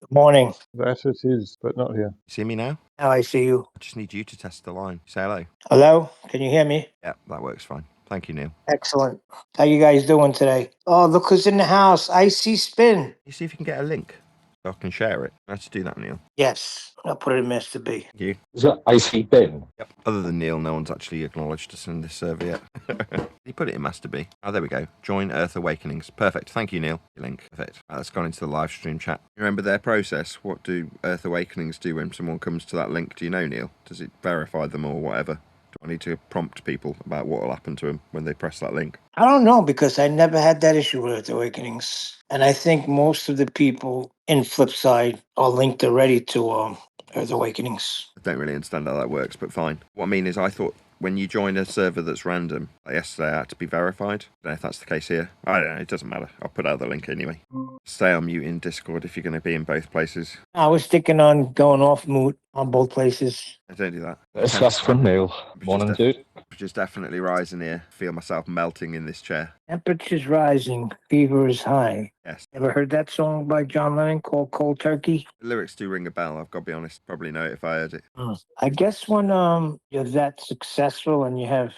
Morning. That it is, but not here. You see me now? Now I see you. I just need you to test the line. Say hello. Hello? Can you hear me? Yeah, that works fine. Thank you, Neil. Excellent. How you guys doing today? Oh, look who's in the house. Icy Spin. You see if you can get a link so I can share it. Let's do that, Neil. Yes. I'll put it in Mr. B. Thank you. Is that Icy Ben? Yep. Other than Neil, no one's actually acknowledged us in this server yet. You put it in Master B. Oh, there we go. Join Earth Awakenings. Perfect. Thank you, Neil. Your link. Perfect. That's gone into the live stream chat. You remember their process? What do Earth Awakenings do when someone comes to that link? Do you know, Neil? Does it verify them or whatever? Do I need to prompt people about what will happen to them when they press that link? I don't know because I never had that issue with Earth Awakenings. And I think most of the people in Flipside are linked already to Earth Awakenings. I don't really understand how that works, but fine. What I mean is I thought when you join a server that's random, like yesterday I had to be verified. I don't know if that's the case here. I don't know, it doesn't matter. I'll put out the link anyway. Stay on mute in Discord if you're going to be in both places. I was thinking on going off mute on both places. I don't do that. That's from Neil. Morning, dude. Temperature's definitely rising here. Feel myself melting in this chair. Temperature's rising, fever is high. Yes. Ever heard that song by John Lennon called Cold Turkey? The lyrics do ring a bell, I've got to be honest. Probably know it if I heard it. I guess when you're that successful and you have,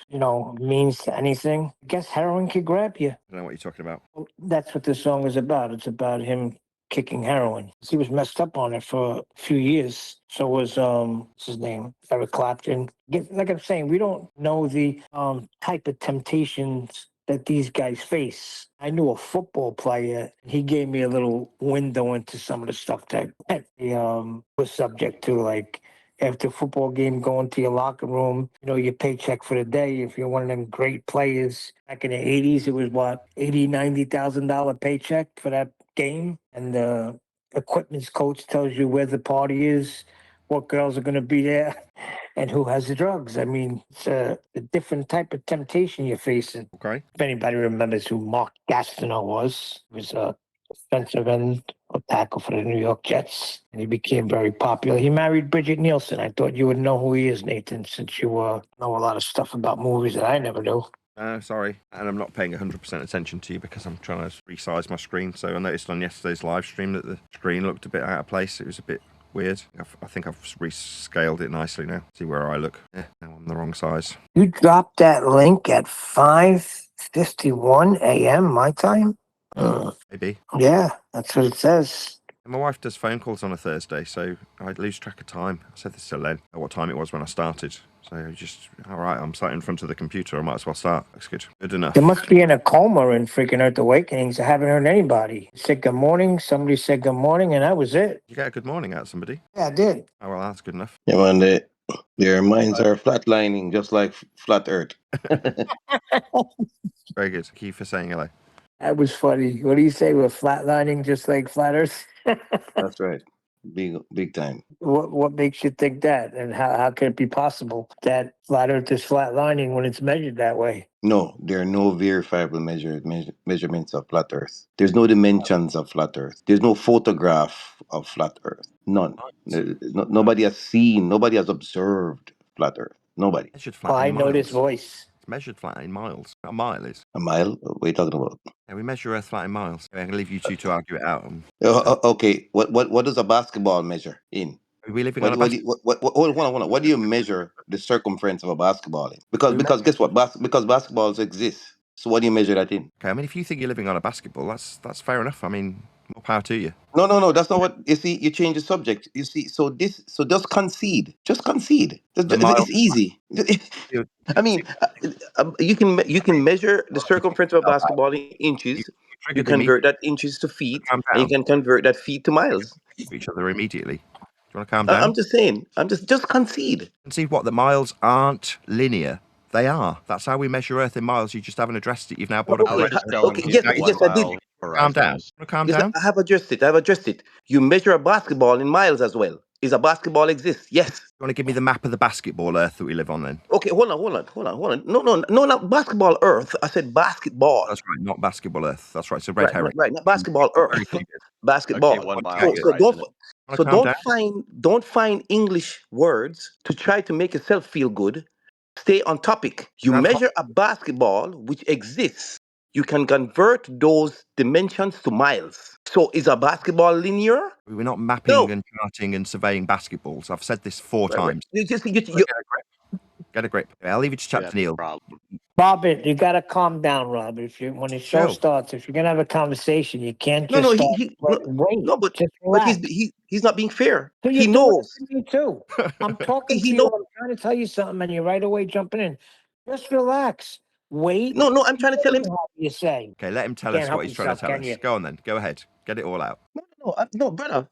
means to anything, I guess heroin could grab you. I don't know what you're talking about. Well, that's what this song is about. It's about him kicking heroin. He was messed up on it for a few years. So was what's his name? Eric Clapton. Like I'm saying, we don't know the type of temptations that these guys face. I knew a football player. He gave me a little window into some of the stuff that he was subject to, like after a football game, going to your locker room, your paycheck for the day. If you're one of them great players back in the 80s, it was what, $80,000-$90,000 paycheck for that game. And the equipment's coach tells you where the party is, what girls are going to be there, and who has the drugs. I mean, it's a different type of temptation you're facing. Okay. If anybody remembers who Mark Gastineau was, he was a defensive end or tackle for the New York Jets, and he became very popular. He married Bridget Nielsen. I thought you would know who he is, Nathan, since you know a lot of stuff about movies that I never knew. Sorry, and I'm not paying 100% attention to you because I'm trying to resize my screen. So I noticed on yesterday's live stream that the screen looked a bit out of place. It was a bit weird. I think I've rescaled it nicely now. See where I look. Yeah, now I'm the wrong size. You dropped that link at 5:51 a.m. my time? Maybe. Yeah, that's what it says. My wife does phone calls on a Thursday, so I lose track of time. I said this to Len, at what time it was when I started. So all right, I'm sat in front of the computer. I might as well start. Looks good. Good enough. There must be in a coma in freaking Earth Awakenings. I haven't heard anybody. Said good morning. Somebody said good morning, and that was it. You get a good morning out of somebody? Yeah, I did. Oh, well, that's good enough. Yeah, man, their minds are flatlining, just like flat Earth. Very good. Thank you for saying hello. That was funny. What do you say? We're flatlining just like flat Earth? That's right. Big time. What makes you think that? And how can it be possible that flat Earth is flatlining when it's measured that way? No, there are no verifiable measurements of flat Earth. There's no dimensions of flat Earth. There's no photograph of flat Earth. None. Nobody has seen, nobody has observed flat Earth. Nobody. I know this voice. It's measured flat in miles. A mile is. A mile? What are you talking about? Yeah, we measure Earth flat in miles. I'm going to leave you two to argue it out. Okay, what does a basketball measure in? Are we living on a basketball? Hold on. What do you measure the circumference of a basketball in? Because guess what? Because basketballs exist. So what do you measure that in? Okay, I mean, if you think you're living on a basketball, that's fair enough. I mean, more power to you. No. That's not what you see. You change the subject. You see. So just concede. Just concede. It's easy. I mean, you can measure the circumference of a basketball in inches. You convert that inches to feet, and you can convert that feet to miles. Each other immediately. Do you want to calm down? I'm just saying. Just concede. Concede what? The miles aren't linear. They are. That's how we measure Earth in miles. You just haven't addressed it. You've now brought up. Yes, I did. Calm down. Calm down. I have addressed it. You measure a basketball in miles as well. Is a basketball exist? Yes. You want to give me the map of the basketball Earth that we live on then? Okay, hold on. No, not basketball Earth. I said basketball. That's right, not basketball Earth. That's right. So red herring. Right, not basketball Earth. Basketball. Okay, 1 mile. So don't find English words to try to make yourself feel good. Stay on topic. You measure a basketball which exists you can convert those dimensions to miles. So is a basketball linear? We're not mapping No. and charting and surveying basketballs. I've said this 4 times. Get a grip. I'll leave it to chat to Neil. Robert, you got to calm down, Robert. When the show Shill. starts, if you're gonna have a conversation, you can't No, just no, start. Wait, but just but relax. he's not being fair. So He you're doing knows. it to me too. I'm talking He to you. knows. I'm trying to tell you something, and you're right away jumping in. Just relax. Wait. No, I'm trying to tell him. You say. Okay, let him tell Can't us help what he's trying to yourself, tell can us. you? Go on then. Go ahead. Get it all out. No, brother.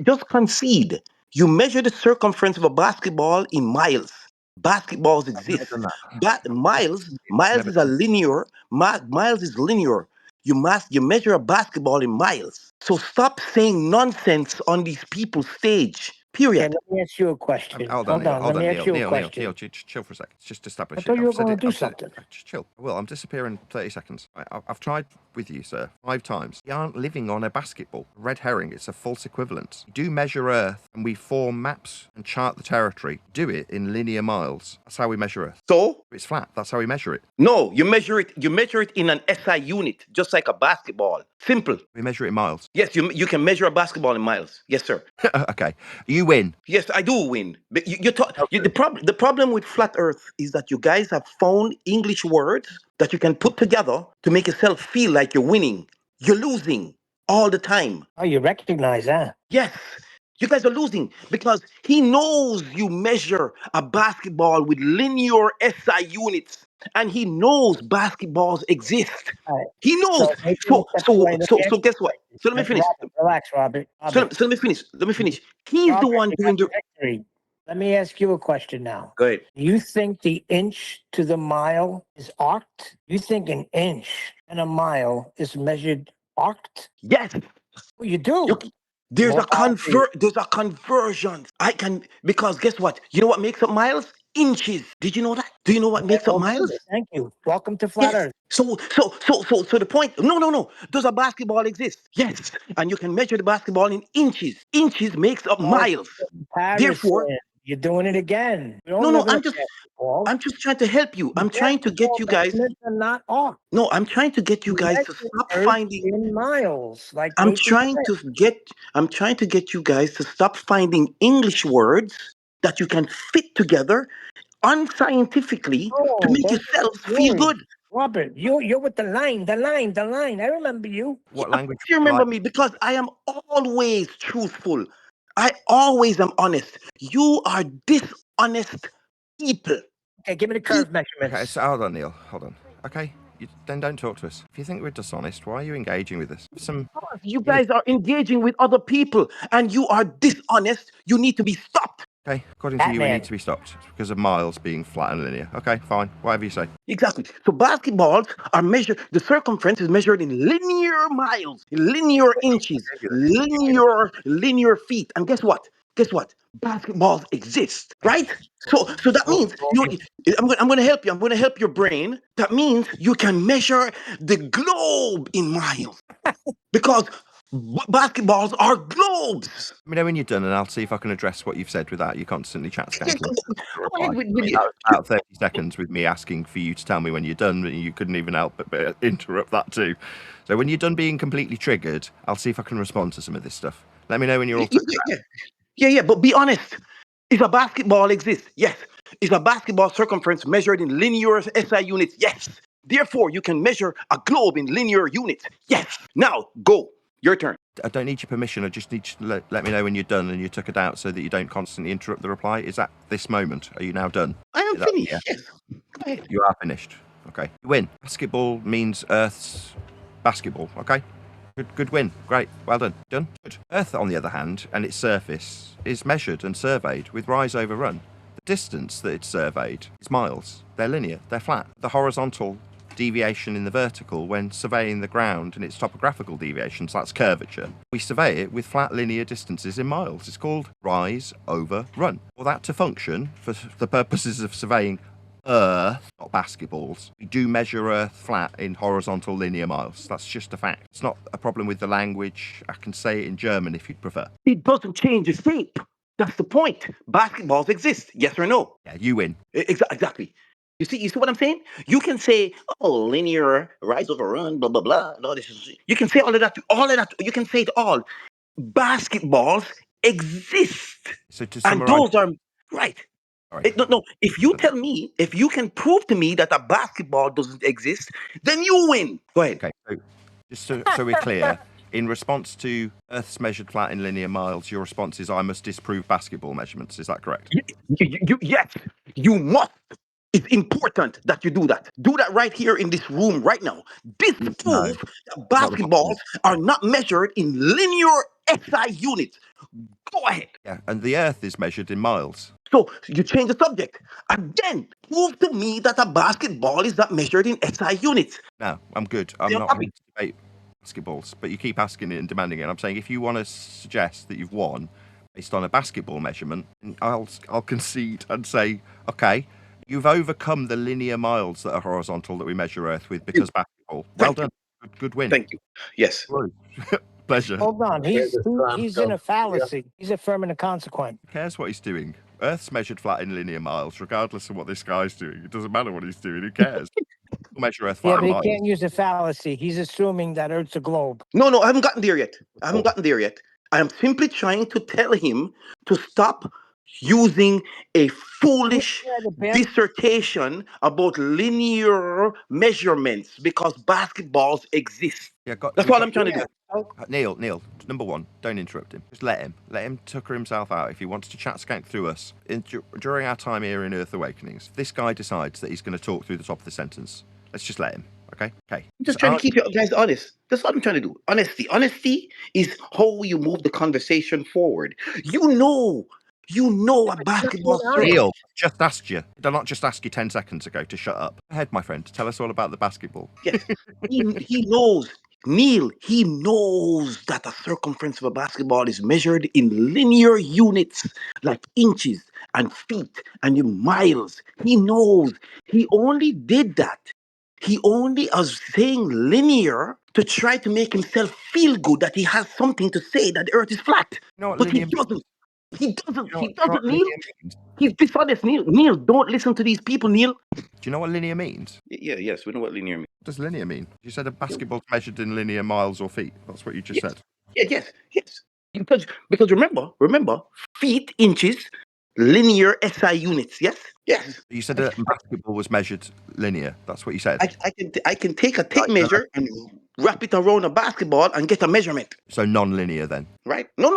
Just concede. You measure the circumference of a basketball in miles. Basketballs I've never exist. done that. But miles Never is a done linear. Miles is linear. You measure a basketball in miles. So stop saying nonsense on these people's stage. Okay, Period. let me ask you a question. Hold on, Neil. Let me ask you a Neil, question. chill for a second. Just establish I it. thought you were I've said going it. to do I've said it. something. Just chill. Well, I'm disappearing 30 seconds. I've tried with you, sir, 5 times. You aren't living on a basketball. Red herring. It's a false equivalence. You do measure Earth, and we form maps and chart the territory. Do it in linear miles. That's how we measure Earth. So It's flat. That's how we measure it. no, you measure it. You measure it in an SI unit, just like a basketball. Simple. We measure it in miles. Yes, you can measure a basketball in miles. Yes, sir. Okay. You win. Yes, I do win. But Okay. the problem with flat Earth is that you guys have found English words that you can put together to make yourself feel like you're winning. You're losing all the time. Oh, you recognize that? Yes, you guys are losing because he knows you measure a basketball with linear SI units, and he knows basketballs exist. All right. He knows. So maybe we step away. Let me So ask you guess a what? question. So let me finish. Robert, relax, Robert. So let me finish. Let me finish. He's the Robert, one you got doing the. the victory. Let me ask you a question now. Go ahead. You think the inch to the mile is arced? You think an inch and a mile is measured arced? Yes. Well, you do. You, More power to you. there's a conversion. I can because guess what? You know what makes up miles? Inches. Did you know that? Do you know what makes up miles? Thank you. Welcome to Flat Yes. Earth. So the point. No. Does a basketball exist? Yes. And you can measure the basketball in inches. Inches makes up Oh, miles. Therefore, comparison. You're doing it again. We don't no. live in a basketball. I'm just trying to help you. I'm trying to get Basketball you guys. measurements are not arced. No, I'm trying to get you You guys to measure stop Earth finding. in miles, like I'm Nathan trying said. to get you guys to stop finding English words that you can fit together unscientifically to Oh, make those yourselves are feel words. good. Robert, you're with the line. I remember you. What Of language course you would you remember like? me because I am always truthful. I always am honest. You are dishonest people. Okay, give me the curve measurements. Okay, so hold on, Neil. Hold on. Okay, then don't talk to us. If you think we're dishonest, why are you engaging with us? You guys are engaging with other people and you are dishonest. You need to be stopped. Okay, according to you, we Batman. need to be stopped because of miles being flat and linear. Okay, fine. Whatever you say. Exactly. So basketballs are measured, the circumference is measured in linear miles, linear inches, linear feet. And guess what? Basketballs exist, right? So that means I'm going to help you. I'm going to help your brain. That means you can measure the globe in miles because basketballs are globes. Let me know when you're done, and I'll see if I can address what you've said without you constantly chat skanking. Go ahead with you. That was about 30 seconds with me asking for you to tell me when you're done, but you couldn't even help but interrupt that too. So when you're done being completely triggered, I'll see if I can respond to some of this stuff. Let me know when you're all Yeah, but be honest. Is a basketball exist? Yes. Is a basketball circumference measured in linear SI units? Yes. Therefore, you can measure a globe in linear units. Yes. Now, go. Your turn. I don't need your permission. I just need you to let me know when you're done and you took it out so that you don't constantly interrupt the reply. Is that this moment? Are you now done? I am finished. Yeah. Yes. Go ahead. You are finished. Okay. You win. Basketball means Earth's basketball. Okay. Good win. Great. Well done. Done. Good. Earth, on the other hand, and its surface is measured and surveyed with rise over run. The distance that it's surveyed is miles. They're linear. They're flat. The horizontal deviation in the vertical when surveying the ground and its topographical deviations, that's curvature. We survey it with flat linear distances in miles. It's called rise over run. For that to function, for the purposes of surveying Earth, not basketballs, we do measure Earth flat in horizontal linear miles. That's just a fact. It's not a problem with the language. I can say it in German if you'd prefer. It doesn't change the shape. That's the point. Basketballs exist. Yes or no? Yeah, you win. Exactly. You see what I'm saying? You can say, oh, linear, rise over run, blah, blah, blah. And all this. You can say all of that. You can say it all. Basketballs exist. So to And summarize, those are right. sorry. No. If you tell me, if you can prove to me that a basketball doesn't exist, then you win. Go ahead. Okay, so just so we're clear, in response to Earth's measured flat in linear miles, your response is I must disprove basketball measurements. Is that correct? Yes, you must. It's important that you do that. Do that right here in this room right now. Disprove that Not the basketballs are not measured in linear SI units. Go ahead. Yeah, and the Earth is measured in miles. So you change the subject. Again, prove to me that a basketball is not measured in SI units. No, I'm good. I'm They're not happy. here to debate basketballs, but you keep asking it and demanding it. I'm saying if you want to suggest that you've won based on a basketball measurement, I'll concede and say, okay, you've overcome the linear miles that are horizontal that we measure Earth with because basketball. Well done. Good win. Thank you. Yes. Pleasure. Who Hold on. He's in a fallacy. He's affirming a consequence. cares what he's doing? Earth's measured flat in linear miles, regardless of what this guy's doing. It doesn't matter what he's doing. Who cares? We'll measure Earth Yeah, flat but in he miles. can't use a fallacy. He's assuming that Earth's a globe. No, I haven't gotten there yet. I am simply trying to tell him to stop using a foolish dissertation about linear measurements because basketballs exist. Yeah, That's all I'm trying to do. Neil, number one, don't interrupt him. Just let him tucker himself out if he wants to chat skank through us. During our time here in Earth Awakenings, if this guy decides that he's going to talk through the top of the sentence, let's just let him, okay? Okay. I'm just trying to keep you guys honest. That's what I'm trying to do. Honesty is how you move the conversation forward. You know a basketball circle. Neil, just asked you. Did I not just ask you 10 seconds ago to shut up? Go ahead, my friend. Tell us all about the basketball. Yes, he knows. Neil, he knows that the circumference of a basketball is measured in linear units, like inches and feet and in miles. He knows. He only did that. He only was saying linear to try to make himself feel good that he has something to say that the earth is flat. You know what But he linear means? doesn't. He doesn't. You know He what doesn't, Neil. linear means? He's dishonest, Neil. Neil, don't listen to these people, Neil. Do you know what linear means? Yes, we know what linear means. What does linear mean? You said a basketball's measured in linear miles or feet. That's what you just said. Yes. Because remember, feet, inches, linear SI units. Yes. You said a basketball was measured linear. That's what you said. I can take a tape measure and wrap it around a basketball and get a measurement. So non-linear then. Right? No.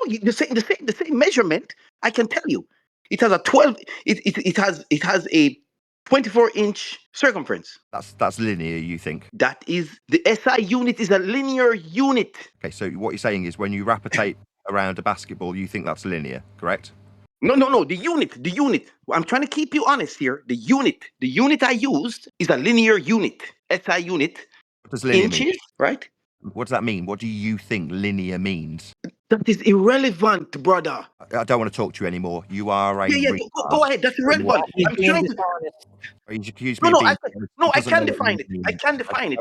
The same measurement. I can tell you, it has a 12. It has a 24-inch circumference. That's linear, you think? That is the SI unit is a linear unit. Okay, so what you're saying is when you wrap a tape around a basketball, you think that's linear, correct? No. The unit. I'm trying to keep you honest here. The unit I used is a linear unit. SI unit. What does linear Inches, mean? right? What does that mean? What do you think linear means? That is irrelevant, brother. I don't want to talk to you anymore. You are a Go ahead. That's irrelevant. I'm trying to. You accuse me of being. I can define it. I can define it.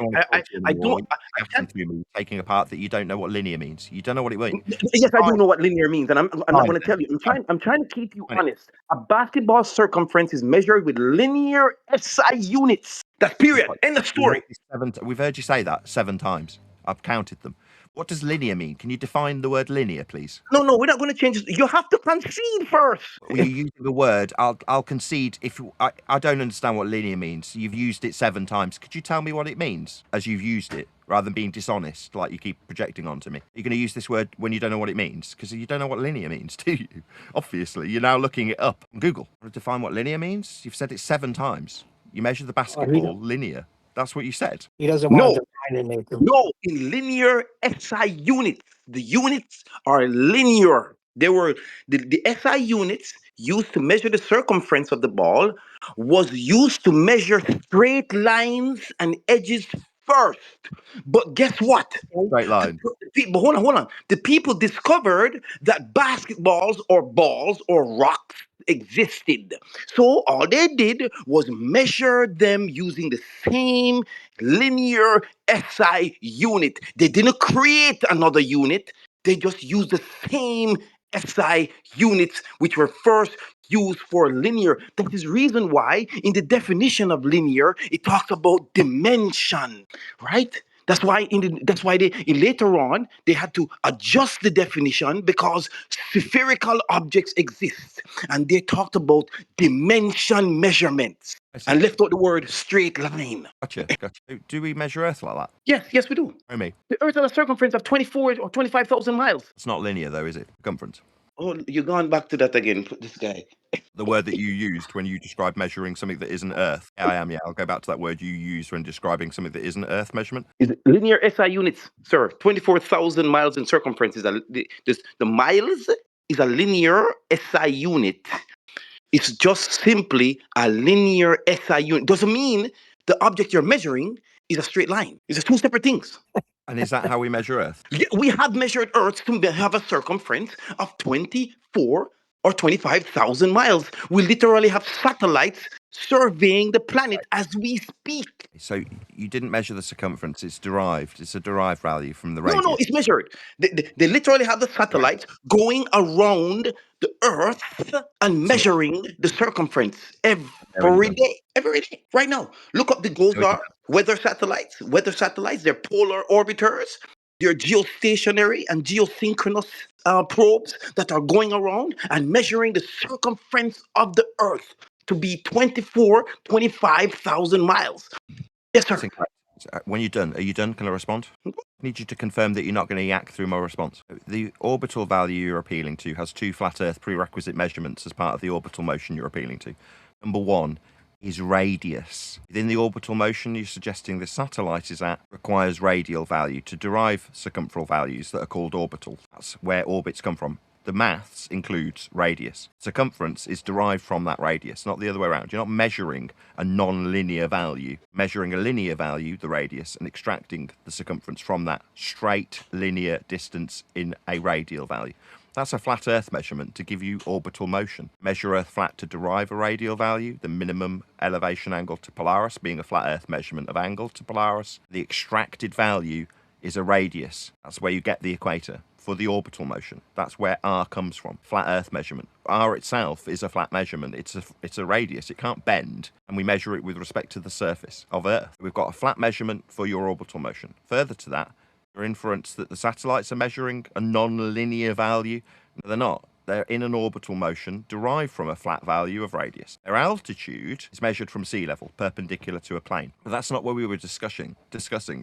I don't. I can't. Taking apart that you don't know what linear means. You don't know what it means. Yes, I do know what linear means, and I'm not going to tell you. I'm trying to keep you honest. A basketball circumference is measured with linear SI units. That's period. End of story. We've heard you say that 7 times. I've counted them. What does linear mean? Can you define the word linear, please? No, we're not going to change this. You have to concede first. Well, you use the word. I'll concede if I don't understand what linear means. You've used it 7 times. Could you tell me what it means as you've used it, rather than being dishonest like you keep projecting onto me? You're going to use this word when you don't know what it means because you don't know what linear means, do you? Obviously, you're now looking it up on Google. Want to define what linear means? You've said it 7 times. You measure the basketball linear. That's what you said. He doesn't want to define it, Nathan. No, in linear SI units. The units are linear. They were the SI units used to measure the circumference of the ball was used to measure straight lines and edges first. But guess what? Straight line. But hold on. The people discovered that basketballs or balls or rocks existed. So all they did was measure them using the same linear SI unit. They didn't create another unit. They just used the same SI units, which were first used for linear. That is reason why in the definition of linear, it talks about dimension, right? That's why they later on they had to adjust the definition because spherical objects exist, and they talked about dimension measurements I see. and left out the word straight line. Gotcha. Do we measure Earth like that? Yes, we do. Oh, me. The Earth has a circumference of 24 or 25,000 miles. It's not linear though, is it? Circumference. Oh, you're going back to that again, this guy. The word that you used when you describe measuring something that isn't Earth. Yeah, I am. Yeah, I'll go back to that word you used when describing something that isn't Earth measurement. Is linear SI units, sir. 24,000 miles in circumference is the miles is a linear SI unit. It's just simply a linear SI unit. Doesn't mean the object you're measuring is a straight line. It's two separate things. And is that how we measure Earth? Yeah, we have measured Earth to have a circumference of 24 or 25,000 miles. We literally have satellites surveying the planet as we speak. So you didn't measure the circumference. It's derived. It's a derived value from the radius. No, it's measured. They literally have the satellites going around the Earth and measuring the circumference every day. Every day. Right now. Look up the goals are weather satellites. They're polar orbiters. They're geostationary and geosynchronous probes that are going around and measuring the circumference of the Earth to be 25,000 miles. Yes, sir. When you're done, are you done? Can I respond? I need you to confirm that you're not going to yak through my response. The orbital value you're appealing to has two flat Earth prerequisite measurements as part of the orbital motion you're appealing to. Number one is radius. Within the orbital motion you're suggesting the satellite is at requires radial value to derive circumferential values that are called orbital. That's where orbits come from. The maths includes radius. Circumference is derived from that radius, not the other way around. You're not measuring a non-linear value, measuring a linear value, the radius, and extracting the circumference from that straight linear distance in a radial value. That's a flat Earth measurement to give you orbital motion. Measure Earth flat to derive a radial value, the minimum elevation angle to Polaris being a flat Earth measurement of angle to Polaris. The extracted value is a radius. That's where you get the equator for the orbital motion. That's where R comes from, flat Earth measurement. R itself is a flat measurement. It's a radius. It can't bend, and we measure it with respect to the surface of Earth. We've got a flat measurement for your orbital motion. Further to that, your inference that the satellites are measuring a non-linear value. No, they're not. They're in an orbital motion derived from a flat value of radius. Their altitude is measured from sea level, perpendicular to a plane. But that's not what we were discussing.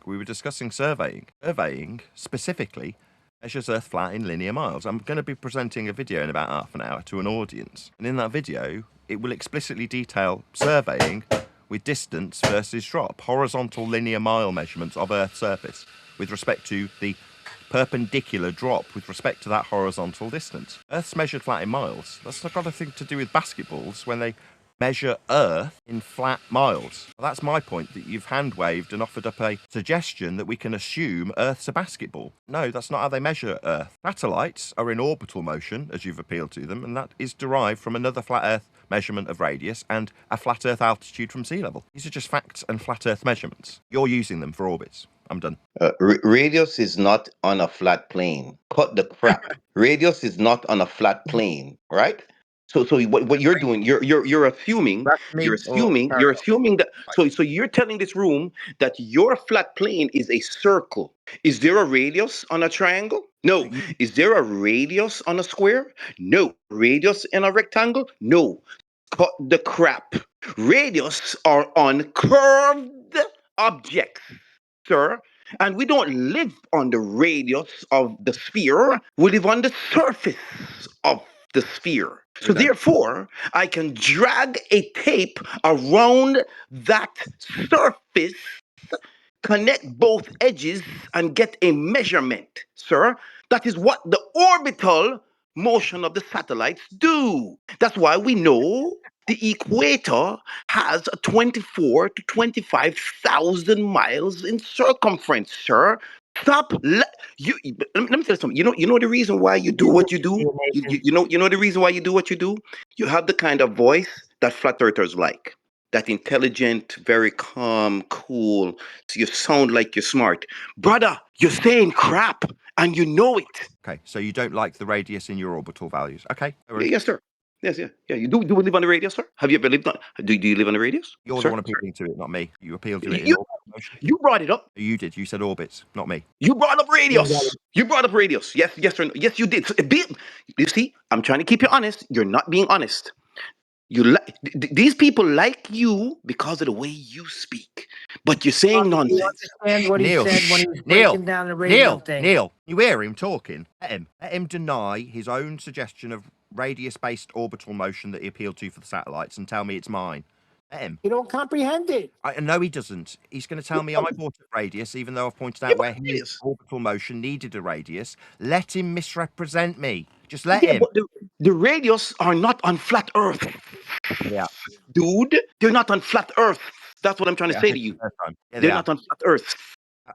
We were discussing surveying. Surveying, specifically, measures Earth flat in linear miles. I'm going to be presenting a video in about half an hour to an audience. And in that video, it will explicitly detail surveying with distance versus drop, horizontal linear mile measurements of Earth's surface with respect to the perpendicular drop with respect to that horizontal distance. Earth's measured flat in miles. That's not got anything to do with basketballs when they measure Earth in flat miles. Well, that's my point, that you've hand-waved and offered up a suggestion that we can assume Earth's a basketball. No, that's not how they measure Earth. Satellites are in orbital motion, as you've appealed to them, and that is derived from another flat Earth measurement of radius and a flat Earth altitude from sea level. These are just facts and flat Earth measurements. You're using them for orbits. I'm done. Radius is not on a flat plane. Cut the crap. Radius is not on a flat plane, right? So what you're doing, you're assuming that so you're telling this room that your flat plane is a circle. Is there a radius on a triangle? No. Is there a radius on a square? No. Radius in a rectangle? No. Cut the crap. Radius are on curved objects, sir. And we don't live on the radius of the sphere. We live on the surface of the sphere. So therefore, I can drag a tape around that surface, connect both edges, and get a measurement, sir. That is what the orbital motion of the satellites do. That's why we know the equator has a 24 to 25,000 miles in circumference, sir. Stop. Let me tell you something. You know the reason why you do what you do. You know the reason why you do what you do. You have the kind of voice that flat earthers like. That intelligent, very calm, cool. So you sound like you're smart, brother. You're saying crap, and you know it. Okay, so you don't like the radius in your orbital values. Okay. Yes, sir. Yes, yeah. You do live on the radius, sir? Have you ever lived on? Do you live on the radius? You're sir? the one appealing to it, not me. You appealed to it in You, orbit motion. you brought it up. You did. You said orbits, not me. You brought up radius. You brought up radius. Yes, or no. Yes, you did. So, you see, I'm trying to keep you honest. You're not being honest. These people like you because of the way you speak, but you're saying Do you nonsense. understand what he Neil, said when he was breaking down the radial thing? Neil, you hear him talking? Let him deny his own suggestion of radius-based orbital motion that he appealed to for the satellites and tell me it's mine. Let him. You don't comprehend it. No, he doesn't. He's going to tell me I bought a radius, even though I've pointed Yeah, out but where his radius. orbital motion needed a radius. Let him misrepresent me. Just let Yeah, him. but the radius are not on flat Earth, Yeah. dude. They're not on flat Earth. That's what I'm trying to say to you. Yeah, They're not on flat Earth.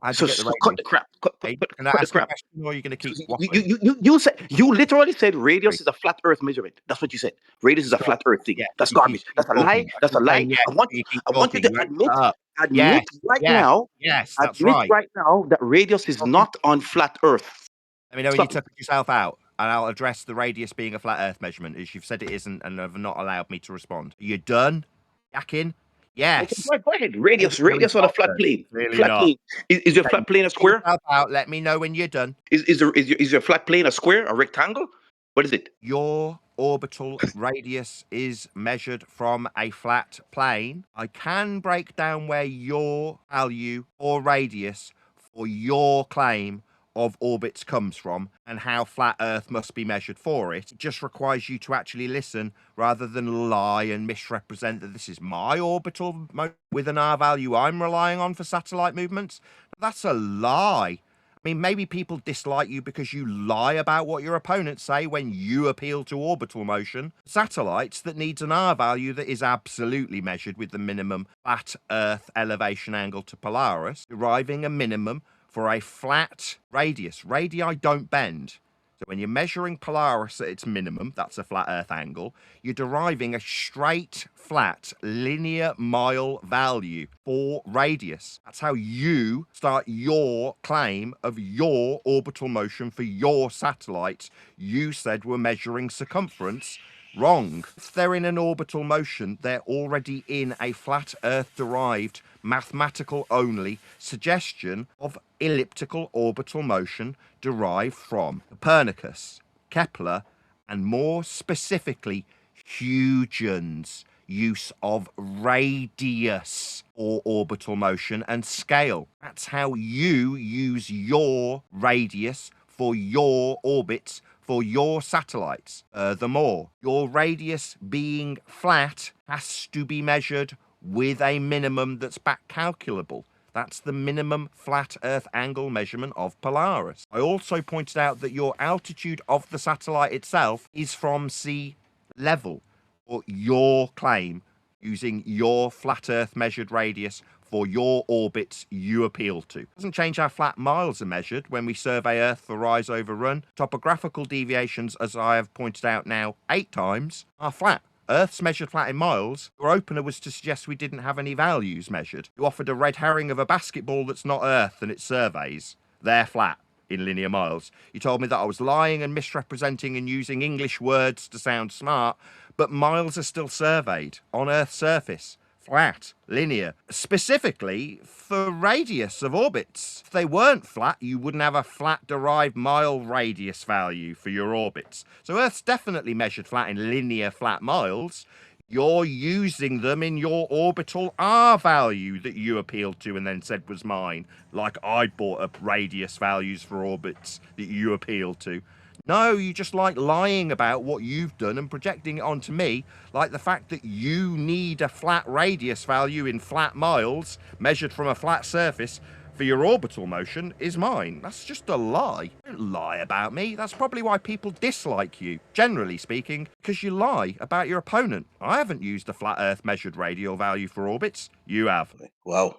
How'd So you get the cut radius? the crap. Cut Can I the ask you a crap. question, or are you going to keep waffling? You literally said radius is a flat Earth measurement. That's what you said. Radius is a flat Earth thing. Yeah, That's you keep garbage. That's a lie. talking. That's a lie. Yeah, I want you keep you talking. to You won't admit shut up. admit right now. Yes, that's Admit right. right now that radius is not on flat Earth. Let me know when you Stop. took yourself out, and I'll address the radius being a flat Earth measurement, as you've said it isn't, and have not allowed me to respond. Are you done, Yakin? Yes. Okay, go ahead. Radius on a flat plane. Clearly Flat not. plane. Is your flat plane a square? Yourself out. Let me know when you're done. Is your flat plane a square, a rectangle? What is it? Your orbital radius is measured from a flat plane. I can break down where your value or radius for your claim of orbits comes from and how flat Earth must be measured for it. It just requires you to actually listen rather than lie and misrepresent that this is my orbital with an R value I'm relying on for satellite movements. That's a lie. I mean, maybe people dislike you because you lie about what your opponents say when you appeal to orbital motion. Satellites that needs an R value that is absolutely measured with the minimum flat Earth elevation angle to Polaris, deriving a minimum for a flat radius. Radii don't bend. So when you're measuring Polaris at its minimum, that's a flat Earth angle, you're deriving a straight, flat, linear mile value for radius. That's how you start your claim of your orbital motion for your satellites you said were measuring circumference. Wrong. If they're in an orbital motion, they're already in a flat Earth-derived, mathematical-only suggestion of elliptical orbital motion derived from Copernicus, Kepler, and more specifically, Huygens' use of radius or orbital motion and scale. That's how you use your radius for your orbits for your satellites. Furthermore, your radius being flat has to be measured with a minimum that's back calculable. That's the minimum flat Earth angle measurement of Polaris. I also pointed out that your altitude of the satellite itself is from sea level, or your claim using your flat Earth measured radius for your orbits you appeal to. It doesn't change how flat miles are measured when we survey Earth for rise over run. Topographical deviations, as I have pointed out now 8 times, are flat. Earth's measured flat in miles. Your opener was to suggest we didn't have any values measured. You offered a red herring of a basketball that's not Earth and its surveys. They're flat in linear miles. You told me that I was lying and misrepresenting and using English words to sound smart, but miles are still surveyed on Earth's surface. Flat, linear, specifically for radius of orbits. If they weren't flat, you wouldn't have a flat derived mile radius value for your orbits. So Earth's definitely measured flat in linear flat miles. You're using them in your orbital R value that you appealed to and then said was mine, like I bought up radius values for orbits that you appealed to. No, you just like lying about what you've done and projecting it onto me, like the fact that you need a flat radius value in flat miles measured from a flat surface for your orbital motion is mine. That's just a lie. Don't lie about me. That's probably why people dislike you, generally speaking, because you lie about your opponent. I haven't used a flat Earth measured radial value for orbits. You have. Well,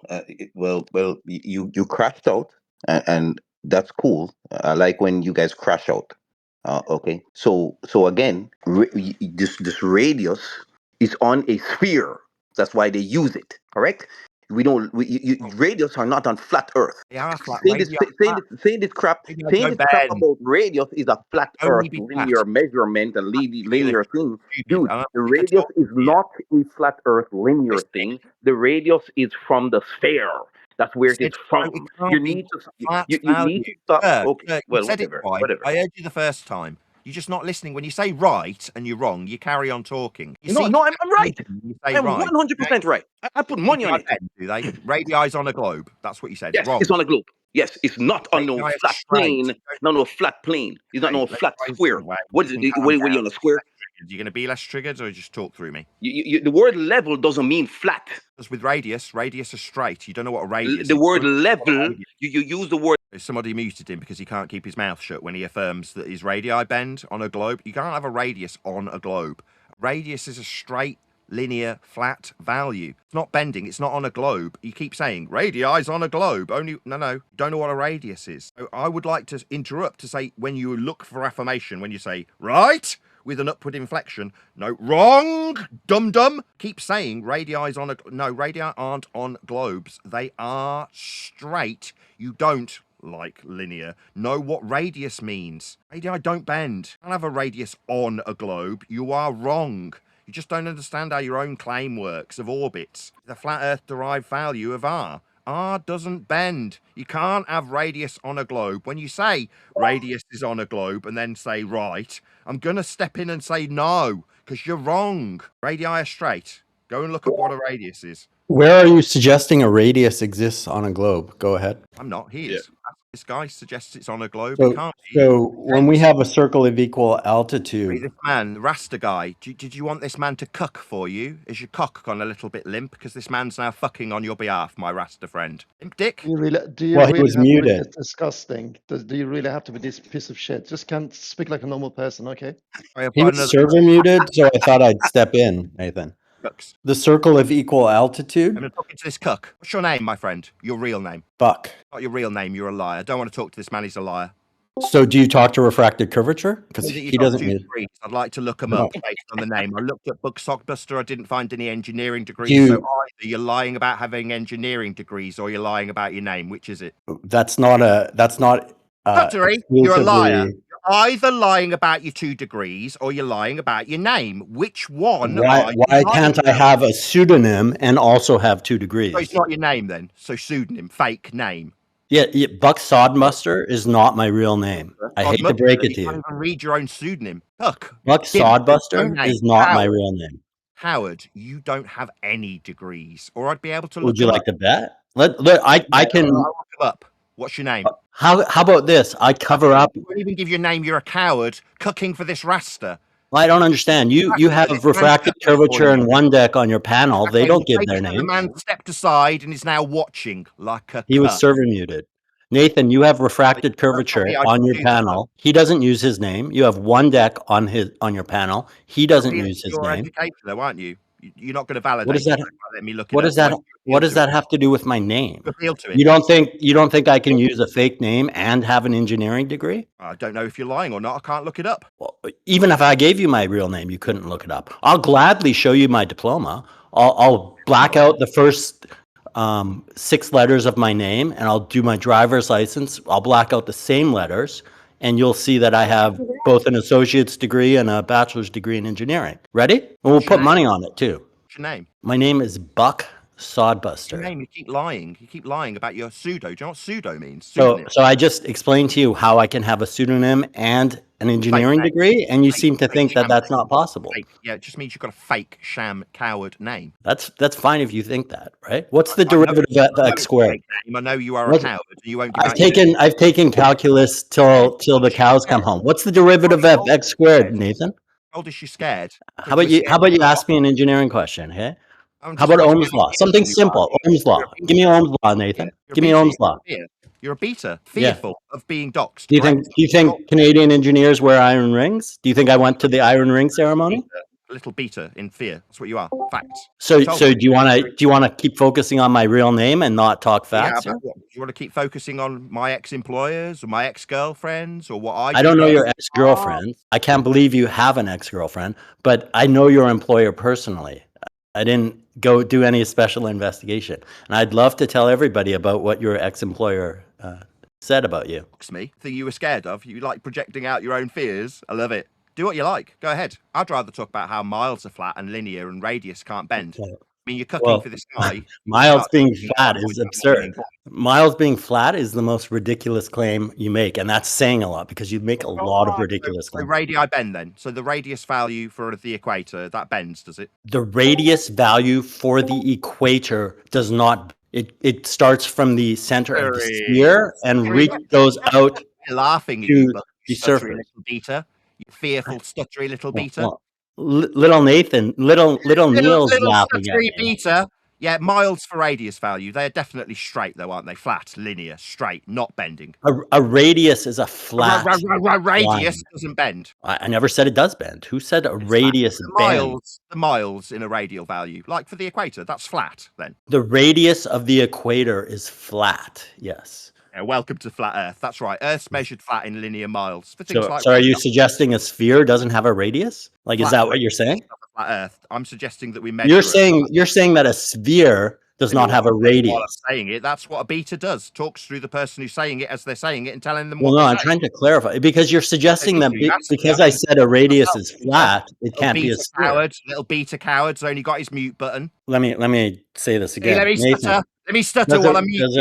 you crashed out, and that's cool. I like when you guys crash out. Okay, so again, this radius is on a sphere. That's why they use it. Correct? We don't. Radials are not on flat Earth. They are flat. Saying this, Radio flat. saying this crap, Radio saying don't this crap bend. about radius is a flat Only Earth be flat. linear measurement and Really linear thing, stupid. dude. I don't The think you're radius talking is to you. not a flat Earth linear Listen, thing. The radius is from the sphere. That's where it is said, no, it from. You can't be need to. flat You value. need to stop. Sir, Okay. sir, you Well, said it whatever. twice. Whatever. I heard you the first time. You're just not listening. When you say right and you're wrong, you carry on talking. You No, seem no, to I'm right. when you say I'm right. 100% right. I put money on Radii it. bend, do they? Radii on a globe. That's what you said. Yes, Wrong. it's on a globe. Yes, it's not on no Radii are flat straight. plane. No flat plane. It's not Okay, no flat radii square. wait, What you is can it? calm What are down. you on a square? You're going to be less triggered or just talk through me? The word level doesn't mean flat. Because with radius is straight. You don't know what a radius The is. word You don't know what a level, radius you use the word. is. Somebody muted him because he can't keep his mouth shut when he affirms that his radii bend on a globe. You can't have a radius on a globe. Radius is a straight, linear, flat value. It's not bending. It's not on a globe. You keep saying radii's on a globe. No. Don't know what a radius is. So I would like to interrupt to say when you look for affirmation, when you say right with an upward inflection, no, wrong, dum. Keep saying radii's on a no. Radii aren't on globes. They are straight. You don't. Like linear, know what radius means. Radii don't bend. You can't have a radius on a globe. You are wrong. You just don't understand how your own claim works of orbits. The flat Earth derived value of r. R doesn't bend. You can't have radius on a globe. When you say radius is on a globe and then say right, I'm going to step in and say no, because you're wrong. Radii are straight. Go and look up what a radius is. Where are you suggesting a radius exists on a globe? Go ahead. I'm not. He is. This guy suggests it's on a globe. So, It can't be. so when we have a circle of equal altitude, This man, the Rasta guy, did you want this man to cuck for you? Is your cock gone a little bit limp? Because this man's now fucking on your behalf, my Rasta friend. Limp dick? Do you really Well, he really was have to be muted. this disgusting? Do you really have to be this piece of shit? Just can't speak like a normal person, okay? I've He got was server muted, so I thought I'd step in, Nathan. cucks. The circle of equal altitude, I'm talking to this cuck. What's your name, my friend? Your real name. Buck. Not your real name, you're a liar. I don't want to talk to this man, he's a liar. So do you talk to refracted curvature? Because Is it you've he got doesn't 2 mute. degrees? I'd like to look them No. up based on the name. I looked at Sodbuster, I didn't find any engineering degrees. You- So either you're lying about having engineering degrees or you're lying about your name. Which is it? That's not Pottery, you're a liar. exclusively- You're either lying about your 2 degrees or you're lying about your name. Which one? Why can't I have a pseudonym and also have 2 degrees? So it's not your name then. So pseudonym, fake name. Yeah, Buck Sodbuster is not my real name. I hate to break it to You can't you. even read your own pseudonym. Look, Buck Tim, your Sodbuster name, is not my Howard. real name. Howard, you don't have any degrees, or I'd be able to look. Would you them like up. to bet? I can. I'll look them up. What's your name? How about this? I cover up. You won't even give your name. You're a coward, cooking for this raster. Well, I don't understand. You have refracted curvature and one deck on your panel. They don't give their The names. man stepped aside and is now watching like a. He was cuck. server muted. Nathan, you have refracted curvature I on your do that. panel. He doesn't use his name. You have one deck on your panel. He doesn't use his You're name. educated, though, aren't you? You're not going to validate. What does that? it. Let me look. What does that? What does that have to do with my name? Appeal to it. You don't think I can use a fake name and have an engineering degree? I don't know if you're lying or not. I can't look it up. Well, even if I gave you my real name, you couldn't look it up. I'll gladly show you my diploma. I'll black out the first 6 letters of my name, and I'll do my driver's license. I'll black out the same letters, and you'll see that I have both an associate's degree and a bachelor's degree in engineering. Ready? And we'll put money on it too. What's your name? My name is Buck Your Sodbuster. name. You keep lying. You keep lying about your pseudo. Do you know what pseudo means? So Pseudonym. I just explained to you how I can have a pseudonym and an engineering name. degree, and you Fake- seem to fake think that sham that's name. not possible. Fake. Yeah, it just means you've got a fake, sham, coward name. That's fine if you think that, right? What's the I know derivative it's of x squared? fake name. I know you are a What's- coward. And you won't give I've out your name. taken calculus till the cows come home. What's the derivative of x squared, Nathan? How old is she scared? How about you ask me an engineering question, okay? I'm How just about asking Ohm's you law? what Something you are. simple. Ohm's law. Give me Ohm's law, Nathan. Give me Ohm's law. You're a beta, Yeah. fearful of being doxxed. Do you think Canadian engineers wear iron rings? Do you think I went to the iron ring ceremony? A little beta in fear. That's what you are. Facts. So Told do you. you want to keep focusing on my real name and not talk Yeah, facts? but here? what, do you want to keep focusing on my ex-employers or my ex-girlfriends or what I I don't know do? your ex-girlfriend. I can't believe you have an ex-girlfriend, but I know your employer personally. I didn't go do any special investigation. And I'd love to tell everybody about what your ex-employer said about you. Me, thing you were scared of. You like projecting out your own fears. I love it. Do what you like. Go ahead. I'd rather talk about how miles are flat and linear and radius can't bend. I mean, you're cooking for this guy. Miles being flat is absurd. Miles being flat is the most ridiculous claim you make, and that's saying a lot because you make a lot of ridiculous claims. So radii bend then. So the radius value for the equator, that bends, does it? The radius value for the equator does not. It starts from the center of the sphere and goes out laughing at to you, the surface. Little beta. You fearful, stuttery little beta. Little Nathan, little Neil's laughing at me. Beta. Yeah, miles for radius value. They're definitely straight, though, aren't they? Flat, linear, straight, not bending. A radius is a flat. Radius doesn't bend. I never said it does bend. Who said a radius bends? The miles in a radial value, like for the equator, that's flat. Then the radius of the equator is flat. Yes. Yeah, welcome to flat Earth. That's right. Earth's measured flat in linear miles. For things So are you suggesting a sphere doesn't have a radius? Like, is that what you're saying? Flat Earth. I'm suggesting that we measure. You're saying that a sphere does not have a radius. I'm saying it. That's what a beta does. Talks through the person who's saying it as they're saying it and telling them. Well, no, I'm trying to clarify because you're suggesting that because I said a radius is flat, it can't be a sphere. Little beta coward's only got his mute button. Let me say this again. Let me stutter while I'm muting. Does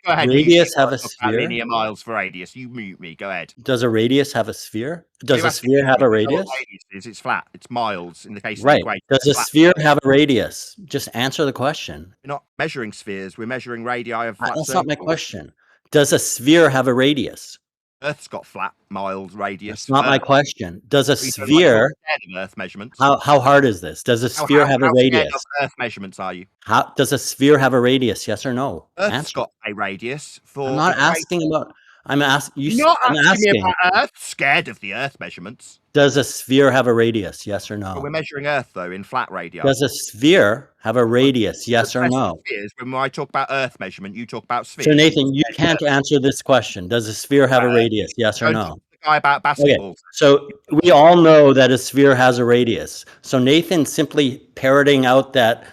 a radius have a sphere? Linear miles for radius. You mute me. Go ahead. Does a radius have a sphere? Does a sphere have a radius? It's flat. It's miles in the case of the equator. Does a sphere have a radius? Just answer the question. We're not measuring spheres. We're measuring radii of flat circles. That's not my question. Does a sphere have a radius? Earth's got flat miles radius. That's not my question. Does a sphere? Earth measurements. How hard is this? Does a sphere have a radius? How Earth measurements are you? How does a sphere have a radius? Yes or no? Earth's got a radius. I'm not asking about. I'm asking you. Not asking me about Earth. Scared of the Earth measurements. Does a sphere have a radius? Yes or no? Well, we're measuring Earth though in flat radii. Does a sphere have a radius? Yes or no? When I talk about Earth measurement, you talk about spheres. So Nathan, you can't answer this question. Does a sphere have a radius? Yes or no? The guy about Beasticles. Okay. So we all know that a sphere has a radius. So Nathan simply parroting out that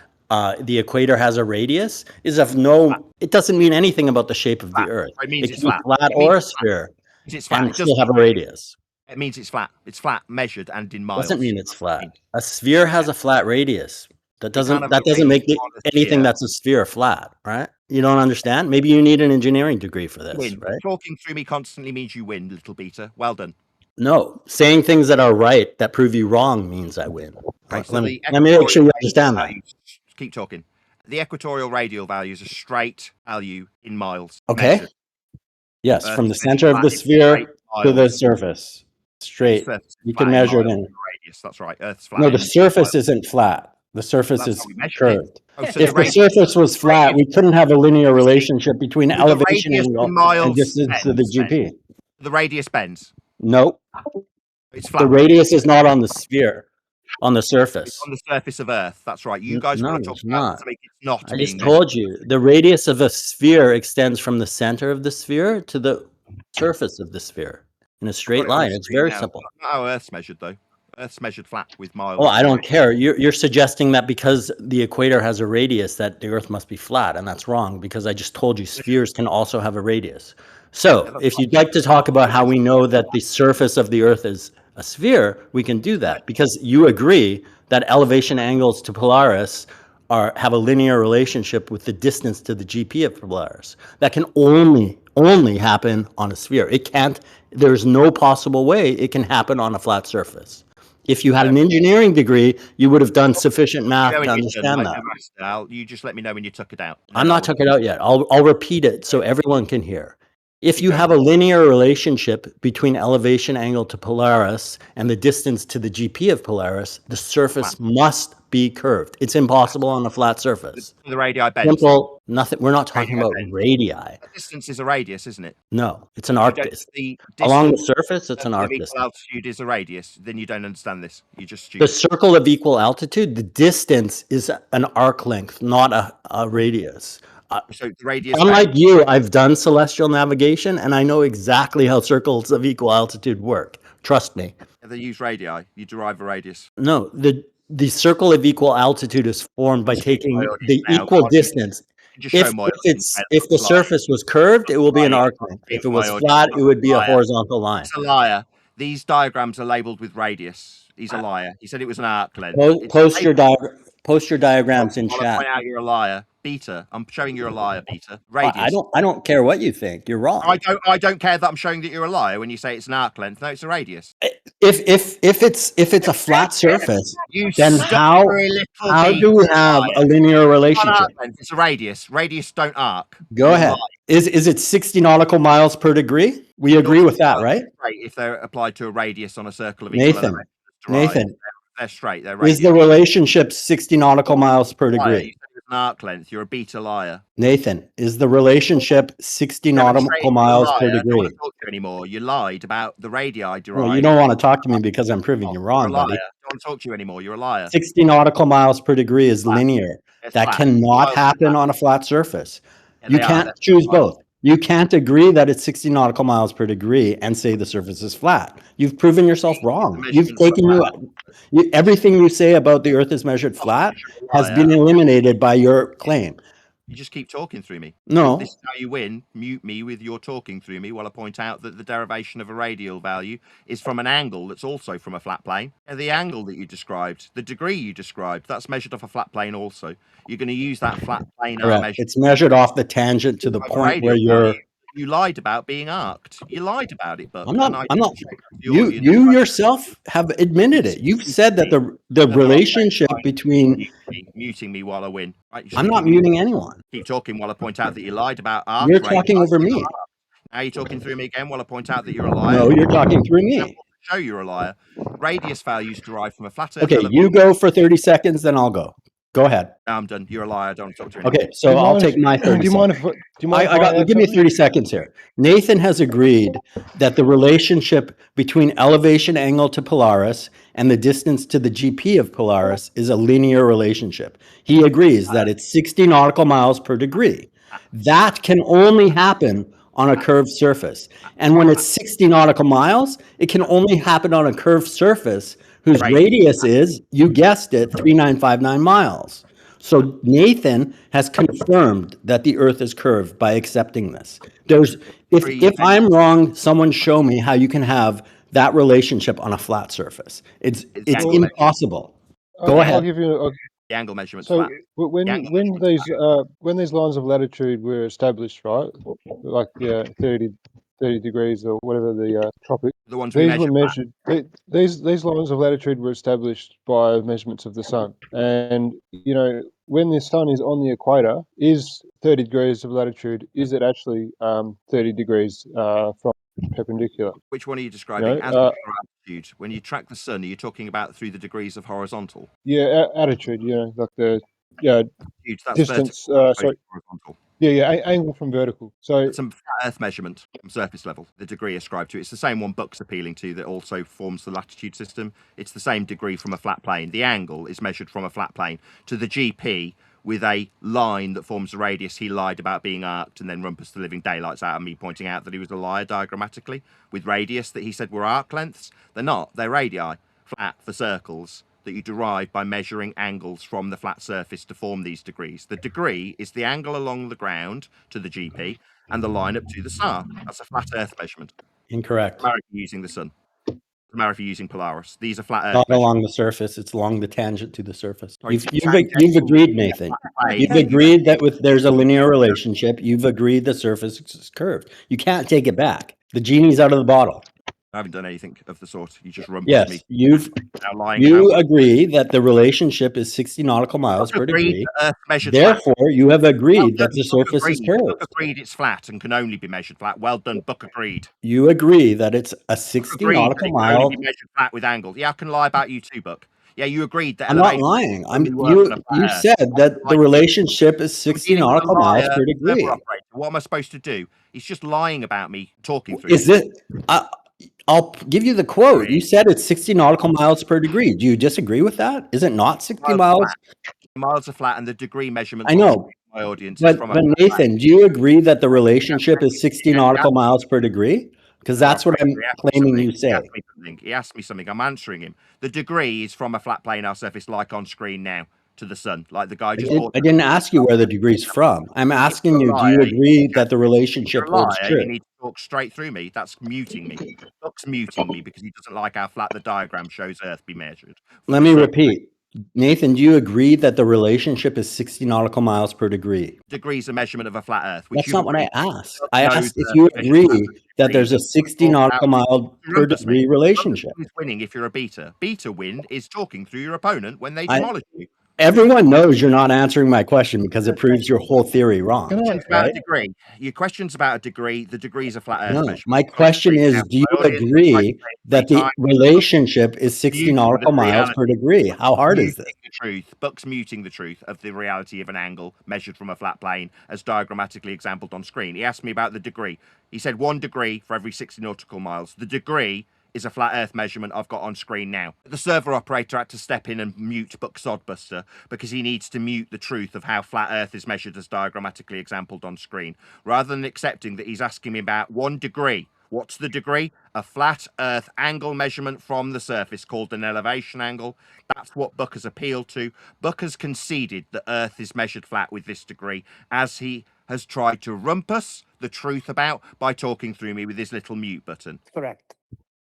the equator has a radius is of no. It doesn't mean anything about the shape of the Earth. It means it's flat or a sphere. It's flat. And still have a radius. It means it's flat. It's flat, measured and in miles. Doesn't mean it's flat. A sphere has a flat radius. That doesn't make anything that's a sphere flat, right? You don't understand? Maybe you need an engineering degree for this, right? Talking through me constantly means you win, little beta. Well done. No, saying things that are right that prove you wrong means I win. Right, let me make sure you understand that. Keep talking. The equatorial radial value is a straight value in miles. Okay. Measured. Yes, from the center of the sphere to the surface. Straight. You can measure it in radius. That's right. Earth's flat. No, the surface isn't flat. The surface is curved. If the surface was flat, we couldn't have a linear relationship between elevation angle and distance to the GP. The radius bends. Nope. It's flat. The radius is not on the sphere. On the surface. It's on the surface of Earth. That's right. You guys want to talk about it to make it not. I just told you. The radius of a sphere extends from the center of the sphere to the surface of the sphere in a straight line. It's very simple. Not how Earth's measured, though. Earth's measured flat with miles. Well, I don't care. You're suggesting that because the equator has a radius that the Earth must be flat, and that's wrong because I just told you spheres can also have a radius. So if you'd like to talk about how we know that the surface of the Earth is a sphere, we can do that because you agree that elevation angles to Polaris have a linear relationship with the distance to the GP of Polaris. That can only happen on a sphere. It can't. There's no possible way it can happen on a flat surface. If you had an engineering degree, you would have done sufficient math to understand that. You just let me know when you took it out. I'm not took it out yet. I'll repeat it so everyone can hear. If you have a linear relationship between elevation angle to Polaris and the distance to the GP of Polaris, the surface must be curved. It's impossible on a flat surface. The radii bends. Simple, nothing. We're not talking about radii. The distance is a radius, isn't it? No, it's an arc distance. Along the surface, it's an arc distance. Equal altitude is a radius. Then you don't understand this. You just stupid. The circle of equal altitude, the distance is an arc length, not a radius. So the radius. Unlike you, I've done celestial navigation, and I know exactly how circles of equal altitude work. Trust me. If they use radii, you derive a radius. No, the circle of equal altitude is formed by taking my audience the now. equal Can't you distance. just show my audience where If the that's a liar. surface was curved, it will be an Lying. arc length. If it My was audience flat, is it would be a liar. horizontal line. It's a liar. These diagrams are labeled with radius. He's a liar. He said it was an arc length. Post your diagrams in I'll chat. point out you're a liar, Beta. I'm showing you're a liar, Beta. Radius. I don't care what you think. You're wrong. I don't care that I'm showing that you're a liar when you say it's an arc length. No, it's a radius. If it's a flat surface, You then how do we have a linear relationship? It's a radius. Radius don't arc. Go You're ahead. lying. Is it 60 nautical miles per degree? We agree with that, right? Straight if they're applied to a radius on a circle of equal elevation. Nathan, they're straight. They're radius. is the relationship 60 nautical miles per Liar. degree? You said it was an arc length. You're a beta liar. Nathan, is the relationship 60 nautical miles per I don't degree? want to talk to you anymore. You lied about the radii derived. Well, you don't want to talk to me because I'm proving you You're wrong, a liar. buddy. I don't want to talk to you anymore. You're a liar. 60 nautical miles per degree is linear. It's That flat. cannot Miles happen flat. on a flat surface. Yeah, You they are. can't They're choose miles. both. You can't agree that it's 60 nautical miles per degree and say the surface is flat. You've proven yourself wrong. You've taken everything you say about the Earth is measured flat has been eliminated by your claim. You just keep talking through me. No. This is how you win. Mute me with your talking through me while I point out that the derivation of a radial value is from an angle that's also from a flat plane. And the angle that you described, the degree you described, that's measured off a flat plane also. You're going to use that flat planar Correct. measure. It's measured off the tangent to the point where you're. You lied about being arced. You lied about it, but I'm not. You yourself have admitted it. You've said that the relationship between. Muting me while I win. Right, I'm not muting anyone. Keep talking while I point out that you lied about arc. You're talking over me. Now you're talking through me again while I point out that you're a liar. No, you're talking through me. Show you're a liar. Radius values derived from a flat Earth. Okay, you go for 30 seconds, then I'll go. Go ahead. No, I'm done. You're a liar. I don't want to talk to you anymore. Okay, so I'll take my 30 seconds. Give me 30 seconds here. Nathan has agreed that the relationship between elevation angle to Polaris and the distance to the GP of Polaris is a linear relationship. He agrees that it's 60 nautical miles per degree. That can only happen on a curved surface. And when it's 60 nautical miles, it can only happen on a curved surface whose radius is, you guessed it, 3959 miles. So Nathan has confirmed that the Earth is curved by accepting this. If I'm wrong, someone show me how you can have that relationship on a flat surface. It's impossible. Go ahead. I'll give you the angle measurement. So when these lines of latitude were established, right, like 30 degrees or whatever the tropic, the ones these were measured. These lines of latitude were established by measurements of the sun, and when the sun is on the equator, is 30 degrees of latitude? Is it actually 30 degrees from perpendicular? Which one are you describing? As altitude. When you track the sun, are you talking about through the degrees of horizontal? Yeah, attitude. Like the distance. Sorry. Horizontal. Yeah, angle from vertical. So it's some Earth measurement from surface level. The degree ascribed to it. It's the same one Buck's appealing to that also forms the latitude system. It's the same degree from a flat plane. The angle is measured from a flat plane to the GP with a line that forms a radius. He lied about being arced and then rumpus the living daylights out of me pointing out that he was a liar diagrammatically with radius that he said were arc lengths. They're not. They're radii, flat for circles, that you derive by measuring angles from the flat surface to form these degrees. The degree is the angle along the ground to the GP and the line up to the star. That's a flat Earth measurement. Incorrect. America using the sun. America using Polaris. These are flat Earth. Not along the surface. It's along the tangent to the surface. You've agreed, Nathan. You've agreed that there's a linear relationship. You've agreed the surface is curved. You can't take it back. The genie's out of the bottle. I haven't done anything of the sort. You just rumped me. Yes, you agree that the relationship is 60 nautical miles per degree. Therefore, you have agreed that the surface is curved. Buck agreed it's flat and can only be measured flat. Well done, Buck agreed. You agree that it's a 60 nautical mile. Can only be measured flat with angles. Yeah, I can lie about you too, Buck. Yeah, you agreed that. I'm not lying. You said that the relationship is 60 nautical miles per degree. What am I supposed to do? He's just lying about me talking through. Is it? I'll give you the quote. You said it's 60 nautical miles per degree. Do you disagree with that? Is it not 60 miles? Miles are flat, and the degree measurement. I know. My audience. But Nathan, do you agree that the relationship is 60 nautical miles per degree? Because that's what I'm He asked me claiming something. you say. He asked me something. I'm answering him. The degree is from a flat planar surface like on screen now to the sun, like the guy just I didn't ask you where the degree's from. I'm asking you, do you agree that the relationship holds true? You need to talk straight through me. That's muting me. Buck's muting me because he doesn't like how flat the diagram shows Earth be measured. Let me repeat. Nathan, do you agree that the relationship is 60 nautical miles per degree? Degrees a measurement of a flat Earth. That's not what I asked. I asked if you agree that there's a 60 nautical mile per degree relationship. Who's winning if you're a beta? Beta win is talking through your opponent when they demolish you. Everyone knows you're not answering my question because it proves your whole theory wrong. About a degree. Your question's about a degree. The degree's a flat Earth measurement. My question is, do you agree that the relationship is 60 nautical miles per degree? How hard is this? The truth. Buck's muting the truth of the reality of an angle measured from a flat plane as diagrammatically exampled on screen. He asked me about the degree. He said 1 degree for every 60 nautical miles. The degree is a flat Earth measurement I've got on screen now. The server operator had to step in and mute Buck Sodbuster because he needs to mute the truth of how flat Earth is measured as diagrammatically exampled on screen, rather than accepting that he's asking me about 1 degree. What's the degree? A flat Earth angle measurement from the surface called an elevation angle. That's what Buck has appealed to. Buck has conceded that Earth is measured flat with this degree, as he has tried to rumpus the truth about by talking through me with his little mute button. Correct.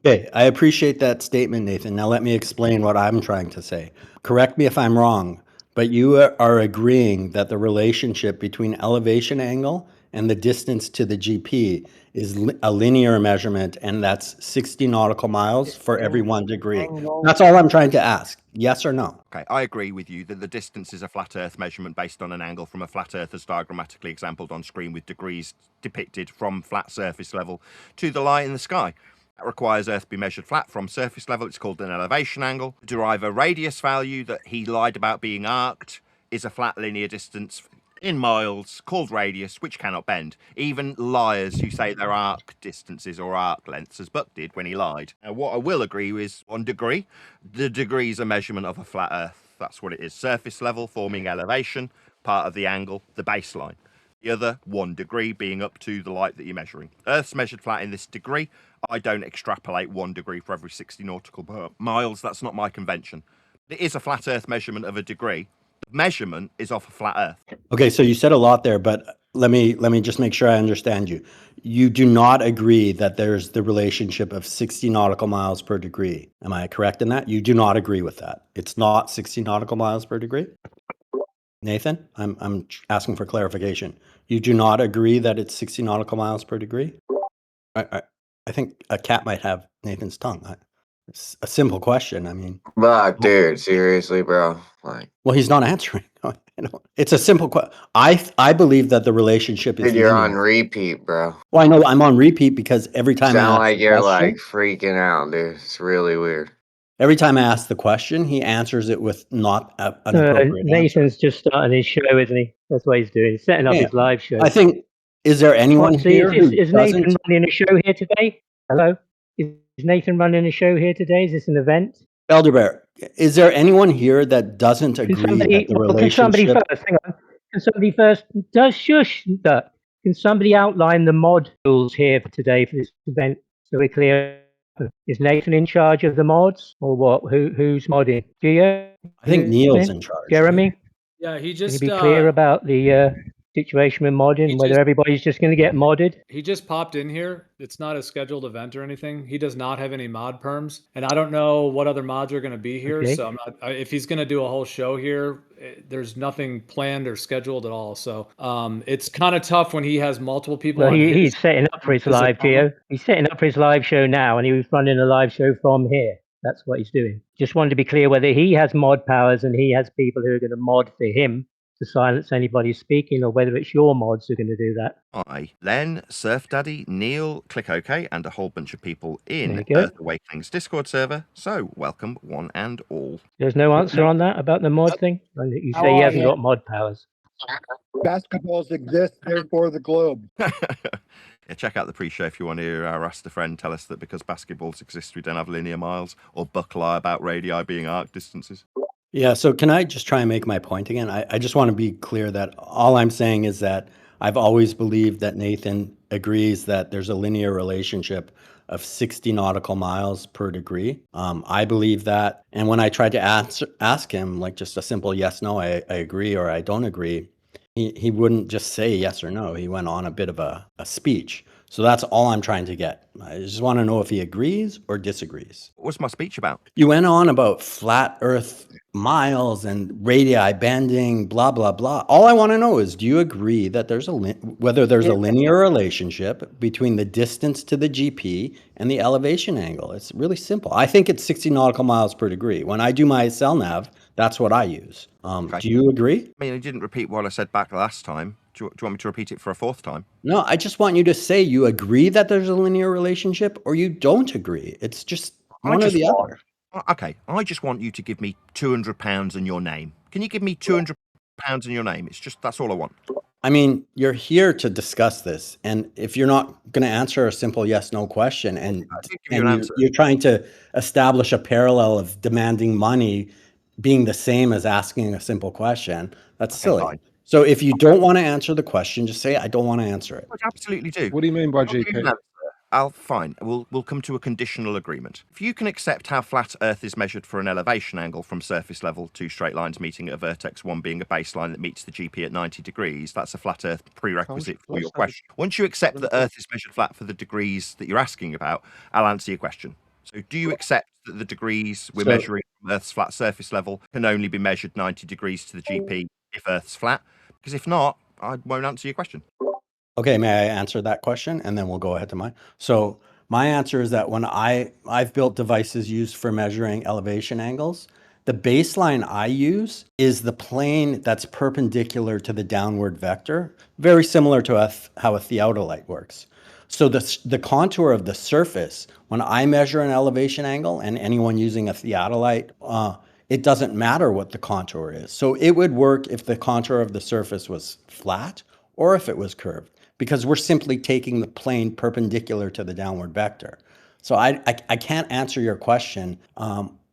Okay, I appreciate that statement, Nathan. Now let me explain what I'm trying to say. Correct me if I'm wrong, but you are agreeing that the relationship between elevation angle and the distance to the GP is a linear measurement, and that's 60 nautical miles for every 1 degree. That's all I'm trying to ask. Yes or no? Okay, I agree with you that the distance is a flat Earth measurement based on an angle from a flat Earth as diagrammatically exampled on screen with degrees depicted from flat surface level to the line in the sky. That requires Earth be measured flat from surface level. It's called an elevation angle. Derive a radius value that he lied about being arced is a flat linear distance in miles called radius, which cannot bend. Even liars who say they're arc distances or arc lengths, as Buck did when he lied. Now, what I will agree with is 1 degree. The degree is a measurement of a flat Earth. That's what it is. Surface level forming elevation, part of the angle, the baseline. The other 1 degree being up to the light that you're measuring. Earth's measured flat in this degree. I don't extrapolate 1 degree for every 60 nautical miles. That's not my convention. It is a flat Earth measurement of a degree. The measurement is off a flat Earth. Okay, so you said a lot there, but let me just make sure I understand you. You do not agree that there's the relationship of 60 nautical miles per degree. Am I correct in that? You do not agree with that. It's not 60 nautical miles per degree? Nathan, I'm asking for clarification. You do not agree that it's 60 nautical miles per degree? I think a cat might have Nathan's tongue. It's a simple question. I mean, but dude, seriously, bro. Like, well, he's not answering. It's a simple question. I believe that the relationship is. Dude, you're on repeat, bro. Well, I know I'm on repeat because every time I ask like you're like freaking out, dude. It's really weird. Every time I ask the question, he answers it with not an appropriate Nathan's answer. just starting his show, isn't he? That's what he's doing. He's setting up his live show. I think. Is there anyone here? Is Nathan running a show here today? Hello? Is Nathan running a show here today? Is this an event? ElderBear, is there anyone here that doesn't agree that the relationship... Can somebody first, hang on. Can somebody first, can somebody outline the mod rules here for today for this event so we're clear? Is Nathan in charge of the mods or what? Who's modding? Gio? I think Neil's in charge. Jeremy? Yeah, he just... Can you be clear about the situation with modding, whether everybody's just going to get modded? He just popped in here. It's not a scheduled event or anything. He does not have any mod perms, and I don't know what other mods are going to be here. Okay. So I'm not. If he's going to do a whole show here, there's nothing planned or scheduled at all. So it's kind of tough when he has multiple people. Well, he's setting up for his live, Gio. He's setting up for his live show now, and he was running a live show from here. That's what he's doing. Just wanted to be clear whether he has mod powers and he has people who are going to mod for him to silence anybody speaking, or whether it's your mods who are going to do that. I, Len, Surf Daddy, Neil, Click OK, and a whole bunch of people in Earth Awakening's Discord server. So, welcome one and all. There's no answer on that about the mod thing? You say he hasn't got mod powers. Basketballs exist, therefore the globe. Yeah, check out the pre-show if you want to hear our Rasta friend tell us that because basketballs exist, we don't have linear miles, or Buck lie about radii being arc distances. Yeah, so can I just try and make my point again? I just want to be clear that all I'm saying is that I've always believed that Nathan agrees that there's a linear relationship of 60 nautical miles per degree. I believe that. And when I tried to ask him, like just a simple yes, no, I agree or I don't agree, he wouldn't just say yes or no. He went on a bit of a speech. So that's all I'm trying to get. I just want to know if he agrees or disagrees. What was my speech about? You went on about flat Earth miles and radii bending, blah, blah, blah. All I want to know is, do you agree that there's whether there's a linear relationship between the distance to the GP and the elevation angle? It's really simple. I think it's 60 nautical miles per degree. When I do my cell nav, that's what I use. Okay. Do you agree? I mean, I didn't repeat what I said back last time. Do you want me to repeat it for a fourth time? No, I just want you to say you agree that there's a linear relationship or you don't agree. It's just one or the other. Okay, I just want you to give me £200 and your name. Can you give me £200 and your name? It's just, that's all I want. I mean, you're here to discuss this. And if you're not going to answer a simple yes, no question and you're trying to establish a parallel of demanding money being the same as asking a simple question, that's silly. Fine. So if you don't want to answer the question, just say, I don't want to answer it. I absolutely do. What do you mean by GP? Fine. We'll come to a conditional agreement. If you can accept how flat Earth is measured for an elevation angle from surface level, two straight lines meeting at a vertex, one being a baseline that meets the GP at 90 degrees, that's a flat Earth prerequisite for your question. Once you accept that Earth is measured flat for the degrees that you're asking about, I'll answer your question. So do you accept that the degrees we're measuring from Earth's flat surface level can only be measured 90 degrees to the GP if Earth's flat? Because if not, I won't answer your question. Okay, may I answer that question? And then we'll go ahead to mine. So my answer is that when I've built devices used for measuring elevation angles, the baseline I use is the plane that's perpendicular to the downward vector, very similar to how a theodolite works. So the contour of the surface, when I measure an elevation angle, and anyone using a theodolite, it doesn't matter what the contour is. So it would work if the contour of the surface was flat or if it was curved, because we're simply taking the plane perpendicular to the downward vector. So I can't answer your question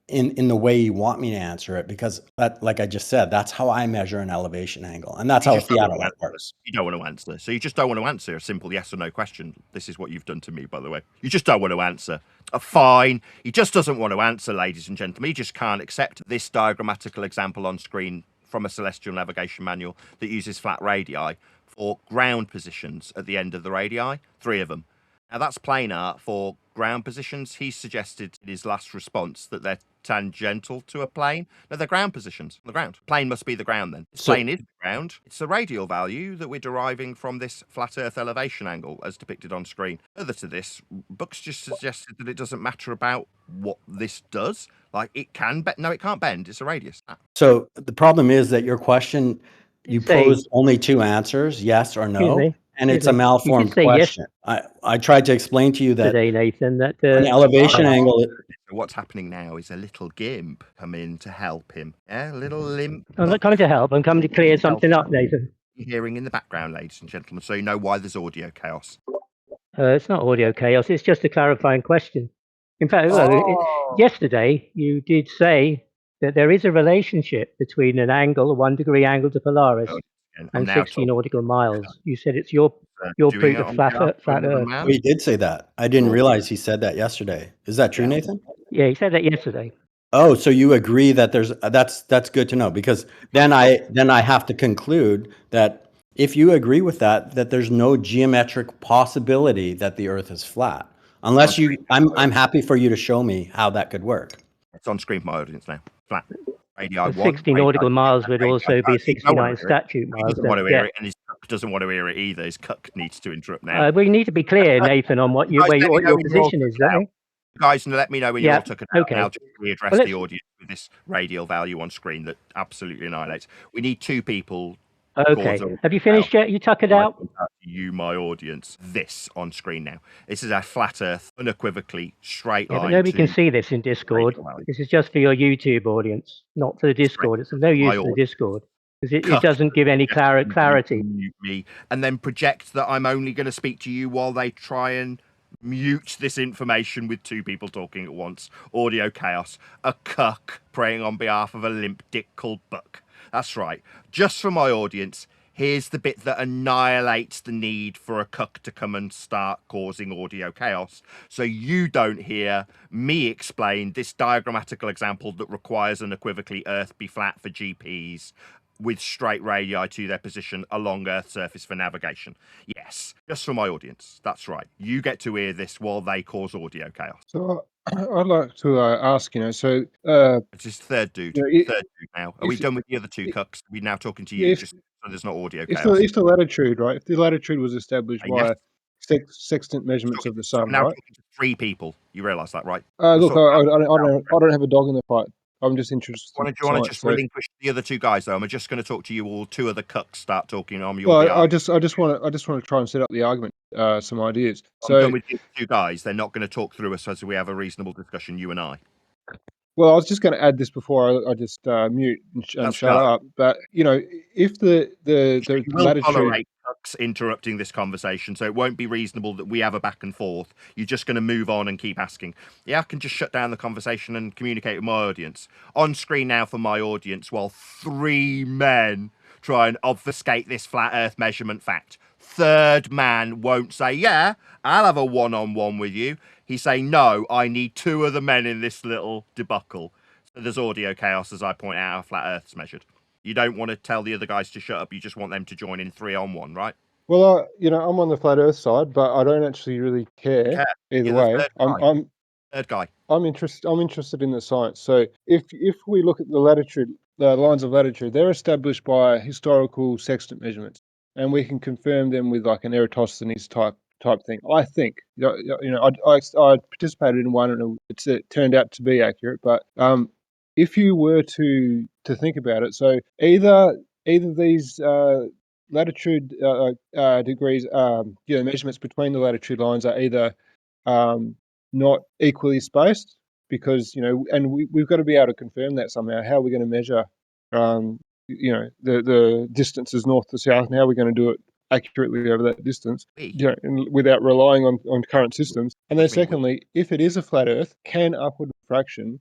in the way you want me to answer it, because that, like I just said, that's how I measure an elevation angle, and that's how a theodolite works. You don't want to answer. So you just don't want to answer a simple yes or no question. This is what you've done to me, by the way. You just don't want to answer. Fine. He just doesn't want to answer, ladies and gentlemen. He just can't accept this diagrammatical example on screen from a celestial navigation manual that uses flat radii for ground positions at the end of the radii, 3 of them. Now that's planar for ground positions. He suggested in his last response that they're tangential to a plane. No, they're ground positions on the ground. Plane must be the ground then. Plane is the ground. It's the radial value that we're deriving from this flat Earth elevation angle as depicted on screen. Further to this, Bucks just suggested that it doesn't matter about what this does. Like it can bend. No, it can't bend. It's a radius. So the problem is that your question, you posed only 2 answers, yes or no. And it's a malformed question. Yes. I tried to explain to you that today, Nathan, that an elevation angle. What's happening now is a little gimp come in to help him. Yeah, a little limp. I'm not coming to help. I'm coming to clear something up, Nathan. You're hearing in the background, ladies and gentlemen, so you know why there's audio chaos. It's not audio chaos. It's just a clarifying question. In fact, yesterday you did say that there is a relationship between an angle, a 1 degree angle to Polaris, and 60 nautical miles. You said it's your proof of flat Earth. Oh, he did say that. I didn't realize he said that yesterday. Is that true, Nathan? Yeah, he said that yesterday. Oh, so you agree that there's that's good to know, because then I have to conclude that if you agree with that there's no geometric possibility that the Earth is flat, unless I'm happy for you to show me how that could work. It's on screen for my audience now. Flat. 60 nautical miles would also be 69 statute miles. He doesn't want to hear it, and his cuck doesn't want to hear it either. His cuck needs to interrupt now. We need to be clear, Nathan, on what your position is, don't we? Guys, let me know when you're all tuckered out, and I'll just readdress the audience with this radial value on screen that absolutely annihilates. We need 2 people. Okay. Have you finished yet? You tuckered out? You, my audience. This on screen now. This is a flat Earth, unequivocally straight line. But nobody can see this in Discord. This is just for your YouTube audience, not for the Discord. It's of no use for the Discord, because it doesn't give any clarity. Mute me and then project that I'm only going to speak to you while they try and mute this information with 2 people talking at once. Audio chaos. A cuck praying on behalf of a limp dick called Buck. That's right. Just for my audience, Here's the bit that annihilates the need for a cuck to come and start causing audio chaos. So you don't hear me explain this diagrammatical example that requires unequivocally Earth be flat for GPs with straight radii to their position along Earth's surface for navigation. Yes, just for my audience. That's right. You get to hear this while they cause audio chaos. So I'd like to ask, so It's just third dude. you know, Third dude now. Are we done with the other two cucks? We're now talking to you, if just so there's not audio if chaos. the latitude, right? If the latitude was established Yes. by sextant measurements of the So I'm sun, now right? talking to 3 people. You realise that, right? Look, I don't have a dog in the fight. I'm just interested. Do you want to just relinquish the other 2 guys though? I'm just going to talk to you all 2 other cucks start talking on your behalf. I just want to try and set up the argument, some ideas. I'm done with the 2 guys. They're not going to talk through us as we have a reasonable discussion, you and I. Well, I was just going to add this before I just mute and shut up. But if the You will latitude tolerate cucks interrupting this conversation, so it won't be reasonable that we have a back and forth. You're just going to move on and keep asking. Yeah, I can just shut down the conversation and communicate with my audience. On screen now for my audience, while 3 men try and obfuscate this flat Earth measurement fact. Third man won't say, yeah, I'll have a one-on-one with you. He's saying, no, I need 2 other men in this little debacle. So there's audio chaos, as I point out, how flat Earth's measured. You don't want to tell the other guys to shut up. You just want them to join in 3-on-1, right? Well, I'm on the flat Earth side, but I don't actually really care either way. Third guy. I'm interested in the science. So if we look at the latitude, the lines of latitude, they're established by historical sextant measurements, and we can confirm them with like an Eratosthenes type thing. I think. I participated in one, and it turned out to be accurate. But if you were to think about it, so either these latitude degrees, measurements between the latitude lines are either not equally spaced, because and we've got to be able to confirm that somehow. How are we going to measure the distances north to south, and how are we going to do it accurately over that distance, without relying on current systems? And then secondly, if it is a flat Earth, can upward refraction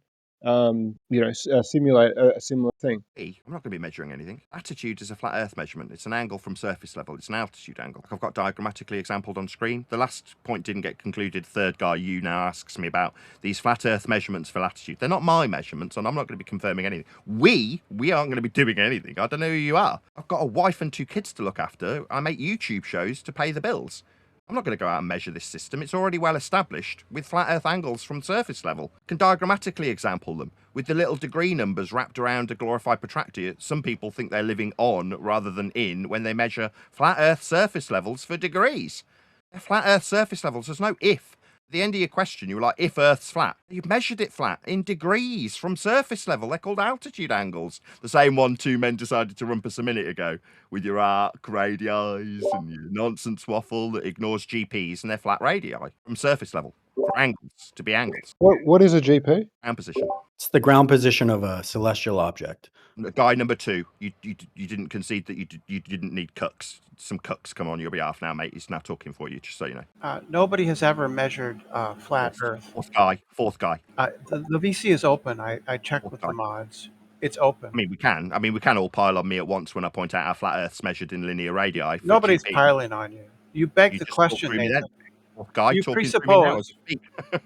simulate a similar thing? I'm not going to be measuring anything. Attitude is a flat Earth measurement. It's an angle from surface level. It's an altitude angle. I've got diagrammatically exampled on screen. The last point didn't get concluded. Third guy, you now asks me about these flat Earth measurements for latitude. They're not my measurements, and I'm not going to be confirming anything. We aren't going to be doing anything. I don't know who you are. I've got a wife and 2 kids to look after. I make YouTube shows to pay the bills. I'm not going to go out and measure this system. It's already well established with flat Earth angles from surface level. Can diagrammatically example them with the little degree numbers wrapped around a glorified protractor. Some people think they're living on rather than in when they measure flat Earth surface levels for degrees. They're flat Earth surface levels. There's no if. At the end of your question, you were like, if Earth's flat. You've measured it flat in degrees from surface level. They're called altitude angles. The same one 2 men decided to rumpus a minute ago with your arc radii and your nonsense waffle that ignores GPs and their flat radii from surface level. For angles, to be angles. What is a GP? Ground position. It's the ground position of a celestial object. Guy number 2, you didn't concede that you didn't need cucks. Some cucks come on your behalf now, mate. He's now talking for you, just so you know. Nobody has ever measured flat Earth. Fourth guy. The VC is open. I checked with the mods. It's open. I mean, we can all pile on me at once when I point out how flat Earth's measured in linear radii. Nobody's piling on you. You beg the question, Nathan. Guy you talking presuppose, to me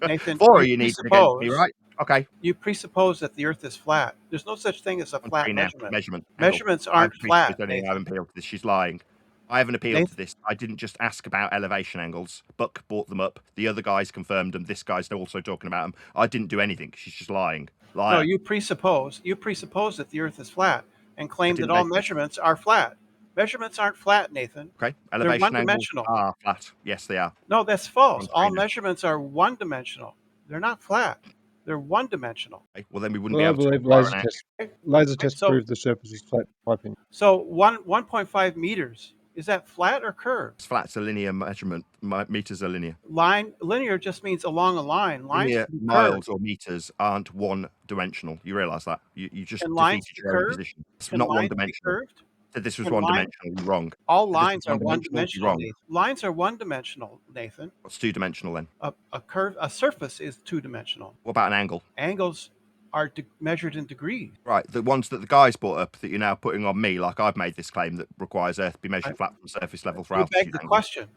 Nathan, 4 you need against me, right? Okay. You presuppose that the Earth is flat. There's no such thing as a flat measurement. Measurements angle. aren't flat. I haven't appealed to this. She's lying. I haven't appealed to this. I didn't just ask about elevation angles. Buck brought them up. The other guys confirmed them. This guy's also talking about them. I didn't do anything. She's just lying. No, you presuppose that the Earth is flat and claim that all measurements are flat. Measurements aren't flat, Nathan. Okay. Elevation They're one-dimensional. Angles are flat. Yes, they are. No, that's false. All measurements are one-dimensional. They're not flat. They're one-dimensional. Okay. Well, then we wouldn't be able to... Laser test proved the surface is flat, in my opinion. So 1.5 meters, is that flat or curved? It's flat. It's a linear measurement. Meters are linear. Linear just means along a line. Linear miles or meters aren't one-dimensional. You realise that? You just defeated your own position. It's not one-dimensional. Said this was one-dimensional. Wrong. All lines are one-dimensional. Lines are one-dimensional, Nathan. What's two-dimensional then? A surface is two-dimensional. What about an angle? Angles are measured in degrees. Right, the ones that the guys brought up that you're now putting on me, like I've made this claim that requires Earth be measured flat from surface level for You altitude beg the angles. question.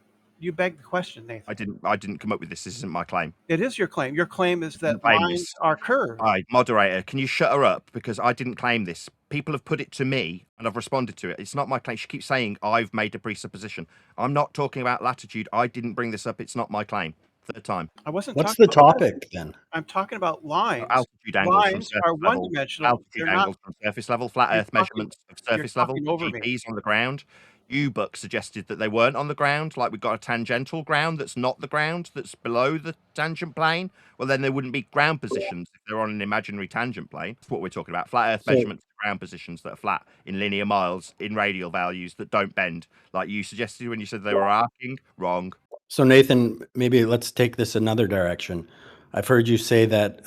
You beg the question, Nathan. I didn't come up with this. This isn't my claim. It is your claim. Your claim is that claim lines this. are curved. Hi, moderator, can you shut her up? Because I didn't claim this. People have put it to me and I've responded to it. It's not my claim. She keeps saying I've made a presupposition. I'm not talking about latitude. I didn't bring this up. It's not my claim. Third time. I wasn't What's talking the about topic then? I'm talking about lines. Altitude angles from Lines surface are level. one-dimensional. Altitude They're angles not. from surface level. Flat You're Earth talking- measurements of you're surface level. talking over me. GPs on the ground. You, Buck, suggested that they weren't on the ground. Like we've got a tangential ground that's not the ground, that's below the tangent plane. Well, then there wouldn't be ground positions if they're on an imaginary tangent plane. That's what we're talking about. Flat Earth measurements of ground positions that are flat in linear miles, in radial values that don't bend. Like you suggested when you said they were arcing. Wrong. So Nathan, maybe let's take this another direction. I've heard you say that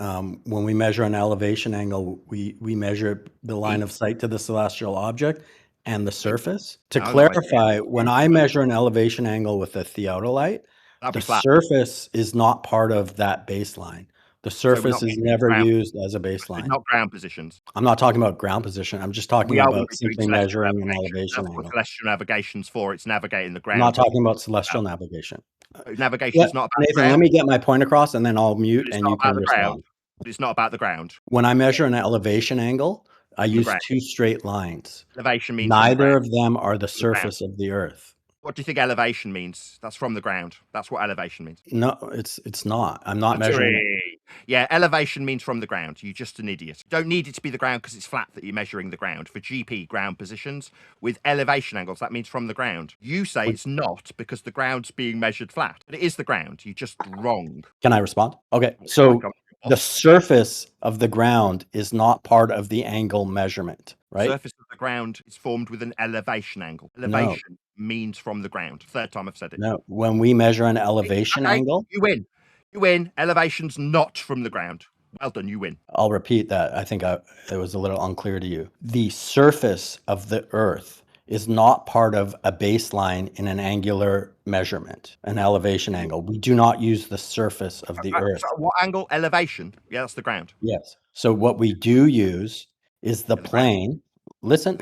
when we measure an elevation angle, we measure the line of sight to the celestial object and the surface. To clarify, when I measure an elevation angle with a theodolite, the surface is not part of that baseline. The surface is never used as a baseline. Not ground positions. I'm not talking about ground position. I'm just talking about simply measuring an elevation angle. That's what celestial navigation's for. It's navigating the ground. I'm not talking about celestial navigation. Navigation is not about Nathan, let me get my point across and then I'll mute and you can respond. It's not about the ground. When I measure an elevation angle, I use two straight lines. Elevation means neither of them are the surface of the earth. What do you think elevation means? That's from the ground. That's what elevation means. No, it's not. I'm not measuring it. Yeah, elevation means from the ground. You're just an idiot. You don't need it to be the ground because it's flat that you're measuring the ground. For GP, ground positions, with elevation angles, that means from the ground. You say it's not because the ground's being measured flat. But it is the ground. You're just wrong. Can I respond? Okay, so the surface of the ground is not part of the angle measurement, right? The surface of the ground is formed with an elevation angle. Elevation means from the ground. Third time I've said it. No, when we measure an elevation angle. You win. You win. Elevation's not from the ground. Well done, you win. I'll repeat that. I think it was a little unclear to you. The surface of the earth is not part of a baseline in an angular measurement, an elevation angle. We do not use the surface of the earth. So what angle? Elevation. Yeah, that's the ground. Yes. So what we do use is the plane. Listen.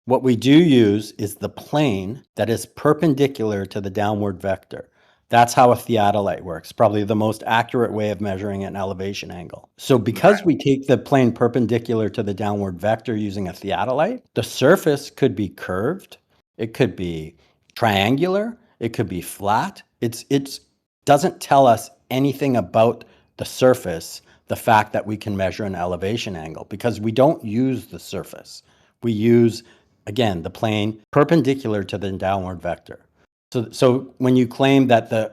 What we do use is the plane that is perpendicular to the downward vector. That's how a theodolite works. Probably the most accurate way of measuring an elevation angle. So because we take the plane perpendicular to the downward vector using a theodolite, the surface could be curved. It could be triangular. It could be flat. It doesn't tell us anything about the surface, the fact that we can measure an elevation angle, because we don't use the surface. We use, again, the plane perpendicular to the downward vector. So when you claim that the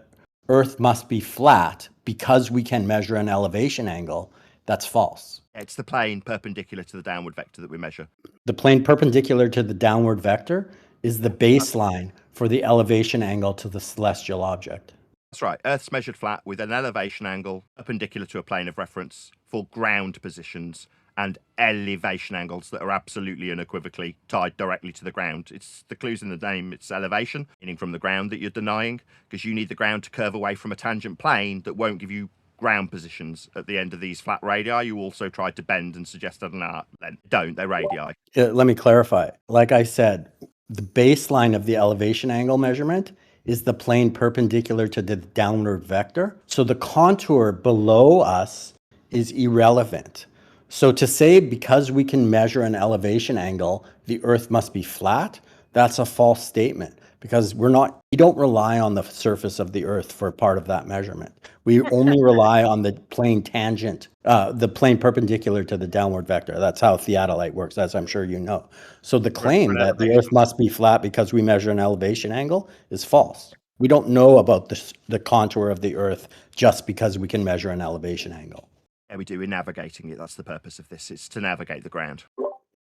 earth must be flat because we can measure an elevation angle, that's false. It's the plane perpendicular to the downward vector that we measure. The plane perpendicular to the downward vector is the baseline for the elevation angle to the celestial object. That's right. Earth's measured flat with an elevation angle perpendicular to a plane of reference for ground positions and elevation angles that are absolutely unequivocally tied directly to the ground. It's the clues in the name. It's elevation, meaning from the ground, that you're denying, because you need the ground to curve away from a tangent plane that won't give you ground positions at the end of these flat radii. You also tried to bend and suggest that they're radii. Let me clarify. Like I said, the baseline of the elevation angle measurement is the plane perpendicular to the downward vector. So the contour below us is irrelevant. So to say because we can measure an elevation angle, the earth must be flat, that's a false statement, because we don't rely on the surface of the earth for part of that measurement. We only rely on the plane tangent, the plane perpendicular to the downward vector. That's how theodolite works, as I'm sure you know. So the claim that the earth must be flat because we measure an elevation angle is false. We don't know about the contour of the earth just because we can measure an elevation angle. Yeah, we do. We're navigating it. That's the purpose of this. It's to navigate the ground.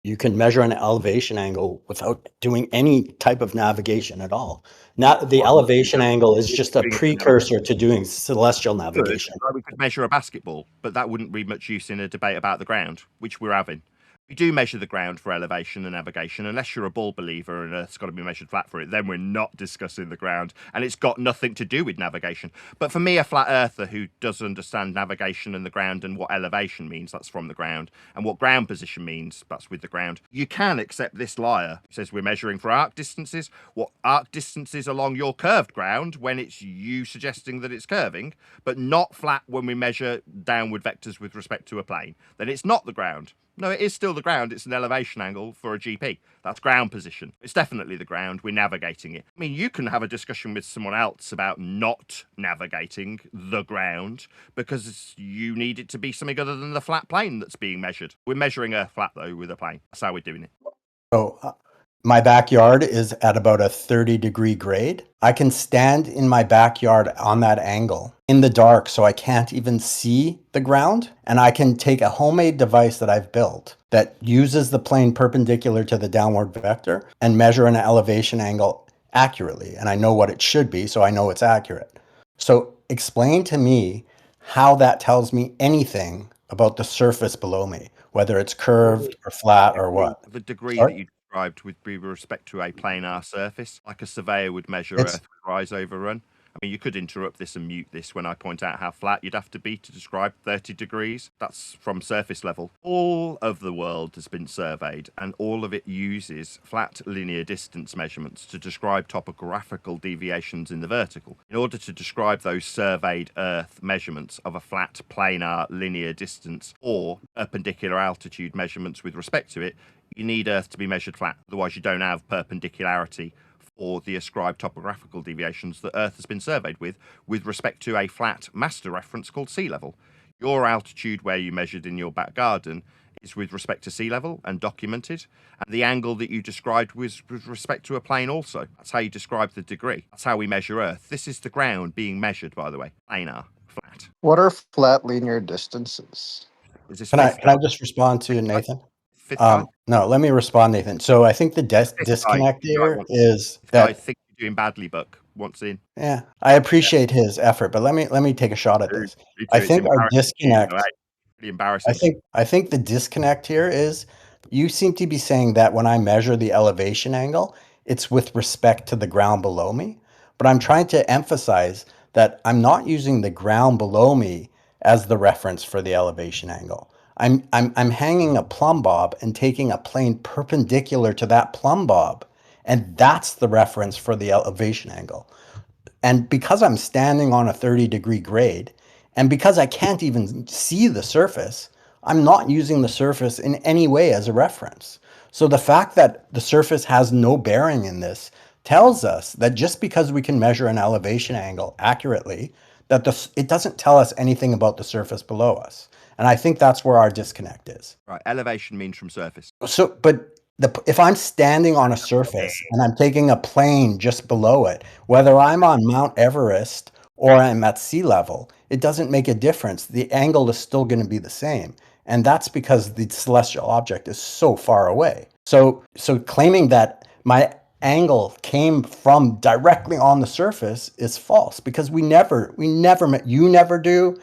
You can measure an elevation angle without doing any type of navigation at all. Now, the elevation angle is just a precursor to doing celestial navigation. We could measure a basketball, but that wouldn't be much use in a debate about the ground, which we're having. We do measure the ground for elevation and navigation, unless you're a ball believer and Earth's got to be measured flat for it. Then we're not discussing the ground, and it's got nothing to do with navigation. But for me, a flat earther who does understand navigation and the ground and what elevation means, that's from the ground, and what ground position means, that's with the ground, you can accept this liar. It says we're measuring for arc distances. What arc distances along your curved ground when it's you suggesting that it's curving, but not flat when we measure downward vectors with respect to a plane. Then it's not the ground. No, it is still the ground. It's an elevation angle for a GP. That's ground position. It's definitely the ground. We're navigating it. I mean, you can have a discussion with someone else about not navigating the ground because you need it to be something other than the flat plane that's being measured. We're measuring Earth flat, though, with a plane. That's how we're doing it. So my backyard is at about a 30-degree grade. I can stand in my backyard on that angle in the dark so I can't even see the ground. And I can take a homemade device that I've built that uses the plane perpendicular to the downward vector and measure an elevation angle accurately. And I know what it should be, so I know it's accurate. So explain to me how that tells me anything about the surface below me, whether it's curved or flat or what. The degree Sorry? that you described with respect to a planar surface, like a surveyor would measure Earth with rise over run. I mean, you could interrupt this and mute this when I point out how flat you'd have to be to describe 30 degrees. That's from surface level. All of the world has been surveyed, and all of it uses flat linear distance measurements to describe topographical deviations in the vertical. In order to describe those surveyed Earth measurements of a flat planar linear distance or perpendicular altitude measurements with respect to it, you need Earth to be measured flat. Otherwise, you don't have perpendicularity or the ascribed topographical deviations that Earth has been surveyed with respect to a flat master reference called sea level. Your altitude where you measured in your back garden is with respect to sea level and documented, and the angle that you described was with respect to a plane also. That's how you describe the degree. That's how we measure Earth. This is the ground being measured, by the way. Planar, flat. What are flat linear distances? Is this Can I just respond to Nathan? Fifth guy? No, let me respond, Nathan. So I think the disconnect here is that I think you're doing badly, Buck. Once in. Yeah, I appreciate his effort, but let me take a shot at this. I think our disconnect. Pretty embarrassing. I think the disconnect here is you seem to be saying that when I measure the elevation angle, it's with respect to the ground below me. But I'm trying to emphasize that I'm not using the ground below me as the reference for the elevation angle. I'm hanging a plumb bob and taking a plane perpendicular to that plumb bob, and that's the reference for the elevation angle. And because I'm standing on a 30-degree grade, and because I can't even see the surface, I'm not using the surface in any way as a reference. So the fact that the surface has no bearing in this tells us that just because we can measure an elevation angle accurately, that it doesn't tell us anything about the surface below us. And I think that's where our disconnect is. Right, elevation means from surface. So, but if I'm standing on a surface and I'm taking a plane just below it, whether I'm on Mount Everest or I'm at sea level, it doesn't make a difference. The angle is still going to be the same. And that's because the celestial object is so far away. So claiming that my angle came from directly on the surface is false, because you never do.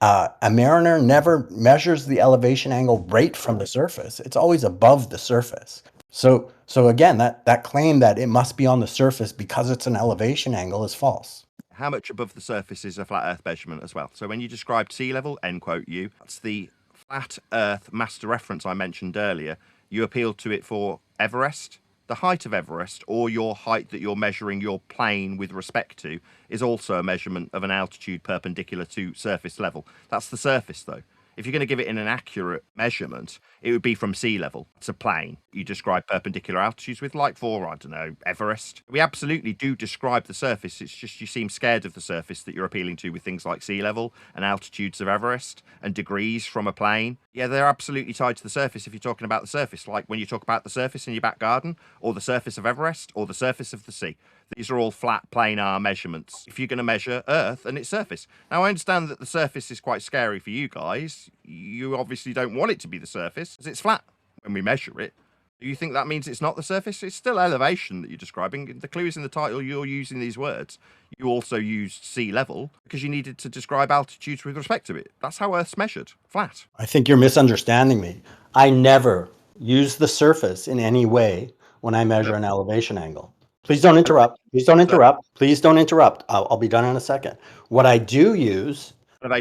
A mariner never measures the elevation angle right from the surface. It's always above the surface. So again, that claim that it must be on the surface because it's an elevation angle is false. How much above the surface is a flat Earth measurement as well? So when you described sea level, end quote you, that's the flat Earth master reference I mentioned earlier. You appealed to it for Everest. The height of Everest, or your height that you're measuring your plane with respect to, is also a measurement of an altitude perpendicular to surface level. That's the surface, though. If you're going to give it in an accurate measurement, it would be from sea level. It's a plane you describe perpendicular altitudes with, like for, I don't know, Everest. We absolutely do describe the surface. It's just you seem scared of the surface that you're appealing to with things like sea level and altitudes of Everest and degrees from a plane. Yeah, they're absolutely tied to the surface if you're talking about the surface, like when you talk about the surface in your back garden or the surface of Everest or the surface of the sea. These are all flat planar measurements if you're going to measure Earth and its surface. Now, I understand that the surface is quite scary for you guys. You obviously don't want it to be the surface because it's flat when we measure it. Do you think that means it's not the surface? It's still elevation that you're describing. The clue is in the title. You're using these words. You also used sea level because you needed to describe altitudes with respect to it. That's how Earth's measured, flat. I think you're misunderstanding me. I never use the surface in any way when I measure an elevation angle. Please don't interrupt. Please don't interrupt. Please don't interrupt. I'll be done in a second. What I do use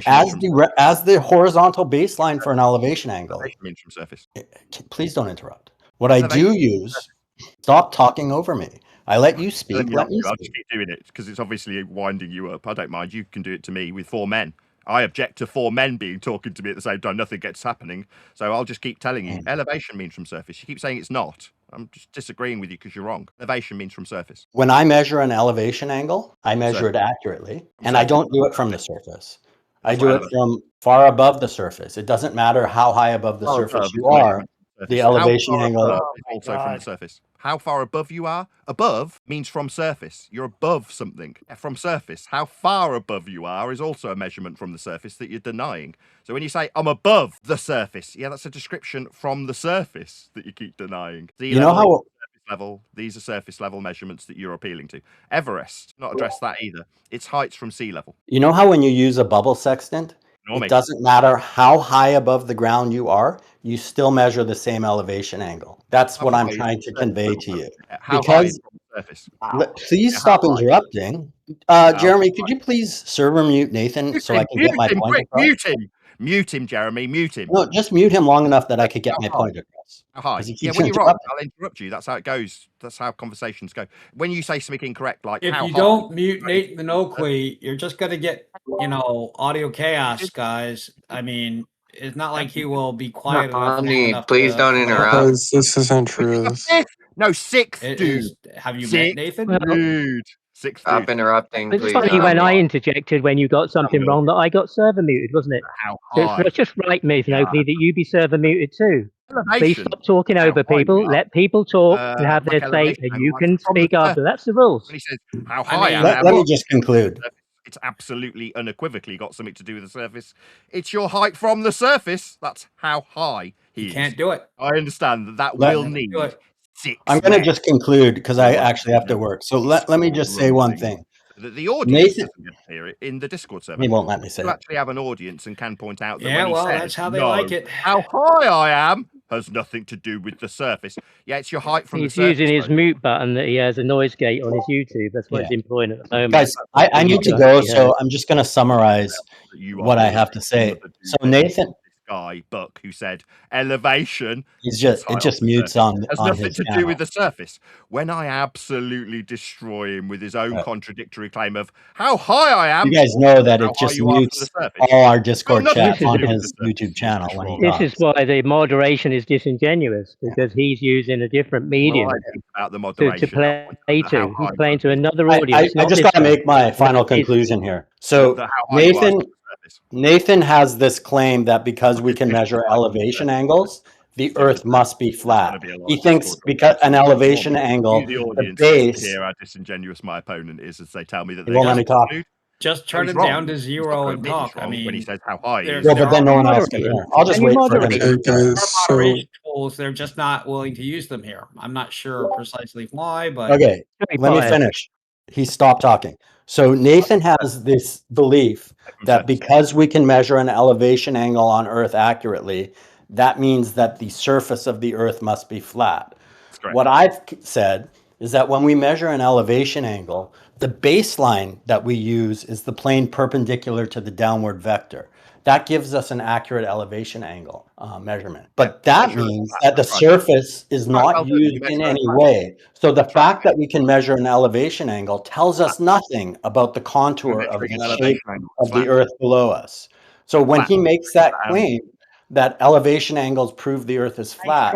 as the horizontal baseline for an elevation angle. Elevation means from surface. Please don't interrupt. What I do use. Stop talking over me. I let you speak. Let me I'll speak. just keep doing it because it's obviously winding you up. I don't mind. You can do it to me with 4 men. I object to 4 men being talking to me at the same time. Nothing gets happening. So I'll just keep telling you. Elevation means from surface. You keep saying it's not. I'm just disagreeing with you because you're wrong. Elevation means from surface. When I measure an elevation angle, I measure it accurately, and I don't do it from the surface. I do it from far above the surface. It doesn't matter how high above the surface you are. The elevation angle is also from the surface. How far above you are? Above means from surface. You're above something. From surface. How far above you are is also a measurement from the surface that you're denying. So when you say, I'm above the surface, yeah, that's a description from the surface that you keep denying. You know how surface level, these are surface level measurements that you're appealing to. Everest, not addressed that either. It's heights from sea level. You know how when you use a bubble sextant, it doesn't matter how high above the ground you are, you still measure the same elevation angle. That's what I'm trying to convey to you. Because please stop interrupting. Jeremy, could you please server mute Nathan so I can get my point across? Mute him, Jeremy. Mute him. No, just mute him long enough that I could get my point across. Hi. Yeah, when you're wrong, I'll interrupt you. That's how it goes. That's how conversations go. When you say something incorrect, like if you don't mute Nathan Oakley, you're just gonna get, audio chaos, guys. I mean, it's not like he will be quiet enough. Please don't interrupt. This isn't true. No, 6th dude. Have you met Nathan? Dude. 6th Stop dude. interrupting, It's please. funny when I interjected when you got something wrong that I got server muted, wasn't it? So it's just right, Nathan Oakley, that you be server muted too. Please stop talking over people. Let people talk and have their say, and you can speak after. That's the rules. When he says how high I am, let me just conclude. It's absolutely unequivocally got something to do with the surface. It's your height from the surface. That's how high he is. Can't do it. I understand that will need 6. I'm going to just conclude because I actually have to work. So let me just say one thing. The audience doesn't get to hear it in the Discord server. He won't let me say you it. actually have an audience and can point out that Yeah, when he well, says, that's how they like it. How high I am has nothing to do with the surface. Yeah, it's your height from the surface. He's using his mute button that he has a noise gate on his YouTube. That's what he's employing at the moment. Guys, I need to go, so I'm just going to summarize what I have to say. So Nathan, guy Buck who said elevation it just mutes on has nothing to do with the surface. When I absolutely destroy him with his own contradictory claim of how high I am, you guys know that it just mutes all our Discord chat on his YouTube channel when he This is why the moderation is disingenuous, because he's using a different medium about the to moderation play to. He's playing to another audience. I just got to make my final conclusion here. So Nathan has this claim that because we can measure elevation angles, the Earth must be flat. He thinks because an elevation angle, the base. Hear how disingenuous my opponent is as they tell me that they won't let me talk. Just turn it down to 0 and talk. I mean, when he says how high, well, but then no one else can hear. I'll just wait for him. Moderation tools, they're just not willing to use them here. I'm not sure precisely why, but okay, let me finish. He stopped talking. So Nathan has this belief that because we can measure an elevation angle on Earth accurately, that means that the surface of the Earth must be flat. What I've said is that when we measure an elevation angle, the baseline that we use is the plane perpendicular to the downward vector. That gives us an accurate elevation angle measurement. But that means that the surface is not used in any way. So the fact that we can measure an elevation angle tells us nothing about the contour of the shape of the Earth below us. So when he makes that claim that elevation angles prove the Earth is flat,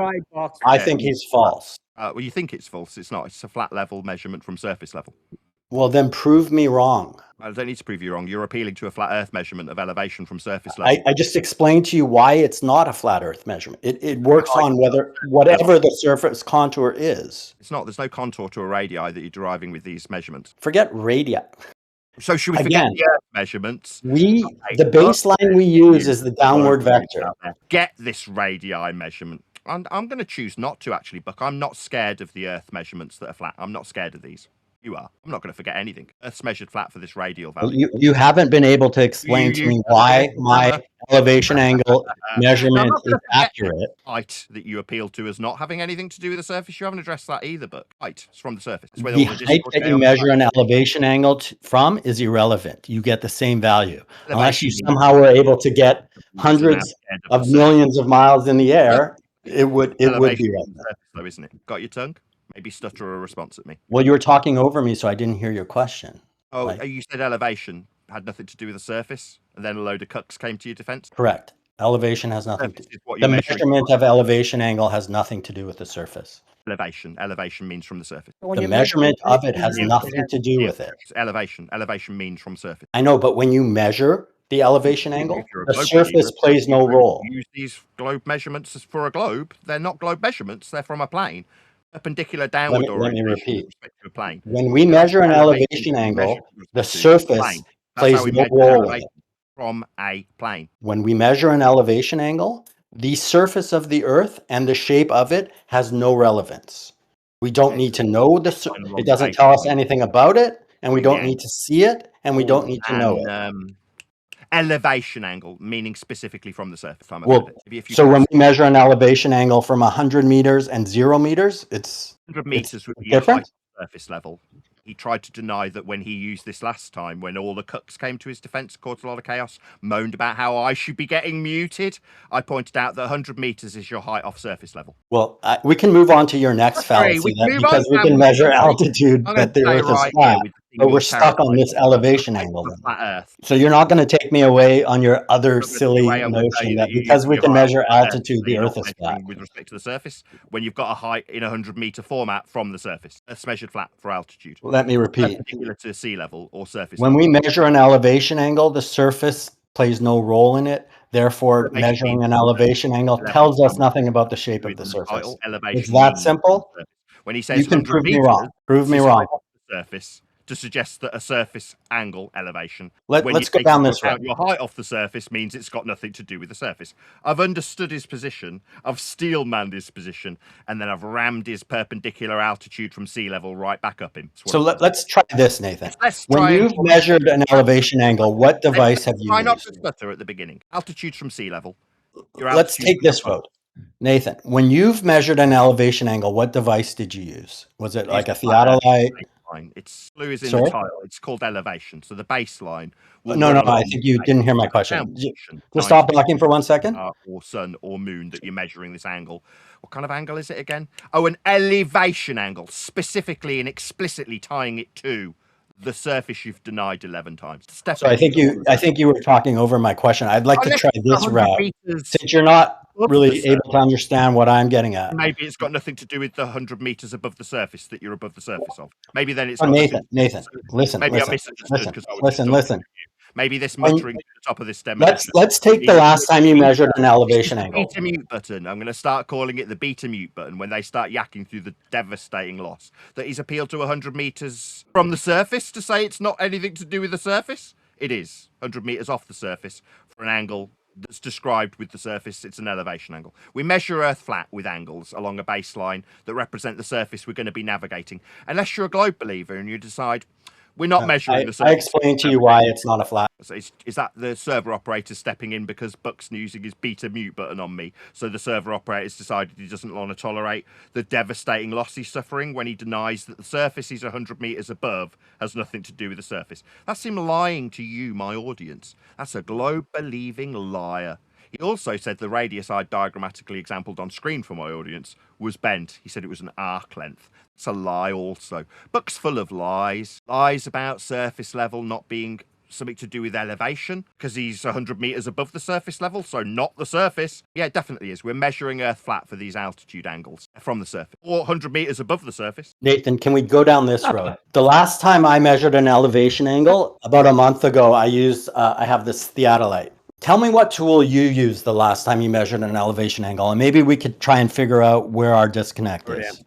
I think he's false. Well, you think it's false. It's not. It's a flat level measurement from surface level. Well, then prove me wrong. I don't need to prove you wrong. You're appealing to a flat Earth measurement of elevation from surface level. I just explained to you why it's not a flat Earth measurement. It works on whatever the surface contour is. It's not. There's no contour to a radii that you're deriving with these measurements. Forget radii. So should we forget the Earth measurements? The baseline we use is the downward vector. Get this radii measurement. I'm going to choose not to actually, Buck. I'm not scared of the Earth measurements that are flat. I'm not scared of these. You are. I'm not going to forget anything. Earth's measured flat for this radial value. You haven't been able to explain to me why my elevation angle measurement is accurate. Height that you appeal to as not having anything to do with the surface. You haven't addressed that either, but height is from the surface. It's where The all the height that you measure an elevation angle from is irrelevant. You get the same value. Unless you somehow were able to get hundreds of millions of miles in the air, it would be right. Though, isn't it? Got your tongue? Maybe stutter a response at me. Well, you were talking over me, so I didn't hear your question. Oh, you said elevation had nothing to do with the surface, and then a load of cucks came to your defense? Correct. Elevation has nothing to do with the measurement of elevation angle has nothing to do with the surface. Elevation means from the surface. The measurement of it has nothing to do with it. Elevation means from surface. I know, but when you measure the elevation angle, the surface plays no role. Use these globe measurements for a globe. They're not globe measurements. They're from a plane. Perpendicular downward Let me repeat. to a plane. When we measure an elevation angle, the surface plays no role in it. From a plane. When we measure an elevation angle, the surface of the Earth and the shape of it has no relevance. We don't need to know it doesn't tell us anything about it, and we don't need to see it, and we don't need to know it. Elevation angle, meaning specifically from the surface. Well, so when we measure an elevation angle from 100 meters and 0 meters, it's 100 meters would be different. Surface level. He tried to deny that when he used this last time, when all the cucks came to his defense, caused a lot of chaos, moaned about how I should be getting muted. I pointed out that 100 meters is your height off surface level. Well, we can move on to your next fallacy because we can measure altitude that the Earth is flat. But we're stuck on this elevation angle. So you're not going to take me away on your other silly notion that because we can measure altitude, the Earth is flat. With respect to the surface, when you've got a height in a 100-meter format from the surface, Earth's measured flat for altitude. Let me repeat. Perpendicular to sea level or surface. When we measure an elevation angle, the surface plays no role in it. Therefore, measuring an elevation angle tells us nothing about the shape of the surface. It's that simple. When he says you can prove me wrong. Prove me wrong. Surface to suggest that a surface angle elevation. Let's go down this road. Your height off the surface means it's got nothing to do with the surface. I've understood his position. I've steel-manned his position, and then I've rammed his perpendicular altitude from sea level right back up him. So let's try this, Nathan. When you've measured an elevation angle, what device have you Try used? not to stutter at the beginning. Altitude from sea level. Let's take this road. Nathan, when you've measured an elevation angle, what device did you use? Was it like a theodolite? It's blue is in the title. It's called elevation. So the baseline. No, I think you didn't hear my question. Just stop talking for 1 second. Or sun or moon that you're measuring this angle. What kind of angle is it again? Oh, an elevation angle, specifically and explicitly tying it to the surface you've denied 11 times. So I think you were talking over my question. I'd like to try this route. Since you're not really able to understand what I'm getting at. Maybe it's got nothing to do with the 100 meters above the surface that you're above the surface of. Maybe then it's Nathan, listen, maybe I misunderstood because I was listen. Maybe this muttering at the top of this demo. Let's take the last time you measured an elevation angle. Beta mute button. I'm going to start calling it the beta mute button when they start yakking through the devastating loss that he's appealed to 100 meters from the surface to say it's not anything to do with the surface. It is 100 meters off the surface for an angle that's described with the surface. It's an elevation angle. We measure Earth flat with angles along a baseline that represent the surface we're going to be navigating. Unless you're a globe believer and you decide we're not measuring the surface. I explained to you why it's not a flat. Is that the server operator stepping in because Buck's using his beta mute button on me? So the server operator's decided he doesn't want to tolerate the devastating loss he's suffering when he denies that the surface he's 100 meters above has nothing to do with the surface. That's him lying to you, my audience. That's a globe-believing liar. He also said the radius I diagrammatically exampled on screen for my audience was bent. He said it was an arc length. It's a lie also. Buck's full of lies. Lies about surface level not being something to do with elevation because he's 100 meters above the surface level, so not the surface. Yeah, it definitely is. We're measuring Earth flat for these altitude angles from the surface or 100 meters above the surface. Nathan, can we go down this road? The last time I measured an elevation angle, about a month ago, I have this theodolite. Tell me what tool you used the last time you measured an elevation angle, and maybe we could try and figure out where our disconnect is.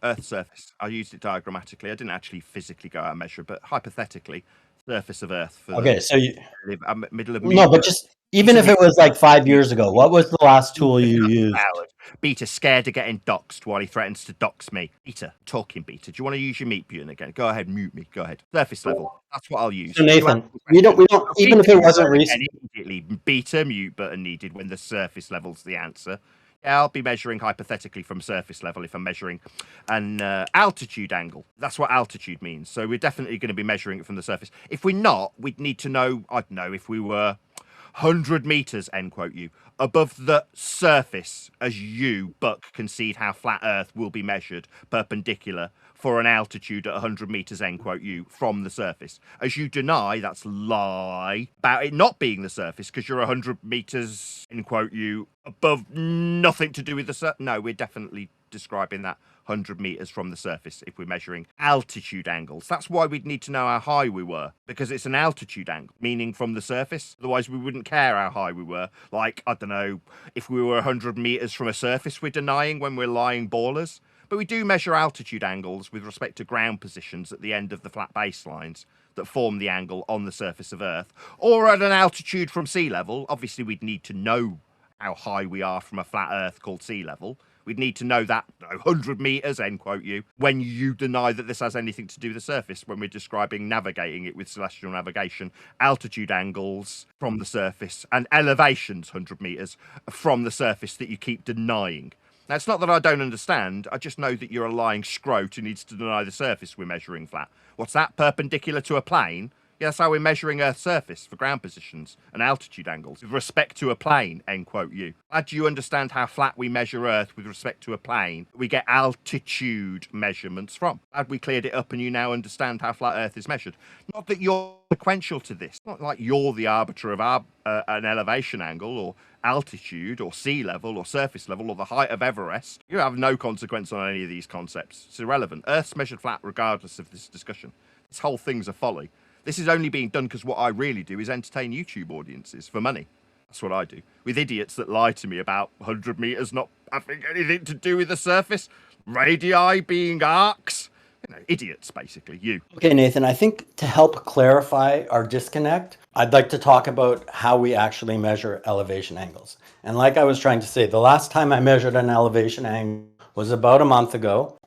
Earth surface. I used it diagrammatically. I didn't actually physically go out and measure, but hypothetically, surface of Earth. For okay, so you middle of no, but just Even if it was like 5 years ago, what was the last tool you used? Beta scared of getting doxxed while he threatens to dox me. Beta, talking Beta. Do you want to use your meat button again? Go ahead, mute me. Go ahead. Surface level. That's what I'll use. So Nathan, we don't. Even if it wasn't recent, immediately Beta mute button needed when the surface level's the answer. Yeah, I'll be measuring hypothetically from surface level if I'm measuring an altitude angle. That's what altitude means. So we're definitely going to be measuring it from the surface. If we're not, we'd need to know, I don't know, if we were 100 meters, end quote you, above the surface, as you, Buck, concede how flat Earth will be measured perpendicular for an altitude at 100 meters, end quote you, from the surface. As you deny, that's lie, about it not being the surface, because you're 100 meters, end quote you, above nothing to do with the surface. No, we're definitely describing that 100 meters from the surface if we're measuring altitude angles. That's why we'd need to know how high we were, because it's an altitude angle, meaning from the surface. Otherwise, we wouldn't care how high we were. Like, I don't know, if we were 100 meters from a surface, we're denying when we're lying ballers. But we do measure altitude angles with respect to ground positions at the end of the flat baselines that form the angle on the surface of Earth, or at an altitude from sea level. Obviously, we'd need to know how high we are from a flat Earth called sea level. We'd need to know that 100 meters, end quote you, when you deny that this has anything to do with the surface, when we're describing navigating it with celestial navigation, altitude angles from the surface and elevations 100 meters from the surface that you keep denying. Now, it's not that I don't understand. I just know that you're a lying scrote who needs to deny the surface we're measuring flat. What's that? Perpendicular to a plane? Yeah, that's how we're measuring Earth's surface for ground positions and altitude angles with respect to a plane, end quote you. How do you understand how flat we measure Earth with respect to a plane we get altitude measurements from? Had we cleared it up and you now understand how flat Earth is measured? Not that you're sequential to this. Not like you're the arbiter of an elevation angle or altitude or sea level or surface level or the height of Everest. You have no consequence on any of these concepts. It's irrelevant. Earth's measured flat regardless of this discussion. This whole thing's a folly. This is only being done because what I really do is entertain YouTube audiences for money. That's what I do. With idiots that lie to me about 100 meters not having anything to do with the surface, radii being arcs. You know, idiots, basically, you. Okay, Nathan, I think to help clarify our disconnect, I'd like to talk about how we actually measure elevation angles. And like I was trying to say, the last time I measured an elevation angle was about a month ago.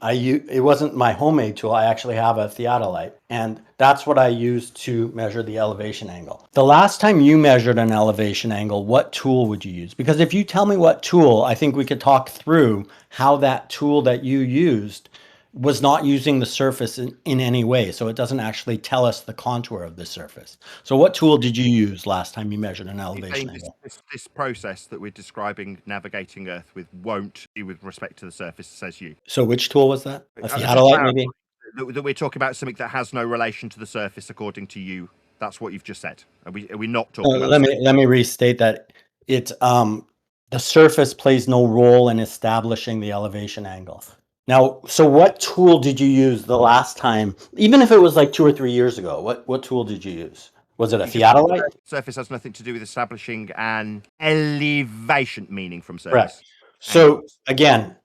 It wasn't my homemade tool. I actually have a theodolite, and that's what I used to measure the elevation angle. The last time you measured an elevation angle, what tool would you use? Because if you tell me what tool, I think we could talk through how that tool that you used was not using the surface in any way. So it doesn't actually tell us the contour of the surface. So what tool did you use last time you measured an elevation angle? This process that we're describing navigating Earth with won't be with respect to the surface, says you. So which tool was that? A theodolite, maybe? That we're talking about something that has no relation to the surface, according to you. That's what you've just said. Are we not talking about? Let me restate that. It's the surface plays no role in establishing the elevation angle. Now, so what tool did you use the last time, even if it was like 2 or 3 years ago? What tool did you use? Was it a theodolite? Surface has nothing to do with establishing an elevation meaning from surface. Right. So again,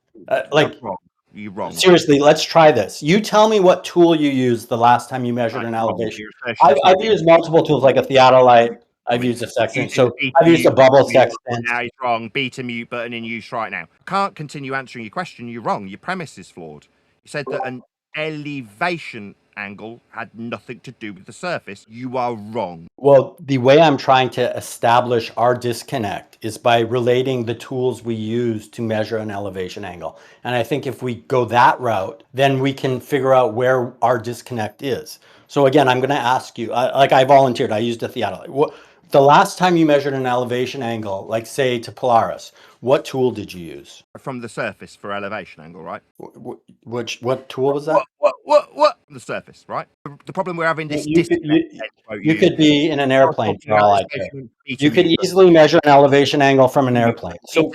You're wrong. Seriously, let's try this. You tell me what tool you used the last time you measured an elevation. I've used multiple tools like a theodolite. I've used a sextant. So I've used a bubble sextant. Now he's wrong. Beta mute button in use right now. Can't continue answering your question. You're wrong. Your premise is flawed. You said that an elevation angle had nothing to do with the surface. You are wrong. Well, the way I'm trying to establish our disconnect is by relating the tools we use to measure an elevation angle. And I think if we go that route, then we can figure out where our disconnect is. So again, I'm going to ask you, like I volunteered, I used a theodolite. The last time you measured an elevation angle, like say to Polaris, what tool did you use? From the surface for elevation angle, right? What tool was that? What? The surface, right? The problem we're having this. You could be in an airplane for all I care. You could easily measure an elevation angle from an airplane. So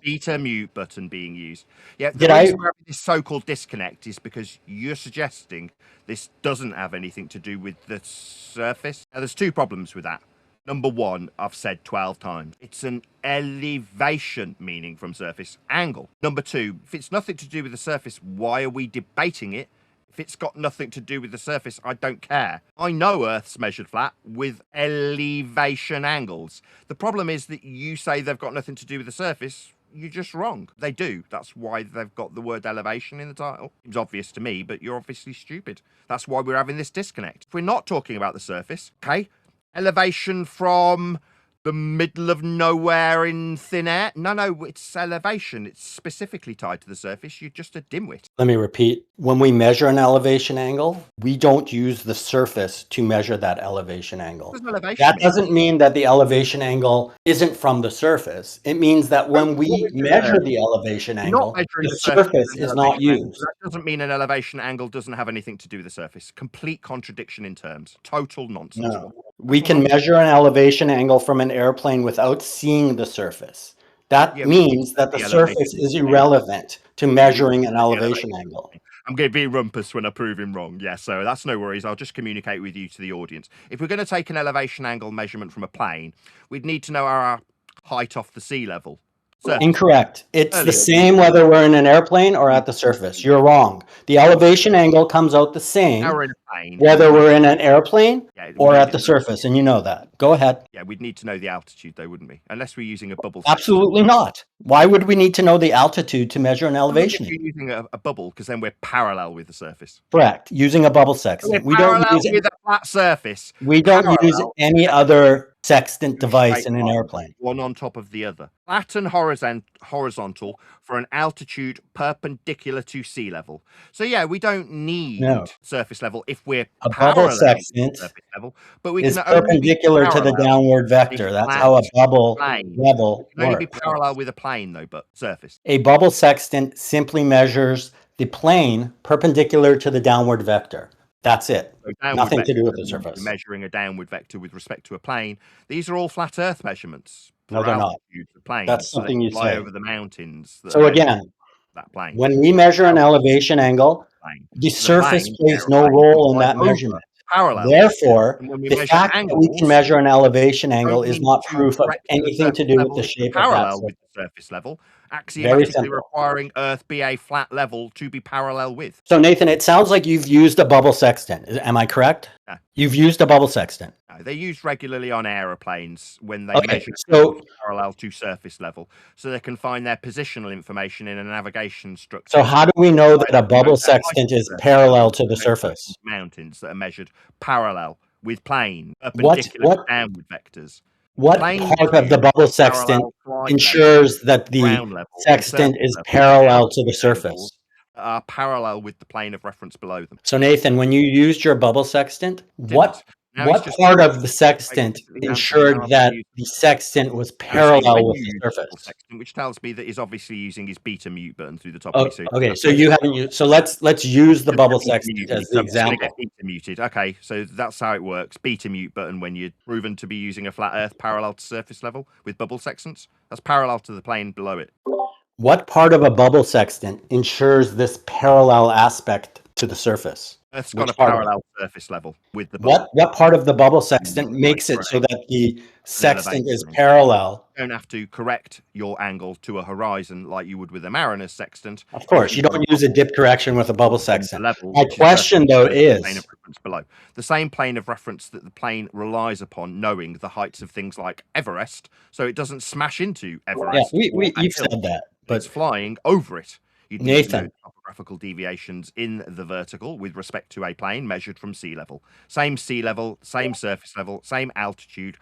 beta mute button being used. Yeah. The reason we're having this so-called disconnect is because you're suggesting this doesn't have anything to do with the surface. Now, there's two problems with that. Number one, I've said 12 times. It's an elevation meaning from surface angle. Number two, if it's nothing to do with the surface, why are we debating it If it's got nothing to do with the surface, I don't care. I know Earth's measured flat with elevation angles. The problem is that you say they've got nothing to do with the surface. You're just wrong. They do. That's why they've got the word elevation in the title. Seems obvious to me, but you're obviously stupid. That's why we're having this disconnect. If we're not talking about the surface, okay, elevation from the middle of nowhere in thin air? No, it's elevation. It's specifically tied to the surface. You're just a dimwit. Let me repeat. When we measure an elevation angle, we don't use the surface to measure that elevation angle. That doesn't mean that the elevation angle isn't from the surface. It means that when we measure the elevation angle, the surface is not used. That doesn't mean an elevation angle doesn't have anything to do with the surface. Complete contradiction in terms. Total nonsense. No. We can measure an elevation angle from an airplane without seeing the surface. That means that the surface is irrelevant to measuring an elevation angle. I'm going to be rumpus when I prove him wrong. Yeah, so that's no worries. I'll just communicate with you to the audience. If we're going to take an elevation angle measurement from a plane, we'd need to know our height off the sea level. Incorrect. It's the same whether we're in an airplane or at the surface. You're wrong. The elevation angle comes out the same whether we're in an airplane or at the surface, and you know that. Go ahead. Yeah, we'd need to know the altitude though, wouldn't we? Unless we're using a bubble. Absolutely not. Why would we need to know the altitude to measure an elevation? If you're using a bubble, because then we're parallel with the surface. Correct. Using a bubble sextant. We don't use with a flat surface. We don't use any other sextant device in an airplane. One on top of the other. Flat and horizontal for an altitude perpendicular to sea level. So yeah, we don't need surface level if we're a bubble sextant surface level, but we is can perpendicular to the downward vector. That's how a bubble level can only be parallel with a plane though, but surface. A bubble sextant simply measures the plane perpendicular to the downward vector. That's it. So nothing to do with the surface. Measuring a downward vector with respect to a plane. These are all flat Earth measurements. No, they're not. That's something you say. Over the mountains. So again, that plane. When we measure an elevation angle, the surface plays no role in that measurement. Parallel. Therefore, the fact that we can measure an elevation angle is not proof of anything to do with the shape of that parallel with the surface level, axiomatically requiring Earth be a flat level to be parallel with. So Nathan, it sounds like you've used a bubble sextant. Am I correct? Yeah. You've used a bubble sextant. No, they're used regularly on aeroplanes when they measure parallel to surface level, so they can find their positional information in a navigation structure. So how do we know that a bubble sextant is parallel to the surface? Mountains that are measured parallel with plane, perpendicular to downward vectors. What part of the bubble sextant ensures that the sextant is parallel to the surface? Are parallel with the plane of reference below them. So Nathan, when you used your bubble sextant, what part of the sextant ensured that the sextant was parallel with the surface? Sextant, which tells me that he's obviously using his beta mute button through the top. Okay, so you haven't used. So let's use the bubble sextant as the example. Beta muted. Okay, so that's how it works. Beta mute button when you're proven to be using a flat Earth parallel to surface level with bubble sextants. That's parallel to the plane below it. What part of a bubble sextant ensures this parallel aspect to the surface? Earth's got a parallel surface level with the bubble. What part of the bubble sextant makes it so that the sextant is parallel? You don't have to correct your angle to a horizon like you would with a mariner's sextant. Of course, you don't use a dip correction with a bubble sextant. My question, though, is the same plane of reference that the plane relies upon knowing the heights of things like Everest, so it doesn't smash into Everest. Yeah, you've said that. But it's flying over it. You'd need to know topographical deviations in the vertical with respect to a plane measured from sea level. Same sea level, same surface level, same altitude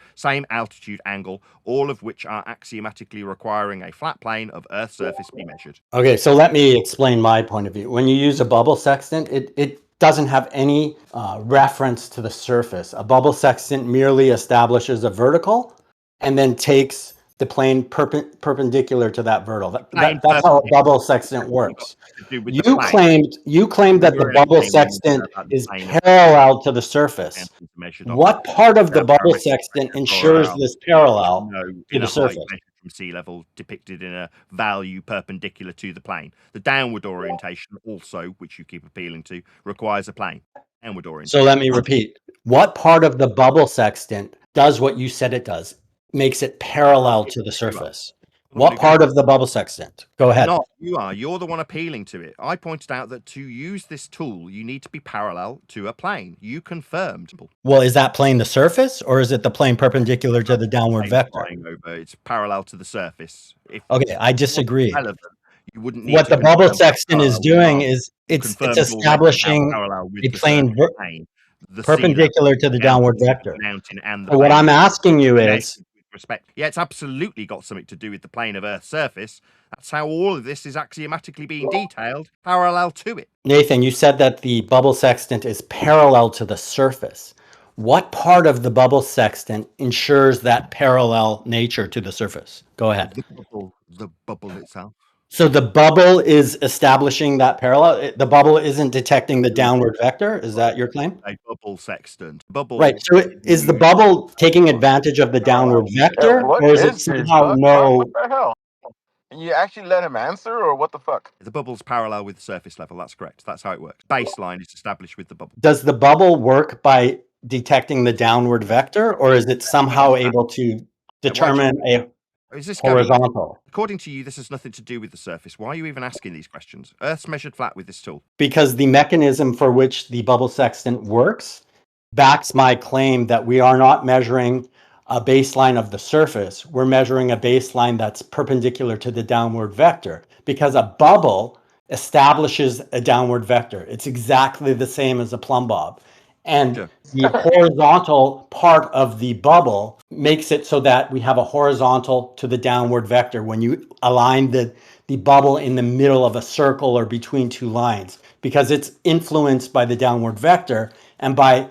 angle, all of which are axiomatically requiring a flat plane of Earth's surface be measured. Okay, so let me explain my point of view. When you use a bubble sextant, it doesn't have any reference to the surface. A bubble sextant merely establishes a vertical and then takes the plane perpendicular to that vertical. That's how a bubble sextant works. You claimed that the bubble sextant is parallel to the surface. What part of the bubble sextant ensures this parallel to the surface? From sea level depicted in a value perpendicular to the plane. The downward orientation also, which you keep appealing to, requires a plane. Downward orientation. So let me repeat. What part of the bubble sextant does what you said it does? Makes it parallel to the surface. What part of the bubble sextant? Go ahead. Not you are. You're the one appealing to it. I pointed out that to use this tool, you need to be parallel to a plane. You confirmed. Well, is that plane the surface, or is it the plane perpendicular to the downward vector? It's parallel to the surface. Okay, I disagree. Relevant, you wouldn't need what to the bubble confirm sextant is doing parallel. is it's Confirmed already establishing parallel with a the plane surface plane, the sea perpendicular level, to the downward vector. mountain and the So what plane I'm asking you connected is, with respect. Yeah, it's absolutely got something to do with the plane of Earth's surface. That's how all of this is axiomatically being detailed, parallel to it. Nathan, you said that the bubble sextant is parallel to the surface. What part of the bubble sextant ensures that parallel nature to the surface? Go ahead. The bubble itself. So the bubble is establishing that parallel. The bubble isn't detecting the downward vector. Is that your claim? A bubble sextant. Bubble. Right. So is the bubble taking advantage of the downward vector, What or is it is this, somehow Buck? no? What the hell? Can you actually let him answer, or what the fuck? The bubble's parallel with the surface level. That's correct. That's how it works. Baseline is established with the bubble. Does the bubble work by detecting the downward vector, or is it somehow able to determine a horizontal? According to you, this has nothing to do with the surface. Why are you even asking these questions? Earth's measured flat with this tool. Because the mechanism for which the bubble sextant works backs my claim that we are not measuring a baseline of the surface. We're measuring a baseline that's perpendicular to the downward vector, because a bubble establishes a downward vector. It's exactly the same as a plumb bob. And the horizontal part of the bubble makes it so that we have a horizontal to the downward vector when you align the bubble in the middle of a circle or between two lines, because it's influenced by the downward vector. And by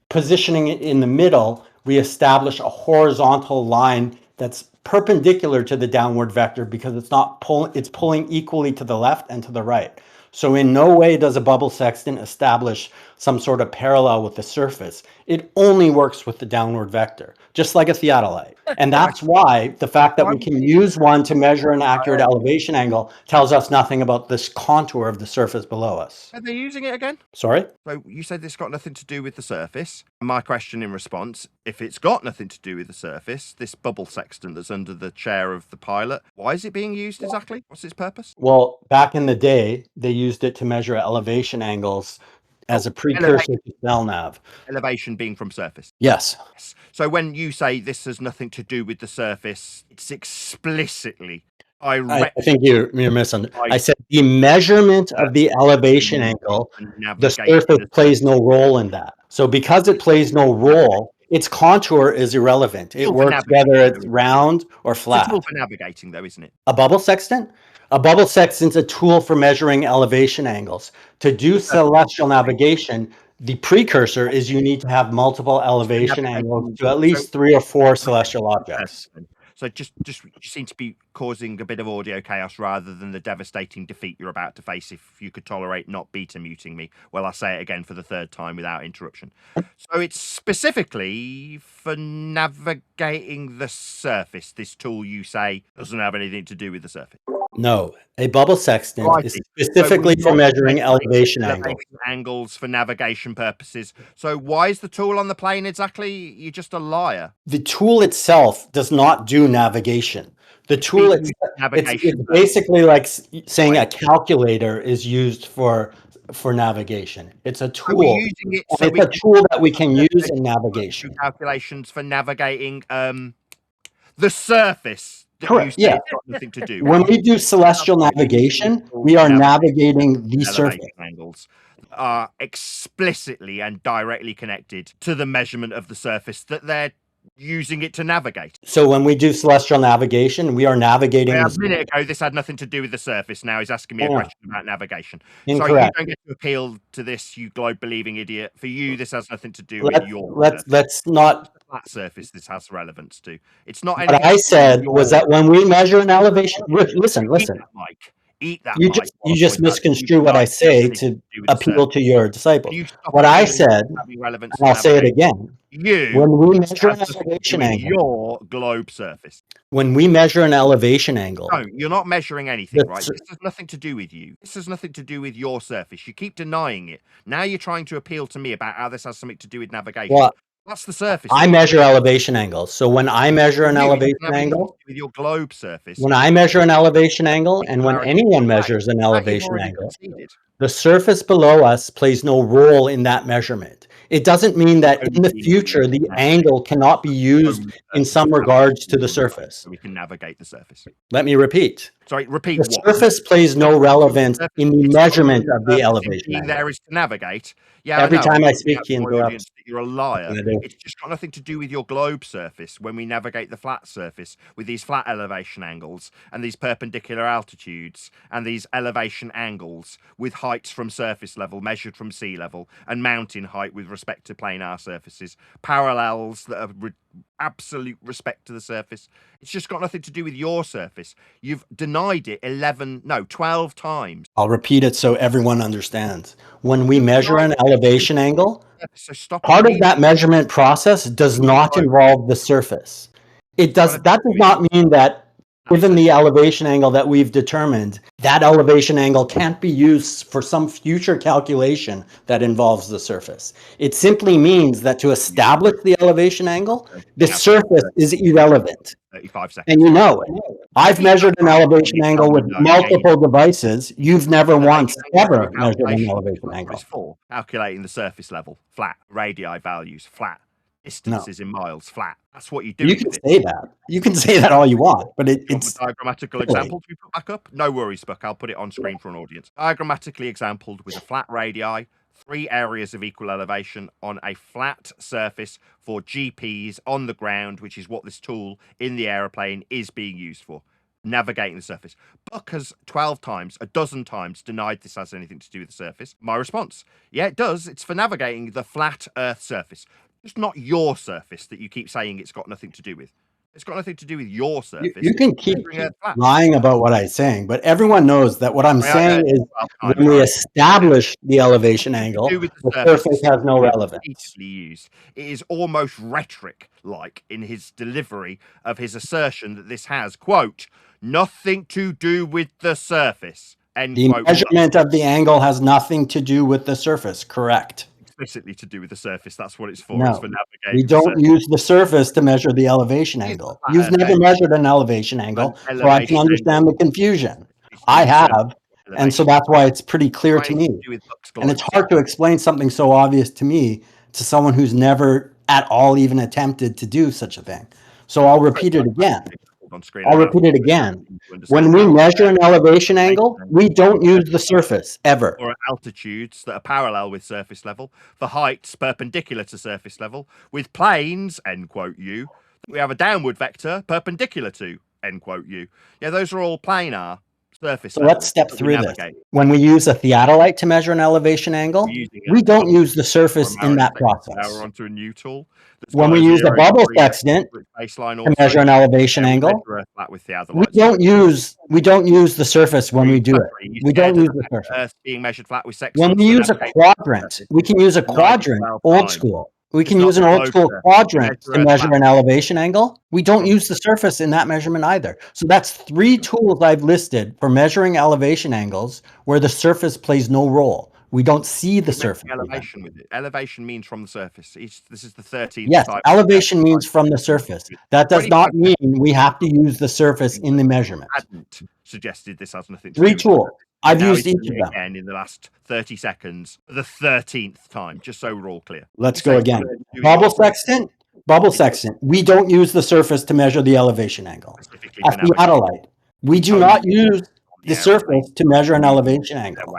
positioning it in the middle, we establish a horizontal line that's perpendicular to the downward vector, because it's pulling equally to the left and to the right. So in no way does a bubble sextant establish some sort of parallel with the surface. It only works with the downward vector, just like a theodolite. And that's why the fact that we can use one to measure an accurate elevation angle tells us nothing about this contour of the surface below us. Are they using it again? Sorry? So you said this got nothing to do with the surface. My question in response, if it's got nothing to do with the surface, this bubble sextant that's under the chair of the pilot, why is it being used exactly? What's its purpose? Well, back in the day, they used it to measure elevation angles as a precursor to cell nav. Elevation being from surface. Yes. So when you say this has nothing to do with the surface, it's explicitly I think you're misunderstanding. I said the measurement of the elevation angle, the surface plays no role in that. So because it plays no role, its contour is irrelevant. It works whether it's round or flat. It's a tool for navigating, though, isn't it? A bubble sextant? A bubble sextant's a tool for measuring elevation angles. To do celestial navigation, the precursor is you need to have multiple elevation angles to at least 3 or 4 celestial objects. So you seem to be causing a bit of audio chaos rather than the devastating defeat you're about to face if you could tolerate not beta muting me. Well, I'll say it again for the 3rd time without interruption. So it's specifically for navigating the surface. This tool, you say, doesn't have anything to do with the surface. No, a bubble sextant is specifically for measuring elevation angles for navigation purposes. So why is the tool on the plane exactly? You're just a liar. The tool itself does not do navigation. The tool it's basically like saying a calculator is used for navigation. It's a tool. It's a tool that we can use in navigation. Calculations for navigating the surface. Correct. Yeah. Nothing to do. When we do celestial navigation, we are navigating the surface. Angles are explicitly and directly connected to the measurement of the surface that they're using it to navigate. So when we do celestial navigation, we are navigating. A minute ago, this had nothing to do with the surface. Now he's asking me a question about navigation. Incorrect. So you don't get to appeal to this, you globe-believing idiot. For you, this has nothing to do with your. Let's not. Flat surface. This has relevance to. It's not. What I said was that when we measure an elevation, listen. Eat that. You just misconstrue what I say to appeal to your disciples. What I said, and I'll say it again. When we measure an elevation angle, your globe surface. When we measure an elevation angle, no, you're not measuring anything, right? This has nothing to do with you. This has nothing to do with your surface. You keep denying it. Now you're trying to appeal to me about how this has something to do with navigation. Well, That's the surface. I measure elevation angles. So when I measure an elevation angle, with your globe surface. when I measure an elevation angle, and when anyone measures an elevation angle, the surface below us plays no role in that measurement. It doesn't mean that in the future the angle cannot be used in some regards to the surface. So we can navigate the surface. Let me repeat. Sorry, repeat The what? surface plays no relevance in the measurement of the elevation being angle. there is to navigate. Yeah, Every I know. time I I'm speak, out he to my interrupts. audience that you're a liar. It's just got nothing to do with your globe surface when we navigate the flat surface with these flat elevation angles and these perpendicular altitudes and these elevation angles with heights from surface level measured from sea level and mountain height with respect to planar surfaces, parallels that are absolute respect to the surface. It's just got nothing to do with your surface. You've denied it 12 times. I'll repeat it so everyone understands. When we measure an elevation angle, part of that measurement process does not involve the surface. That does not mean that given the elevation angle that we've determined, that elevation angle can't be used for some future calculation that involves the surface. It simply means that to establish the elevation angle, the surface is irrelevant. 35 seconds. And you know it. I've measured an elevation angle with multiple devices. You've never once ever measured an elevation angle. It's for calculating the surface level, flat, radii values, flat, distances in miles, flat. That's what you do. You can say that. You can say that all you want, but it's a diagrammatical example to be put back up. No worries, Buck. I'll put it on screen for an audience. Diagrammatically exampled with a flat radii, 3 areas of equal elevation on a flat surface for GPS on the ground, which is what this tool in the aeroplane is being used for. Navigating the surface. Buck has 12 times, a dozen times denied this has anything to do with the surface. My response, yeah, it does. It's for navigating the flat Earth surface. Just not your surface that you keep saying it's got nothing to do with. It's got nothing to do with your surface. You can keep lying about what I'm saying, but everyone knows that what I'm saying is when we establish the elevation angle, the surface has no relevance. Used. It is almost rhetoric-like in his delivery of his assertion that this has, quote, nothing to do with the surface, end the quote. Measurement of the angle has nothing to do with the surface, correct? Explicitly to do with the surface. That's what it's for. No, it's for navigating. We don't use the surface to measure the elevation angle. You've never measured an elevation angle, so I can understand the confusion. I have, and so that's why it's pretty clear to me. And it's hard to explain something so obvious to me to someone who's never at all even attempted to do such a thing. So I'll repeat it again. When we measure an elevation angle, we don't use the surface ever. Or at altitudes that are parallel with surface level, for heights perpendicular to surface level, with planes, end quote U, we have a downward vector perpendicular to, end quote U. Yeah, those are all planar surface. So let's step through this. When we use a theodolite to measure an elevation angle, we don't use the surface in that process. Now we're onto a new tool. When we use a bubble sextant to measure an elevation angle, we don't use the surface when we do it. We don't use the surface. Earth being measured flat with sextants. When we use a quadrant, we can use a quadrant, old school. We can use an old school quadrant to measure an elevation angle. We don't use the surface in that measurement either. So that's 3 tools I've listed for measuring elevation angles where the surface plays no role. We don't see the surface. Elevation with it. Elevation means from the surface. This is the 13th. Yes, elevation means from the surface. That does not mean we have to use the surface in the measurement. Hadn't suggested this has nothing to do 3 tools. I've used each of them. Again in the last 30 seconds, for the 13th time, just so we're all clear. Let's go again. Bubble sextant. We don't use the surface to measure the elevation angle. A theodolite. We do not use the surface to measure an elevation angle.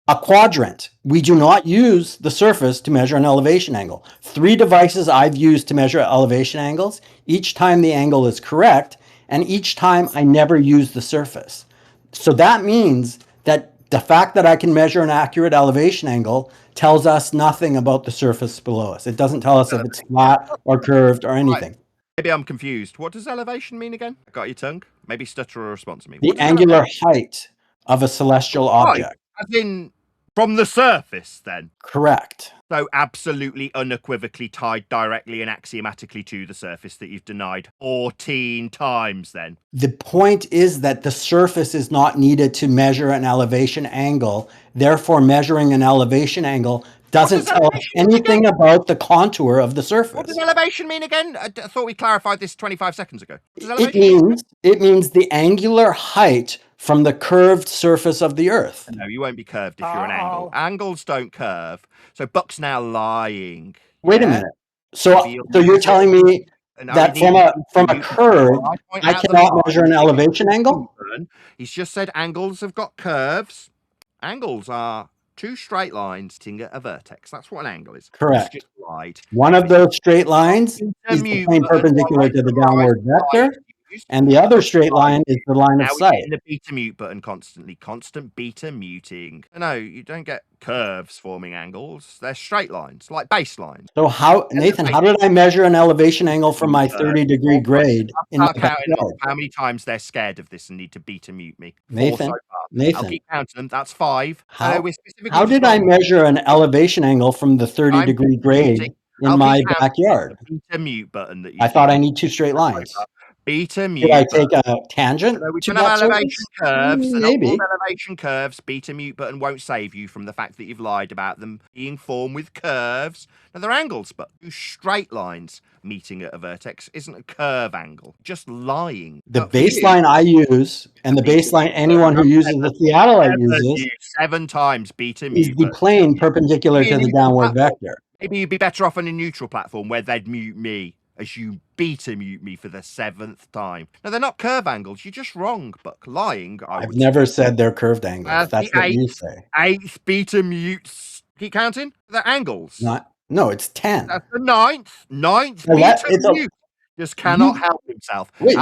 A quadrant. We do not use the surface to measure an elevation angle. 3 devices I've used to measure elevation angles. Each time the angle is correct, and each time I never use the surface. So that means that the fact that I can measure an accurate elevation angle tells us nothing about the surface below us. It doesn't tell us if it's flat or curved or anything. Maybe I'm confused. What does elevation mean again? Got your tongue? Maybe stutter a response to me. The angular height of a celestial object. As in from the surface, then? Correct. So absolutely unequivocally tied directly and axiomatically to the surface that you've denied 14 times then. The point is that the surface is not needed to measure an elevation angle. Therefore, measuring an elevation angle doesn't tell us anything about the contour of the surface. What does elevation mean again? I thought we clarified this 25 seconds ago. What does elevation mean? It means the angular height from the curved surface of the Earth. No, you won't be curved if you're an angle. Angles don't curve. So Buck's now lying. Wait a minute. So you're telling me that from a curve, I cannot measure an elevation angle? He's just said angles have got curves. Angles are two straight lines sitting at a vertex. That's what an angle is. Correct. He's just lied. One of those straight lines is the plane perpendicular to the downward vector, and the other straight line is the line of sight. Now we're hitting the beta mute button constantly. Constant beta muting. No, you don't get curves forming angles. They're straight lines, like baselines. So Nathan, how did I measure an elevation angle from my 30-degree grade in my backyard? How many times they're scared of this and need to beta mute me? Nathan, I'll keep counting them. That's 5. How did I measure an elevation angle from the 30-degree grade in my backyard? Beta mute button that you I thought I need 2 straight lines. Beta mute. Did I take a tangent? We to can have that elevation surface? curves. Maybe. Elevation curves. Beta mute button won't save you from the fact that you've lied about them being formed with curves. Now they're angles, but straight lines meeting at a vertex isn't a curve angle. Just lying. The baseline I use, and the baseline anyone who uses the theodolite uses, 7 times beta mute. is the plane perpendicular to the downward vector. Maybe you'd be better off on a neutral platform where they'd mute me as you beta mute me for the 7th time. No, they're not curve angles. You're just wrong, Buck. Lying. I've never said they're curved angles. That's what you say. 8th beta mutes. Keep counting. They're angles. No, it's 10. That's the 9th. 9th beta mute. Just cannot help himself. Wait,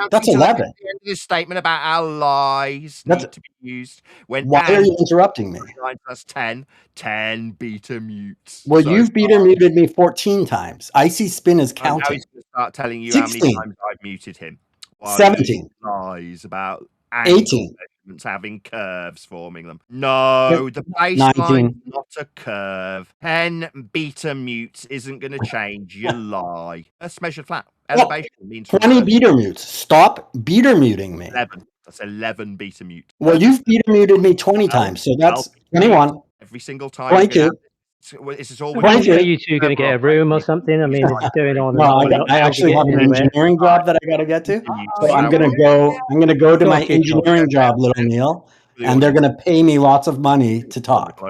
that's 11. The end of this statement about how lies need to be used. Why are you interrupting me? That's 10. 10 beta mutes. Well, you've beta muted me 14 times. Icy Spin is counting. Now he's going to start telling you 16. how many times I've muted him. 17. Lies about 18. Having curves forming them. No, the baseline is not a curve. 10 beta mutes isn't going to change. You lie. That's measured flat. Elevation means 20 beta mutes. Stop beta muting me. 11. That's 11 beta mutes. Well, you've beta muted me 20 times, so that's 21. Every single time. 22. This is all. Are you two going to get a room or something? I mean, it's going on. No, I actually have an engineering job that I got to get to. So I'm going to go to my engineering job, little Neil, and they're going to pay me lots of money to talk.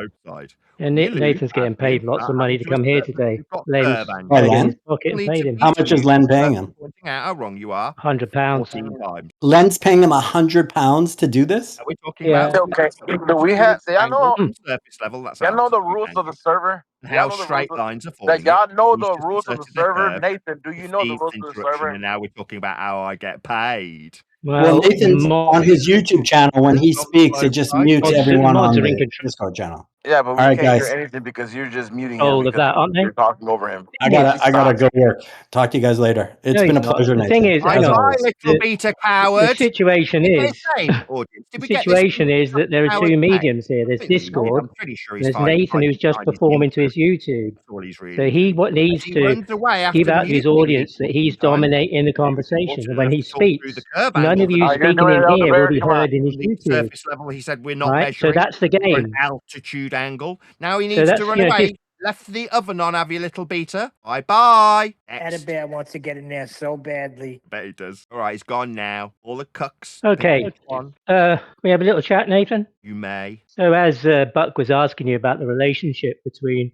And Nathan's getting paid lots of money to come here today. Len's Len? his pocket and paid him. How much is Len paying him? How wrong you are. £100. Len's paying him £100 to do this? Are we talking about? Okay. Do we have? Y'all know? Surface level. That's y'all know the rules of the server. How straight lines are forming. Y'all know the rules of the server. Nathan, do you know the rules of the server? And now we're talking about how I get paid. Well, Nathan's on his YouTube channel. When he speaks, it just mutes everyone on the Discord channel. Yeah, but we All right, can't guys. hear anything because you're just muting Oh, him. of that, aren't they? You're talking over him. I gotta go work. Talk to you guys later. It's been a pleasure, Nathan. The thing is, little beta coward. The situation is, that there are two mediums here. There's Discord. There's Nathan, who's just performing to his YouTube. So he needs to give out to his audience that he's dominating the conversation. And when he speaks, none of you speaking in here will be heard in his YouTube. Surface level, he said we're not Right? measuring. So that's the game. Altitude angle. Now he needs to run away. Left the oven on, have your little beta. Bye. ElderBear wants to get in there so badly. I bet he does. All right, he's gone now. All the cucks. Okay. We have a little chat, Nathan. You may. So as Buck was asking you about the relationship between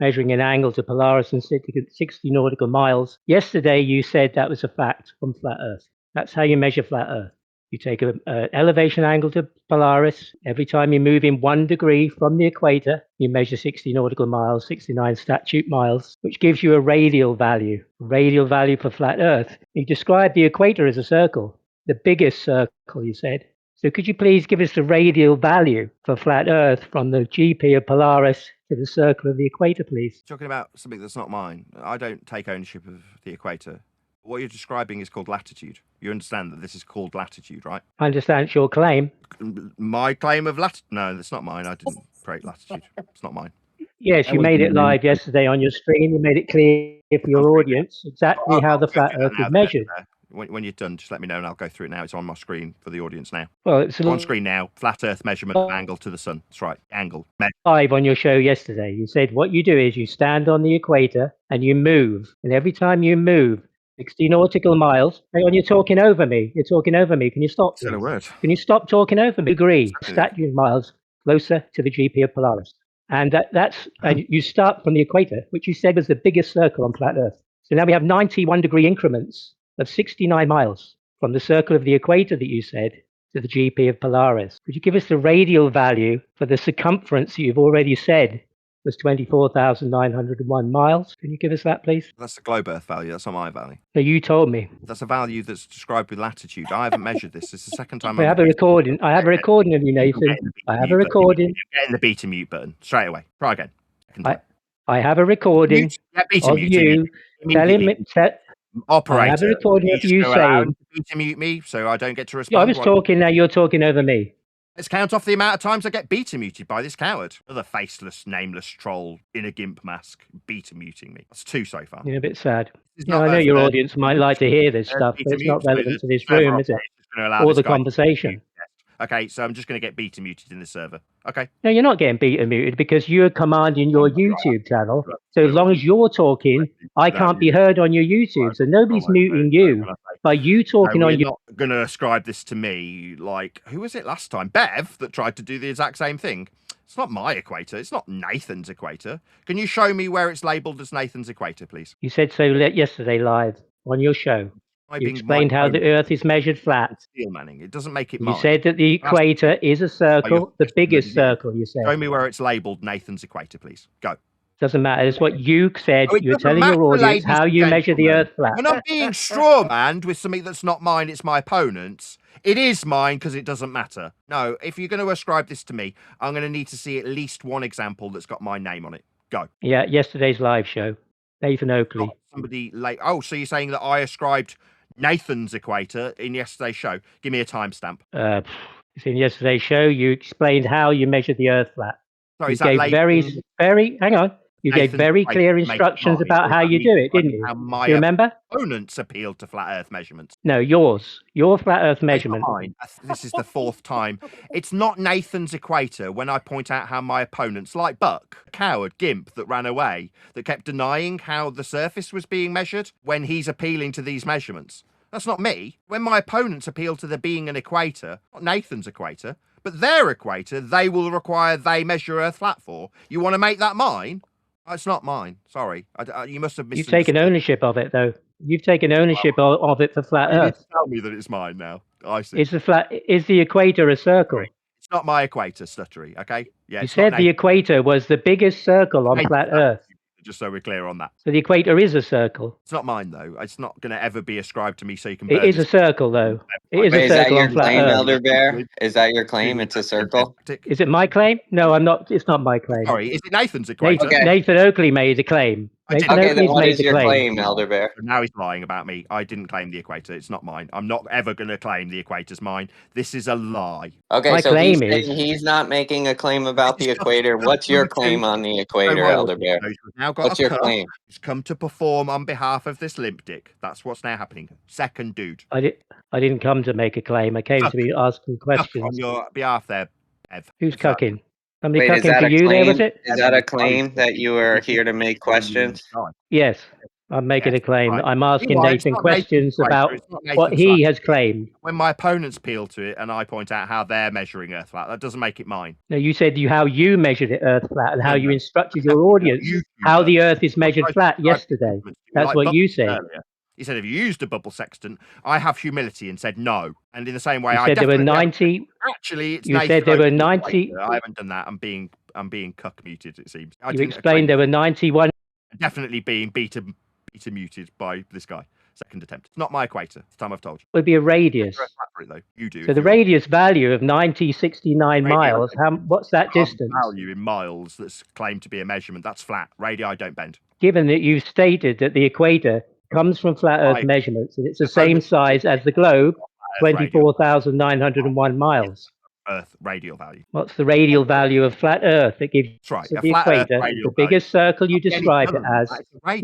measuring an angle to Polaris and 60 nautical miles, yesterday you said that was a fact from Flat Earth. That's how you measure Flat Earth. You take an elevation angle to Polaris. Every time you move in 1 degree from the equator, you measure 60 nautical miles, 69 statute miles, which gives you a radial value for flat Earth. You described the equator as a circle, the biggest circle, you said. So could you please give us the radial value for flat Earth from the GP of Polaris to the circle of the equator, please? Talking about something that's not mine. I don't take ownership of the equator. What you're describing is called latitude. You understand that this is called latitude, right? I understand it's your claim. My claim of latitude? No, that's not mine. I didn't create latitude. It's not mine. Yes, you made it live yesterday on your screen. You made it clear for your audience exactly how the flat Earth is measured. When you're done, just let me know and I'll go through it now. It's on my screen for the audience now. Well, it's on screen now. Flat Earth measurement of angle to the sun. That's right. Angle. Live on your show yesterday. You said what you do is you stand on the equator and you move. And every time you move 60 nautical miles, hang on, you're talking over me. You're talking over me. Can you stop? Said a word. Can you stop talking over me? Agree. Statute miles closer to the GP of Polaris. And and you start from the equator, which you said was the biggest circle on flat Earth. So now we have 91-degree increments of 69 miles from the circle of the equator that you said to the GP of Polaris. Could you give us the radial value for the circumference that you've already said was 24,901 miles? Can you give us that, please? That's the globe Earth value. That's not my value. No, you told me. That's a value that's described with latitude. I haven't measured this. It's the second time I have a recording. I have a recording of you, Nathan. I have a recording. Getting the beta mute button straight away. Try again. I have a recording of you telling me. Operator, I have a recording of you saying. Beta mute me so I don't get to respond. I was talking, now you're talking over me. Let's count off the amount of times I get beta muted by this coward. Another faceless, nameless troll in a gimp mask beta muting me. That's 2 so far. You're a bit sad. Yeah, I know your audience might like to hear this stuff, but it's not relevant to this room, is it? Or the conversation. Okay, so I'm just going to get beta muted in the server. Okay. No, you're not getting beta muted because you're commanding your YouTube channel. So as long as you're talking, I can't be heard on your YouTube. So nobody's muting you. By you talking on your... You're not going to ascribe this to me like, who was it last time? Bev, that tried to do the exact same thing. It's not my equator. It's not Nathan's equator. Can you show me where it's labelled as Nathan's equator, please? You said so yesterday live on your show. You explained how the Earth is measured flat. Steel Manning. It doesn't make it You mine. said that the equator is a circle, the biggest circle, you said. Show me where it's labelled Nathan's equator, please. Go. Doesn't matter. It's what you said. You're telling your audience how you measure the Earth flat. When I'm being strawmanned with something that's not mine, it's my opponent's. It is mine because it doesn't matter. No, if you're going to ascribe this to me, I'm going to need to see at least one example that's got my name on it. Go. Yeah, yesterday's live show. Nathan Oakley. Somebody late. Oh, so you're saying that I ascribed Nathan's equator in yesterday's show? Give me a timestamp. It's in yesterday's show. You explained how you measure the Earth flat. Sorry, you gave very, hang on. You gave very clear instructions about how you do it, didn't you? Do you remember? Opponents appealed to flat Earth measurements. No, yours. Your flat Earth measurement. This is the 4th time. It's not Nathan's equator when I point out how my opponents, like Buck, a coward gimp that ran away, that kept denying how the surface was being measured when he's appealing to these measurements. That's not me. When my opponents appeal to there being an equator, not Nathan's equator, but their equator, they will require they measure Earth flat for. You want to make that mine? It's not mine. Sorry. You must have You've taken ownership of it, though. You've taken ownership of it for flat Earth. Tell me that it's mine now. I see. Is the equator a circle? It's not my equator, stuttery, okay? Yeah. You said the equator was the biggest circle on flat Earth. Just so we're clear on that. So the equator is a circle. It's not mine, though. It's not going to ever be ascribed to me so you can... It is a circle, though. It is a circle on flat Earth. Is that your claim, ElderBear? Is that your claim? It's a circle? Is it my claim? No, I'm not. It's not my claim. Sorry, is it Nathan's equator? Nathan Oakley made a claim. Okay, then what is your claim, ElderBear? Now he's lying about me. I didn't claim the equator. It's not mine. I'm not ever going to claim the equator's mine. This is a lie. Okay, so he's not making a claim about the equator. What's your claim on the equator, ElderBear? What's your claim? He's come to perform on behalf of this limp dick. That's what's now happening. Second dude. I didn't come to make a claim. I came to be asking questions. On your behalf there, Ev. Who's cucking? Somebody cucking for you there, was it? Is that a claim that you are here to make questions? Yes, I'm making a claim. I'm asking Nathan questions about what he has claimed. When my opponents appeal to it and I point out how they're measuring Earth flat, that doesn't make it mine. No, you said how you measured it Earth flat and how you instructed your audience how the Earth is measured flat yesterday. That's what you said. He said, if you used a bubble sextant, I have humility and said no. And in the same way, you said there were 90. Actually, it's you said there were 90. I haven't done that. I'm being cuck muted. It seems. You explained there were 91. Definitely being beta muted by this guy. Second attempt. It's not my equator. It's time I've told you. It would be a radius. You do. So the radius value of 69 miles. What's that distance? Value in miles that's claimed to be a measurement. That's flat. Radii don't bend. Given that you've stated that the equator comes from flat Earth measurements and it's the same size as the globe, 24,901 miles. Earth radial value. What's the radial value of flat Earth? It gives That's right. to A the flat Earth equator. radial The biggest circle you value. described it as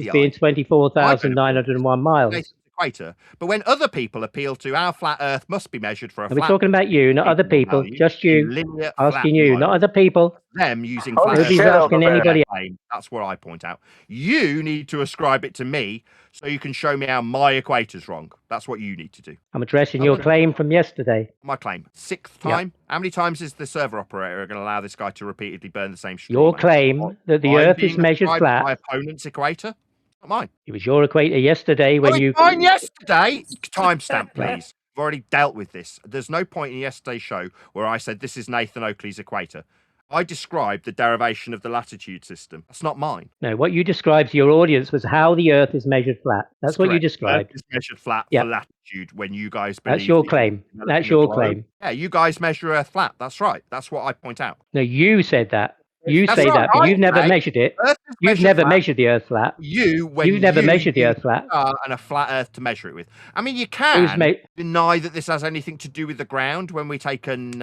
is being 24,901 miles. Equator, but when other people appeal to our flat Earth must be measured for a And we're flat talking about you, not other people. value Just in you. linear Asking flat you, not miles. other people. Them using Holy flat Nobody's shit, asking ElderBear. anybody. claim. That's what I point out. You need to ascribe it to me so you can show me how my equator's wrong. That's what you need to do. I'm addressing your claim from yesterday. My claim. 6th time. How many times is the server operator going to allow this guy to repeatedly burn the same straw? Your claim that the Earth is measured flat. My opponent's equator. Not mine. It was your equator yesterday when you. Mine yesterday. Timestamp, please. I've already dealt with this. There's no point in yesterday's show where I said this is Nathan Oakley's equator. I described the derivation of the latitude system. That's not mine. No, what you described to your audience was how the Earth is measured flat. That's what you described. Earth is measured flat Yeah. for latitude when you guys believe. That's your claim. That's your claim. Yeah, you guys measure Earth flat. That's right. That's what I point out. No, you said that. You That's say right, that, but I you've never say measured it. Earth is You've measured never flat. measured the Earth flat. You've never measured the Earth flat. And a flat Earth to measure it with. I mean, you can deny that this has anything to do with the ground when we take an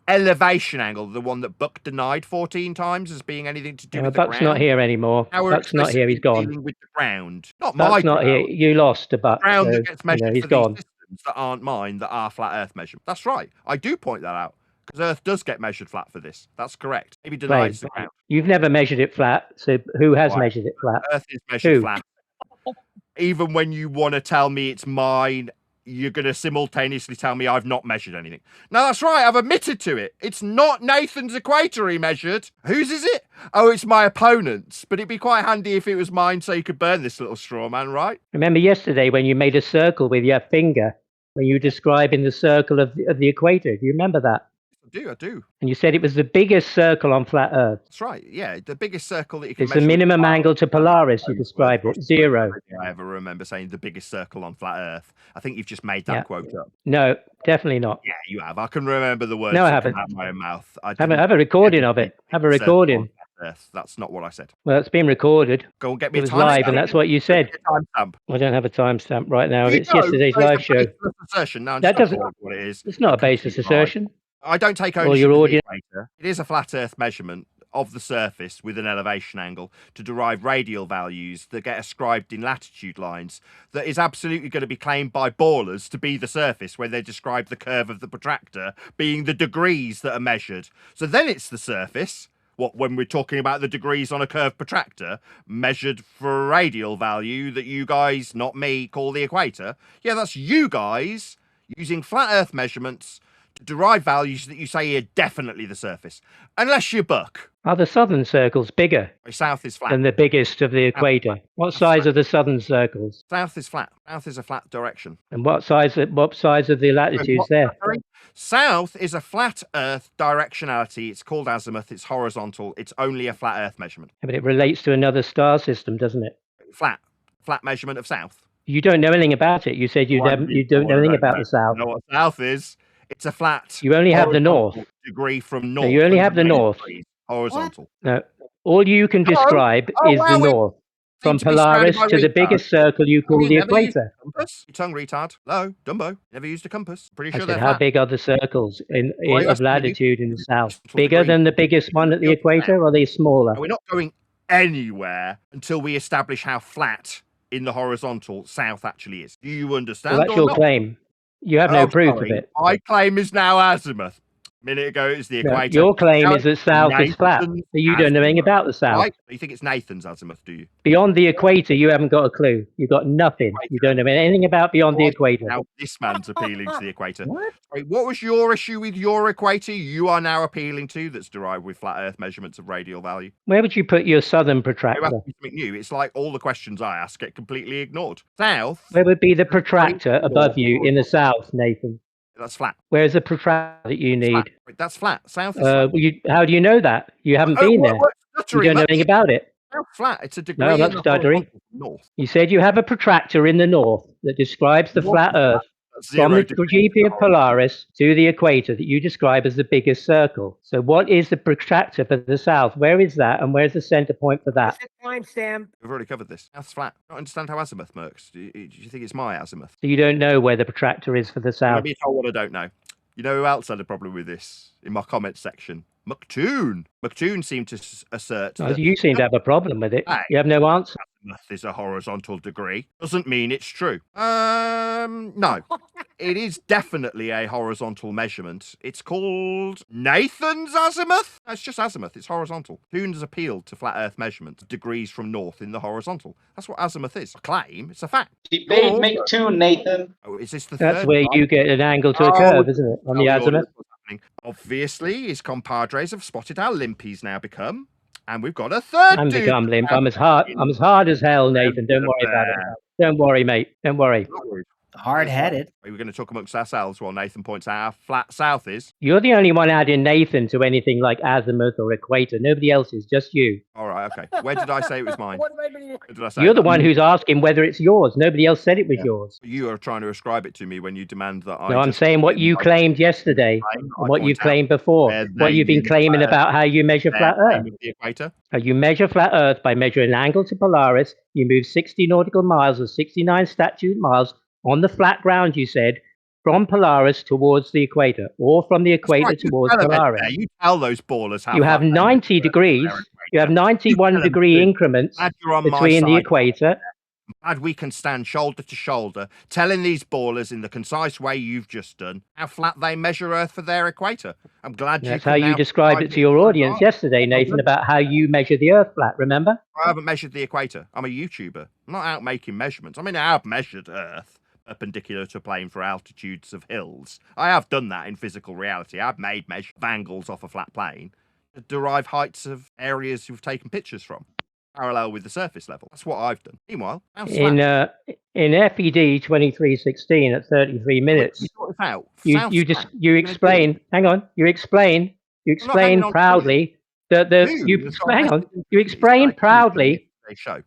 elevation angle, the one that Buck denied 14 times as being anything to do with the Buck's ground. not here anymore. Buck's not here. He's gone. Dealing with the ground, not Buck's my not here. You lost to Buck. ground So, that gets measured he's for gone. these systems that aren't mine, that are flat Earth measurements. That's right. I do point that out because Earth does get measured flat for this. That's correct. Maybe denies the ground. You've never measured it flat. So who has measured it flat? Earth is measured Who? flat. Even when you want to tell me it's mine, you're going to simultaneously tell me I've not measured anything. No, that's right. I've admitted to it. It's not Nathan's equator he measured. Whose is it? Oh, it's my opponent's. But it'd be quite handy if it was mine so you could burn this little straw man, right? Remember yesterday when you made a circle with your finger, when you were describing the circle of the equator? Do you remember that? I do. And you said it was the biggest circle on flat Earth. That's right. Yeah, the biggest circle that you can It's measure. the minimum angle to Polaris, you described it, 0. I ever remember saying the biggest circle on flat Earth. I think you've just made that quote up. No, definitely not. Yeah, you have. I can remember the words. No, I that come haven't. out of my own mouth. Have a recording of it. Have a recording. Earth. That's not what I said. Well, it's been recorded. Go and get me It was a live, and that's what you said. Timestamp. I don't have a timestamp right now. You It's know, yesterday's so it's live a show. baseless assertion. No, That doesn't. what it is. It's not a baseless assertion. I don't take Or ownership your of the audience. equator. It is a flat Earth measurement of the surface with an elevation angle to derive radial values that get ascribed in latitude lines that is absolutely going to be claimed by ballers to be the surface when they describe the curve of the protractor being the degrees that are measured. So then it's the surface. What, when we're talking about the degrees on a curved protractor measured for a radial value that you guys, not me, call the equator. Yeah, that's you guys using flat Earth measurements to derive values that you say are definitely the surface. Unless you Buck. Are the southern circles bigger South is flat. than the biggest of the equator? What size are the southern circles? South is flat. South is a flat direction. And what size of the latitudes there? South is a flat Earth directionality. It's called azimuth. It's horizontal. It's only a flat Earth measurement. But it relates to another star system, doesn't it? Flat measurement of south. You don't know anything about it. You said you don't know anything about the south. You know what south is? It's a flat. You only have the north. Degree from north. No, you only have the north. Horizontal. No, all you can describe is the north. From Polaris to the biggest circle you call the equator. Compass? You tongue retard. Hello, Dumbo. Never used a compass. Pretty sure I they're said, how flat. big are the circles of latitude in the south? That's Bigger what than the biggest one at the equator, or are they smaller? We're not going anywhere until we establish how flat in the horizontal south actually is. Do you understand? Well, that's or your not? claim. You have no proof of it. My claim is now azimuth. A minute ago it was the No, equator. your claim Now is that south is flat. Nathan's So you don't know anything about the south. Right? You think it's Nathan's azimuth, do you? Beyond the equator, you haven't got a clue. You've got nothing. You don't know anything about beyond the equator. Now this man's appealing to the equator. What? Wait, what was your issue with your equator you are now appealing to that's derived with flat Earth measurements of radial value? Where would you put your southern You protractor? ask me something new. It's like all the questions I ask get completely ignored. South. Where would be the protractor above you in the south, Nathan? That's flat. Where's the protractor that you need? That's flat. South is flat. How do you know that? You haven't been there. You don't know anything about it. South flat. It's a degree. No, I'm in not the stuttering. horizontal north. You said you have a protractor in the north that describes the flat Earth That's from 0 the GP of Polaris to the equator that you describe as the biggest circle. So what is the protractor for the south? Where is that, and where's the center point for that? Timestamp. We've already covered this. South's flat. I don't understand how azimuth works. Do you think it's my azimuth? So you don't know where the protractor is for the I'm south. gonna be told what I don't know. You know who else had a problem with this in my comments section? McToon. McToon seemed to assert that You seem to have a problem with it. You have no answer. azimuth is a horizontal degree. Doesn't mean it's true. No. It is definitely a horizontal measurement. It's called Nathan's azimuth. No, it's just azimuth. It's horizontal. Toon has appealed to flat Earth measurements, degrees from north in the horizontal. That's what azimuth is. A claim. It's a fact. Debate McToon, Nathan. Oh, is this the That's third where time? you get an angle to a curve, isn't it? On the azimuth. Obviously, his compadres have spotted how limp he's now become. And we've got a third I'm dude. become limp. I'm as hard as hell, Nathan. Don't worry about it. Don't worry, mate. Don't worry. Hard-headed. Are we going to talk amongst ourselves while Nathan points out how flat south is? You're the only one adding Nathan to anything like azimuth or equator. Nobody else is, just you. All right, okay. Where did I say it was mine? Where did I say You're the that? one who's asking whether it's yours. Nobody else said it was yours. You are trying to ascribe it to me when you demand that I. No, I'm saying what you claimed yesterday and what you've claimed before. What you've been claiming about how you measure flat Earth. The equator. You measure flat Earth by measuring an angle to Polaris. You move 60 nautical miles or 69 statute miles on the flat ground, you said, from Polaris towards the equator, or from the equator towards Polaris. You tell those ballers how. You have 90 degrees. You have 91 degree increments between the equator. Glad we can stand shoulder to shoulder, telling these ballers in the concise way you've just done how flat they measure Earth for their equator. I'm glad That's how you described it to your audience yesterday, Nathan, about how you measure the Earth flat, remember? I haven't measured the equator. I'm a YouTuber. I'm not out making measurements. I mean, I have measured Earth perpendicular to a plane for altitudes of hills. I have done that in physical reality. I've made measure angles off a flat plane to derive heights of areas you've taken pictures from, parallel with the surface level. That's what I've done. Meanwhile, in FED 2316 at 33 minutes, you explain. Hang on, you explain proudly that you explain proudly.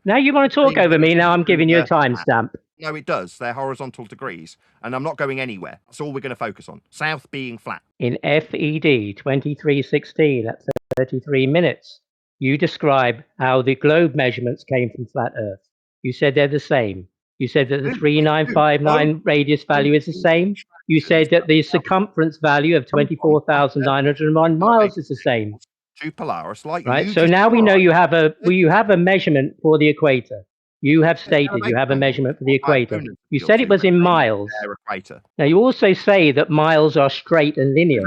Now you want to talk over me. Now I'm giving you a timestamp. No, it does. They're horizontal degrees, and I'm not going anywhere. That's all we're going to focus on. South being flat. In FED 2316 at 33 minutes, you describe how the globe measurements came from flat Earth. You said they're the same. You said that the 3959 radius value is the same. You said that the circumference value of 24,901 miles is the same. To Polaris, like right. So now we know you have a measurement for the equator. You have stated you have a measurement for the equator. You said it was in miles. Now you also say that miles are straight and linear.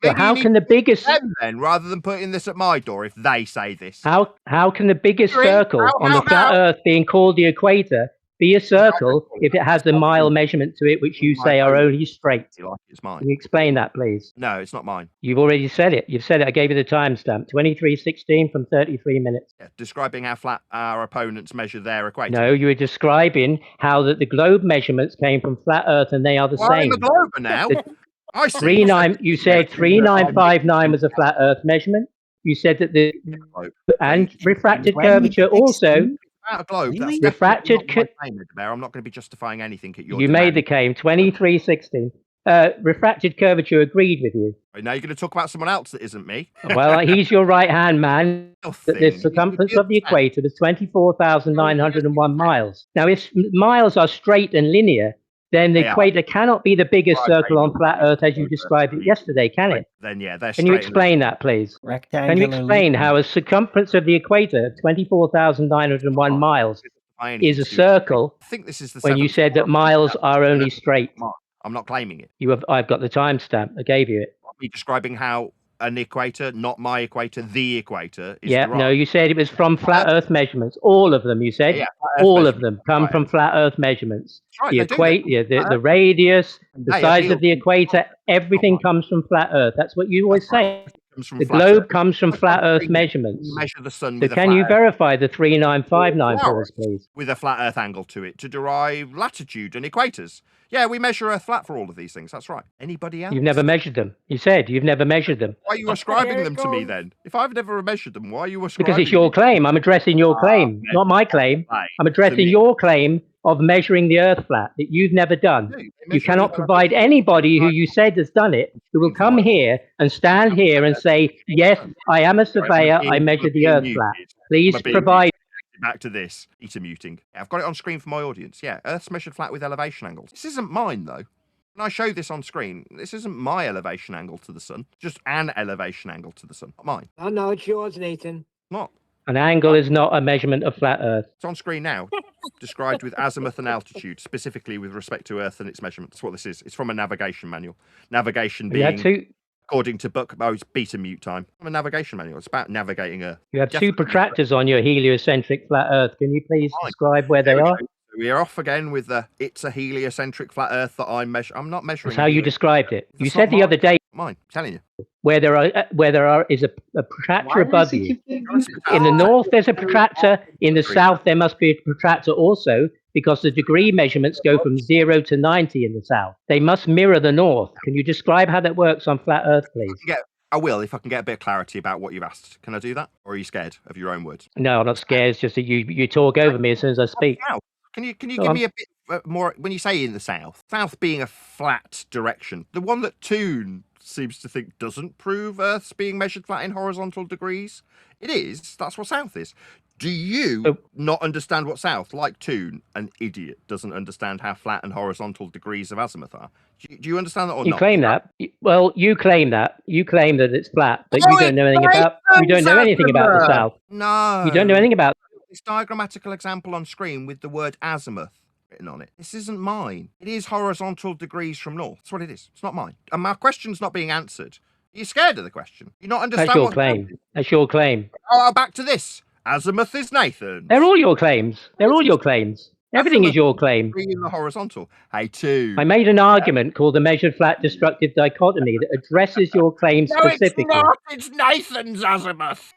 So how can the biggest then, rather than putting this at my door, if they say this, how can the biggest circle on the flat Earth being called the equator be a circle if it has a mile measurement to it, which you say are only straight? It's mine. Can you explain that, please? No, it's not mine. You've already said it. You've said it. I gave you the timestamp. 2316 from 33 minutes. Yeah, describing how flat our opponents measure their equator. No, you were describing how that the globe measurements came from flat Earth and they are the same. I'm a glober now. I see. You said 3959 was a flat Earth measurement. You said that and refracted curvature also. Out of globe, that's refracted. I'm not going to be justifying anything at your. You made the claim. 2316. Refracted curvature agreed with you. Now you're going to talk about someone else that isn't me. Well, he's your right-hand man. The circumference of the equator was 24,901 miles. Now, if miles are straight and linear, then the equator cannot be the biggest circle on flat Earth as you described it yesterday, can it? Then yeah, they're Can you explain that, please? Can you explain how a circumference of the equator, 24,901 miles, is a circle? I think this is the when you said that miles are only straight. I'm not claiming it. I've got the timestamp. I gave you it. Are you describing how an equator, not my equator, the equator is no, you said it was from flat Earth measurements. All of them, you said. All of them come from flat Earth measurements. The equator, the radius, the size of the equator, everything comes from flat Earth. That's what you always say. The globe comes from flat Earth measurements. Measure the sun. So can you verify the 3959 for us, please? With a flat Earth angle to it to derive latitude and equators. Yeah, we measure Earth flat for all of these things. That's right. Anybody else? You've never measured them. You said you've never measured them. Why are you ascribing them to me then? If I've never measured them, why are you ascribing? Because it's your claim. I'm addressing your claim, not my claim. I'm addressing your claim of measuring the Earth flat that you've never done. You cannot provide anybody who you said has done it who will come here and stand here and say, yes, I am a surveyor. I measured the Earth flat. Please provide. Back to this. Muting. I've got it on screen for my audience. Yeah, Earth's measured flat with elevation angles. This isn't mine, though. When I show this on screen, this isn't my elevation angle to the sun, just an elevation angle to the sun, not mine. Oh, no, it's yours, Nathan. Not. An angle is not a measurement of flat Earth. It's on screen now, described with azimuth and altitude, specifically with respect to Earth and its measurements. That's what this is. It's from a navigation manual. Navigation being, according to book, it's beta mute time. From a navigation manual. It's about navigating Earth. You have two protractors on your heliocentric flat Earth. Can you please describe where they are? We are off again with the it's a heliocentric flat Earth that I'm measuring. I'm not measuring. That's how you described it. You said the other day. Mine, telling you. Where there is a protractor above you. In the north, there's a protractor. In the south, there must be a protractor also, because the degree measurements go from 0 to 90 in the south. They must mirror the north. Can you describe how that works on flat Earth, please? I will, if I can get a bit of clarity about what you've asked. Can I do that? Or are you scared of your own words? No, I'm not scared. It's just that you talk over me as soon as I speak. Can you give me a bit more, when you say in the south being a flat direction, the one that Toon seems to think doesn't prove Earth's being measured flat in horizontal degrees? It is. That's what south is. Do you not understand what south, like Toon, an idiot, doesn't understand how flat and horizontal degrees of azimuth are? Do you understand that or not? You claim that. Well, you claim that. You claim that it's flat, but you don't know anything about. You don't know anything about the south. No. You don't know anything about. This diagrammatical example on screen with the word azimuth written on it. This isn't mine. It is horizontal degrees from north. That's what it is. It's not mine. And my question's not being answered. Are you scared of the question? You not understand? That's your claim. That's your claim. Oh, back to this. Azimuth is Nathan. They're all your claims. They're all your claims. Everything is your claim. In the horizontal. Hey, Toon. I made an argument called the measured flat destructive dichotomy that addresses your claim specifically. No, it's not. It's Nathan's azimuth.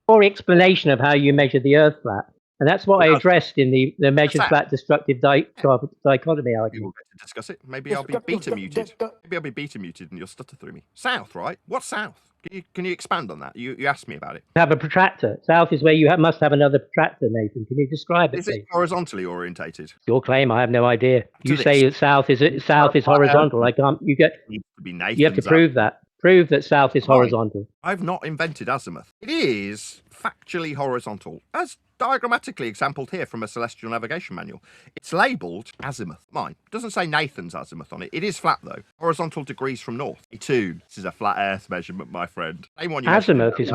Your explanation of how you measure the Earth flat. And that's what I addressed in the measured flat destructive dichotomy argument. We'll get to discuss it. Maybe I'll be beta muted. Maybe I'll be beta muted and you'll stutter through me. South, right? What's south? Can you expand on that? You asked me about it. Have a protractor. South is where you must have another protractor, Nathan. Can you describe it? Is it horizontally orientated? Your claim. I have no idea. You say that south is horizontal. I can't. You have to prove that. Prove that south is horizontal. I've not invented azimuth. It is factually horizontal, as diagrammatically exampled here from a celestial navigation manual. It's labelled azimuth. Mine doesn't say Nathan's azimuth on it. It is flat though. Horizontal degrees from north. E2. This is a flat Earth measurement, my friend. Azimuth is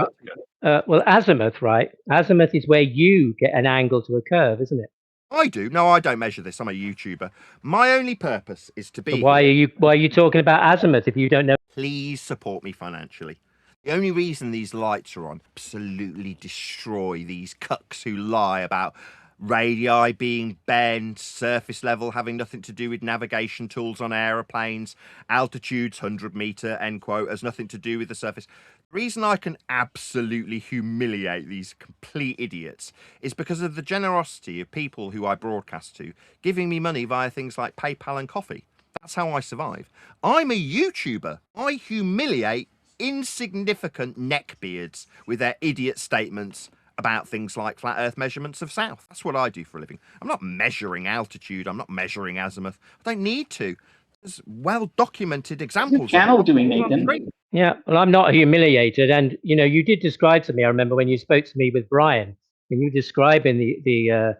well, azimuth, right? Azimuth is where you get an angle to a curve, isn't it? I do. No, I don't measure this. I'm a YouTuber. My only purpose is to be. Why are you talking about azimuth if you don't know? Please support me financially. The only reason these lights are on, absolutely destroy these cucks who lie about radii being bent, surface level having nothing to do with navigation tools on aeroplanes, altitudes 100 meter, end quote, has nothing to do with the surface. The reason I can absolutely humiliate these complete idiots is because of the generosity of people who I broadcast to, giving me money via things like PayPal and coffee. That's how I survive. I'm a YouTuber. I humiliate insignificant neckbeards with their idiot statements about things like flat Earth measurements of south. That's what I do for a living. I'm not measuring altitude. I'm not measuring azimuth. I don't need to. There's well-documented examples. Channel doing, Nathan. Yeah, well, I'm not humiliated. And, you did describe to me, I remember when you spoke to me with Brian, when you describing the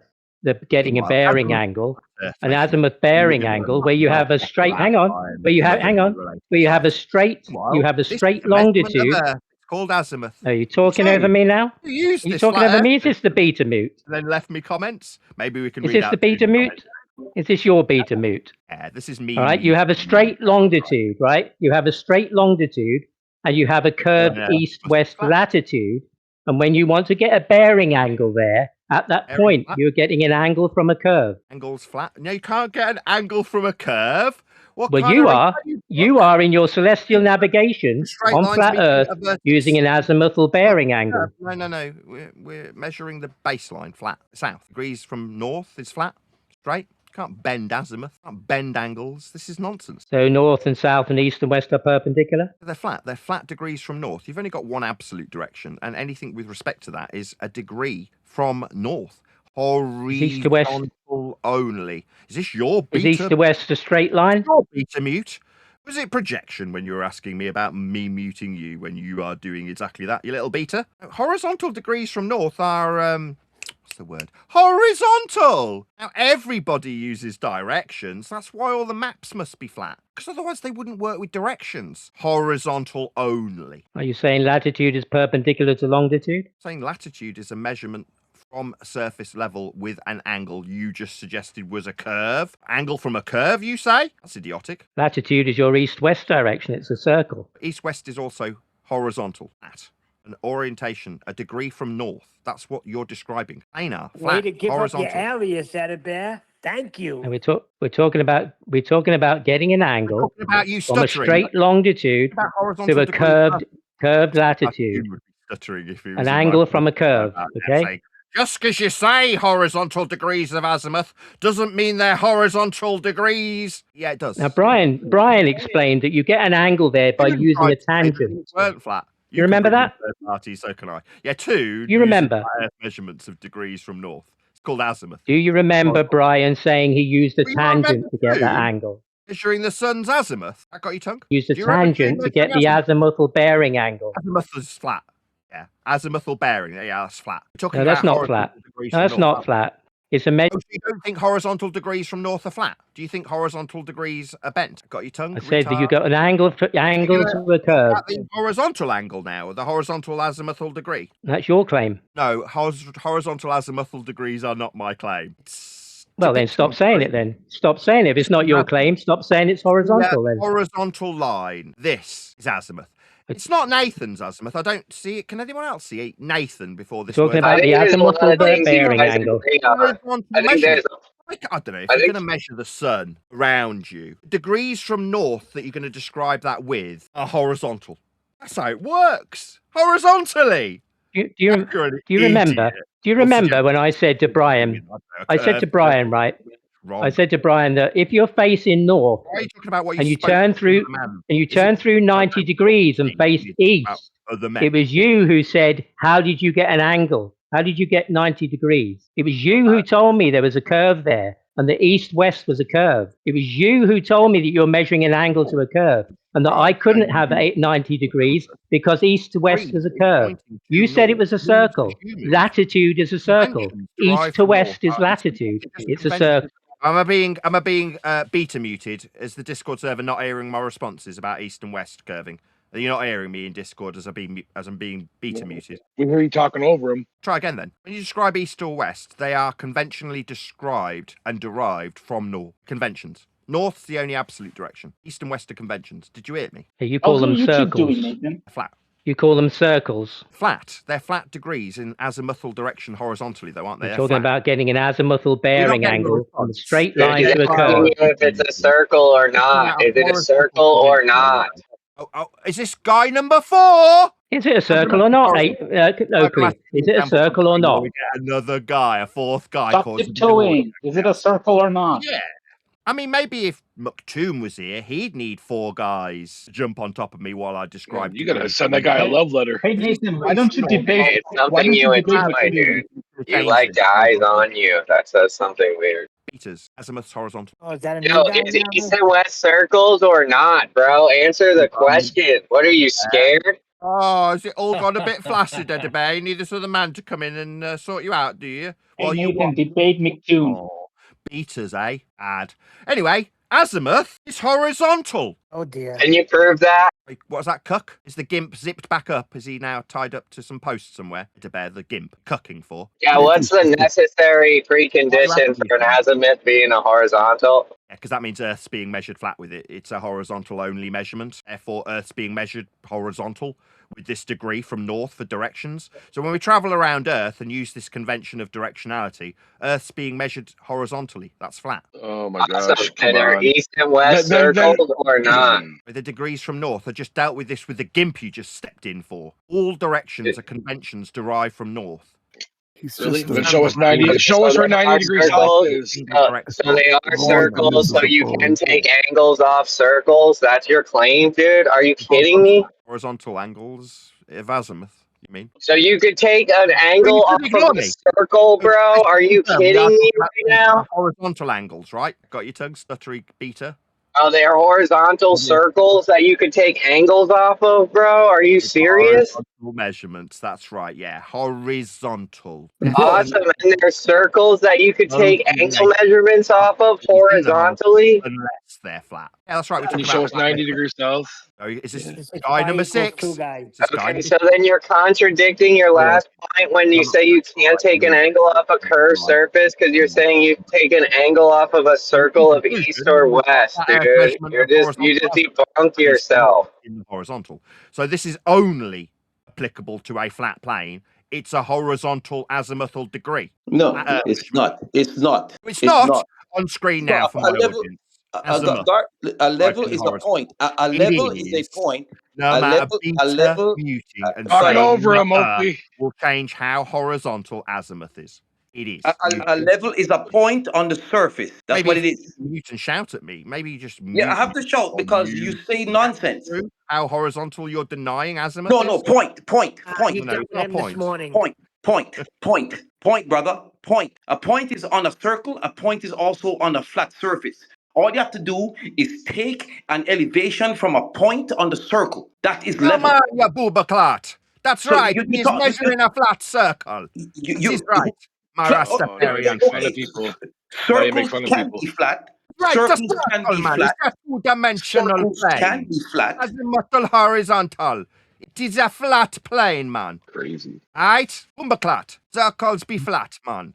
getting a bearing angle, an azimuth bearing angle, where you have a straight, where you have a straight longitude. It's called azimuth. Are you talking over me now? Are you talking over me? Is this the beta mute? Then left me comments. Maybe we can read out. Is this the beta mute? Is this your beta mute? Yeah, this is me. All right, you have a straight longitude, right? You have a straight longitude, and you have a curved east-west latitude. And when you want to get a bearing angle there, at that point, you're getting an angle from a curve. Angle's flat. No, you can't get an angle from a curve. Well, you are. You are in your celestial navigation on flat Earth using an azimuthal bearing angle. No. We're measuring the baseline, flat, south. Degrees from north is flat, straight. Can't bend azimuth. Can't bend angles. This is nonsense. So north and south and east and west are perpendicular? They're flat. They're flat degrees from north. You've only got one absolute direction, and anything with respect to that is a degree from north. East to west only. Is this your beta? Is east to west a straight line? Your beta mute. Was it projection when you were asking me about me muting you when you are doing exactly that, you little beta? Horizontal degrees from north are what's the word? Horizontal. Now, everybody uses directions. That's why all the maps must be flat. Because otherwise they wouldn't work with directions. Horizontal only. Are you saying latitude is perpendicular to longitude? Saying latitude is a measurement from surface level with an angle you just suggested was a curve. Angle from a curve, you say? That's idiotic. Latitude is your east-west direction. It's a circle. East-west is also horizontal. At an orientation, a degree from north. That's what you're describing. Planar, Way flat, to give horizontal. up your alias, ElderBear. Thank you. And we're talking about getting an angle About you from a stuttering. straight longitude About to horizontal a degree. curved latitude. Would be stuttering if he was An in my angle from a curve. Okay. saying, just because you say horizontal degrees of azimuth doesn't mean they're horizontal degrees. Yeah, it does. Now, Brian explained that you get an angle there by using a tangent. Weren't flat. You remember that? Third party, so can I. Yeah, two. You remember? Measurements of degrees from north. It's called azimuth. Do you remember Brian saying he used a tangent to get that angle? Measuring the sun's azimuth. That got your tongue? Used a tangent to get the azimuthal bearing angle. Azimuth is flat. Yeah, azimuthal bearing. Yeah, that's flat. No, that's not flat. No, that's not flat. It's a measure. You don't think horizontal degrees from north are flat? Do you think horizontal degrees are bent? Got your tongue? I said that you got an angle to a curve. The horizontal angle now, the horizontal azimuthal degree. That's your claim. No, horizontal azimuthal degrees are not my claim. Well, then stop saying it then. Stop saying it. If it's not your claim, stop saying it's horizontal then. Horizontal line. This is azimuth. It's not Nathan's azimuth. I don't see it. Can anyone else see Nathan before this? Talking about the azimuthal bearing angle. I don't know. If you're going to measure the sun around you, degrees from north that you're going to describe that with are horizontal. That's how it works. Horizontally. Do you remember? Do you remember when I said to Brian? I said to Brian, right? I said to Brian that if you're facing north and you turn through 90 degrees and face east, it was you who said, "How did you get an angle? How did you get 90 degrees?" It was you who told me there was a curve there and the east-west was a curve. It was you who told me that you're measuring an angle to a curve and that I couldn't have 90 degrees because east to west was a curve. You said it was a circle. Latitude is a circle. East to west is latitude. It's a circle. Am I being beta muted? Is the Discord server not hearing my responses about east and west curving? Are you not hearing me in Discord as I'm being beta muted? We hear you talking over him. Try again then. When you describe east or west, they are conventionally described and derived from north conventions. North's the only absolute direction. East and west are conventions. Did you hear me? Hey, you call them circles. Flat. You call them circles. Flat. They're flat degrees in azimuthal direction horizontally, though, aren't they? We're talking about getting an azimuthal bearing angle from a straight line to a curve. Asking you if it's a circle or not. Is it a circle or not? Oh, is this guy number 4? Is it a circle or not, Oakley? Is it a circle or not? We get another guy, a fourth guy. Stop tiptoeing. Is it a circle or not? Yeah. I mean, maybe if McToom was here, he'd need 4 guys to jump on top of me while I describe. You gotta send that guy a love letter. Hey Nathan, why don't you debate? Hey, it's something you enjoy, dude. You like guys on you. That says something weird. Meters, azimuth, horizontal. Oh, is that a Yo, is it east and west circles or not, bro? Answer the question. What are you scared? Oh, has it all gone a bit flaccid, ElderBear? You need this other man to come in and sort you out, do you? Hey Nathan, debate McToom. Oh, beaters, eh? Bad. Anyway, azimuth is horizontal. Oh dear. Can you prove that? Wait, what's that, cuck? Is the gimp zipped back up? Is he now tied up to some posts somewhere? ElderBear, the gimp, cucking for? Yeah, what's the necessary precondition for an azimuth being a horizontal? Yeah, because that means Earth's being measured flat with it. It's a horizontal only measurement. Therefore, Earth's being measured horizontal with this degree from north for directions. So when we travel around Earth and use this convention of directionality, Earth's being measured horizontally. That's flat. Oh my gosh. Awesome. And are east and west circles or not? With the degrees from north, I just dealt with this with the gimp you just stepped in for. All directions are conventions derived from north. Really? Show us 90. Show us where 90 degrees south is. So they are circles, so you can take angles off circles. That's your claim, dude? Are you kidding me? Horizontal angles of azimuth, you mean? So you could take an angle off of a circle, bro? Are you kidding me right now? Horizontal angles, right? Got your tongue, stuttery beta. Are there horizontal circles that you could take angles off of, bro? Are you serious? Horizontal measurements. That's right. Yeah, horizontal. Awesome. And there's circles that you could take angle measurements off of In the horizontal, horizontally. unless they're flat. Yeah, that's right. We're Can you talking show about us 90 degrees south? Is this It's guy pi number equals 6? 2, guys. Is this guy Okay, so then you're contradicting your last point when you say you can't take an angle off a curved surface because you're saying you take an angle off of a circle of east or west, dude. You just debunked yourself. in the horizontal. So this is only applicable to a flat plane. It's a horizontal azimuthal degree. No, it's not. It's not. It's It's not not. on screen So now for my level, audience. Azimuth. a level Right in is a horizontal. point. A It level is a is. point. No A matter level, beta, muting, and Talk brother, over him, sigma Oakley. will change how horizontal azimuth is. It is. a level is a point on the surface. That's Maybe what if it is. you mute and shout at me. Maybe you just Yeah, mute I have me to shout or because you say nonsense. how horizontal you're denying azimuth No, is. no, point. You No, it's took not him this point. morning. Point, brother. Point. A point is on a circle. A point is also on a flat surface. All you have to do is take an elevation from a point on the circle. That is level. Come on, you boobaclot. That's So right. He's measuring a flat circle. He's right. My Oh, now you Rastafarian. make fun of people. Now you make Circles fun of can people. be flat. Right, Circles the can circle, be man. flat. It's a two-dimensional Circles plane. can be flat. Azimuthal horizontal. It is a flat plane, man. Crazy. Alright? Boomaclot. Circles be flat, man.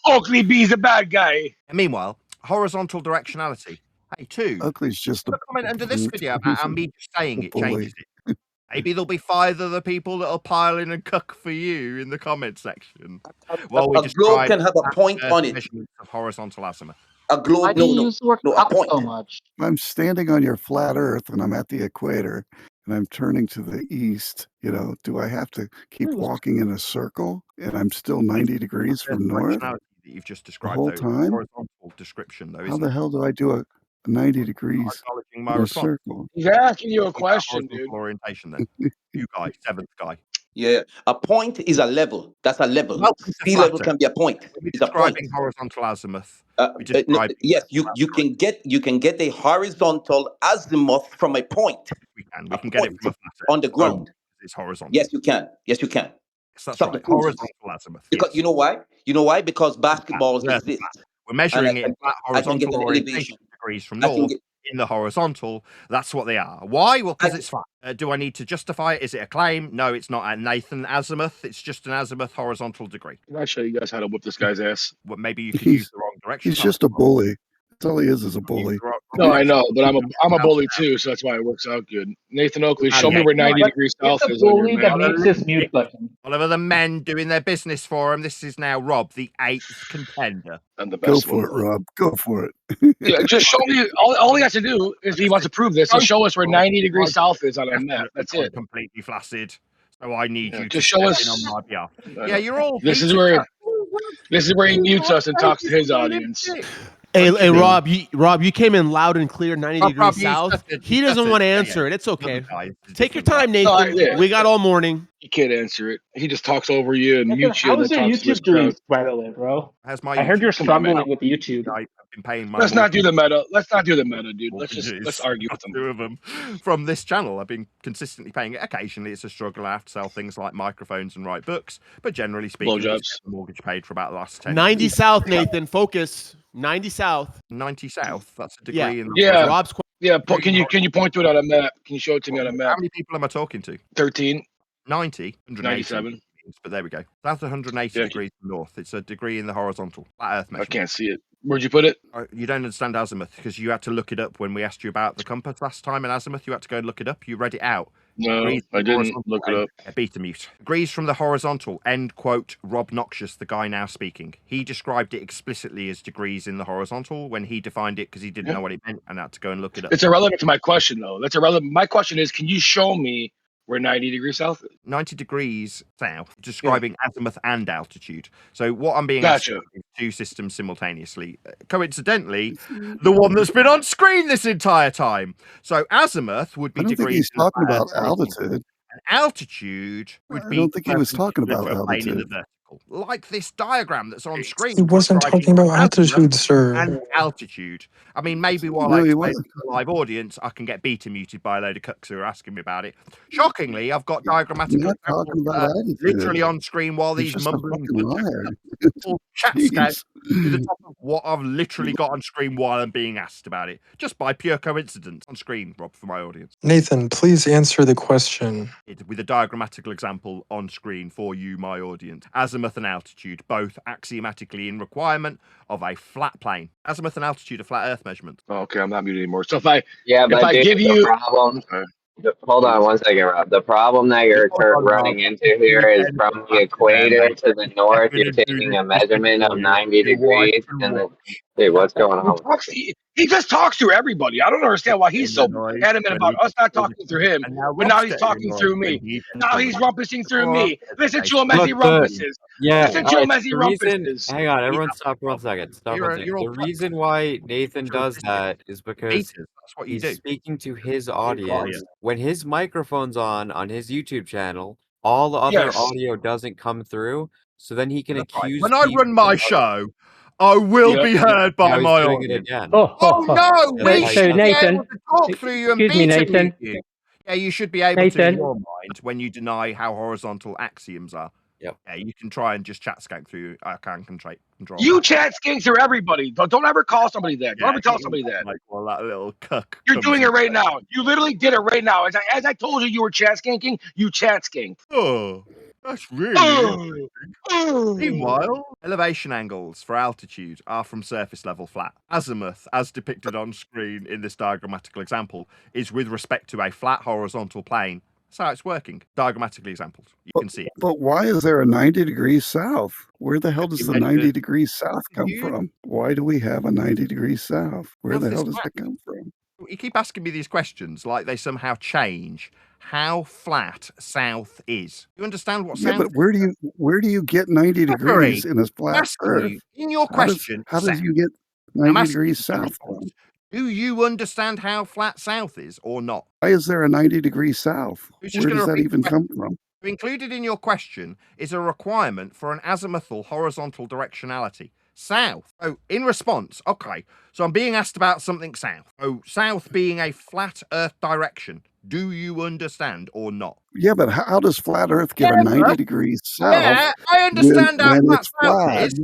Oakley B's a bad guy. And meanwhile, horizontal directionality. Hey, two. Oakley's just Put a comment under this video about how me just saying it changes it. Maybe there'll be 5 other people that'll pile in and cook for you in the comment section. Well, we A globe can have a point on it. Measurements of horizontal azimuth. A globe, no, a point. So much. I'm standing on your flat Earth and I'm at the equator and I'm turning to the east. You know, do I have to keep walking in a circle and I'm still 90 degrees from north That you've just the described, whole though, time? horizontal description, though, How isn't the it? hell do I do a 90 degrees Acknowledging my in a response. circle? He's asking you a question, dude. Horizontal orientation, then. You guy, 7th guy. Yeah, a point is a level. That's a level. Welcome to Sea level Flatter. can be a point. We're It's a point. describing horizontal azimuth. Yes, you can get a horizontal azimuth from a point. We can get it from a flat on the ground. It's horizontal. Yes, you can. Yes, you can. Yes, that's Stop the right. foolishness. Horizontal azimuth. Because Yes. you know why? You know why? Because basketballs Flat. exist. We're measuring it in flat I can get horizontal an orientation elevation. degrees from I can north get- in the horizontal. That's what they are. Why? Well, because it's flat. Do I need to justify it? Is it a claim? No, it's not a Nathan azimuth. It's just an azimuth horizontal degree. Can I show you guys how to whip this guy's ass? Well, maybe you could use the wrong direction. He's just a bully. That's all he is a bully. No, I know, but I'm a bully too, so that's why it works out good. Nathan Oakley, show me where 90 degrees south is on your map. Mute button. Oliver, the men doing their business for him. This is now Rob, the 8th contender. And the Go best for one. it, Rob. Go for it. Yeah, just show me. All he has to do is he wants to prove this. So show us where 90 degrees south is on a map. That's it. Completely flaccid. So I need you to just show step us- in on my behalf. Yeah, you're all. This is where he mutes us and talks to his audience. Hey, Rob, you came in loud and clear, 90 Rob, degrees you south. said it, He you doesn't said want to it. Yeah, answer yeah. it. It's okay. Take your time, Nathan. We got all morning. He can't answer it. He just talks over you and mutes you. How And is then your talks to his YouTube doing, crowd. by the way, bro? How's my I heard YouTube? you're Come on, man. struggling with YouTube. I've been paying my Let's not do the meta. Let's not do the meta, dude. mortgages. Let's argue with them. 2 of them from this channel. I've been consistently paying it. Occasionally, it's a struggle. I have to sell things like microphones and write books. But generally speaking, Blowjobs. it's the mortgage paid for about the last 10 90 years. south, Nathan. Focus. 90 south. 90 south. That's a degree Yeah. in. Yeah. Rob's Yeah, can you point to it on a map? Can you show it to me on a How map? many people am I talking to? 13, 90, 97. But there we go. That's 180 Yeah. degrees north. It's a degree in the horizontal. Flat Earth I measurement. can't see it. Where'd you put it? You don't understand azimuth because you had to look it up when we asked you about the compass last time in azimuth. You had to go and look it up. You read it out. No, Degrees I from didn't horizontal look it end- up. Beta mute. Degrees from the horizontal. End quote. Robnoxious, the guy now speaking. He described it explicitly as degrees in the horizontal when he defined it because he didn't know what it meant and had to go and look it up. It's irrelevant to my question, though. That's irrelevant. My question is, can you show me where 90 degrees south is? 90 degrees south, describing azimuth and altitude. So what I'm being asked Gotcha. is 2 systems simultaneously. Coincidentally, the one that's been on screen this entire time. So azimuth would be I don't think degrees. he's in the talking flat about Earth horizontal. altitude. And altitude would I be. don't think he was talking about perpendicular to a plane in the altitude. vertical. like this diagram that's on screen. He wasn't talking about altitude, sir. And altitude. I mean, maybe while No, I he explain wasn't. to the live audience, I can get beta muted by a load of cucks who are asking me about it. Shockingly, I've got diagrammatical Not talking examples about altitude. literally on screen while You're these just a mumbling fucking liar. chat scout Jeez. to the top of what I've literally got on screen while I'm being asked about it, just by pure coincidence on screen, Rob, for my audience. Nathan, please answer the question. With a diagrammatical example on screen for you, my audience. Azimuth and altitude, both axiomatically in requirement of a flat plane. Azimuth and altitude are flat Earth measurements. Oh, okay, I'm not muted anymore. So if I Dude, give you hold on one second, Rob. The problem that you're running into here is from the equator to the north, you're taking a measurement of 90 degrees, and then, dude, what's going on? he just talks through everybody. I don't understand why he's so adamant about us not talking through him, but now he's talking through me. Now he's rumpusing through me. Listen to him as he rumpuses. Listen to him as he the reason, rumpuses. hang on, everyone stop for 1 second. Stop You're 1 a- second. you're all The reason why Nathan does that is because Betas, that's what you he's do. speaking to his audience. When his microphone's on his YouTube channel, all the other Yes. audio doesn't come through, so then he can accuse When I run my show, I will be heard by Now he's my doing it audience. again. Oh no, That's we how should you- be Nathan, able to talk through you and excuse me, beta Nathan. mute you. Yeah, you should be able to in Nathan. your mind when you deny how horizontal axioms are. Yep. Yeah, you can try and just chat skank through. I can't control. You chat skank through everybody. Don't ever call somebody that. Don't ever tell somebody that. Like, well, that little cuck. You're comes doing it in. right now. You literally did it right now. As I told you, you were chat skanking. You chat skanked. Oh, that's really interesting. Meanwhile, elevation angles for altitude are from surface level flat. Azimuth, as depicted on screen in this diagrammatical example, is with respect to a flat horizontal plane. That's how it's working. Diagrammatically examples. You can see it. But why is there a 90 degrees south? Where the hell does the 90 degrees south come from? Why do we have a 90 degrees south? Where the hell does that come from? You keep asking me these questions like they somehow change how flat south is. You understand what Yeah, south but where do you get 90 degrees in a flat Earth? in your question, How does south. you get I'm 90 asking degrees you to south respond. from? Do you understand how flat south is or not? Why is there a 90 degrees south? Who's just Where gonna does that repeat even the come from? Included in your question is a requirement for an azimuthal horizontal directionality. South. Oh, in response, okay, so I'm being asked about something south. Oh, south being a flat Earth direction. Do you understand or not? Yeah, but how does flat Earth get a 90 degrees south? Yeah, I understand how when flat it's south flat. is.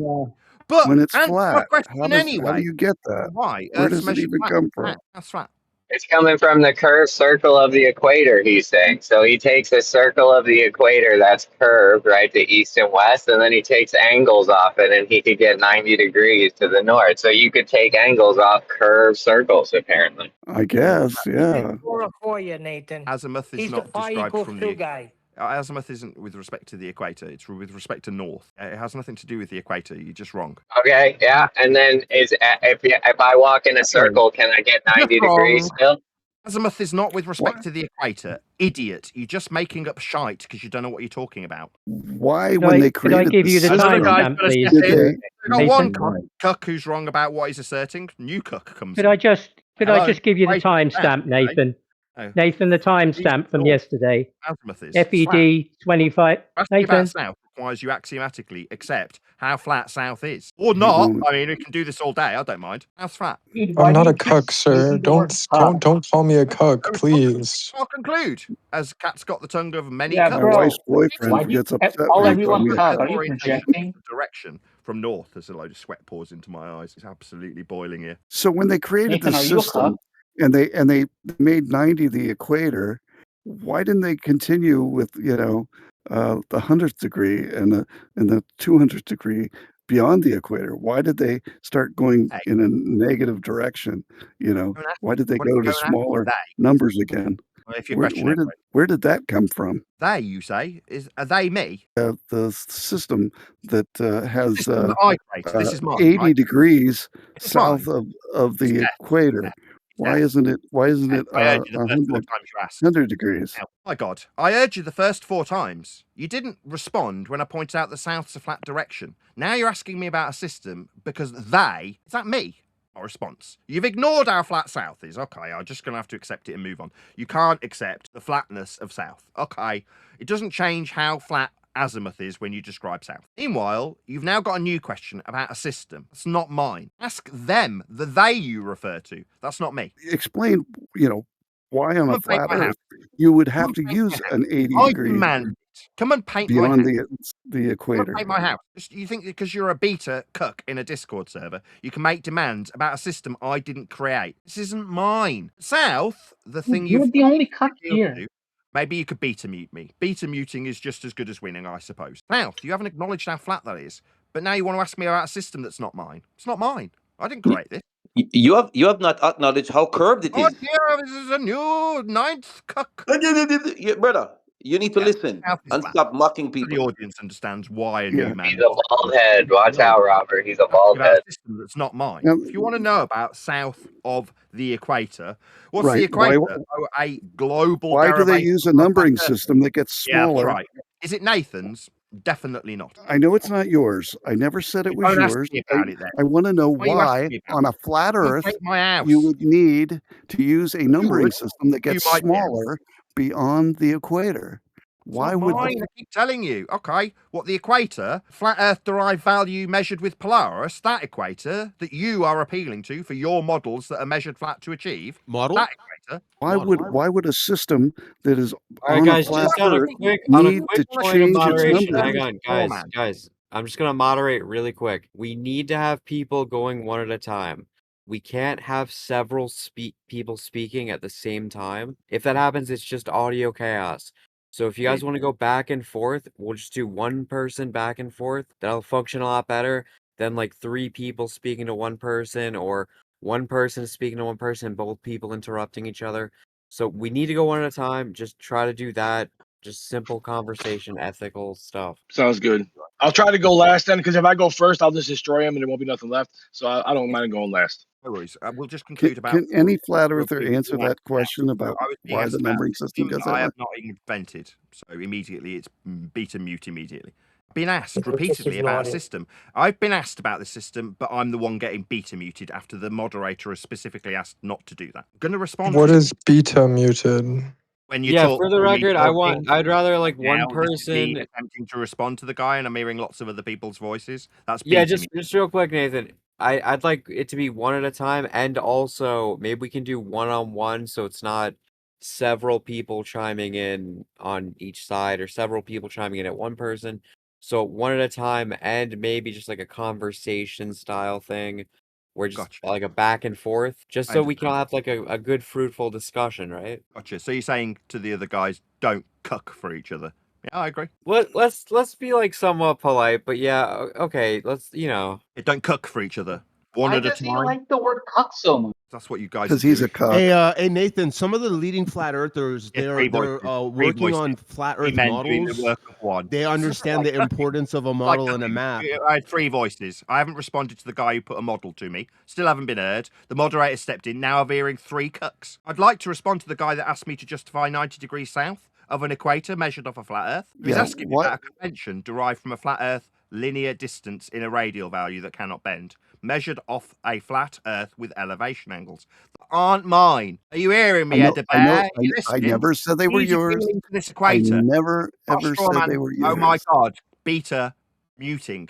But When it's answer my flat, question how anyway. do you get that? Why? Where Earth's does it measured even flat. come from? That's flat. It's coming from the curved circle of the equator, he's saying. So he takes a circle of the equator that's curved, right, to east and west, and then he takes angles off it, and he could get 90 degrees to the north. So you could take angles off curved circles, apparently. I guess, yeah. TorahforYah, Nathan. Azimuth is He's not the pi described equals from 2 the guy. Azimuth isn't with respect to the equator. It's with respect to north. It has nothing to do with the equator. You're just wrong. Okay, yeah. And then if I walk in a circle, can I get 90 degrees still? Azimuth is not with respect to the equator. Idiot. You're just making up shite because you don't know what you're talking about. Why, when they created give you the system, timestamp, please? did they? Got one cuck who's wrong about what he's asserting. New cuck comes Could in. I just give you the Wait, timestamp, Nathan? Oh. Nathan, the timestamp from yesterday. Azimuth is FED 25. Asking about Nathan. south requires you axiomatically accept how flat south is. Or not. I mean, we can do this all day. I don't mind. How's flat? I'm not a cuck, sir. Don't call me a cuck, please. I'll conclude. As cat's got the tongue of many Yeah, cucks. My bro. wife's boyfriend Why do you gets upset call when you call everyone me a cuck? cuck. Are you Orientation projecting? Direction from north. There's a load of sweat pours into my eyes. It's absolutely boiling here. So when they created Nathan, the are you a system and they made 90 the equator, why didn't they continue with the 100th degree and the 200th degree beyond the equator? Why did they start going in a negative direction? Why did they What go are you to going after? smaller They? numbers again? Well, if your question Where did that come from? they, you say, are they me? The system that has System that I created. This is mine, 80 right? degrees It's south mine. of the equator. Why isn't it I urge you the first 4 times you asked. 100 degrees? Now, my God, I urge you the first 4 times. You didn't respond when I pointed out the south's a flat direction. Now you're asking me about a system because is that me? My response. You've ignored how flat south is. Okay, I'm just going to have to accept it and move on. You can't accept the flatness of south. Okay, it doesn't change how flat azimuth is when you describe south. Meanwhile, you've now got a new question about a system. That's not mine. Ask them, the they you refer to. That's not me. Explain, why on Come a and paint flat my house. Earth you would have Come to and paint my use house. an 80 I degree demand it. Come and paint my beyond house. the Come equator. and paint my house. You think because you're a beta cuck in a Discord server, you can make demands about a system I didn't create? This isn't mine. South, the thing You're you've the only cuck appealed here. to, maybe you could beta mute me. Beta muting is just as good as winning, I suppose. South, you haven't acknowledged how flat that is, but now you want to ask me about a system that's not mine. It's not mine. I didn't create this. You have not acknowledged how curved it Oh is. dear, this is a new ninth cuck. Brother, you need to listen South is and flat. stop mocking The people. audience understands why a new man. He's a bald head. Watch out, Robert. He's a bald About head. a system that's not mine. Now- If you want to know about south of the equator, what's Right, the equator? why- A global Why do they derivation use a of our numbering planet Earth. system that gets Yeah, that's smaller? right. Is it Nathan's? Definitely not. I know it's not yours. I never said it was Don't ask yours. me about it then. I want to know Why are you asking why me about on a flat Come Earth paint my house. you would need to use a numbering would. system that gets might be able smaller beyond the equator. Why It's not would mine. I keep telling you. Okay, what the equator, flat Earth derived value measured with Polaris, that equator that you are appealing to for your models that are measured flat to achieve. Model? That equator. why would a system that is All right, on guys, a flat just on a Earth quick need to point of change its moderation. numbering? Hang on, guys. I'm just gonna moderate really quick. We need to have people going one at a time. We can't have several people speaking at the same time. If that happens, it's just audio chaos. So if you guys want to go back and forth, we'll just do one person back and forth. That'll function a lot better than like 3 people speaking to one person or one person speaking to one person, both people interrupting each other. So we need to go one at a time. Just try to do that. Just simple conversation, ethical stuff. Sounds good. I'll try to go last then, because if I go first, I'll just destroy him and there won't be nothing left. So I don't mind going last. No worries. We'll just conclude about. Can any flat we'll earther do answer one that question about I was being why asked the about numbering a system goes that I way? have not invented, so immediately it's beta mute immediately. Been asked repeatedly about a system. I've been asked about this system, but I'm the one getting beta muted after the moderator has specifically asked not to do that. I'm going to respond. What to is beta muted? when you Yeah, talk for the through me record, talking, I'd rather like now one this is me person. attempting to respond to the guy, and I'm hearing lots of other people's voices. That's Yeah, beta just real quick, Nathan. I'd like it to be one at a time, and also maybe we can do one-on-one, so it's not several people chiming in on each side or several people chiming in at one person. So one at a time, and maybe just like a conversation style thing, where just like a back and forth, just I so we can understand. all have like a good fruitful discussion, right? Gotcha. So you're saying to the other guys, don't cuck for each other. Yeah, I agree. Let's be like somewhat polite, but yeah, okay, let's don't cuck for each other. One Why at a does he time. like the word cuck so much? That's what you guys. Because he's a cuck. Hey, Nathan. Some of the leading flat earthers, Yeah, they're working on flat Earth models. The work of one. They understand the importance of a model and a map. I had 3 voices. I haven't responded to the guy who put a model to me. Still haven't been heard. The moderator stepped in. Now I'm hearing 3 cucks. I'd like to respond to the guy that asked me to justify 90 degrees south of an equator measured off a flat Earth. He's asking me about a convention derived from a flat Earth linear distance in a radial value that cannot bend, measured off a flat Earth with elevation angles that aren't mine. Are you hearing me, ElderBear? I never said they were yours. This I equator. never ever said they were yours. Oh my god, beta muting.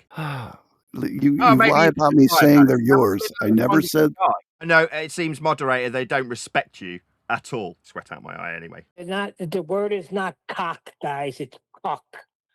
You lie about me saying they're yours. I never said. No, it seems, moderator, they don't respect you at all. Sweat out my eye anyway. The word is not cock, guys. It's cock.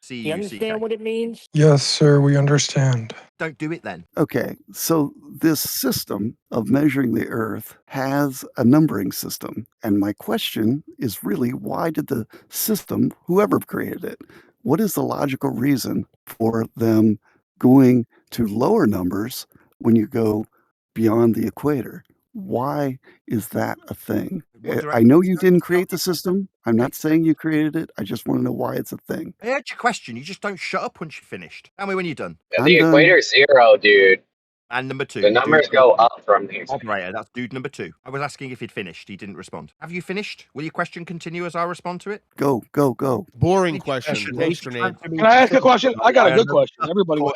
You understand what it means? Yes, sir, we understand. Don't do it then. Okay, so this system of measuring the Earth has a numbering system. And my question is really, why did the system, whoever created it, what is the logical reason for them going to lower numbers when you go beyond the equator? Why is that a thing? I know you didn't create the system. I'm not saying you created it. I just want to know why it's a thing. I heard your question. You just don't shut up once you're finished. Tell me when you're done. Yeah, the equator's 0, dude. And number 2. The numbers go up from here. Moderator, that's dude number 2. I was asking if he'd finished. He didn't respond. Have you finished? Will your question continue as I respond to it? Go. Boring question. Thanks, Grenade. Can I ask a question? I got a good question. Everybody will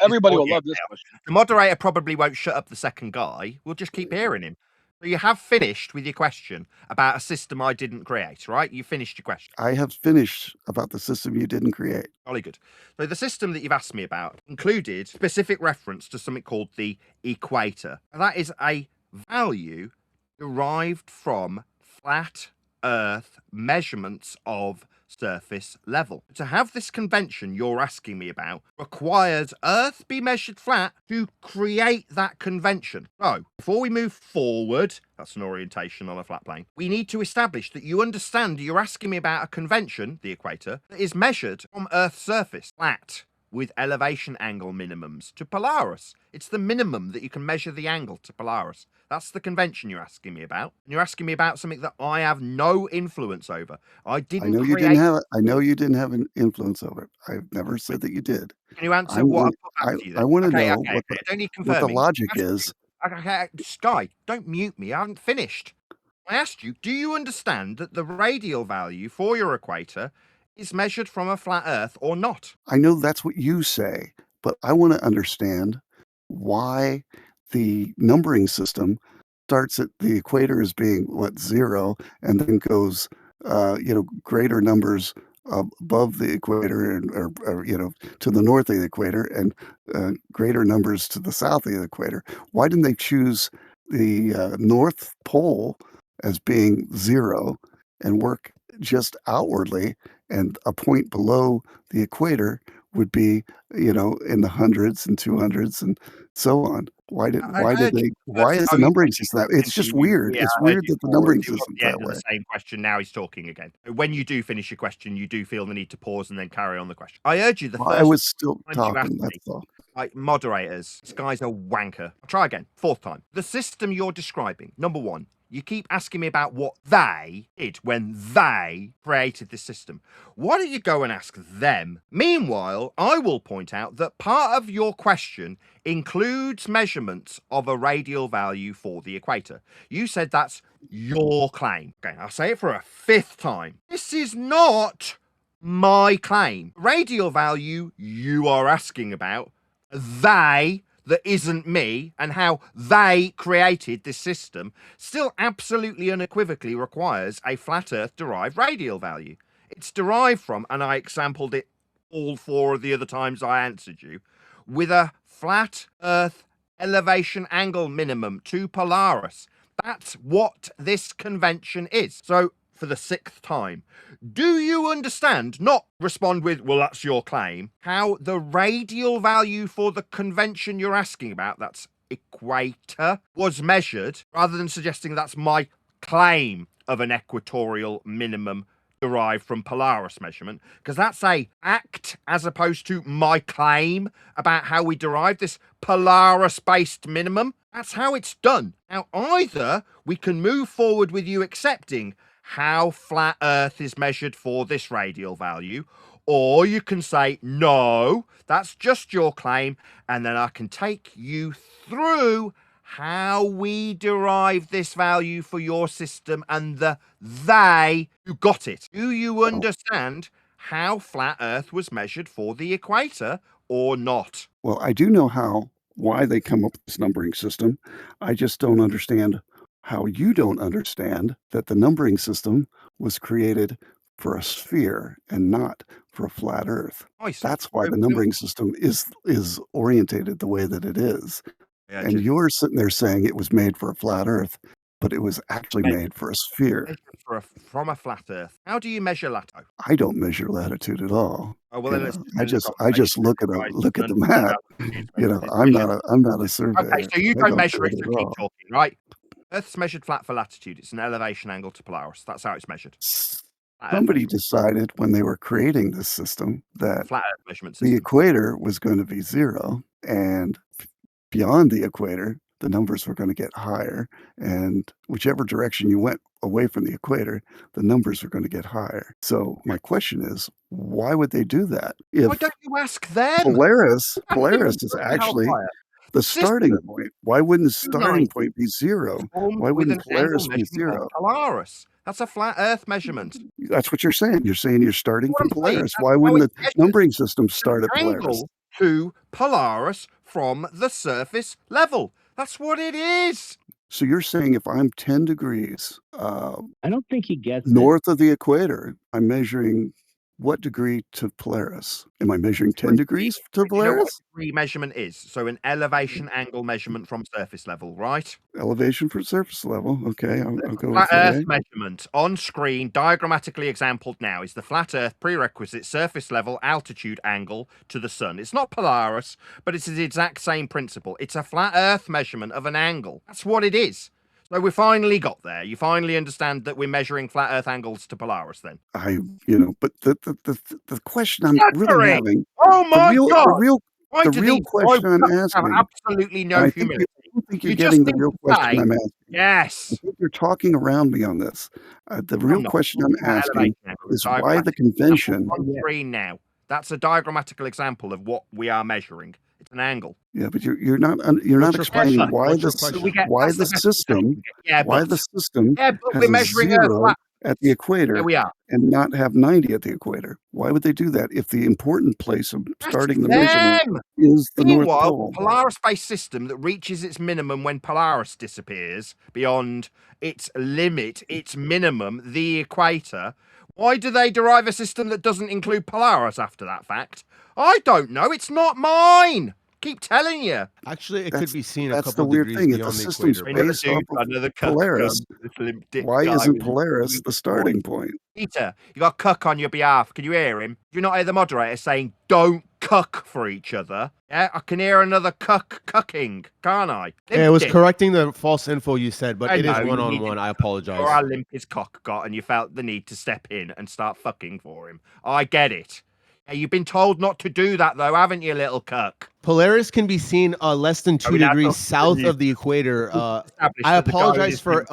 love this question. The moderator probably won't shut up the second guy. We'll just keep hearing him. So you have finished with your question about a system I didn't create, right? You finished your question. I have finished about the system you didn't create. Jolly good. So the system that you've asked me about included specific reference to something called the equator. That is a value derived from flat Earth measurements of surface level. To have this convention you're asking me about requires Earth be measured flat to create that convention. So before we move forward, that's an orientation on a flat plane, we need to establish that you understand you're asking me about a convention, the equator, that is measured from Earth's surface flat with elevation angle minimums to Polaris. It's the minimum that you can measure the angle to Polaris. That's the convention you're asking me about. And you're asking me about something that I have no influence over. I know you didn't have. I know you didn't have an influence over it. I've never said that you did. Can you answer what I put back to you then? I want to Okay, know okay, don't need what the confirming. logic is. Okay, Sky, don't mute me. I haven't finished. I asked you, do you understand that the radial value for your equator is measured from a flat Earth or not? I know that's what you say, but I want to understand why the numbering system starts at the equator as being 0 and then goes greater numbers above the equator or to the north of the equator and greater numbers to the south of the equator. Why didn't they choose the North Pole as being 0 and work just outwardly, and a point below the equator would be, in the hundreds and 200s and so on? Why is the numbering system that? It's just weird. It's weird that the numbering system's the that end of way. the same question. Now he's talking again. When you do finish your question, you do feel the need to pause and then carry on the question. I urge you the first I was still time you asked talking, me, that's all. like, moderators, this guy's a wanker. I'll try again. Fourth time. The system you're describing, number one, you keep asking me about what they did when they created this system. Why don't you go and ask them? Meanwhile, I will point out that part of your question includes measurements of a radial value for the equator. You said that's your claim. Okay, I'll say it for a fifth time. This is not my claim. Radial value you are asking about, they, that isn't me, and how they created this system, still absolutely unequivocally requires a flat Earth derived radial value. It's derived from, and I exampled it all 4 of the other times I answered you, with a flat Earth elevation angle minimum to Polaris. That's what this convention is. So, for the 6th time, do you understand, not respond with, well, that's your claim, how the radial value for the convention you're asking about, that's equator, was measured, rather than suggesting that's my claim of an equatorial minimum derived from Polaris measurement, because that's a act as opposed to my claim about how we derive this Polaris-based minimum. That's how it's done. Now, either we can move forward with you accepting how flat Earth is measured for this radial value, or you can say, no, that's just your claim, and then I can take you through how we derive this value for your system and the they who got it. Do you understand how flat Earth was measured for the equator or not? Well, I do know why they come up with this numbering system. I just don't understand how you don't understand that the numbering system was created for a sphere and not for a flat Earth. That's why the numbering system is orientated the way that it is. Yeah, and you're sitting there saying it was made for a flat Earth, but it was actually made for a sphere. From a flat Earth. How do you measure latitude? I don't measure latitude at all. Oh, well, then I just look at the map. I'm not a surveyor. Okay, so you I don't measure it, at so keep all. talking, right? Earth's measured flat for latitude. It's an elevation angle to Polaris. That's how it's measured. Somebody decided when they were creating this system that flat Earth measurement the system. equator was going to be 0, and beyond the equator, the numbers were going to get higher. And whichever direction you went away from the equator, the numbers were going to get higher. So my question is, why would they do that? Why don't you ask them? Polaris is actually the starting point. Why wouldn't the starting point be 0? Why wouldn't Polaris be 0? Polaris. That's a flat Earth measurement. That's what you're saying. You're saying you're starting from Polaris. Why wouldn't the numbering system start at Polaris? To Polaris from the surface level. That's what it is. So you're saying if I'm 10 degrees I don't think he gets north of the equator, I'm measuring what degree to Polaris? Am I measuring 10 degrees to Do you know what Polaris? a degree measurement is? So an elevation angle measurement from surface level, right? Elevation from surface level. Okay, I'll go Flat with Earth A. measurement on screen, diagrammatically exampled now, is the flat Earth prerequisite surface level altitude angle to the sun. It's not Polaris, but it's the exact same principle. It's a flat Earth measurement of an angle. That's what it is. So we finally got there. You finally understand that we're measuring flat Earth angles to Polaris then. But the question I'm really Flattery! having, Oh my the God! real question I'm have asking, absolutely no and I humility? don't think you're You getting just the need real to question say, I'm asking. I yes. think you're talking around me on this. The real not. question I'm That asking elevation angle is diagrammatic why the example convention. on screen now. That's a diagrammatical example of what we are measuring. It's an angle. Yeah, but you're not explaining why the system Yeah, why but the system yeah, but has we're a measuring Earth 0 flat. at the There equator we are. and not have 90 at the equator. Why would they do that if the important place of starting the measurement Them. is the North Meanwhile, Pole? Polaris-based system that reaches its minimum when Polaris disappears beyond its limit, its minimum, the equator. Why do they derive a system that doesn't include Polaris after that fact? I don't know. It's not mine. Keep telling you. Actually, it could be seen a That's couple the weird degrees thing. If the beyond the system's equator. based off of Polaris, why isn't Polaris the starting point? Peter, you got cuck on your behalf. Can you hear him? Do you not hear the moderator saying, don't cuck for each other? Yeah, I can hear another cucking, can't I? Yeah, it was correcting the false info you said, but it is know, you one-on-one. I apologize. Or how limp his cock got and you felt the need to step in and start fucking for him. I get it. Yeah, you've been told not to do that, though, haven't you, little cuck? Polaris can be seen less than 2 degrees south of the equator. I apologize for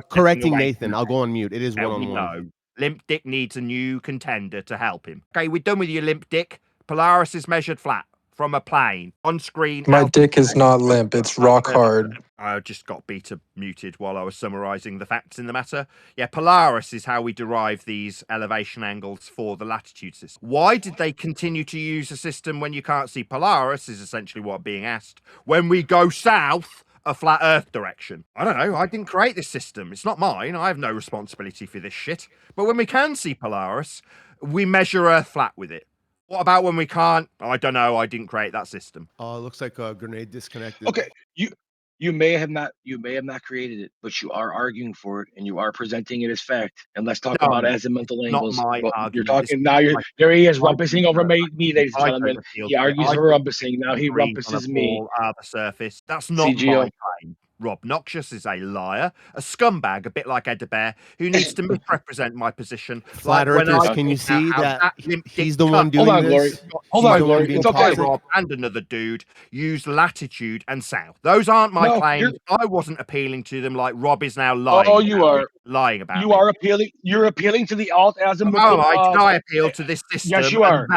correcting Nathan. I'll go on mute. It is one-on-one. No. Limp Dick needs a new contender to help him. Okay, we're done with you, Limp Dick. Polaris is measured flat from a plane on screen. My dick is not limp. It's rock hard. I just got beta muted while I was summarizing the facts in the matter. Yeah, Polaris is how we derive these elevation angles for the latitude system. Why did they continue to use a system when you can't see Polaris is essentially what being asked. When we go south, a flat Earth direction. I don't know. I didn't create this system. It's not mine. I have no responsibility for this shit. But when we can see Polaris, we measure Earth flat with it. What about when we can't? I don't know. I didn't create that system. Oh, it looks like a grenade disconnected. Okay, you may have not created it, but you are arguing for it and you are presenting it as fact. And let's talk about azimuthal angles. Not my Well, argument. you're talking now. There he is rumpusing over me, ladies and gentlemen. He argues for rumpusing. Now he rumpuses me. The surface. That's not my claim. Robnoxious is a liar, a scumbag, a bit like ElderBear, who needs to misrepresent my position. Flat Earthers, can you see that he's the one doing this? Hold on, Glory. It's okay. Rob and another dude used latitude and south. Those aren't my claims. I wasn't appealing to them like Rob is now lying. Oh, you are lying about. You are appealing. You're appealing to the alt azimuthal. Oh, did I appeal to this system? Yes, you are.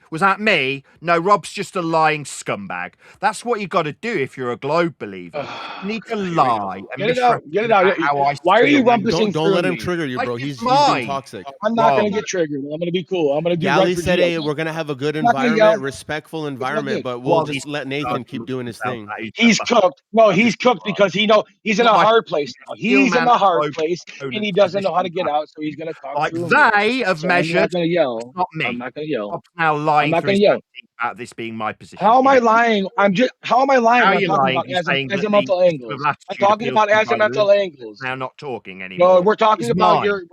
Was that me? No, Rob's just a lying scumbag. That's what you got to do if you're a globe believer. You need to lie. Get it out. Get it out. Why are you rumpusing? Don't let him trigger you, bro. He's being toxic. I'm not going to get triggered. I'm going to be cool. I'm going to do. Galley said, "Hey, we're going to have a good environment, respectful environment, but we'll just let Nathan keep doing his thing." He's cooked. No, he's cooked because he's in a hard place now. He's in a hard place and he doesn't know how to get out, so he's going to talk like through they have measured. I'm not going to yell. Not me. I'm not going to yell. I'm now lying. I'm not going to yell about this being my position. How am I lying? How am I lying? How I'm talking about azimuthal angles. I'm talking about azimuthal angles. Now not talking anymore. No, we're talking about your.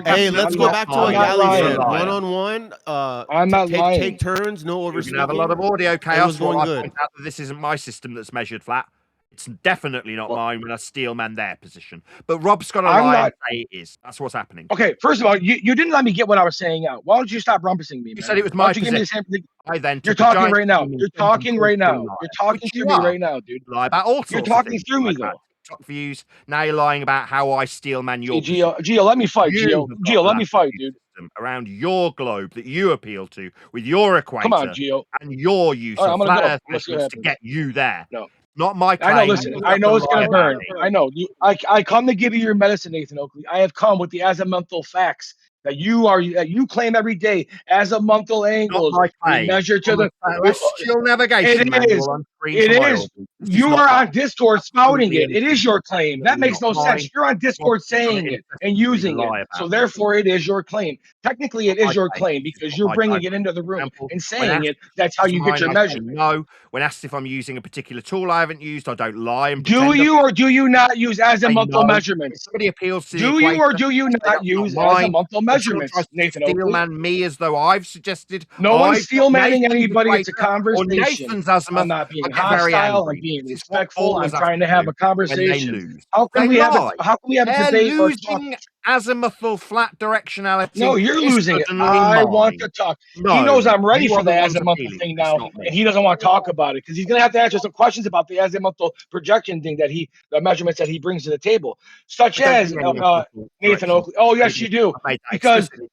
Hey, let's go back to what Galley said. One-on-one. I'm not lying. Take turns. No over. You can have a lot of audio chaos. Going good. This isn't my system that's measured flat. It's definitely not mine when I steel man their position. But Rob's got to lie and say it is. That's what's happening. Okay, first of all, you didn't let me get what I was saying out. Why don't you stop rumpusing me, man? You said it was my position. You're talking right now. You're talking right now. You're talking to me right now, dude. Lie about all sorts. You're talking through me, though. TikTok views. Now you're lying about how I steel man your. Gio, let me fight, Gio. Gio, let me fight, dude. Around your globe that you appeal to with your equator. Come on, Gio. And your use of flat Earth measurements to get you there. No. Not my claim. I know, listen, I know it's going to burn. I know. I come to give you your medicine, Nathan Oakley. I have come with the azimuthal facts that you claim every day. Azimuthal angles. Not my claim. Measure to the celestial navigation manual on screen. It is. You are on Discord spouting it. It is your claim. That makes no sense. You're on Discord saying it and using it. So therefore, it is your claim. Technically, it is your claim because you're bringing it into the room and saying it. That's how you get your measurement. No, when asked if I'm using a particular tool I haven't used, I don't lie and do you or do you not use azimuthal measurements? If somebody appeals to do you or do you not use azimuthal measures, Nathan Oakley? Steelman me as though I've suggested. No one's steelmanning anybody. It's a Or conversation. Nathan's azimuth. I'm not being I get very hostile. I'm angry. being This is what respectful. I'm ballers have trying to have a when they conversation. lose. How can They we have lie. a They're debate or talk? losing azimuthal flat directionality. No, you're is losing it. suddenly I mine. want to talk. No, he knows I'm ready you for are the the ones azimuthal appealing thing this, now, not me. and he doesn't want to talk about it because he's going to have to answer some questions about the azimuthal projection thing that the measurements that he brings to the table, such I don't as see any azimuthal Nathan direction. Oakley. Oh, yes, you do. I made that Because explicitly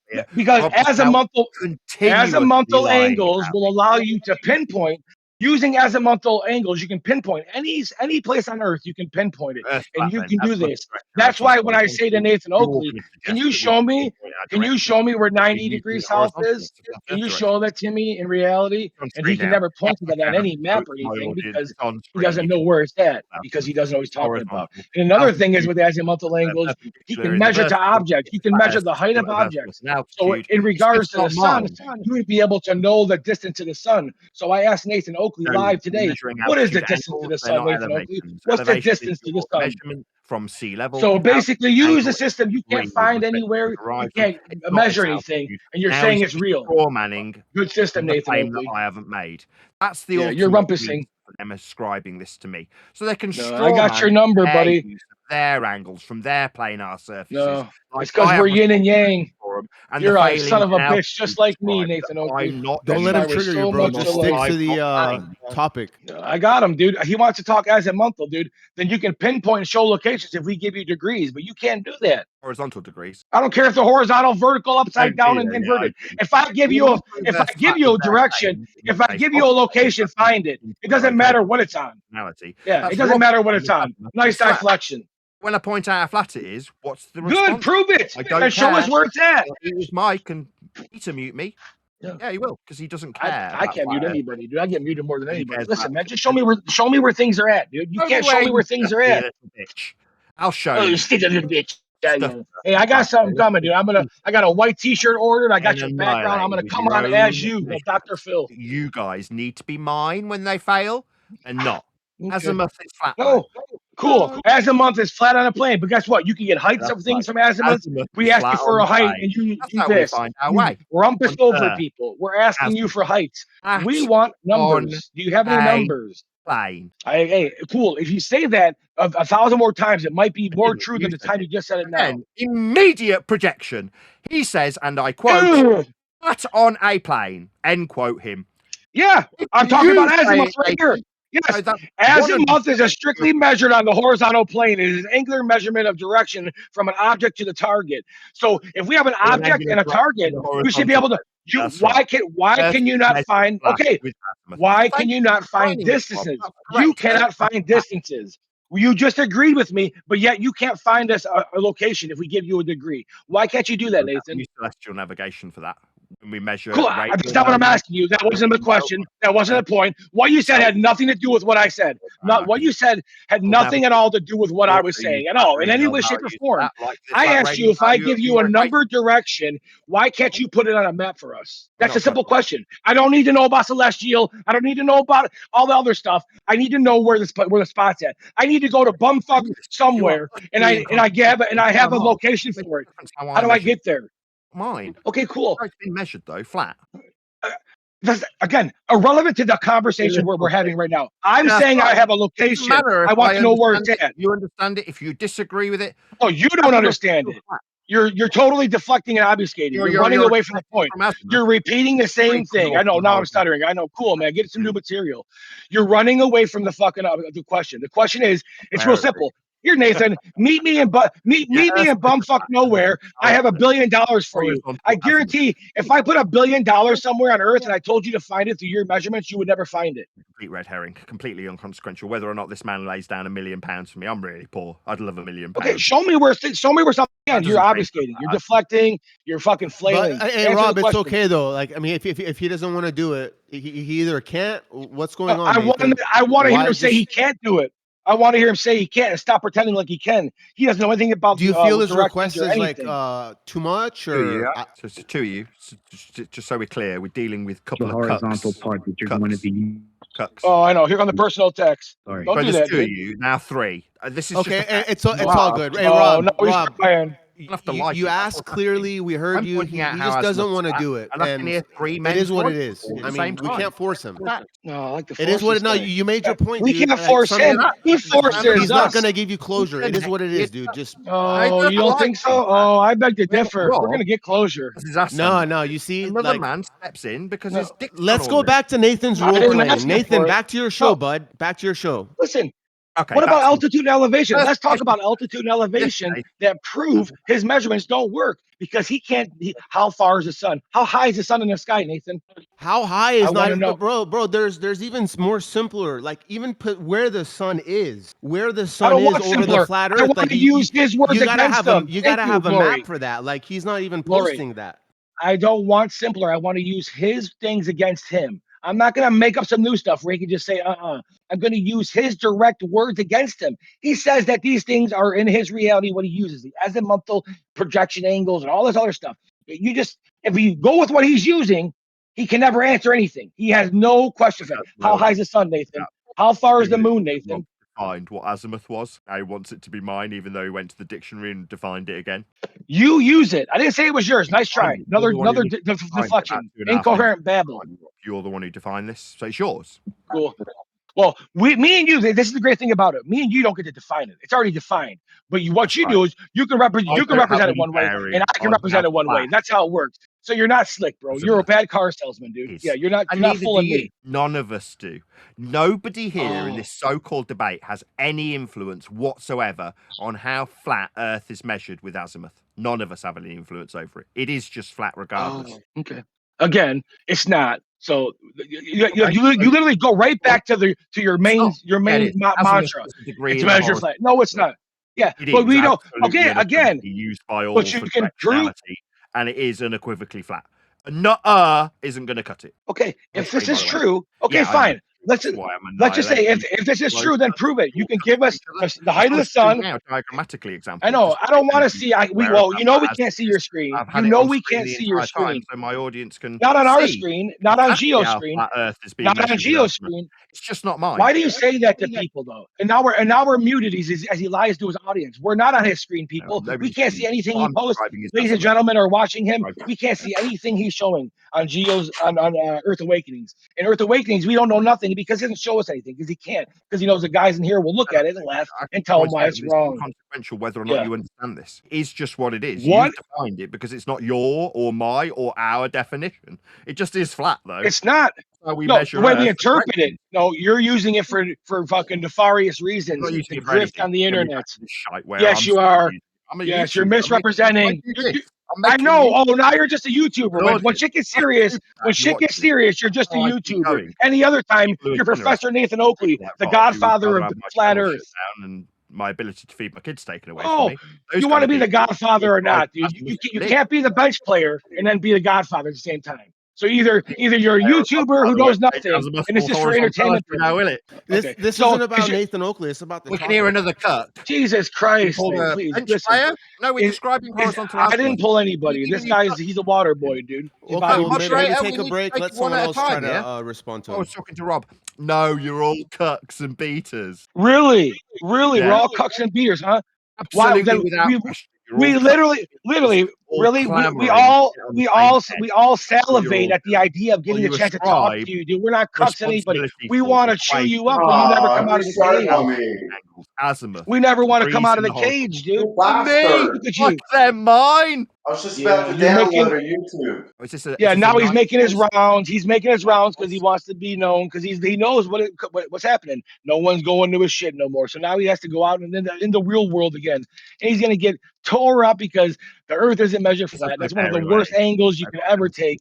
clear. azimuthal lying angles about will allow you to pinpoint. Using azimuthal angles, you can pinpoint any place on Earth. You can pinpoint it, and you can do this. That's why when I say to Nathan Oakley, can you show me? Can you show me where 90 degrees south is? Can you show that to me in reality? And he can never point to that on any map or anything because he doesn't know where it's at because he doesn't know what he's talking about. And another thing is with azimuthal angles, he can measure to objects. You can measure the height of objects. So in regards to the sun, you would be able to know the distance to the sun. So I asked Nathan Oakley live today, what is the distance to the sun, Nathan Oakley? What's the distance to the sun? Measurement from sea level. So basically, you use a system you can't find anywhere, you can't measure anything, and you're saying it's real. Manning. Good system, Nathan Oakley. I haven't made. That's the you're rumpusing. For them ascribing this to me, so they can I got your number, buddy. Their angles from their planar surfaces. No, it's because we're yin and yang. And you're a son of a bitch, just like me, Nathan Oakley. Don't let him trigger you, bro. Just stick to the topic. I got him, dude. He wants to talk azimuthal, dude. Then you can pinpoint and show locations if we give you degrees, but you can't do that. Horizontal degrees. I don't care if they're horizontal, vertical, upside down, and inverted. If I give you a direction, if I give you a location, find it. It doesn't matter what it's on. Yeah, it doesn't matter what it's on. Nice deflection. When I point out how flat it is, what's the response? Good, prove it. And show us where it's at. Use Mike and Peter mute me. Yeah, he will because he doesn't care. I can't mute anybody, dude. I get muted more than anybody. Listen, man, just show me where things are at, dude. You can't show me where things are at. I'll show you. You stupid little bitch. Hey, I got something coming, dude. I got a white T-shirt ordered. I got your background. I'm gonna come on as you, Dr. Phil. You guys need to be mine when they fail, and not. Azimuth is flat. No, cool. Azimuth is flat on a plane, but guess what? You can get heights of things from azimuth. We ask you for a height, and you do this. Rumpus over people. We're asking you for heights. We want numbers. Do you have any numbers? Plane. Hey, cool. If you say that 1,000 more times, it might be more true than the time you just said it now. Immediate projection. He says, and I quote, "Flat on a plane." End quote him. Yeah, I'm talking about azimuth right here. Yes, azimuth is a strictly measured on the horizontal plane. It is an angular measurement of direction from an object to the target. So if we have an object and a target, we should be able to. Why can you not find? Okay, why can you not find distances? You cannot find distances. You just agreed with me, but yet you can't find us a location if we give you a degree. Why can't you do that, Nathan? Use celestial navigation for that. When we measure. Cool. That's not what I'm asking you. That wasn't the question. That wasn't the point. What you said had nothing to do with what I said. Not what you said had nothing at all to do with what I was saying at all in any way, shape, or form. I asked you if I give you a number direction, why can't you put it on a map for us? That's a simple question. I don't need to know about celestial. I don't need to know about all the other stuff. I need to know where the spot's at. I need to go to bumfuck somewhere, and I have a location for it. How do I get there? Mine. Okay, cool. It's been measured though, flat. That's, again, irrelevant to the conversation we're having right now. I'm saying I have a location. I want to know where it's at. You understand it. If you disagree with it, oh, you don't understand it. You're totally deflecting and obfuscating. You're running away from the point. You're repeating the same thing. I know. Now I'm stuttering. I know. Cool, man. Get some new material. You're running away from the fucking the question. The question is, it's real simple. Here, Nathan, meet me in bumfuck nowhere. I have $1 billion for you. I guarantee if I put $1 billion somewhere on Earth and I told you to find it through your measurements, you would never find it. Complete red herring, completely inconsequential. Whether or not this man lays down £1 million for me, I'm really poor. I'd love £1 million. Okay, show me where something. Again, you're obfuscating, you're deflecting, you're fucking flailing. But hey, Rob, it's okay though. Like, I mean, if he doesn't want to do it, he either can't. What's going on? I want to hear him say he can't do it. I want to hear him say he can't and stop pretending like he can. He doesn't know anything about. Do you feel his request is like too much, or so it's to you? Just so we're clear, we're dealing with a couple The of horizontal part that you're going to be. Oh, I know. Here on the personal text. Sorry. Don't do that. Two of you now, 3. This is okay. Just it's all good. Hey, Rob. Rob, you asked clearly. We heard you. He just doesn't want to do it, and it is what it is. I mean, we can't force him. No, I like the. It is what it. No, you made your point. We can't force him. He forces. He's not going to give you closure. It is what it is, dude. Just. Oh, you don't think so? Oh, I beg to differ. We're going to get closure. No. You see, another man steps in because his dick. Let's go back to Nathan's role playing. Nathan, back to your show, bud. Back to your show. Listen. Okay, what about altitude and elevation? Let's talk about altitude and elevation that prove his measurements don't work because he can't. How far is the sun? How high is the sun in the sky, Nathan? How high is not, bro? There's even more simpler. Like even put where the sun is, over the flat Earth. I want to use his words against them. You gotta have a map for that. Like he's not even posting that. I don't want simpler. I want to use his things against him. I'm not going to make up some new stuff where he can just say, I'm going to use his direct words against him. He says that these things are in his reality, what he uses, the azimuthal projection angles and all this other stuff. If you go with what he's using, he can never answer anything. He has no question for that. How high is the sun, Nathan? How far is the moon, Nathan? Defined what azimuth was. Now he wants it to be mine, even though he went to the dictionary and defined it again. You use it. I didn't say it was yours. Nice try. Another deflection. Incoherent babble. You're the one who defined this, so it's yours. Cool. Well, me and you. This is the great thing about it. Me and you don't get to define it. It's already defined. But what you do is you can represent it one way, and I can represent it one way. That's how it works. So you're not slick, bro. You're a bad car salesman, dude. Yeah, you're not fooling me. None of us do. Nobody here in this so-called debate has any influence whatsoever on how flat Earth is measured with azimuth. None of us have any influence over it. It is just flat regardless. Okay. Again, it's not. So you literally go right back to your main mantra. It's measure flat. No, it's not. Yeah, but we don't. Okay, again, used by all but you can prove. And it is unequivocally flat. A isn't going to cut it. Okay, if this is true, okay, fine. Let's just say if this is true, then prove it. You can give us the height of the sun. Diagrammatically example. I know. I don't want to see. We can't see your screen. You know we can't see your screen. So my audience can not on our screen, not on Geo's screen, not on Geo's screen. It's just not mine. Why do you say that to people though? And now we're muted as he lies to his audience. We're not on his screen, people. We can't see anything he posts. Ladies and gentlemen are watching him. We can't see anything he's showing on Geo's on Earth Awakenings. In Earth Awakenings, we don't know nothing because he doesn't show us anything because he can't, because he knows the guys in here will look at it and laugh and tell him why it's wrong. Consequential whether or not you understand this. It's just what it is. You've defined it because it's not your or my or our definition. It just is flat though. It's not. The way we interpret it. No, you're using it for fucking nefarious reasons to grift on the internet. Yes, you are. Yes, you're misrepresenting. I know. Oh, now you're just a YouTuber. When shit gets serious, you're just a YouTuber. Any other time, you're Professor Nathan Oakley, the godfather of flat Earth. And my ability to feed my kids taken away from me. You want to be the godfather or not, dude? You can't be the bench player and then be the godfather at the same time. So either you're a YouTuber who knows nothing, and it's just for entertainment. Now, will it? This isn't about Nathan Oakley. It's about the. We can hear another cut. Jesus Christ! Please, listen. No, we're describing horizontal. I didn't pull anybody. This he's a water boy, dude. Okay, well, maybe take a break. Let someone else try to respond to him. I was talking to Rob. No, you're all cucks and beaters. Really? We're all cucks and beaters, huh? Absolutely. We literally. literally, really, we all salivate at the idea of getting a chance to talk to you, dude. We're not cucks anybody. We want to chew you up, but you never come out of the cage. Azimuth. We never want to come out of the cage, dude. Me, Look at you. they're mine. I was just about to download a YouTube. Yeah, now he's making his rounds. He's making his rounds because he wants to be known, because he knows what's happening. No one's going to his shit no more. So now he has to go out and in the real world again. And he's gonna get tore up because the earth isn't measured flat. That's one of the worst angles you can ever take.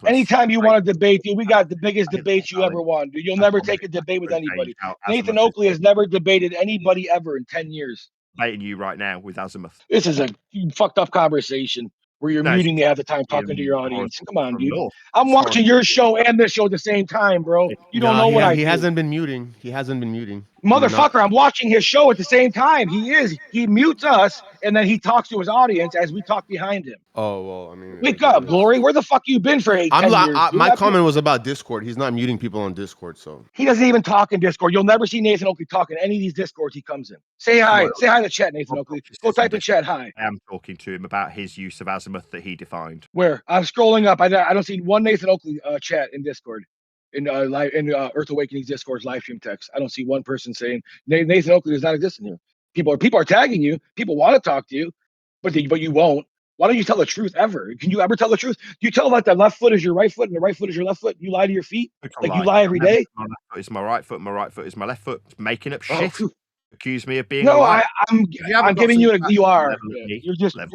Anytime you want to debate, dude, we got the biggest debates you ever won, dude. You'll never take a debate with anybody. Nathan Oakley has never debated anybody ever in 10 years. Debating you right now with Azimuth. This is a fucked up conversation where you're muting me half the time talking to your audience. Come on, dude. I'm watching your show and this show at the same time, bro. You don't know what I do. He hasn't been muting. He hasn't been muting. Motherfucker, I'm watching his show at the same time. He mutes us and then he talks to his audience as we talk behind him. Oh, well, I mean. Wake up, Glory. Where the fuck you been for 10 years? My comment was about Discord. He's not muting people on Discord, so. He doesn't even talk in Discord. You'll never see Nathan Oakley talk in any of these Discords he comes in. Say hi. Say hi to chat, Nathan Oakley. Go type in chat hi. I am talking to him about his use of Azimuth that he defined. Where? I'm scrolling up. I don't see one Nathan Oakley chat in Discord. In Earth Awakening's Discord's live stream text. I don't see one person saying Nathan Oakley does not exist in here. People are tagging you. People want to talk to you, but you won't. Why don't you tell the truth ever? Can you ever tell the truth? Do you tell that the left foot is your right foot and the right foot is your left foot? You lie to your feet? Like you lie every day? My left foot is my right foot, my right foot is my left foot. Making up shit. Accuse me of being no, a liar. I'm giving you you are. You're just a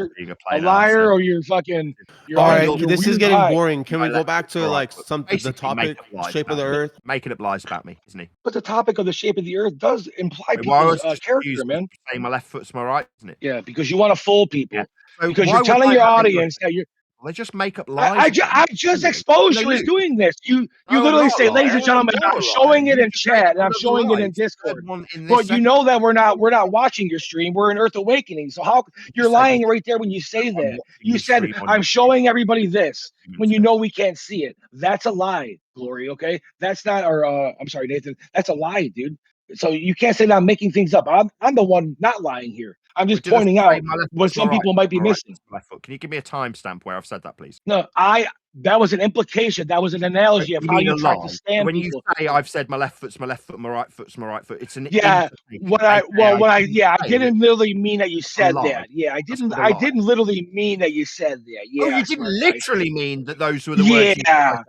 liar, or you're fucking. All right, this is getting boring. Can we go back to like the topic, shape of the earth? Making up lies about me, isn't he? But the topic of the shape of the earth does imply people's character, man. Saying my left foot's my right, isn't it? Yeah, because you want to fool people. Yeah. So because you're telling your audience that you're. They just make up lies. I just exposed you as doing this. You literally say, ladies and gentlemen, I'm showing it in chat and I'm showing it in Discord. But you know that we're not watching your stream. We're in Earth Awakening. So how you're lying right there when you say that. You said I'm showing everybody this when you know we can't see it. That's a lie, Glory. Okay, that's not. Or I'm sorry, Nathan. That's a lie, dude. So you can't say that I'm making things up. I'm the one not lying here. I'm just pointing out what some people might be missing. Can you give me a timestamp where I've said that, please? No, that was an implication. That was an analogy of how you try to stand when people. You say I've said my left foot's my left foot, my right foot's my right foot. It's an I didn't literally mean that you said that. Yeah, I didn't literally mean that you said that. Yeah. Oh, you didn't literally mean that those were the words. Yeah.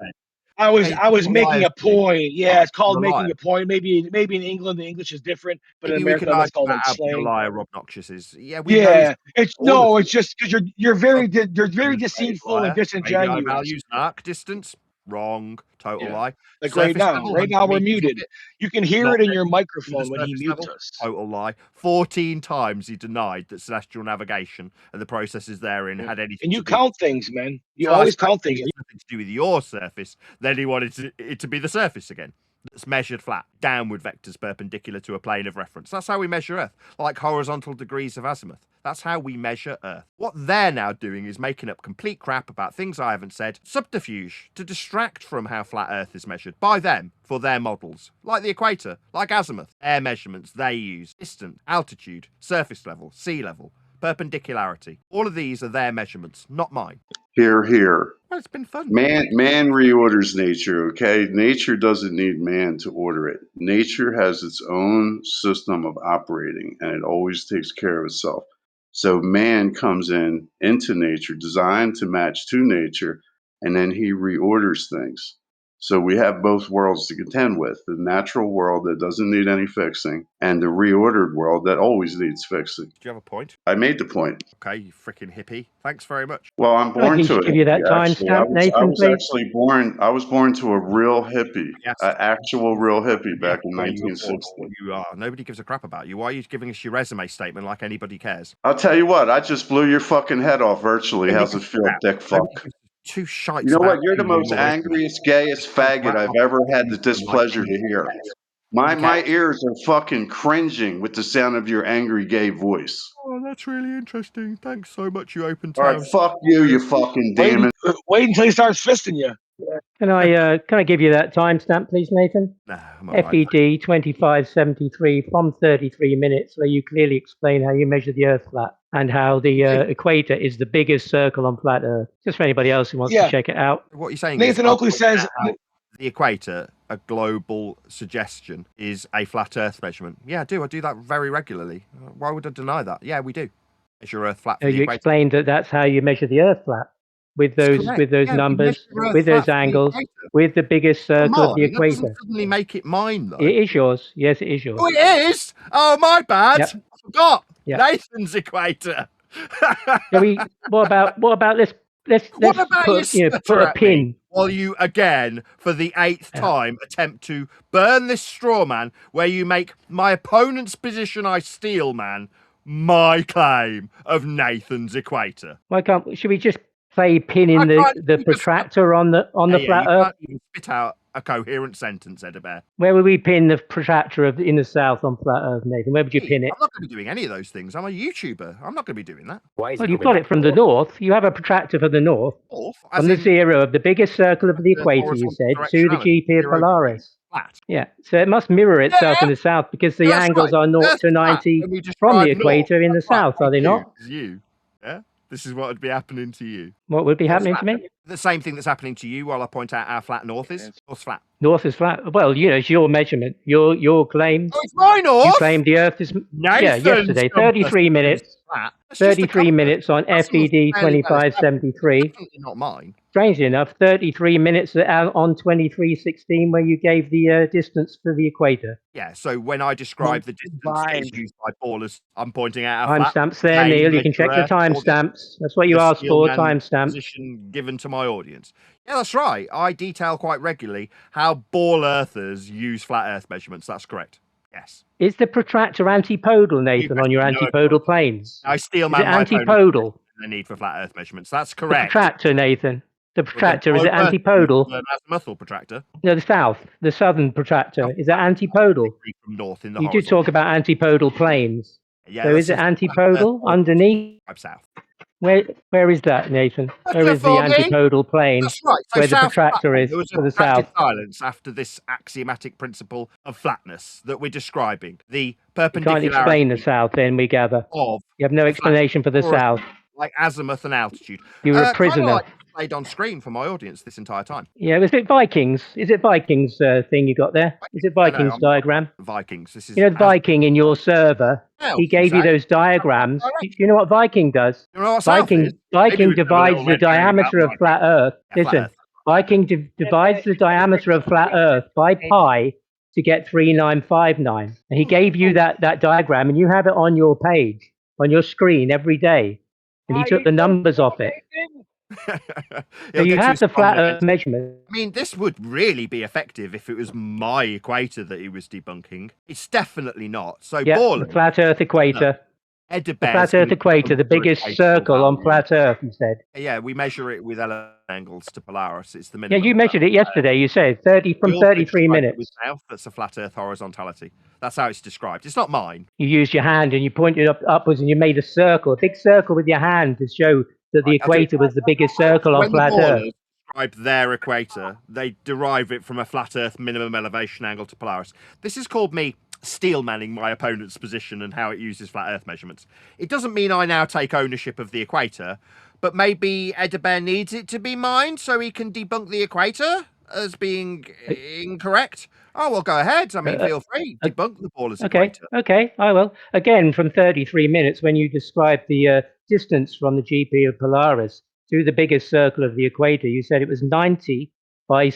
I was making a point. Yeah, it's called making a point. Maybe in England the English is different, but in America that's called like slang. Liar, Robnoxious is. Yeah, it's just because you're very deceitful and disingenuous. Values arc distance. Wrong. Total lie. Like right now we're muted. You can hear it in your microphone when he mutes us. Total lie. 14 times he denied that celestial navigation and the processes therein had anything. And you count things, man. You always count things. Nothing to do with your surface. Then he wanted it to be the surface again. That's measured flat, downward vectors perpendicular to a plane of reference. That's how we measure Earth, like horizontal degrees of azimuth. That's how we measure Earth. What they're now doing is making up complete crap about things I haven't said, subterfuge to distract from how flat Earth is measured by them for their models, like the equator, like azimuth. Air measurements they use, distance, altitude, surface level, sea level, perpendicularity. All of these are their measurements, not mine. Here. Well, it's been fun. Man reorders nature, okay? Nature doesn't need man to order it. Nature has its own system of operating, and it always takes care of itself. So man comes into nature, designed to match to nature, and then he reorders things. So we have both worlds to contend with, the natural world that doesn't need any fixing and the reordered world that always needs fixing. Do you have a point? I made the point. Okay, you freaking hippie. Thanks very much. Well, I'm born to it. Give you that timestamp, Nathan, I was born to a real hippie, an actual real hippie back in 1960. You are. Nobody gives a crap about you. Why are you giving us your resume statement like anybody cares? I'll tell you what, I just blew your fucking head off virtually. How's it feel, dick fuck? Two shites. You know what? You're the most angriest, gayest faggot I've ever had the displeasure to hear. My ears are fucking cringing with the sound of your angry gay voice. Oh, that's really interesting. Thanks so much, you open All right, town. fuck you, you fucking demon. Wait until he starts fisting you. Can I give you that timestamp, please, Nathan? Nah, I'm all right. FED 2573 from 33 minutes, where you clearly explain how you measure the Earth flat and how the equator is the biggest circle on flat Earth. Just for anybody else who wants to check it out. What you're saying Nathan is, Oakley says the equator, a global suggestion, is a flat Earth measurement. Yeah, I do. I do that very regularly. Why would I deny that? Yeah, we do. Measure Earth flat. For the You equator. explained that that's how you measure the Earth flat. With those Yeah, numbers, we measure Earth with those flat for the angles, equator. with the biggest circle of the That doesn't equator. suddenly make it mine, though. It is yours. Yes, it is yours. Oh, it is? Oh, my bad. Yep. I forgot. Yep. Nathan's equator. What about let's What about put, you put stutter a at me pin. while you again, for the 8th time, attempt to burn this straw man where you make my opponent's position I steal man my claim of Nathan's equator. Why can't? Should we just play pin in the protractor on the flat you Earth? can't even spit out a coherent sentence, ElderBear. Where would we pin the protractor in the south on flat Earth, Nathan? Where would you pin it? I'm not going to be doing any of those things. I'm a YouTuber. I'm not going to be doing that. Well, you've got it from the north. You have a protractor for the north. From the zero of the biggest circle of the equator, you said, to the GP of Polaris. Yeah, so it must mirror itself in the south because the angles are 0 to 90 from the equator in the south, are they not? You. Yeah? This is what would be happening to you. What would be happening to me? The same thing that's happening to you while I point out how flat north is. North's flat. North is flat. Well, it's your measurement, your claim. Oh, it's my north. You claimed the Earth is yesterday. 33 minutes. 33 minutes on FED 2573. Definitely not mine. Strangely enough, 33 minutes on 2316, where you gave the distance for the equator. Yeah, so when I describe the distance used by ballers, I'm pointing out how flat. Timestamps there, Neil. You can check the timestamps. That's what you asked for, timestamps. Position given to my audience. Yeah, that's right. I detail quite regularly how ball earthers use flat Earth measurements. That's correct. Yes. Is the protractor antipodal, Nathan, on your antipodal planes? I steal Is it antipodal? The need for flat Earth measurements. That's The correct. protractor, Nathan. The protractor, is it antipodal? An azimuthal protractor. No, the southern protractor. Is that antipodal? From north in the You do talk about antipodal planes. Yeah, so is it antipodal underneath? South. Where is that, Nathan? Where is the antipodal plane? That's right. So where the south protractor flat, is there was for the a south? silence after this axiomatic principle of flatness that we're describing. The You perpendicular. can't explain the south, then we gather. You have no explanation for the south. Like azimuth and altitude. You're a prisoner. Kind of like played on screen for my audience this entire time. Yeah, was it Vikings? Is it Vikings thing you got there? Is it Vikings diagram? Vikings. This is the Viking in your server. He gave you those diagrams. Do you know what Viking does? You know what Viking divides the diameter of flat Earth. Listen, Viking divides the diameter of flat Earth by pi to get 3959. And he gave you that diagram, and you have it on your page, on your screen every day. And he took the numbers off it. So you have the flat Earth measurement. I mean, this would really be effective if it was my equator that he was debunking. It's definitely not. So, the flat Earth equator. The flat Earth equator, the biggest circle on flat Earth, you said. Yeah, we measure it with angles to Polaris. It's the minimum. Yeah, you measured it yesterday. You said 33 minutes. South, that's a flat Earth horizontality. That's how it's described. It's not mine. You used your hand and you pointed upwards and you made a big circle with your hand to show that the equator was the biggest circle on flat Earth. Describe their equator, they derive it from a flat Earth minimum elevation angle to Polaris. This has called me steel manning my opponent's position and how it uses flat Earth measurements. It doesn't mean I now take ownership of the equator, but maybe ElderBear needs it to be mine so he can debunk the equator as being incorrect. Oh, well, go ahead. I mean, feel free. Debunk the baller's equator. Okay, I will. Again, from 33 minutes, when you described the distance from the GP of Polaris to the biggest circle of the equator, you said it was 90 by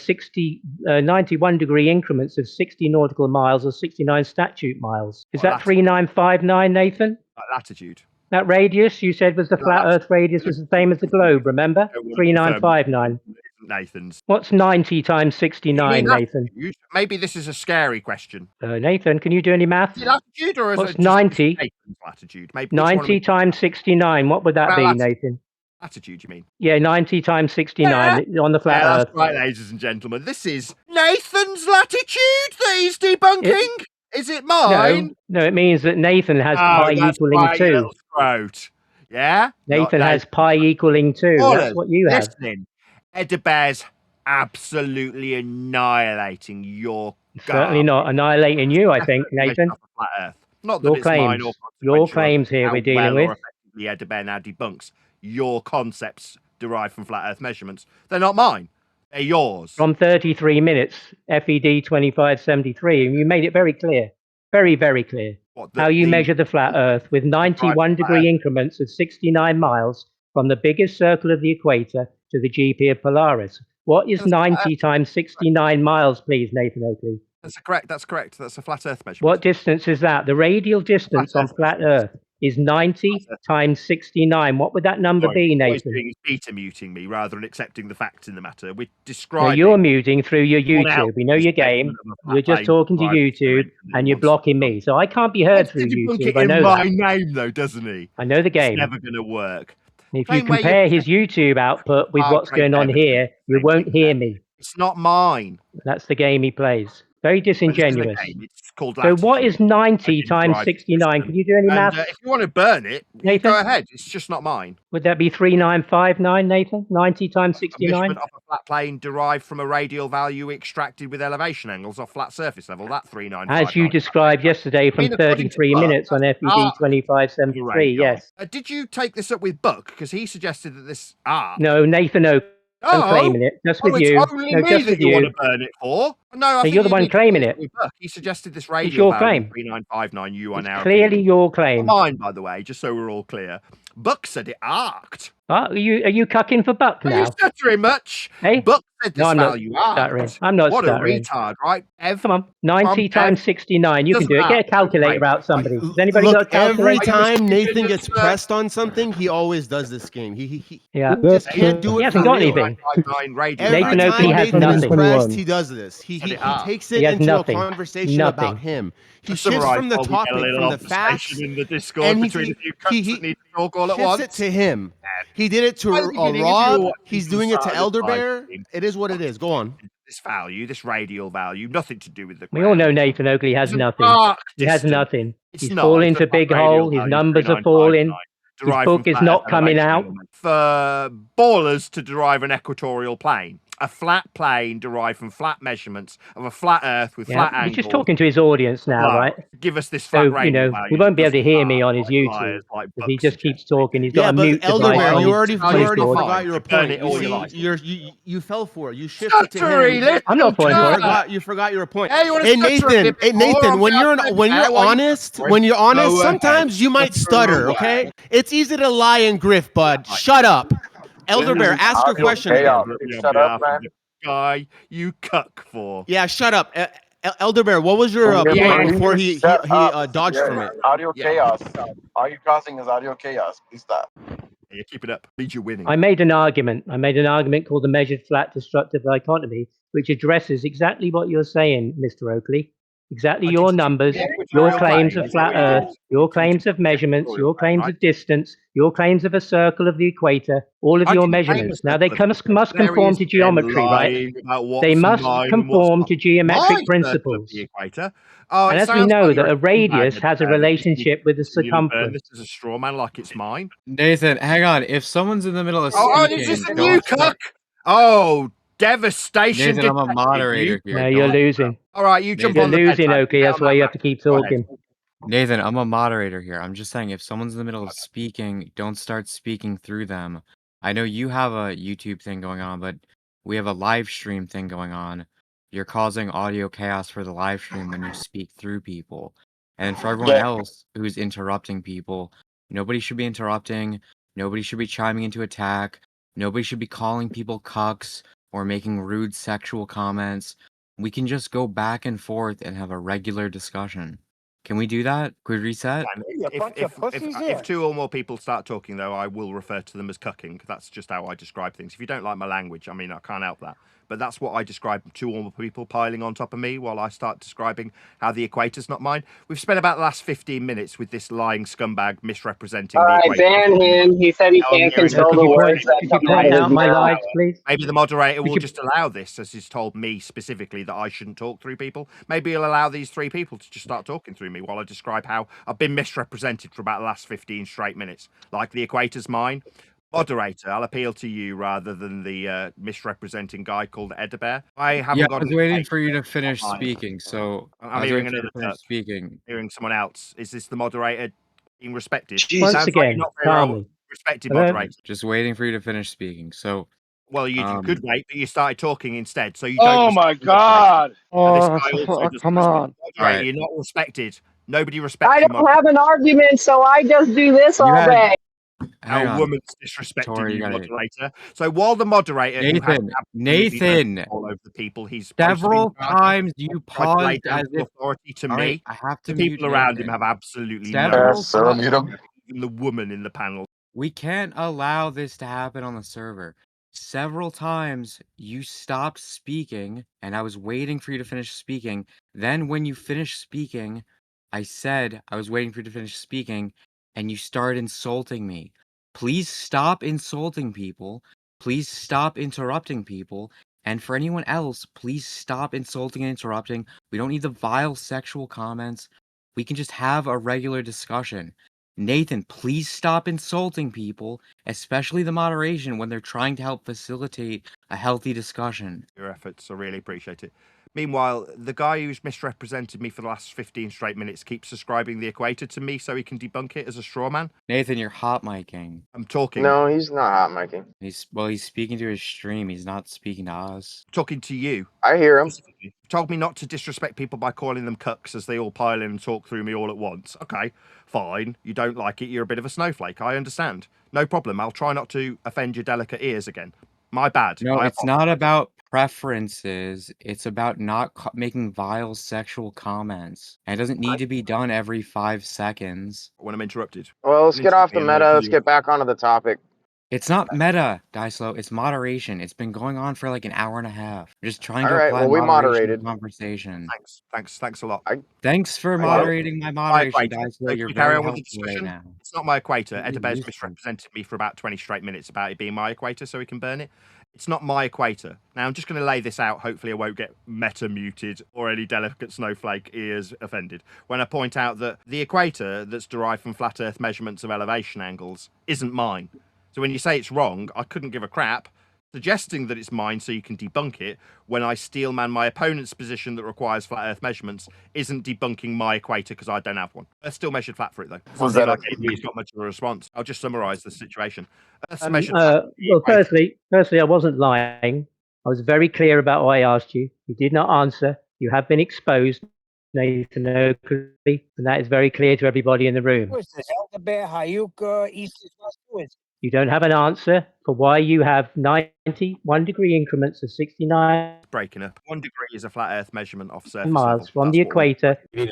91 degree increments of 60 nautical miles or 69 statute miles. Is that 3959, Nathan? Latitude. That radius you said was the flat Earth radius was the same as the globe, remember? 3959. Nathan's. What's 90 times 69, Nathan? Maybe this is a scary question. Nathan, can you do any math? Latitude or is What's it 90? Latitude? Maybe 90 times 69, what would that be, Nathan? Latitude, you mean? Yeah, 90 times 69 on the flat Yeah, Earth. that's right, ladies and gentlemen. This is Nathan's latitude that he's debunking. Is it mine? No, it means that Nathan has Oh, pi that's equaling right, you 2. little scrote. Yeah? Nathan has pi equaling 2. That's Ballers, what you have. listening. ElderBear's absolutely annihilating your Certainly not annihilating you, I think, Nathan. off of flat Earth. Not that Your it's mine or claims. Your consequential of claims here how we're dealing well or with. effectively ElderBear now debunks your concepts derived from flat Earth measurements. They're not mine. They're yours. From 33 minutes, FED 2573, and you made it very clear, very, very clear, how you measure the flat Earth with 91-degree increments of 69 miles from the biggest circle of the equator to the GP of Polaris. What is 90 times 69 miles, please, Nathan Oakley? That's correct. That's correct. That's a flat Earth measurement. What distance is that? The radial distance on flat Earth is 90 times 69. What would that number be, What he's Nathan? doing is beta muting me rather than accepting the facts in the matter. We're No, describing. you're muting through your One out YouTube. We know your game. statement of a You're flat just plane talking to derived YouTube and you're blocking me. So I can't be heard through debunk YouTube. it I in know my that. name, though, doesn't he? I know the It's game. never going to work. If you Same way compare his YouTube output with what's going on here, you won't hear me. It's not mine. That's the game he plays. Very But this is a disingenuous. game. It's called So what Latitude. is 90 I times derived 69? system. Can you do any And maths? if you want to burn it, you Nathan? go ahead. It's just not mine. Would that be 3959, Nathan? 90 times A 69? measurement of a flat plane derived from a radial value extracted with elevation angles off flat surface level. That 3959. As you described yesterday from mean, according to 33 Buck, minutes on FED arc 2573, yes. Did you take this up with Buck? Because he suggested that this arc. No, Nathan Oak. I'm claiming it. Just with it's you. only No, me just that with you want you. to burn it for. No, I think you're the you one need to claiming take it. with Buck. He suggested this radial your value claim. 3959. You are It's now clearly your claim. mine, by the way, just so we're all clear. Buck said it arced. Are you cucking for Buck Are now? you stuttering much? Hey? Buck said this No, I'm not value stuttering. arced. I'm not what stuttering. a retard, right? Come on. 90 times 69. You can do it. Get a calculator out, somebody. Has anybody got a Look, every calculator? time Nathan gets pressed on something, he always does this game. He Yeah. just can't do it. He hasn't for got real. anything. Every Nathan Oakley time has Nathan gets nothing. pressed, he does this. He takes it He has into nothing. a conversation Nothing. about him. He To shifts summarise, from the while we get a topic, little from the conversation facts, in the Discord and between a few cunts that need to talk all at shifts once. it to him. He did it to By the beginning, if you were Rob. watching He's from doing the it to start of this live ElderBear. stream, It is what it is. Go on. This value, this radial value, nothing to do with the We all know Nathan Oakley has It's an nothing. arc He has distance. nothing. It's He's not. falling It's into a a big flat radial hole. His value, numbers are 3959, falling. His derived book from is flat not Earth coming elevation out. element. For ballers to derive an equatorial plane, a flat plane derived from flat measurements of a flat Earth with flat You're angles. just talking to his audience now, Hello. right? Give us this flat So, radial value. he won't be able to Doesn't hear me matter, on his like YouTube. liars, like If he Buck just keeps talking, he's got Yeah, a but mute device ElderBear, on you his already keyboard. forgot your Burn point. it all you like. You fell for it. You shifted to Stuttery, him. little I'm not falling for it. You forgot your point. Hey, you wanna Hey stutter a Nathan, bit hey more? Nathan, I'm when you're gonna when say, you're why you honest, stuttering? sometimes you might stutter. Okay, it's easy to lie and grift, bud. Shut up. ElderBear, ask your question again. Shut up, man. Guy, you cuck for. Yeah, shut up. ElderBear, what was your point before he dodged from it? Audio chaos. All you're causing is audio chaos. Please stop. Yeah, keep it up. Means you're winning. I made an argument. I made an argument called the measured flat destructive dichotomy, which addresses exactly what you're saying, Mr. Oakley. Exactly your numbers, your claims of flat Earth, your claims of measurements, your claims of distance, your claims of a circle of the equator, all of your measurements. Now, they must conform to geometry, right? They must conform to geometric principles. And as we know that a radius has a relationship with the circumference. This is a straw man like it's mine. Nathan, hang on. If someone's in the middle of Oh, speaking, is this a don't new start- cuck? Oh, devastation. Nathan, I'm a moderator here. No, you're losing. All right, you jump You're on the losing, bed, Oakley. Get That's on why that you have to keep talking. Nathan, I'm a moderator here. I'm just saying, if someone's in the middle of speaking, don't start speaking through them. I know you have a YouTube thing going on, but we have a live stream thing going on. You're causing audio chaos for the live stream when you speak through people. And for everyone else who's interrupting people, nobody should be interrupting. Nobody should be chiming into attack. Nobody should be calling people cucks or making rude sexual comments. We can just go back and forth and have a regular discussion. Can we do that? Could we reset? If two or more people start talking, though, I will refer to them as cucking. That's just how I describe things. If you don't like my language, I mean, I can't help that. but that's what I describe to all the people piling on top of me while I start describing how the equator's not mine. We've spent about the last 15 minutes with this lying scumbag misrepresenting All the right, equator. ban him. He said he Now I'm can't hearing control Could the you words point? that Could you come out point of out his my mouth. lives, please? Maybe the moderator will you- just allow this, as he's told me specifically that I shouldn't talk through people. Maybe he'll allow these three people to just start talking through me while I describe how I've been misrepresented for about the last 15 straight minutes. Like the equator's mine. Moderator, I'll appeal to you rather than the misrepresenting guy called ElderBear. I haven't Yeah, got I was an waiting escape. for you to finish Mine. speaking. So I I'm was hearing waiting for you another to finish Kirk. speaking. Hearing someone else. Is this the moderator being respected? Once Sounds like again, you're not very well calmly. respected, Hello? moderator. Just waiting for you to finish speaking. So, Well, you could wait, but you started talking instead, so you don't Oh respect my the moderator. God! And this Oh, guy also doesn't come respect on. the moderator. Alright. You're not respected. Nobody I respects you, don't moderator. have an argument, so I just do this you all had. day. Hang A on. woman's disrespecting Tori, you you, gotta. moderator. So while the moderator, who has absolutely no Nathan. control over the people he's supposed to be Several in charge of, times you tries to lay paused down as his if. authority to All right, me, I have to the mute people around him Nathan. have absolutely no Several respect. mute him. Even the woman in the panel. We can't allow this to happen on the server. Several times you stopped speaking, and I was waiting for you to finish speaking. Then, when you finished speaking, I said I was waiting for you to finish speaking, and you started insulting me. Please stop insulting people. Please stop interrupting people. And for anyone else, please stop insulting and interrupting. We don't need the vile sexual comments. We can just have a regular discussion. Nathan, please stop insulting people, especially the moderation when they're trying to help facilitate a healthy discussion. Your efforts, I really appreciate it. Meanwhile, the guy who's misrepresented me for the last 15 straight minutes keeps describing the equator to me so he can debunk it as a straw man. Nathan, you're hot micing. I'm talking. No, he's not hot micing. He's speaking to his stream. He's not speaking to us. Talking to you. I hear him. You told me not to disrespect people by calling them cucks as they all pile in and talk through me all at once. Okay, fine. You don't like it. You're a bit of a snowflake. I understand. No problem. I'll try not to offend your delicate ears again. My bad. No, it's not about preferences. It's about not making vile sexual comments. And it doesn't need to be done every 5 seconds. When I'm interrupted. Well, let's get off the meta. Let's get back onto the topic. It's not meta, Dyslow. It's moderation. It's been going on for like an hour and a half. We're just trying to apply we moderation moderated. to conversation. Thanks a lot. Thanks for moderating my moderation, Dyslow. You're carry very on with the helpful right discussion. now. It's not my equator. Really ElderBear's useful. misrepresented me for about 20 straight minutes about it being my equator so he can burn it. It's not my equator. Now, I'm just going to lay this out. Hopefully, I won't get meta-muted or any delicate snowflake ears offended when I point out that the equator that's derived from flat Earth measurements of elevation angles isn't mine. So when you say it's wrong, I couldn't give a crap. Suggesting that it's mine so you can debunk it when I steelman my opponent's position that requires flat Earth measurements isn't debunking my equator because I don't have one. Earth's still measured flat for it, though. Was that like anybody's got much of a response? I'll just summarise the situation. Earth's measured Well, firstly, I wasn't lying. I was very clear about what I asked you. You did not answer. You have been exposed, Nathan Oakley, and that is very clear to everybody in the room. Who is this? ElderBear, Hayuka, East West? Who is You don't have an answer for why you have 91 degree increments of 69 breaking up. 1 degree is a flat Earth measurement off surface miles level. from the equator You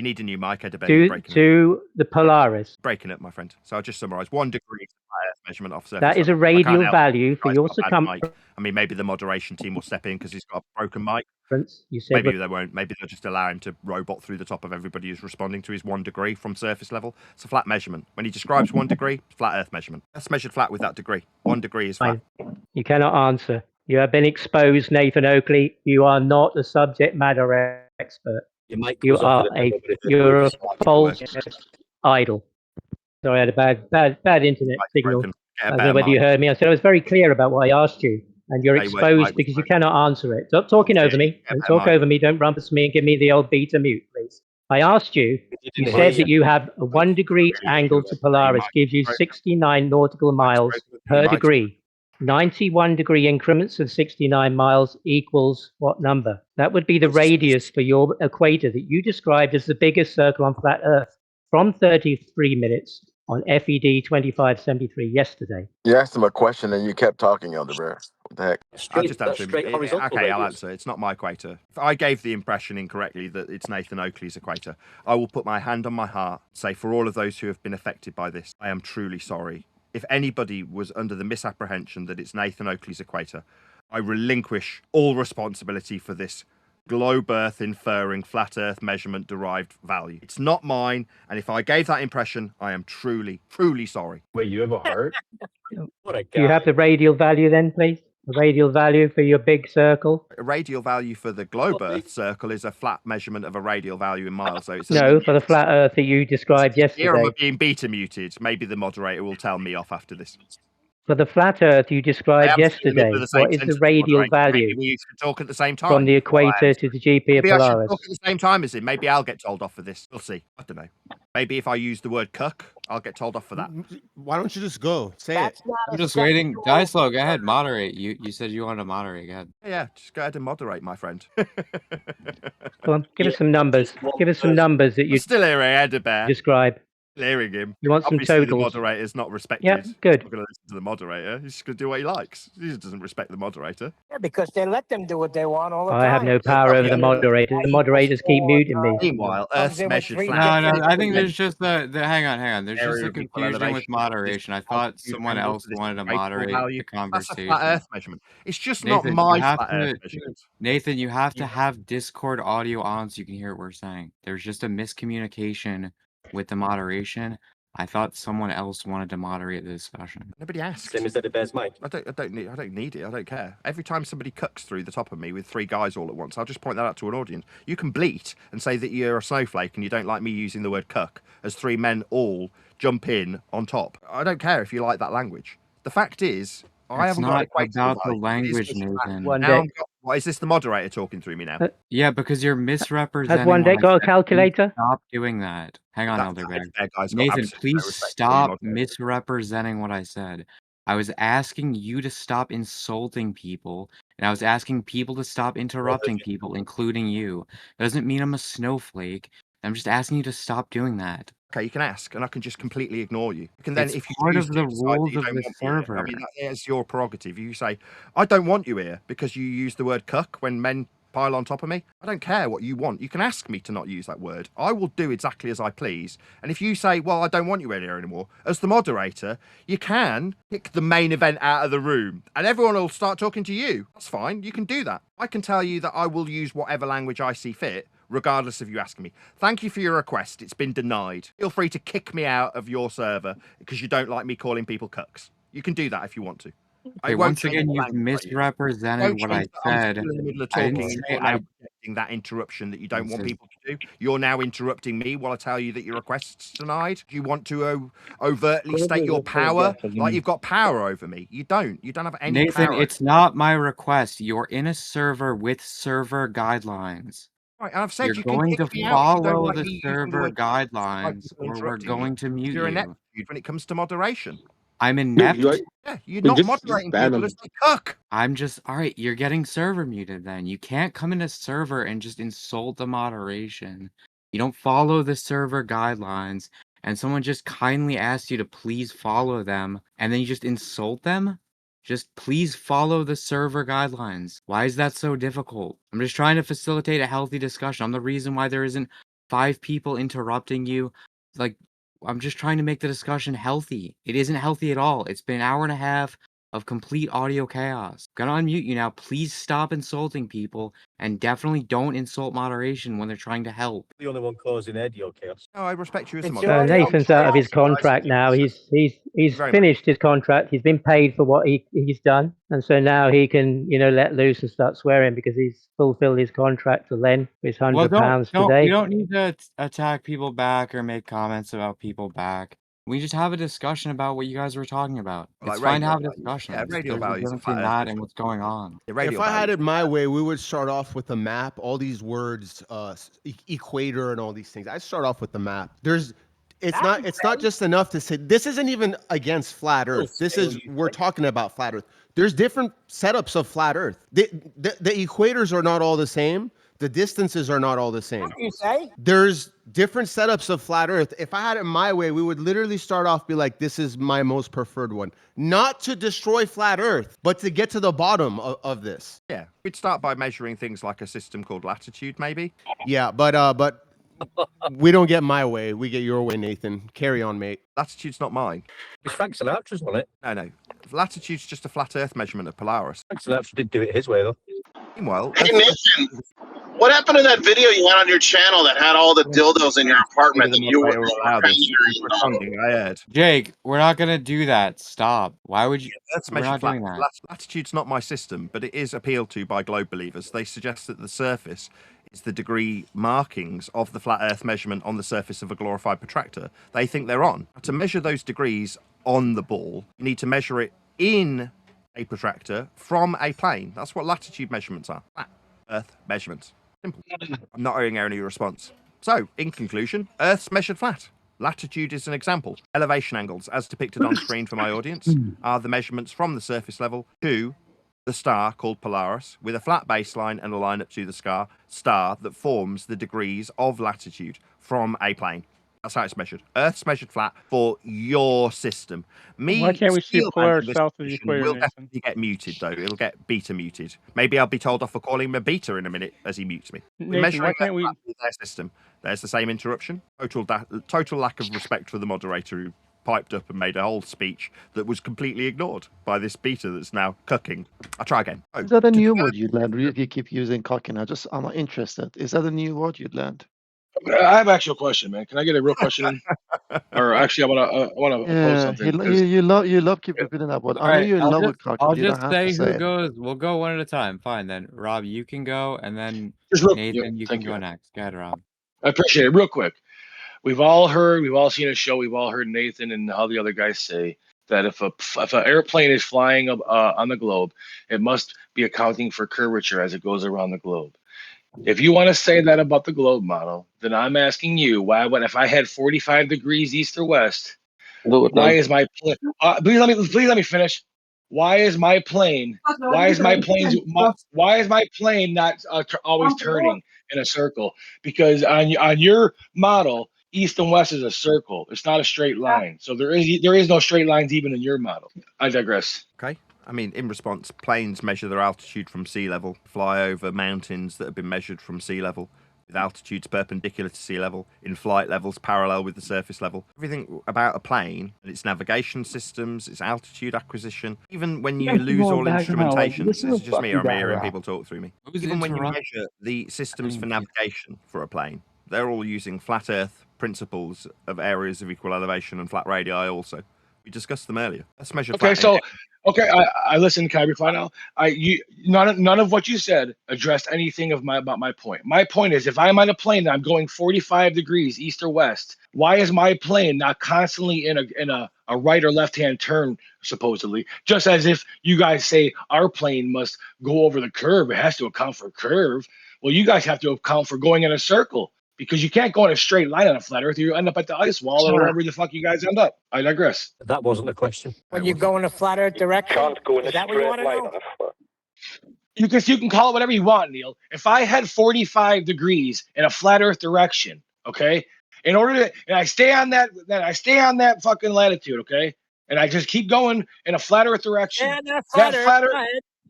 need a new mic, ElderBear. to the Polaris. Breaking up, my friend. So I'll just summarise. 1 degree is a flat Earth measurement off surface That is a level. I can't radial help value for Guy's your got a bad circumference. mic. I mean, maybe the moderation team will step in because he's got a broken mic. You said Maybe they won't. Maybe they'll just allow him to robot through the top of everybody who's responding to his 1 degree from surface level. It's a flat measurement. When he describes 1 degree, flat Earth measurement. That's measured flat with that degree. 1 degree is flat. You cannot answer. You have been exposed, Nathan Oakley. You are not a subject matter expert. You are you're a false idol. Sorry, I had a bad internet signal. I don't know whether you heard me. I said I was very clear about what I asked you, and you're exposed because you cannot answer it. Stop talking over me. Don't talk over me. Don't rumpus me and give me the old beta mute, please. I asked you. You said that you have a 1 degree angle to Polaris gives you 69 nautical miles per degree. 91 degree increments of 69 miles equals what number? That would be the radius for your equator that you described as the biggest circle on flat Earth from 33 minutes on FED 2573 yesterday. You asked him a question and you kept talking, ElderBear. What the heck? I'll just answer him. Okay, I'll answer. It's not my equator. If I gave the impression incorrectly that it's Nathan Oakley's equator, I will put my hand on my heart, say for all of those who have been affected by this, I am truly sorry. If anybody was under the misapprehension that it's Nathan Oakley's equator, I relinquish all responsibility for this globe Earth inferring flat Earth measurement derived value. It's not mine, and if I gave that impression, I am truly, truly sorry. Wait, you have a heart? What a guy. Do you have the radial value then, please? The radial value for your big circle? A radial value for the globe Earth circle is a flat measurement of a radial value in miles. So it's No, for the flat Earth that you described Here am I yesterday. being beta muted? Maybe the moderator will tell me off after this. For the flat Earth you I described am still in the middle of yesterday, the same what is the sentence, radial moderator. value Maybe we should talk at the same time. from the equator to the GP of Maybe I should Polaris? talk at the same time as him. Maybe I'll get told off for this. We'll see. I don't know. Maybe if I use the word cuck, I'll get told off for that. Why don't you just go? Say it. I'm just waiting. Dyslow, go ahead, moderate. You said you wanted to moderate. Go ahead. Yeah, just go ahead and moderate, my friend. Come on, give us some numbers. Give us some numbers that you Still hearing ElderBear. describe. Hearing him. You want some Obviously, the totals? moderator's not respected. Yep, good. He's not going to listen to the moderator. He's just going to do what he likes. He just doesn't respect the moderator. Yeah, because they let them do what they want all the time. I have no power over the moderators. The moderators keep muting me. Meanwhile, Earth's measured No, flat. no, I think there's just hang on. There's just Area a of equal confusion with elevation. moderation. I thought Altitude someone angle else to this wanted to radial moderate value. the That's a conversation. flat Earth measurement. It's just Nathan, not my you have flat to, Earth measurement. Nathan, you have to have Discord audio on so you can hear what we're saying. There's just a miscommunication with the moderation. I thought someone else wanted to moderate the discussion. Nobody asked. Same as the best mic. I don't need it. I don't care. Every time somebody cucks through the top of me with three guys all at once, I'll just point that out to an audience. You can bleat and say that you're a snowflake and you don't like me using the word cuck as three men all jump in on top. I don't care if you like that language. The fact is, I It's haven't got not an equator about the value. It is language, just flat. Nathan. One Now day. what is this the moderator talking through me now? Yeah, because you're misrepresenting. Has one day what I got a said. Please calculator? Stop doing that. Hang on, That ElderBear. guy's got Nathan, absolutely no please respect for the stop moderator. misrepresenting what I said. I was asking you to stop insulting people, and I was asking people to stop interrupting people, including you. That doesn't mean I'm a snowflake. I'm just asking you to stop doing that. Okay, you can ask, and I can just completely ignore you. You can then, It's if you part choose of to the decide that rules you of don't the want me here, I server. mean, that is your prerogative. You say, I don't want you here because you use the word cuck when men pile on top of me. I don't care what you want. You can ask me to not use that word. I will do exactly as I please. And if you say, well, I don't want you in here anymore, as the moderator, you can kick the main event out of the room and everyone will start talking to you. That's fine. You can do that. I can tell you that I will use whatever language I see fit, regardless of you asking me. Thank you for your request. It's been denied. Feel free to kick me out of your server because you don't like me calling people cucks. You can do that if you want to. I Okay, won't once change again, the you've language I use. misrepresented Don't what I change that. I'm said. still in the middle of I talking. didn't And say you're now projecting that interruption that you don't want people to do. You're now interrupting me while I tell you that your request's denied. Do you want to overtly state your power? Like you've got power over me. You don't. You don't have any Nathan, power. it's not my request. You're in a server with server guidelines. Right, and I've said You're you can going kick to me out if you don't follow like the me using the server word cuck by guidelines, people or we're interrupting me. going to mute You're you. inept when it comes to moderation. I'm inept. Yeah, you're not moderating people as they cuck. I'm just all right. You're getting server muted. Then you can't come into server and just insult the moderation. You don't follow the server guidelines, and someone just kindly asks you to please follow them, and then you just insult them. Just please follow the server guidelines. Why is that so difficult? I'm just trying to facilitate a healthy discussion. I'm the reason why there isn't 5 people interrupting you. Like, I'm just trying to make the discussion healthy. It isn't healthy at all. It's been an hour and a half of complete audio chaos. Gonna unmute you now. Please stop insulting people, and definitely don't insult moderation when they're trying to help. The only one causing audio chaos. No, I respect you as the moderator. Nathan's out of his contract now. He's very finished his contract. He's been paid for what he's done, and so now he can let loose and start swearing because he's fulfilled his contract to Len for his Well, £100 you today. don't need to attack people back or make comments about people back. We just have a discussion about what you guys were talking about. Like It's fine to radial have a values. discussion. Yeah, radial There's a values are difference between flat that earth and what's going on. If I had it my way, we would start off with the map, all these words, equator and all these things. I'd start off with the map. It's not just enough to say, this isn't even against flat earth. We're talking about flat earth. There's different setups of flat earth. The equators are not all the same. The distances are not all the same. What do you say? There's different setups of flat earth. If I had it my way, we would literally start off, be like, this is my most preferred one. Not to destroy flat earth, but to get to the bottom of this. Yeah, we'd start by measuring things like a system called latitude, maybe. Yeah, but We don't get my way. We get your way, Nathan. Carry on, mate. Latitude's not mine. It's Frank Sinatra's on it. No. Latitude's just a flat Earth measurement of Polaris. Frank Sinatra did do it his way, though. Meanwhile, Hey, Nathan, what happened to that video you had on your channel that had all the dildos in your apartment that you were responding. I heard. Jake, we're not gonna do that. Stop. Why would you? Earth's We're not measured doing flat. that. Latitude's not my system, but it is appealed to by globe believers. They suggest that the surface is the degree markings of the flat Earth measurement on the surface of a glorified protractor. They think they're on. To measure those degrees on the ball, you need to measure it in a protractor from a plane. That's what latitude measurements are. Flat Earth measurements. Simple. I'm not hearing any response. So, in conclusion, Earth's measured flat. Latitude is an example. Elevation angles, as depicted on screen for my audience, are the measurements from the surface level to the star called Polaris, with a flat baseline and a line up to the star that forms the degrees of latitude from a plane. That's how it's measured. Earth's measured flat for your system. Why can't we see Steel polar Man, south of the equator, will Nathan? definitely get muted, though. It'll get beta muted. Maybe I'll be told off for calling him a beta in a minute as he mutes me. We're Nathan, measuring why can't we? their system. There's the same interruption. Total lack of respect for the moderator who piped up and made a whole speech that was completely ignored by this beta that's now cooking. I'll try again. Is that a new word you'd learned? If you keep using cocking, I'm interested. Is that a new word you'd learned? I have actually a question, man. Can I get a real question in? Or actually, I want to pose something. You love keep repeating that word. All I know right, you're in love with cocking. I'll You don't just have say to say who it. goes. We'll go one at a time. Fine, then. Rob, you can go, and then Nathan, you can go next. Go ahead, Rob. I appreciate it. Real quick. We've all seen a show. We've all heard Nathan and all the other guys say that if an airplane is flying on the globe, it must be accounting for curvature as it goes around the globe. If you want to say that about the globe model, then I'm asking you, why? What if I had 45 degrees east or west? Why is my plane? Please let me finish. Why is my plane? Why is my plane not always turning in a circle? Because on your model, east and west is a circle. It's not a straight line. So there is no straight lines even in your model. I digress. Okay. I mean, in response, planes measure their altitude from sea level, fly over mountains that have been measured from sea level, with altitudes perpendicular to sea level, in flight levels parallel with the surface level. Everything about a plane and its navigation systems, its altitude acquisition, even when you lose all instrumentation, this is just me, or I'm hearing people talk through me. Even when you measure the systems for navigation for a plane, they're all using flat Earth principles of areas of equal elevation and flat radii also. We discussed them earlier. Let's measure Okay, flat. so I listened. Can I reply now? None of what you said addressed anything about my point. My point is, if I'm on a plane and I'm going 45 degrees east or west, why is my plane not constantly in a right or left hand turn, supposedly? Just as if you guys say our plane must go over the curve, it has to account for curve. Well, you guys have to account for going in a circle. Because you can't go in a straight line on a flat Earth, you end up at the ice wall or wherever the fuck you guys end up. I digress. That wasn't a question. When you go in a flat Earth direction, is that what you want to know? You can call it whatever you want, Neil. If I had 45 degrees in a flat Earth direction, okay, and I stay on that fucking latitude, okay, and I just keep going in a flat Earth direction. Yeah, flat Earth.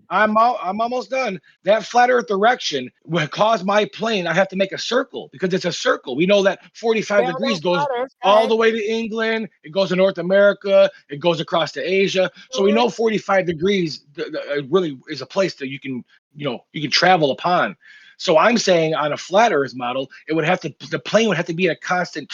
I'm almost done. That flat Earth direction will cause my plane. I have to make a circle because it's a circle. We know that 45 degrees goes all the way to England. It goes to North America. It goes across to Asia. So we know 45 degrees really is a place that you can travel upon. So I'm saying on a flat Earth model, the plane would have to be in a constant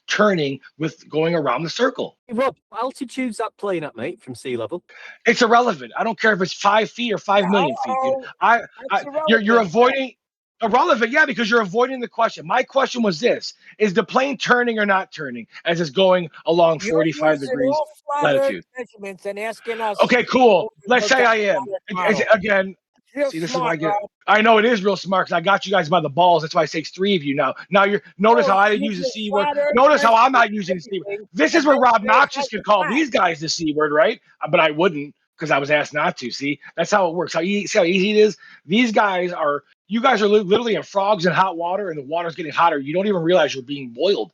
turning with going around the circle. Hey, Rob, what altitude's that plane at, mate, from sea level? It's irrelevant. I don't care if it's 5 feet or 5 million feet, dude. You're avoiding irrelevant, yeah, because you're avoiding the question. My question was this: is the plane turning or not turning as it's going along 45 degrees latitude? Measurements and asking us. Okay, cool. Let's say I am. Again, see, this is why I get. I know it is real smart because I got you guys by the balls. That's why it takes 3 of you now. Now notice how I didn't use the C word. Notice how I'm not using the C word. This is where Robnoxious could call these guys the C word, right? But I wouldn't because I was asked not to. See, that's how it works. See how easy it is? You guys are literally in frogs in hot water and the water's getting hotter. You don't even realize you're being boiled.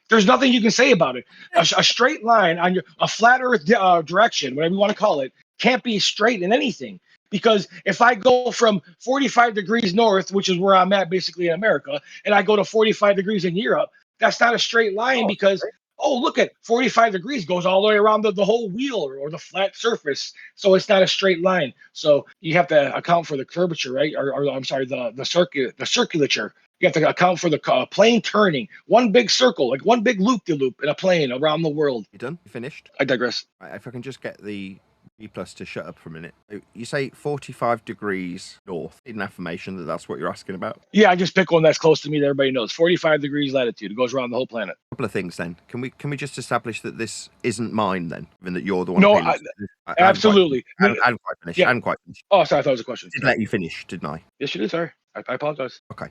There's nothing you can say about it. A straight line on a flat Earth direction, whatever you want to call it, can't be straight in anything. Because if I go from 45 degrees north, which is where I'm at basically in America, and I go to 45 degrees in Europe, that's not a straight line because, look at 45 degrees goes all the way around the whole wheel or the flat surface. So it's not a straight line. So you have to account for the curvature, right? Or I'm sorry, the circulature. You have to account for the plane turning. One big circle, like one big loop-de-loop in a plane around the world. You done? You finished? I digress. Right, if I can just get the B plus to shut up for a minute. You say 45 degrees north. Need an affirmation that that's what you're asking about? Yeah, I just pick one that's close to me that everybody knows. 45 degrees latitude. It goes around the whole planet. A couple of things then. Can we just establish that this isn't mine then, given that you're the one? No, absolutely. I haven't quite finished. Yeah. I haven't quite finished. Oh, sorry, I thought it was a question. Did let you finish, didn't I? Yes, you did, sorry. I apologize. Okay.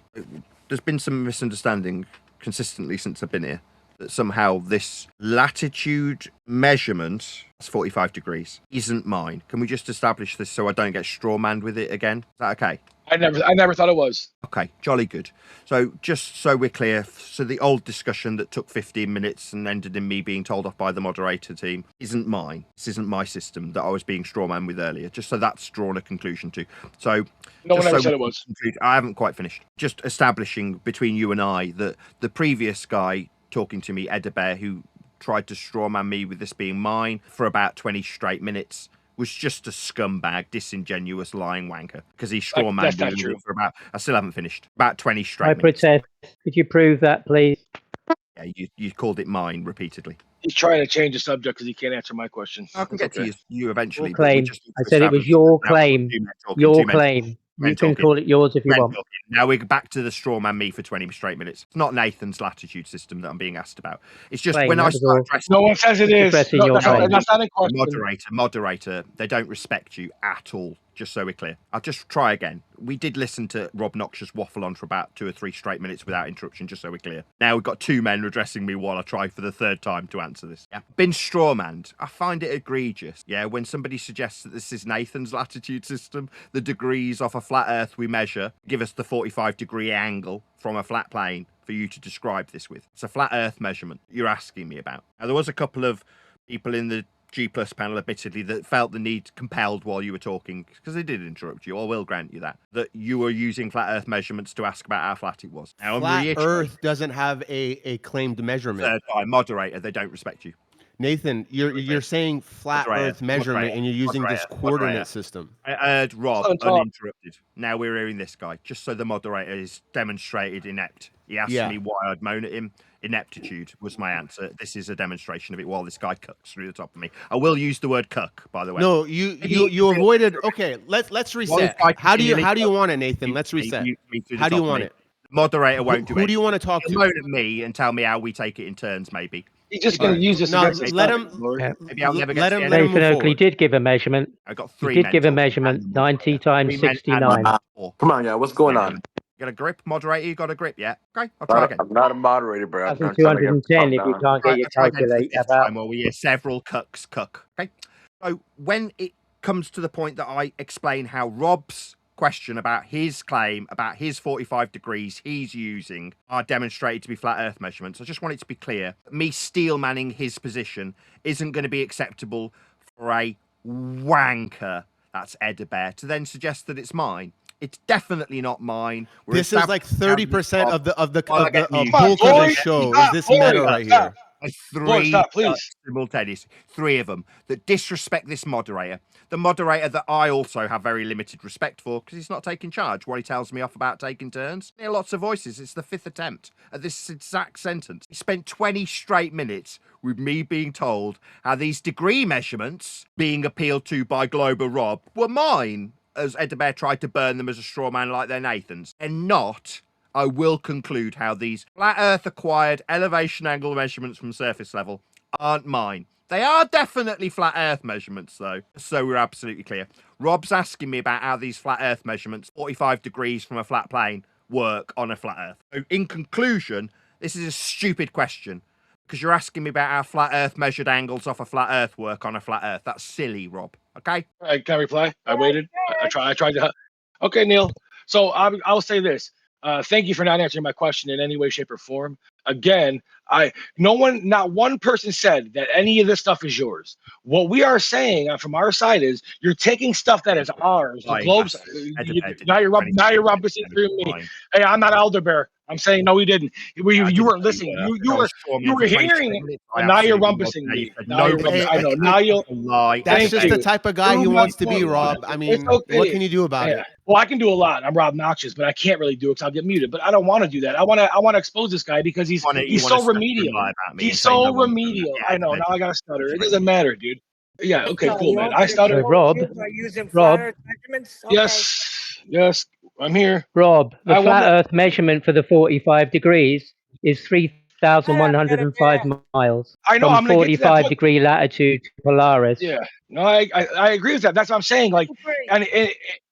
There's been some misunderstanding consistently since I've been here. That somehow this latitude measurement, that's 45 degrees, isn't mine. Can we just establish this so I don't get strawmanned with it again? Is that okay? I never thought it was. Okay, jolly good. So just so we're clear, so the old discussion that took 15 minutes and ended in me being told off by the moderator team isn't mine. This isn't my system that I was being strawman with earlier. Just so that's drawn a conclusion to. So no one ever said it was. I haven't quite finished. Just establishing between you and I that the previous guy talking to me, ElderBear, who tried to strawman me with this being mine for about 20 straight minutes, was just a scumbag, disingenuous, lying wanker. Because he strawmanned me for about, I still haven't finished, about 20 straight minutes. I protest. Could you prove that, please? Yeah, you called it mine repeatedly. He's trying to change the subject because he can't answer my question. I can get to you eventually. Your claim. I said it was your claim. Your claim. You can call it yours if you want. Now we're back to the strawman me for 20 straight minutes. It's not Nathan's latitude system that I'm being asked about. It's just when I start addressing... No one says it is. That's not a question. Moderator, they don't respect you at all, just so we're clear. I'll just try again. We did listen to Robnoxious waffle on for about 2 or 3 straight minutes without interruption, just so we're clear. Now we've got 2 men addressing me while I try for the 3rd time to answer this. Yeah. Been strawmanned. I find it egregious. Yeah, when somebody suggests that this is Nathan's latitude system, the degrees off a flat earth we measure give us the 45-degree angle from a flat plane for you to describe this with. It's a flat earth measurement you're asking me about. Now, there was a couple of people in the G Plus panel, admittedly, that felt the need compelled while you were talking, because they did interrupt you, I will grant you that you were using flat earth measurements to ask about how flat it was. Now, flat earth doesn't have a claimed measurement. Third time, moderator, they don't respect you. Nathan, you're saying flat earth measurement and you're using this coordinate system. I heard Rob uninterrupted. Now we're hearing this guy, just so the moderator is demonstrated inept. He asked me why I'd moan at him. Ineptitude was my answer. This is a demonstration of it while this guy cucks through the top of me. I will use the word cuck, by the way. No, you avoided. Okay, let's reset. How do you want it, Nathan? Let's reset. How do you want it? Moderator won't do it. Who do you want to talk to? Moan at me and tell me how we take it in turns, maybe. He's just going to use this. No, let him. Maybe I'll never let get him. Nathan Oakley did give a measurement. I got 3. He did give a measurement. 90 times 69. Come on, yeah. What's going on? You got a grip, moderator? You got a grip? Yeah. Okay, I'll try again. I'm not a moderator, bro. 210 if you can't get your calculator out. Well, we hear several cucks cuck. Okay. So when it comes to the point that I explain how Rob's question about his claim about his 45 degrees he's using are demonstrated to be flat earth measurements, I just want it to be clear that me steel manning his position isn't going to be acceptable for a wanker, that's ElderBear, to then suggest that it's mine. It's definitely not mine. This is like 30% of the bulk of the show. Is this meta right here? 3 simultaneous, 3 of them that disrespect this moderator. The moderator that I also have very limited respect for because he's not taking charge while he tells me off about taking turns. I hear lots of voices. It's the 5th attempt at this exact sentence. He spent 20 straight minutes with me being told how these degree measurements being appealed to by Global Rob were mine, as ElderBear tried to burn them as a straw man like they're Nathan's, and not, I will conclude, how these flat earth acquired elevation angle measurements from surface level aren't mine. They are definitely flat earth measurements though, so we're absolutely clear. Rob's asking me about how these flat earth measurements, 45 degrees from a flat plane, work on a flat earth. So in conclusion, this is a stupid question because you're asking me about how flat earth measured angles off a flat earth work on a flat earth. That's silly, Rob. Okay? Can I reply? I waited. I tried to. Okay, Neil. So I'll say this. Thank you for not answering my question in any way, shape, or form. Again, Not one person said that any of this stuff is yours. What we are saying from our side is you're taking stuff that is ours. The globes. Now you're rumpusing through me. Hey, I'm not ElderBear. I'm saying no, we didn't. You weren't listening. You were hearing it, but now you're rumpusing me. Now you're rumpusing. I know. Now you'll lie. That's just the type of guy he wants to be, Rob. I mean, what can you do about it? Well, I can do a lot. I'm Robnoxious, but I can't really do it because I'll get muted. But I don't want to do that. I want to expose this guy because he's so remedial. He's so remedial. I know. Now I gotta stutter. It doesn't matter, dude. Yeah. Okay. Cool, man. I stutter. Rob. Yes. I'm here. Rob, the flat Earth measurement for the 45 degrees is 3,105 miles. I know. From I'm gonna 45 degree latitude to Polaris. Yeah. No, I agree with that. That's what I'm saying. Like, and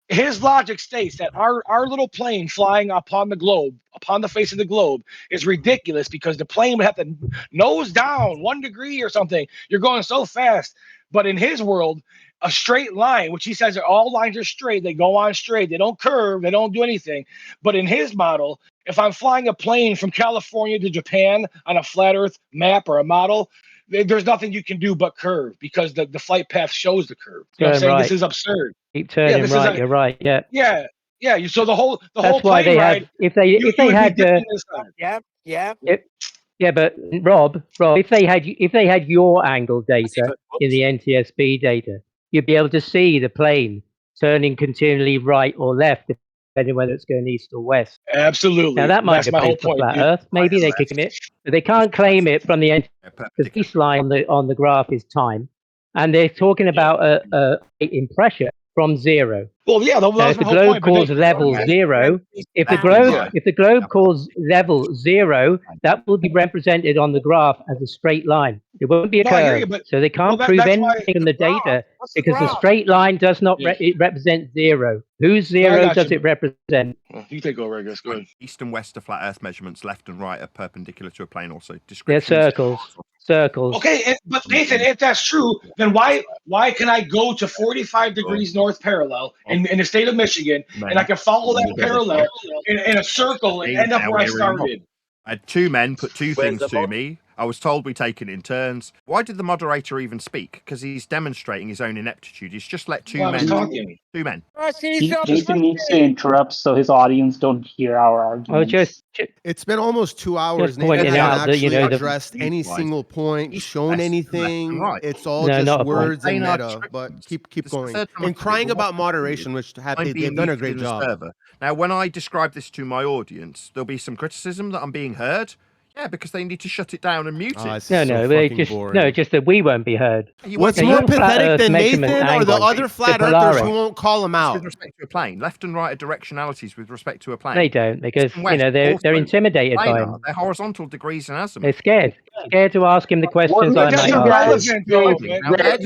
his logic states that our little plane flying upon the face of the globe, is ridiculous because the plane would have to nose down 1 degree or something. You're going so fast. But in his world, a straight line, which he says that all lines are straight, they go on straight, they don't curve, they don't do anything. But in his model, if I'm flying a plane from California to Japan on a flat Earth map or a model, there's nothing you can do but curve because the flight path shows the curve. You know what I'm saying? This is absurd. Keep turning right. You're right. Yeah. Yeah. So the whole That's why plane they ride. have. If they had. Yeah, but Rob, if they had your angle data in the NTSB data, you'd be able to see the plane turning continually right or left, depending whether it's going east or west. Absolutely. Now that might be my whole for point. flat Earth. Maybe they could commit, but they can't claim it from the because this line on the graph is time, and they're talking about a in pressure from zero. Well, yeah, if the globe calls level zero, if the globe calls level zero, that will be represented on the graph as a straight line. It won't be a curve. So they can't prove anything in the data because the straight line does not it represents zero. Whose zero does it represent? You take over, I guess. Go ahead. East and west are flat Earth measurements. Left and right are perpendicular to a plane. Also, they're circles. Circles. Okay, but Nathan, if that's true, then why can I go to 45 degrees north parallel in the state of Michigan, and I can follow that parallel in a circle and end up where I started? I had two men put two things to me. I was told we take it in turns. Why did the moderator even speak? Because he's demonstrating his own ineptitude. He's just let two men. Two men. Nathan needs to interrupt so his audience don't hear our arguments. It's been almost 2 hours. Nathan hasn't actually addressed any single point, shown anything. It's all just words and meta. But keep going. And crying about moderation, which they've done a great job. Now, when I describe this to my audience, there'll be some criticism that I'm being heard. Yeah, because they need to shut it down and mute it. Just that we won't be heard. What's more pathetic than Nathan or the other flat earthers who won't call him out? With respect to a plane, left and right are directionalities with respect to a plane. They don't because they're intimidated by him. They're horizontal degrees in azimuth. They're scared to ask him the questions I might ask.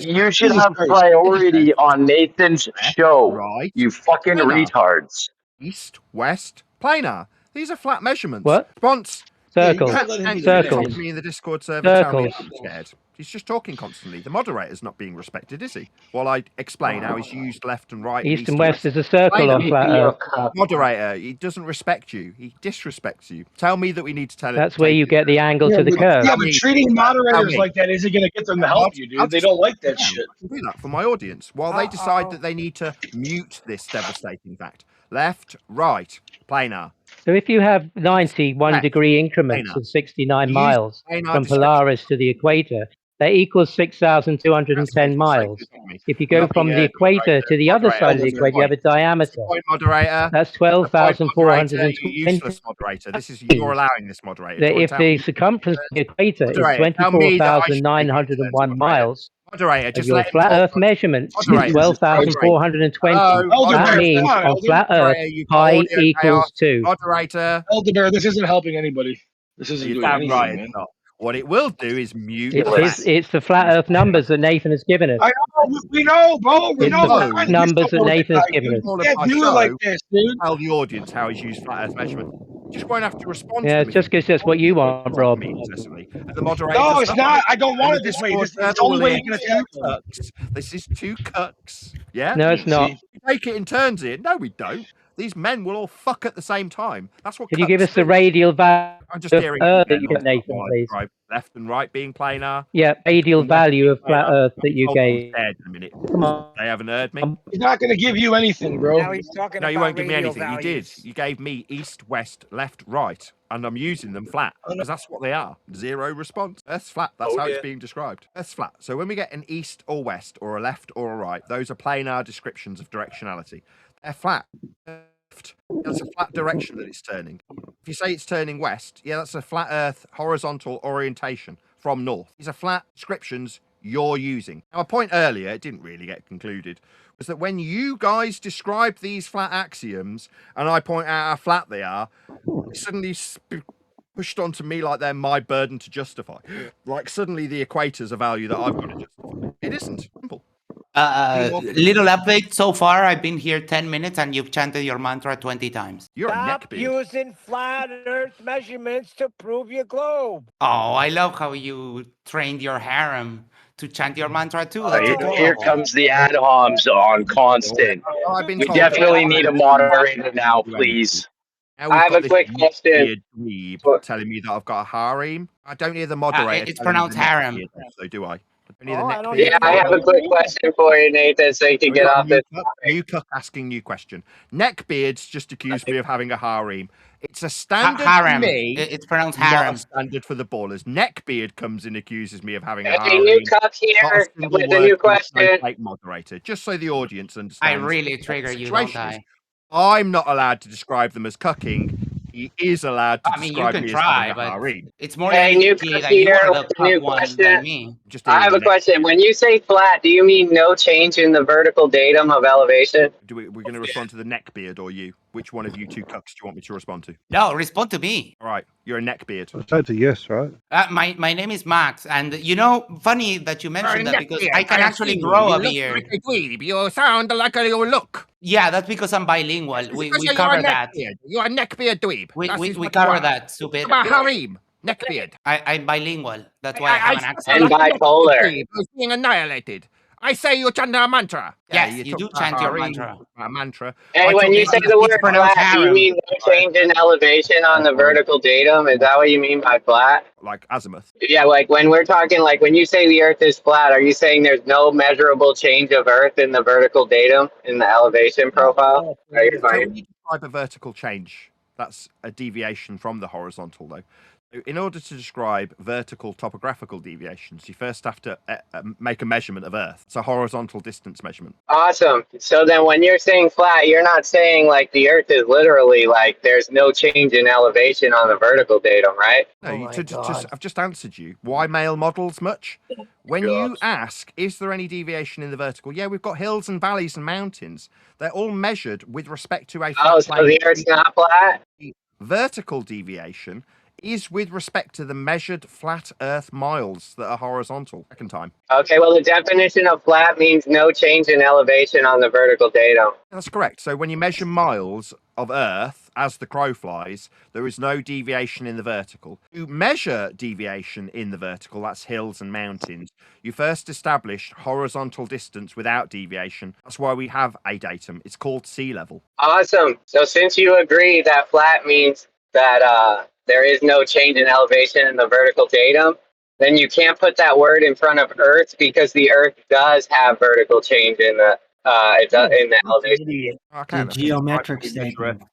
You should have priority on Nathan's show. Right. You fucking retards. East, west, planar. These are flat measurements. What? Response. Circles. Circles. Me in the Discord server. Tell me I'm scared. He's just talking constantly. The moderator's not being respected, is he? While I explain how he's used left and right. East and west is a circle on flat Earth. Moderator, he doesn't respect you. He disrespects you. Tell me that we need to tell him. That's where you get the angle to the curve. Yeah, but treating moderators like that isn't going to get them to help you, dude. They don't like that shit. I can do that for my audience. While they decide that they need to mute this devastating fact. Left, right, planar. So if you have 91 degree increments of 69 miles from Polaris to the equator, that equals 6,210 miles. If you go from the equator to the other side of the equator, you have a diameter. Moderator. That's 12,420. Useless moderator. This is you're allowing this moderator. If the circumference of the equator is 24,901 miles, moderator, just your flat Earth measurement is 12,420. That means on flat Earth, pi equals 2. Moderator. ElderBear, this isn't helping anybody. This isn't doing anything, man. What it will do is mute. It's the flat Earth numbers that Nathan has given us. I know, we know, bro. We know the numbers that Nathan has given us. You can't do it like this, dude. Tell the audience how he's used flat Earth measurement. You just won't have to respond. Yeah, it's just because that's what you want, Rob. The moderator. No, it's not. I don't want it this way. This is the only way you can attack This is two cucks. Yeah. No, it's not. We take it in turns here. No, we don't. These men will all fuck at the same time. That's what. Can you give us the do. radial value I'm just of hearing Earth that again you on gave, Nathan, while I please? describe left and right being planar. Yeah, radial and left value being of flat planar. Earth that you Hold on, gave. scared in a minute. Come on. They haven't heard me. He's not going to give you anything, bro. Now he's talking No, you about won't give me radial anything. You values. did. You gave me east, west, left, right, and I'm using them flat because that's what they are. Zero response. Earth's flat. That's how it's being described. Earth's flat. So when we get an east or west or a left or a right, those are planar descriptions of directionality. They're flat. That's a flat direction that it's turning. If you say it's turning west, yeah, that's a flat Earth horizontal orientation from north. These are flat descriptions you're using. Now, a point earlier, it didn't really get concluded, was that when you guys describe these flat axioms and I point out how flat they are, it's suddenly pushed onto me like they're my burden to justify. Like suddenly the equator's a value that I've got to justify. It isn't. Simple. Little update so far. I've been here 10 minutes and you've chanted your mantra 20 times. You're a Stop neckbeard. using flat Earth measurements to prove your globe. Oh, I love how you trained your harem to chant your mantra too. That's Here adorable. comes the ad homs on constant. I've been We told definitely need a moderator now, please. Now I we've have got a quick question. weird dweeb telling me that I've got a harem. I don't hear the moderator. It's telling me pronounced the harem. neckbeard, So do I? Yeah, I have a quick question for you, Nathan, so you can get off this topic. New cook asking new question. Neckbeards just accused me of having a harem. It's a standard harem. for me. It's pronounced not harem. a standard for the ballers. Neckbeard comes and accuses me of having a Hey, harem. new cup here Not a single with a word new from the question. snowflake moderator, just so the audience I understands. really what the trigger you, don't situation is. I? I'm not allowed to describe them as cucking. He is allowed to I mean, you describe can me as having try, a but harem. it's more Hey, new likely cup that you here are with the a new cuck one question. than me. Just I have a question. When you say flat, do you mean no change in the vertical datum of elevation? We're going to respond to the neckbeard or you? Which one of you two cucks do you want me to respond to? No, respond to me. All right, you're a neckbeard. That's a yes, right? My name is Max, and you know, funny that you mentioned that because I can actually grow a beard. Like a dweeb. You sound like you look. Yeah, that's because I'm bilingual. We Because you're cover a that. neckbeard. You're a neckbeard dweeb. We cover that, stupid. About harem. Neckbeard. I'm bilingual. That's why I have an accent. And bipolar. Who's being annihilated. I say you chant a mantra. Yes, you do chant your mantra. A mantra. Hey, when you say the word flat, do you mean no change in elevation on the vertical datum? Is that what you mean by flat? Like azimuth. Yeah, like when we're talking, like when you say the Earth is flat, are you saying there's no measurable change of Earth in the vertical datum in the elevation profile? So when you describe a vertical change, that's a deviation from the horizontal, though. So in order to describe vertical topographical deviations, you first have to make a measurement of Earth. It's a horizontal distance measurement. Awesome. So then when you're saying flat, you're not saying like the Earth is literally like there's no change in elevation on the vertical datum, right? No, I've just answered you. Why male models much? When you ask, is there any deviation in the vertical? Yeah, we've got hills and valleys and mountains. They're all measured with respect to a flat Oh, so the Earth's not flat? Vertical deviation is with respect to the measured flat Earth miles that are horizontal. Second time. Okay, well, the definition of flat means no change in elevation on the vertical datum. That's correct. So when you measure miles of Earth as the crow flies, there is no deviation in the vertical. To measure deviation in the vertical, that's hills and mountains, you first establish horizontal distance without deviation. That's why we have a datum. It's called sea level. Awesome. So since you agree that flat means that there is no change in elevation in the vertical datum, then you can't put that word in front of Earth because the Earth does have vertical change in the elevation. Okay, The geometric statement.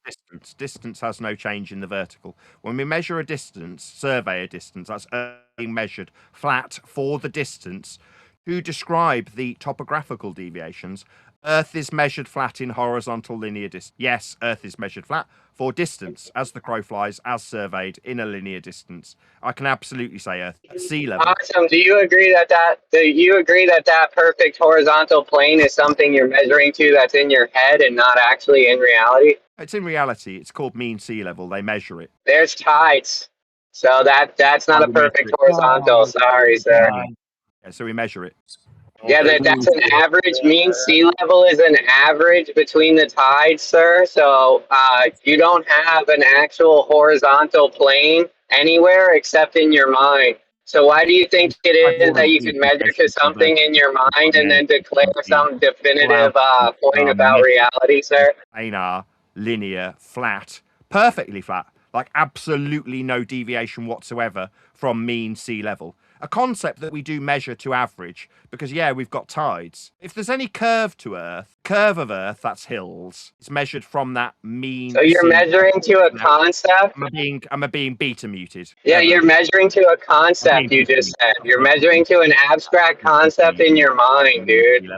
Distance has no change in the vertical. When we measure a distance, survey a distance, that's being measured flat for the distance. To describe the topographical deviations, Earth is measured flat in horizontal linear distance. Yes, Earth is measured flat for distance, as the crow flies, as surveyed in a linear distance. I can absolutely say Earth at sea level. Awesome. Do you agree that perfect horizontal plane is something you're measuring to that's in your head and not actually in reality? It's in reality. It's called mean sea level. They measure it. There's tides. So that's not a perfect horizontal. Sorry, sir. Yeah, so we measure it. Yeah, that's an average. Mean sea level is an average between the tides, sir. So you don't have an actual horizontal plane anywhere except in your mind. So why do you think it is that you can measure to something in your mind and then declare some definitive point about reality, sir? Planar linear, flat, perfectly flat, like absolutely no deviation whatsoever from mean sea level. A concept that we do measure to average because, yeah, we've got tides. If there's any curve to Earth, curve of Earth, that's hills. It's measured from that mean. So you're measuring to a concept? Am I being beta muted? Yeah, you're measuring to a concept, you just said. You're measuring to an abstract concept in your mind, dude.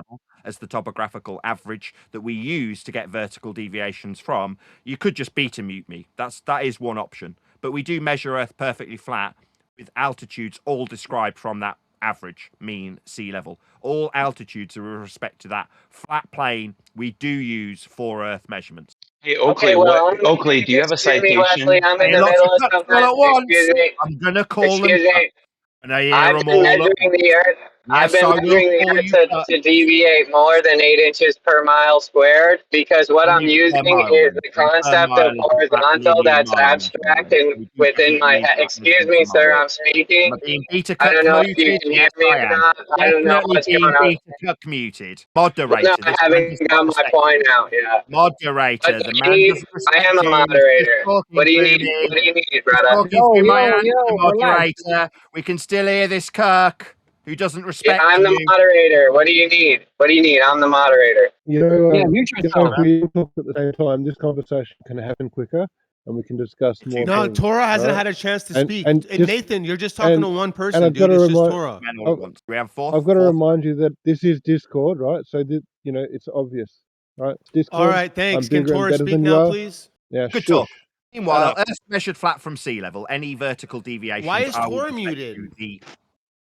As the topographical average that we use to get vertical deviations from. You could just beta mute me. That is one option. But we do measure Earth perfectly flat with altitudes all described from that average mean sea level. All altitudes are with respect to that flat plane we do use for Earth measurements. Hey, Oakley, Okay, well, Oakley, do you have a excuse me, citation? Wesley, I'm in the middle of something. Excuse me. I'm gonna call Excuse them. me. And I hear I've them been all measuring up. the Earth. I've Yes, been I will measuring the call Earth you to deviate more than 8 inches per mile squared because what I'm using is the concept of horizontal that's abstract and within my head. Excuse me, sir, I'm speaking. Being beta I cuck don't know if you muted. can hear Yes, me I or am. not. I don't know Definitely what's being going on. beta cuck muted. Well, Moderator. no, I This man haven't does got not my respect point you. out yet. Moderator. What The do you man need? doesn't I respect am a you. moderator. Talking What do you through need? me. What do you need, He's brother? talking through my answer, moderator. We can still hear this cuck who doesn't Yeah, respect I'm the you. moderator. What do you need? What do you need? I'm the moderator. You know, Yeah, mute yourself. if we talk at the same time, this conversation can happen quicker, and we can discuss more No, things. Torah hasn't alright? had a chance to And- speak. and just- Nathan, you're just talking to one and person, I've got dude. to It's just remind, Torah. We have I've got to remind you that this is Discord, right? So that it's obvious, right? It's Discord. All right, thanks. I'm Can bigger and Torah better speak than you now, are. please? Yeah, Good shush. talk. Meanwhile, Shut Earth measured flat from sea level. Any vertical deviations Why is are with Torah respect muted? to the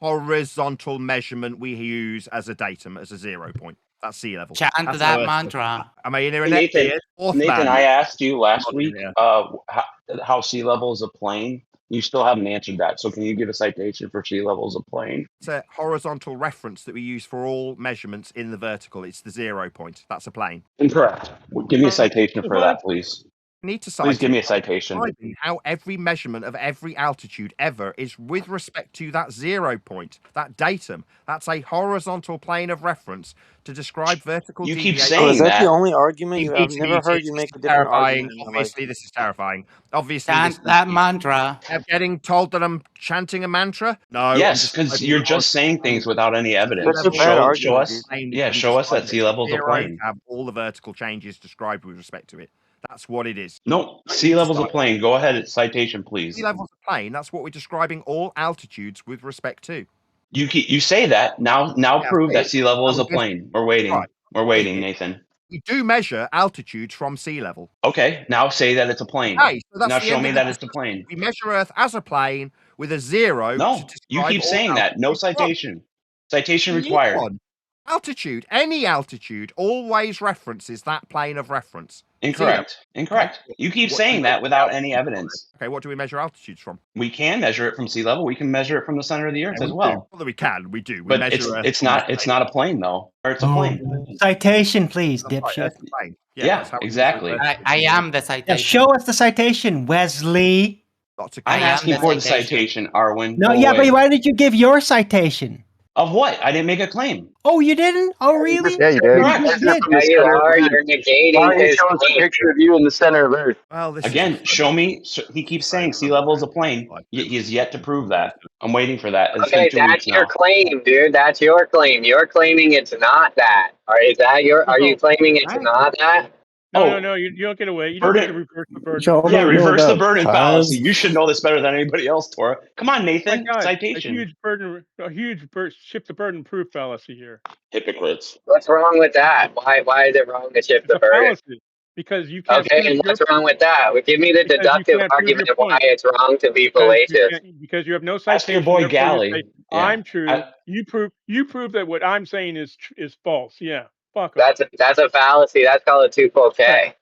horizontal measurement we use as a datum, as a 0 point. That's sea level. Chant That's that how Earth mantra. Am I in here? Nathan, Nathan, I asked you last week Yeah. how sea level is a plane. You still haven't answered that. So can you give a citation for sea level as a plane? It's a horizontal reference that we use for all measurements in the vertical. It's the 0 point. That's a plane. Incorrect. Give me a citation for that, please. Need to cite Please give it. me a citation. Describing how every measurement of every altitude ever is with respect to that 0 point, that datum. That's a horizontal plane of reference to describe vertical You keep deviation. saying is that that. the only argument? Being I've never muted, heard you this make is a different terrifying. argument in my life. Obviously, this is terrifying. Obviously, Chant this that mantra. I'm getting told that I'm chanting a mantra. No, Yes, because you're just saying things without any evidence. That's a bad Show argument, us. dude. Yeah, show us that sea level is a plane. Have all the vertical changes described with respect to it. That's what it is. No, sea level's a plane. Go ahead, citation, please. Sea level's a plane. That's what we're describing all altitudes with respect to. You say that now. Yeah, Prove that see, sea level is a I'm guessing. plane. We're waiting. Right. We're waiting, Nathan. We do measure altitudes from sea level. Okay, now say that it's a plane. Okay, so that's now the show end me of the that it's a plane. We measure Earth as a plane with a 0 to No, describe you keep all saying that. No altitudes from. citation. Citation You need required. one. Altitude, any altitude, always references that plane of reference. Incorrect. Incorrect. You keep saying that without any evidence. Okay, what do we measure altitudes from? We can measure it from sea level. We can measure it from the center of the Earth as well. Well, we can. We do. We But measure Earth it's from not the it's not a plane though. Or it's a plane. Citation, please, That's right, dipshit. Earth's a plane. Yeah, that's how we exactly. measure Earth. I am the Yeah, citation. show us the citation, Wesley. I'm asking for the citation, Arwijn. No, Go yeah, away. but why did you give your citation? Of what? I didn't make a claim. Oh, you didn't? Oh, really? Yeah, you did. Correct. You did. Yeah, you are. You're negating Why don't you his show us a claim. picture of you in the center of Earth? Well, this Again, show me. He keeps saying sea level is a plane. He has yet to prove that. I'm waiting for that. It's Okay, been 2 weeks that's your now. claim, dude. That's your claim. You're claiming it's not that. Or is that your? Are you claiming it's not that? No, you don't get away. You don't get to reverse the burden. Yeah, reverse the burden Five. fallacy. You should know this better than anybody else, Torah. Come on, Nathan. My God, Citation. a huge shift the burden proof fallacy here. Hypocrites. What's wrong with that? Why is it wrong to shift the burden? Fallacy, because you can't. Okay, and what's wrong with that? Well, give me the because you deductive can't prove argument your of why point. it's wrong to be Because fallacious. because you have no Ask your citation. boy therefore you Galley. say, Yeah. I'm true. You prove that what I'm saying is false. Yeah, fuck That's a fallacy. That's called a twofold K.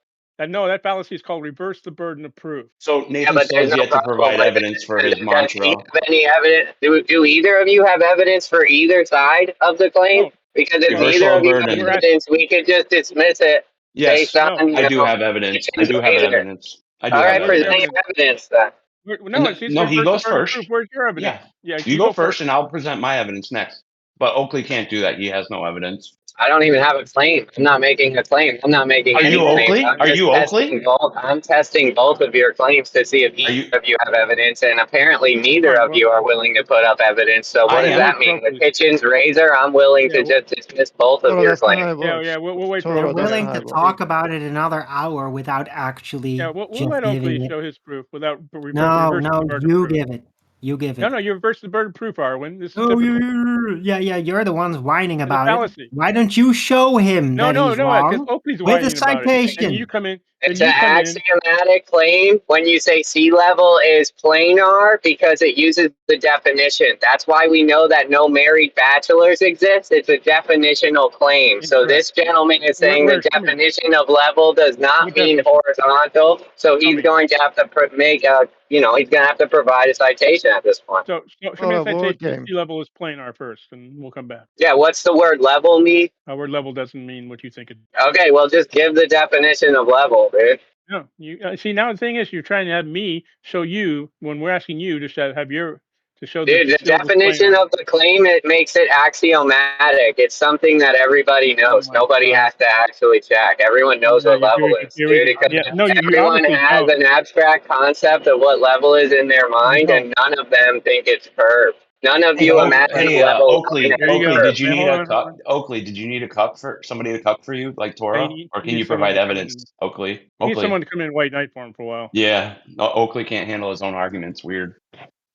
No, that fallacy is called reverse the burden of proof. So Nathan but still there's has no yet to problem provide with evidence for his Do mantra. you have any evidence? Do either of you have evidence for either side of the claim? Because if Reversal neither of of you have burden. evidence, we could just dismiss it Yes, based on. I do have evidence. I do have evidence. I do All have right, present evidence. your evidence then. No, he goes first. Where's your evidence? Yeah, you go first, and I'll present my evidence next. But Oakley can't do that. He has no evidence. I don't even have a claim. I'm not making a claim. I'm not making Are any you claims. Oakley? Are you Oakley? I'm testing both of your claims to see if Are each you? of you have evidence, and apparently neither Fine, of you are willing to put up evidence. So I what does am. that mean? With Oakley. Kitchen's razor, I'm willing Yeah, to just dismiss both of Toro, your that's not how claims. it works. yeah. We'll wait for Toro, You're Oakley. that's willing not how to it works. talk about it another hour without actually Yeah, we'll just let Oakley giving it. show his proof without No, reversing the burden of you proof. give it. You give No, it. you reverse the burden of proof, Arwijn. This is Oh, typical. yeah. You're the ones whining It's a about it. fallacy. Why don't you show him No, that he's because wrong Oakley's with a whining about it, and you citation? come in. It's an axiomatic claim when you say sea level is planar because it uses the definition. That's why we know that no married bachelors exist. It's a definitional claim. So this gentleman is saying the definition of level does not mean horizontal. So he's going to have to make a, he's going to have to provide a citation at this point. So show me a citation that sea level is planar first, and we'll come back. Yeah, what's the word level mean? Word level doesn't mean what you think it. Okay, well, just give the definition of level, dude. No, you see now the thing is you're trying to have me show you when we're asking you to show Dude, the definition of the claim, it makes it axiomatic. It's something that everybody knows. Nobody has to actually check. Everyone knows what level is, dude. Because everyone has an abstract concept of what level is in their mind, and none of them think it's curved. None of you imagine level. Oakley, did you need a cup? Oakley, did you need a cup for somebody to cup for you, like Torah, or can you provide evidence? Oakley, you need someone to come in white knight for him for a while. Yeah, Oakley can't handle his own arguments. Weird.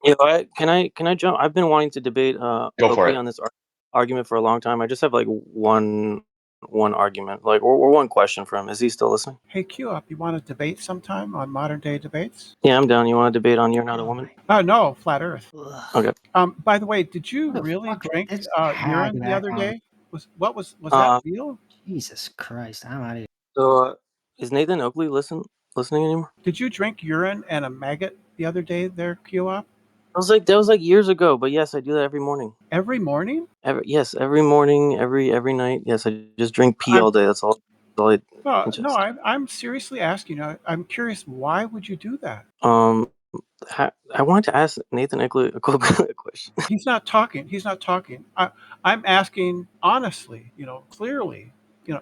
Yeah, can I jump? I've been wanting to debate Go for Oakley it. on this argument for a long time. I just have like one argument, like or one question for him. Is he still listening? Hey, Q up. You want to debate sometime on modern day debates? Yeah, I'm down. You want to debate on You're Not a Woman? No, flat Earth. Okay. By the way, did you really drink urine the other day? Was that real? Jesus Christ, I'm out of here. So is Nathan Oakley listening anymore? Did you drink urine and a maggot the other day there, Q up? That was like years ago, but yes, I do that every morning. Every morning? Every morning, every night. Yes, I just drink pee all day. That's all I No, I'm seriously asking you. I'm curious. Why would you do that? I wanted to ask Nathan Oakley a question. He's not talking. I'm asking honestly. Clearly.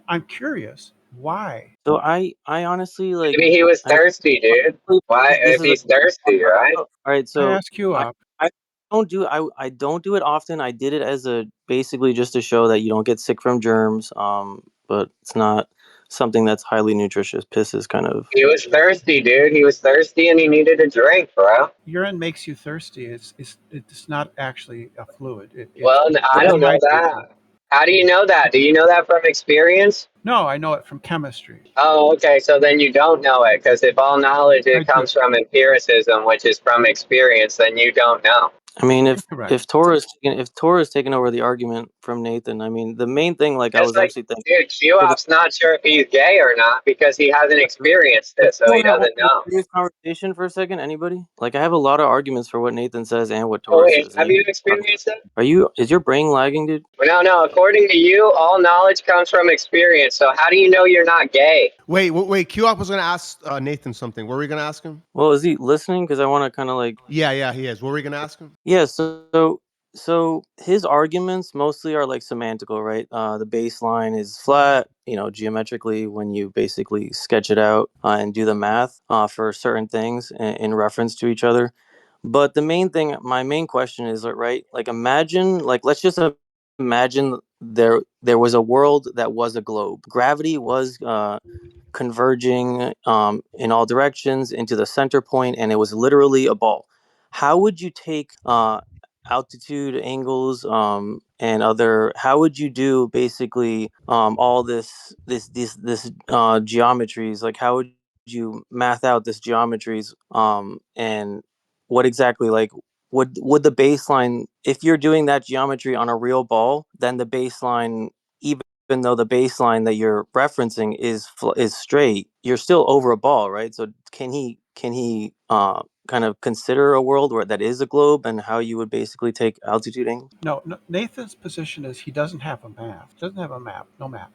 I'm curious. Why? So I honestly like. Maybe he was thirsty, dude. Why? If he's thirsty, right? All right, so I ask you up. I don't do it often. I did it as basically just to show that you don't get sick from germs. But it's not something that's highly nutritious. Piss is kind of. He was thirsty, dude. He was thirsty and he needed a drink, bro. Urine makes you thirsty. It's not actually a fluid. Well, I don't know that. How do you know that? Do you know that from experience? No, I know it from chemistry. Oh, okay. So then you don't know it, because if all knowledge comes from empiricism, which is from experience, then you don't know. I mean, if Torah's taking over the argument from Nathan, I mean, the main thing, I was actually thinking, dude, Q-Op's not sure if he's gay or not because he hasn't experienced it, so he doesn't know. Serious conversation for a second, anybody? I have a lot of arguments for what Nathan says and what Torah says. Have you experienced it? Is your brain lagging, dude? No. According to you, all knowledge comes from experience. So how do you know you're not gay? Wait. Q-Op was going to ask Nathan something. What were we going to ask him? Well, is he listening? Because I want to kind of Yeah, he is. What were we going to ask him? Yeah, so his arguments mostly are semantical, right? The baseline is flat, geometrically when you basically sketch it out and do the math for certain things in reference to each other. But my main question is, right? Imagine, let's just imagine there was a world that was a globe. Gravity was converging in all directions into the center point, and it was literally a ball. How would you take altitude, angles, and how would you do basically all this geometries? How would you math out this geometries and what exactly would the baseline, if you're doing that geometry on a real ball, then the baseline, even though the baseline that you're referencing is straight, you're still over a ball, right? So can he kind of consider a world where that is a globe, and how you would basically take altitude angles? No, Nathan's position is he doesn't have a map. No map.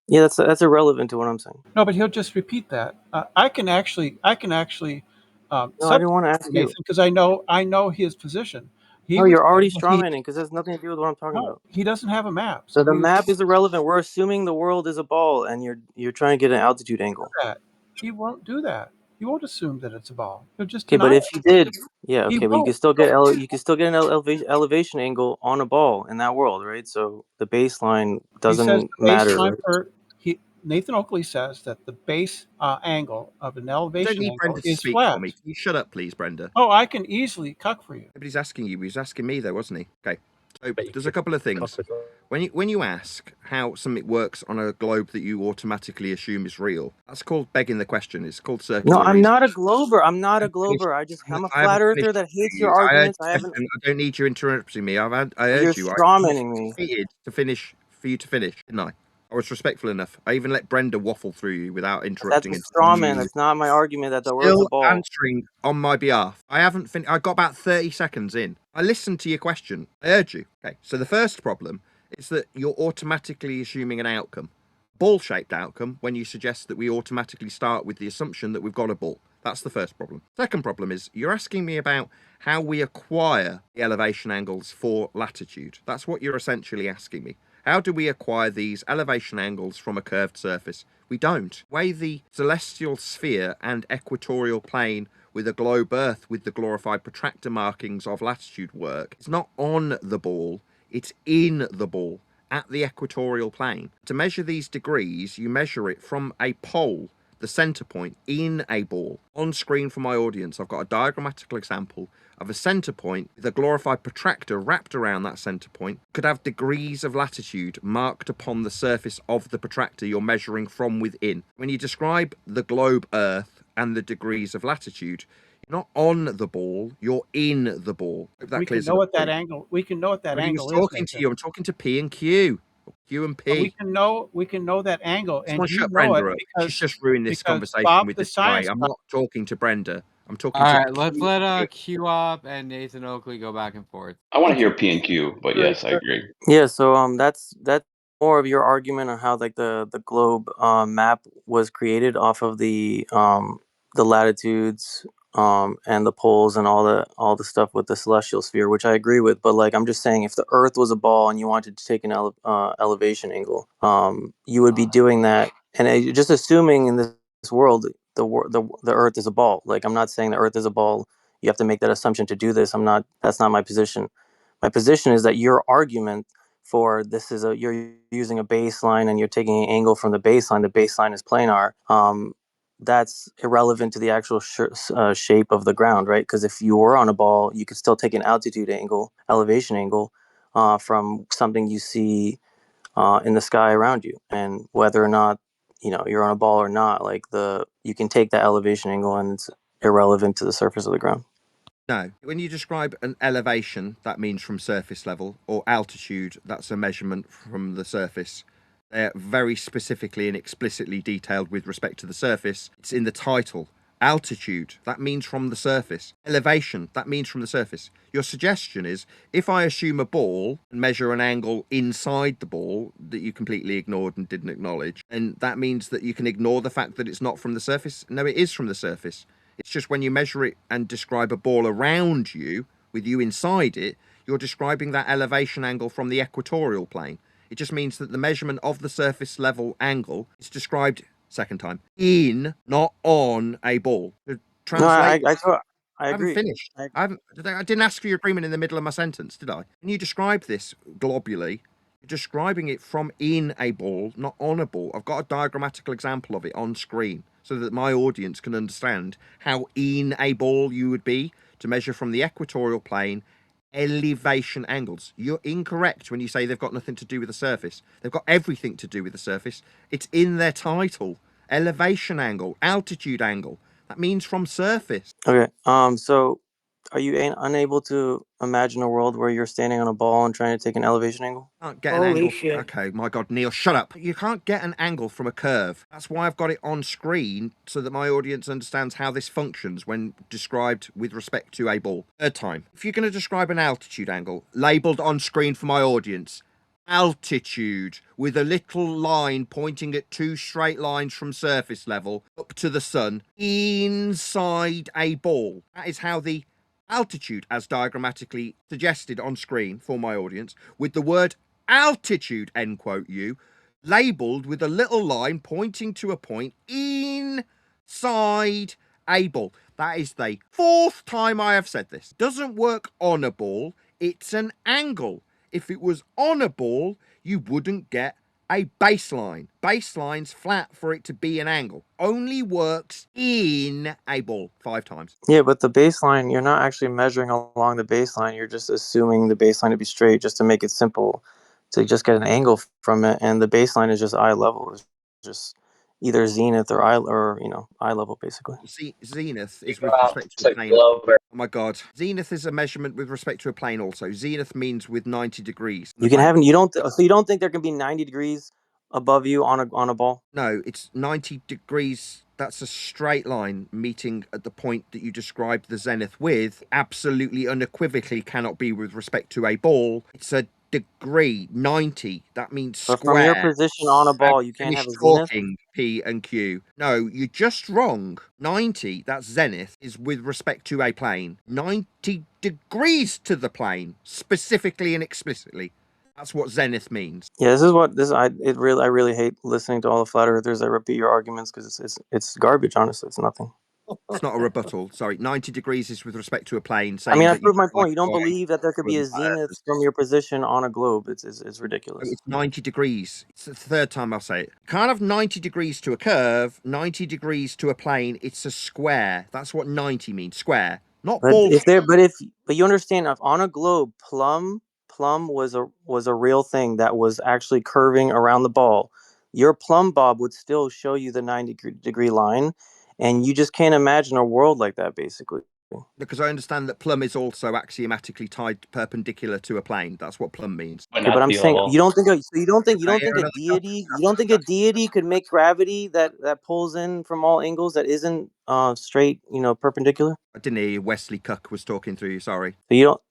Yeah, that's irrelevant to what I'm saying. No, but he'll just repeat that. I can actually. No, I didn't want to ask you because I know his position. No, would you're say already that he strawmanning because it has nothing to do with what I'm talking no, about. he doesn't have a map. So So the map is irrelevant. We're assuming the world is a ball, and you're trying to get an altitude angle. he won't do that. He won't assume that it's a ball. He'll just Okay, but deny if it. you did, yeah, He okay, but you won't. can still get an elevation angle on a ball in that world, right? So the baseline He says doesn't the matter, baseline right? for Nathan Oakley says that the base angle of an I don't elevation need angle Brenda to is speak for flat. me. Can you shut up, please, Brenda? Oh, I can easily cuck for you. Nobody's asking you. He was asking me, though, wasn't he? Okay. So there's a couple of things. When you ask how something works on a globe that you automatically assume is real, that's called begging the question. It's called No, circular I'm reasoning. not a glober. I'm not I a haven't finished. glober. I'm a I haven't flat earther finished that hates your you. I heard arguments. your question. I don't need you interrupting me. I You're heard you. I strawmanning me. waited to finish for you to finish, didn't I? I was respectful enough. I even let Brenda waffle through you without That's interrupting a and straw telling man. you. That's not my argument that the Earth's a Still ball. answering on my behalf. I haven't finished. I got about 30 seconds in. I listened to your question. I heard you. Okay. So the first problem is that you're automatically assuming an outcome. Ball-shaped outcome when you suggest that we automatically start with the assumption that we've got a ball. That's the first problem. Second problem is you're asking me about how we acquire the elevation angles for latitude. That's what you're essentially asking me. How do we acquire these elevation angles from a curved surface? We don't. The way the celestial sphere and equatorial plane with a globe Earth with the glorified protractor markings of latitude work, it's not on the ball, it's in the ball at the equatorial plane. To measure these degrees, you measure it from a pole, the center point, in a ball. On screen for my audience, I've got a diagrammatical example of a center point with a glorified protractor wrapped around that center point. Could have degrees of latitude marked upon the surface of the protractor you're measuring from within. When you describe the globe Earth and the degrees of latitude, you're not on the ball, you're in the ball. Hope that We can clears it know up what for that you. angle. We can know what that Nobody was angle is. talking to you. I'm talking to P and Q. Q and P. We can know that angle, and Someone you shut know it Brenda up. She's because just ruined this conversation Bob, with the this guy. science I'm guy. not talking to Brenda. I'm talking All to right, let's Q let and P. Q-Op and Nathan Oakley go back and forth. I want to hear P and Q, but yes, I agree. Yeah, so that's more of your argument on how like the globe map was created off of the latitudes and the poles and all the stuff with the celestial sphere, which I agree with. But like I'm just saying, if the Earth was a ball and you wanted to take an elevation angle, you would be doing that, and just assuming in this world the Earth is a ball. Like I'm not saying the Earth is a ball. You have to make that assumption to do this. That's not my position. My position is that your argument for this is you're using a baseline and you're taking an angle from the baseline is planar. That's irrelevant to the actual shape of the ground, right? Because if you were on a ball, you could still take an elevation angle from something you see in the sky around you, and whether or not you're on a ball or not, like you can take that elevation angle and it's irrelevant to the surface of the ground. No, when you describe an elevation, that means from surface level, or altitude, that's a measurement from the surface. They're very specifically and explicitly detailed with respect to the surface. It's in the title. Altitude, that means from the surface. Elevation, that means from the surface. Your suggestion is, if I assume a ball and measure an angle inside the ball that you completely ignored and didn't acknowledge, and that means that you can ignore the fact that it's not from the surface. No, it is from the surface. It's just when you measure it and describe a ball around you, with you inside it, you're describing that elevation angle from the equatorial plane. It just means that the measurement of the surface level angle is described, second time, in, not on a ball. Translate. I I haven't agree. finished. I didn't ask for your agreement in the middle of my sentence, did I? When you describe this globally, you're describing it from in a ball, not on a ball. I've got a diagrammatical example of it on screen so that my audience can understand how in a ball you would be to measure from the equatorial plane elevation angles. You're incorrect when you say they've got nothing to do with the surface. They've got everything to do with the surface. It's in their title. Elevation angle, altitude angle. That means from surface. Okay. So, are you unable to imagine a world where you're standing on a ball and trying to take an elevation angle? Can't get an angle. Okay, my God, Neil, shut up. You can't get an angle from a curve. That's why I've got it on screen so that my audience understands how this functions when described with respect to a ball. Third time. If you're going to describe an altitude angle, labeled on screen for my audience, altitude with a little line pointing at two straight lines from surface level up to the sun inside a ball. That is how the altitude, as diagrammatically suggested on screen for my audience, with the word altitude, end quote U, labelled with a little line pointing to a point inside a ball. That is the 4th time I have said this. Doesn't work on a ball, it's an angle. If it was on a ball, you wouldn't get a baseline. Baseline's flat for it to be an angle. Only works in a ball 5 times. Yeah, but the baseline, you're not actually measuring along the baseline. You're just assuming the baseline to be straight just to make it simple, to just get an angle from it. And the baseline is just eye level. It's just either zenith or eye level, basically. Zenith is with respect to a plane. Oh my god. Zenith is a measurement with respect to a plane also. Zenith means with 90 degrees. You can have, you don't think there can be 90 degrees above you on a ball? No, it's 90 degrees. That's a straight line meeting at the point that you described the zenith with. Absolutely unequivocally cannot be with respect to a ball. It's a degree, 90. That means square. But from your position on a ball, you can't have a zenith? Talking P and Q. No, you're just wrong. 90, that's zenith, is with respect to a plane. 90 degrees to the plane, specifically and explicitly. That's what zenith means. Yeah, I really hate listening to all the flat earthers that repeat your arguments because it's garbage. Honestly, it's nothing. It's not a rebuttal. Sorry, 90 degrees is with respect to a plane. I mean, I proved my point. You don't believe that there could be a zenith from your position on a globe. It's ridiculous. It's 90 degrees. It's the 3rd time I'll say it. Can't have 90 degrees to a curve, 90 degrees to a plane. It's a square. That's what 90 means. Square, not ball. But you understand, if on a globe, plumb was a real thing that was actually curving around the ball. Your plumb bob would still show you the 90-degree line, and you just can't imagine a world like that, basically. Because I understand that plumb is also axiomatically tied perpendicular to a plane. That's what plumb means. Okay, but I'm saying you don't think a deity could make gravity that pulls in from all angles that isn't straight, perpendicular? I didn't hear you. Wesley Cook was talking through you. Sorry.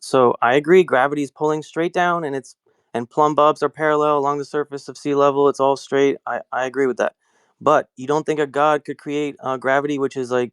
So I agree. Gravity is pulling straight down, and plumb bobs are parallel along the surface of sea level. It's all straight. I agree with that. But you don't think a god could create gravity which is like,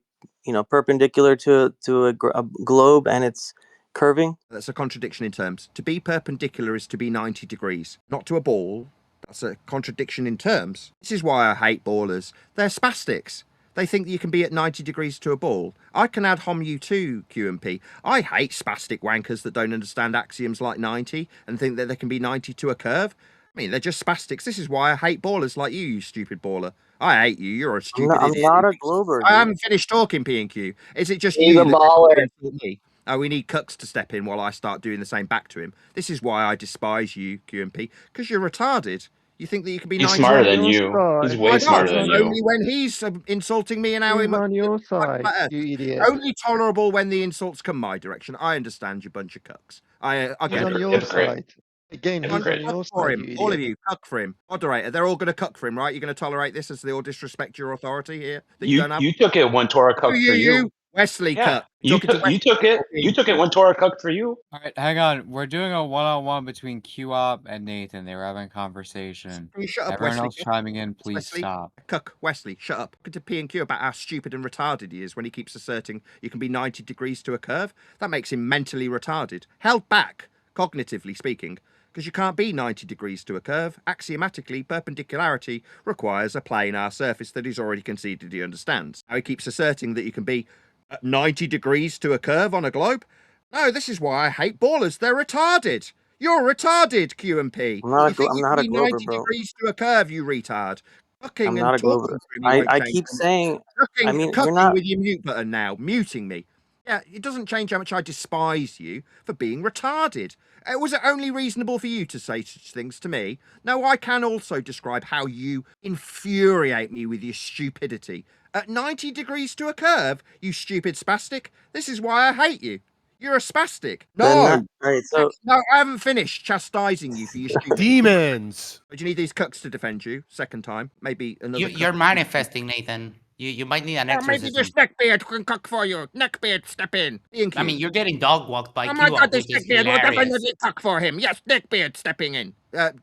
perpendicular to a globe and it's curving? That's a contradiction in terms. To be perpendicular is to be 90 degrees, not to a ball. That's a contradiction in terms. This is why I hate ballers. They're spastics. They think that you can be at 90 degrees to a ball. I can add hom you too, QMP. I hate spastic wankers that don't understand axioms like 90 and think that they can be 90 to a curve. I mean, they're just spastics. This is why I hate ballers like you stupid baller. I hate you. You're a stupid idiot. I'm not a glober. I haven't finished talking, P&Q. Is it just He's you a baller. me? Oh, we need Cucks to step in while I start doing the same back to him. This is why I despise you, QMP, because you're retarded. You think that you can be He's 90 smarter than you. He's way smarter than you. Only when he's insulting me and how He's on your side, you idiot. Only tolerable when the insults come my direction. I understand, you bunch of cucks. I He's get on it. your side. Again, he's on your For side, him. you All of idiot. you, cuck for him. Moderator, they're all going to cuck for him, right? You're going to tolerate this as they all disrespect your authority here? That You don't have? took it when Torah cucked for you. Wesley Yeah, cuck. you took it when Torah cucked for you. All right, hang on. We're doing a one-on-one between QOP and Nathan. They were having a conversation. Can you shut up, Everyone Wesley? else chiming in, please Wesley, stop. Cuck, Wesley, shut up. Look at P&Q about how stupid and retarded he is when he keeps asserting you can be 90 degrees to a curve. That makes him mentally retarded. Held back, cognitively speaking, because you can't be 90 degrees to a curve. Axiomatically, perpendicularity requires a planar surface that he's already conceded he understands. Now he keeps asserting that you can be at 90 degrees to a curve on a globe. No, this is why I hate ballers. They're retarded. You're retarded, QMP. I'm not a be glober, 90 bro. degrees to a curve, you retard. I'm not a glober. I keep saying, I mean, you're not with your mute button now, muting me. Yeah, it doesn't change how much I despise you for being retarded. Was it only reasonable for you to say such things to me? No, I can also describe how you infuriate me with your stupidity. At 90 degrees to a curve, you stupid spastic. This is why I hate you. You're a spastic. No. No, I haven't finished chastising you for your stupid demons. Do you need these cucks to defend you? Second time, maybe another. You're manifesting, Nathan. You might need an Or maybe exorcism. this neckbeard can cook for you. Neckbeard, step in. I mean, you're getting dog walked by Oh my Q god, up, this which is neckbeard will hilarious. definitely cook for him. Yes, neckbeard stepping in.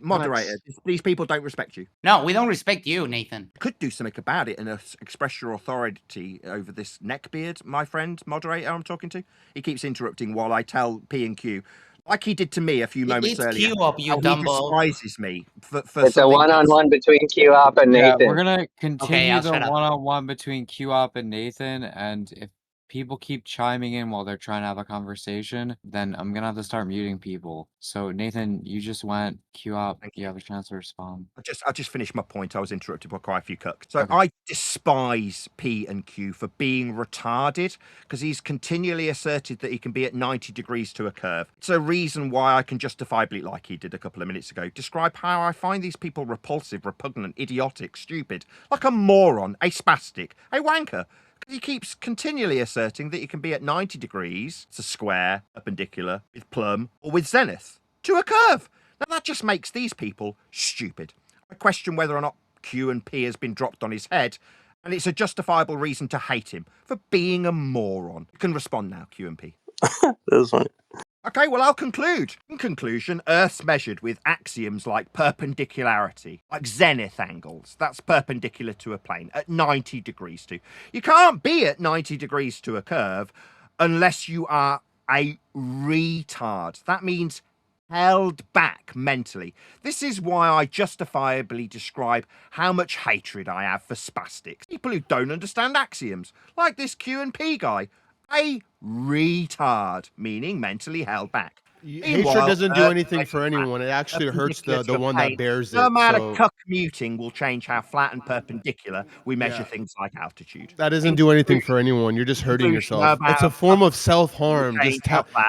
Moderator, these people don't respect you. No, we don't respect you, Nathan. Could do something about it and express your authority over this neckbeard, my friend, moderator I'm talking to. He keeps interrupting while I tell P and Q, like he did to me a few moments It's earlier, Q up, you how he dumbo. despises me for It's a something. one-on-one between Q-Op and Yeah, Nathan. we're gonna continue I'll the shut up. one-on-one between Q-Op and Nathan, and if people keep chiming in while they're trying to have a conversation, then I'm gonna have to start muting people. So Nathan, you just went. Q-Op, you have a chance to respond. I just finished my point. I was interrupted by quite a few cucks. So Okay. I despise P and Q for being retarded because he's continually asserted that he can be at 90 degrees to a curve. It's a reason why I can justifiably, like he did a couple of minutes ago, describe how I find these people repulsive, repugnant, idiotic, stupid, like a moron, a spastic, a wanker. He keeps continually asserting that he can be at 90 degrees, it's a square, perpendicular, with plumb, or with zenith, to a curve. Now that just makes these people stupid. I question whether or not Q and P has been dropped on his head, and it's a justifiable reason to hate him for being a moron. You can respond now, Q and P. That's funny. Okay, well, I'll conclude. In conclusion, Earth's measured with axioms like perpendicularity, like zenith angles. That's perpendicular to a plane at 90 degrees to. You can't be at 90 degrees to a curve unless you are a retard. That means held back mentally. This is why I justifiably describe how much hatred I have for spastics. People who don't understand axioms, like this Q and P guy. A retard, meaning mentally held back. Hatred doesn't do anything for anyone. It actually hurts the one that bears it. No amount So of cuck muting will change how flat and perpendicular we measure things like altitude. that doesn't do anything for anyone. You're just hurting yourself. It's a form of self-harm. Just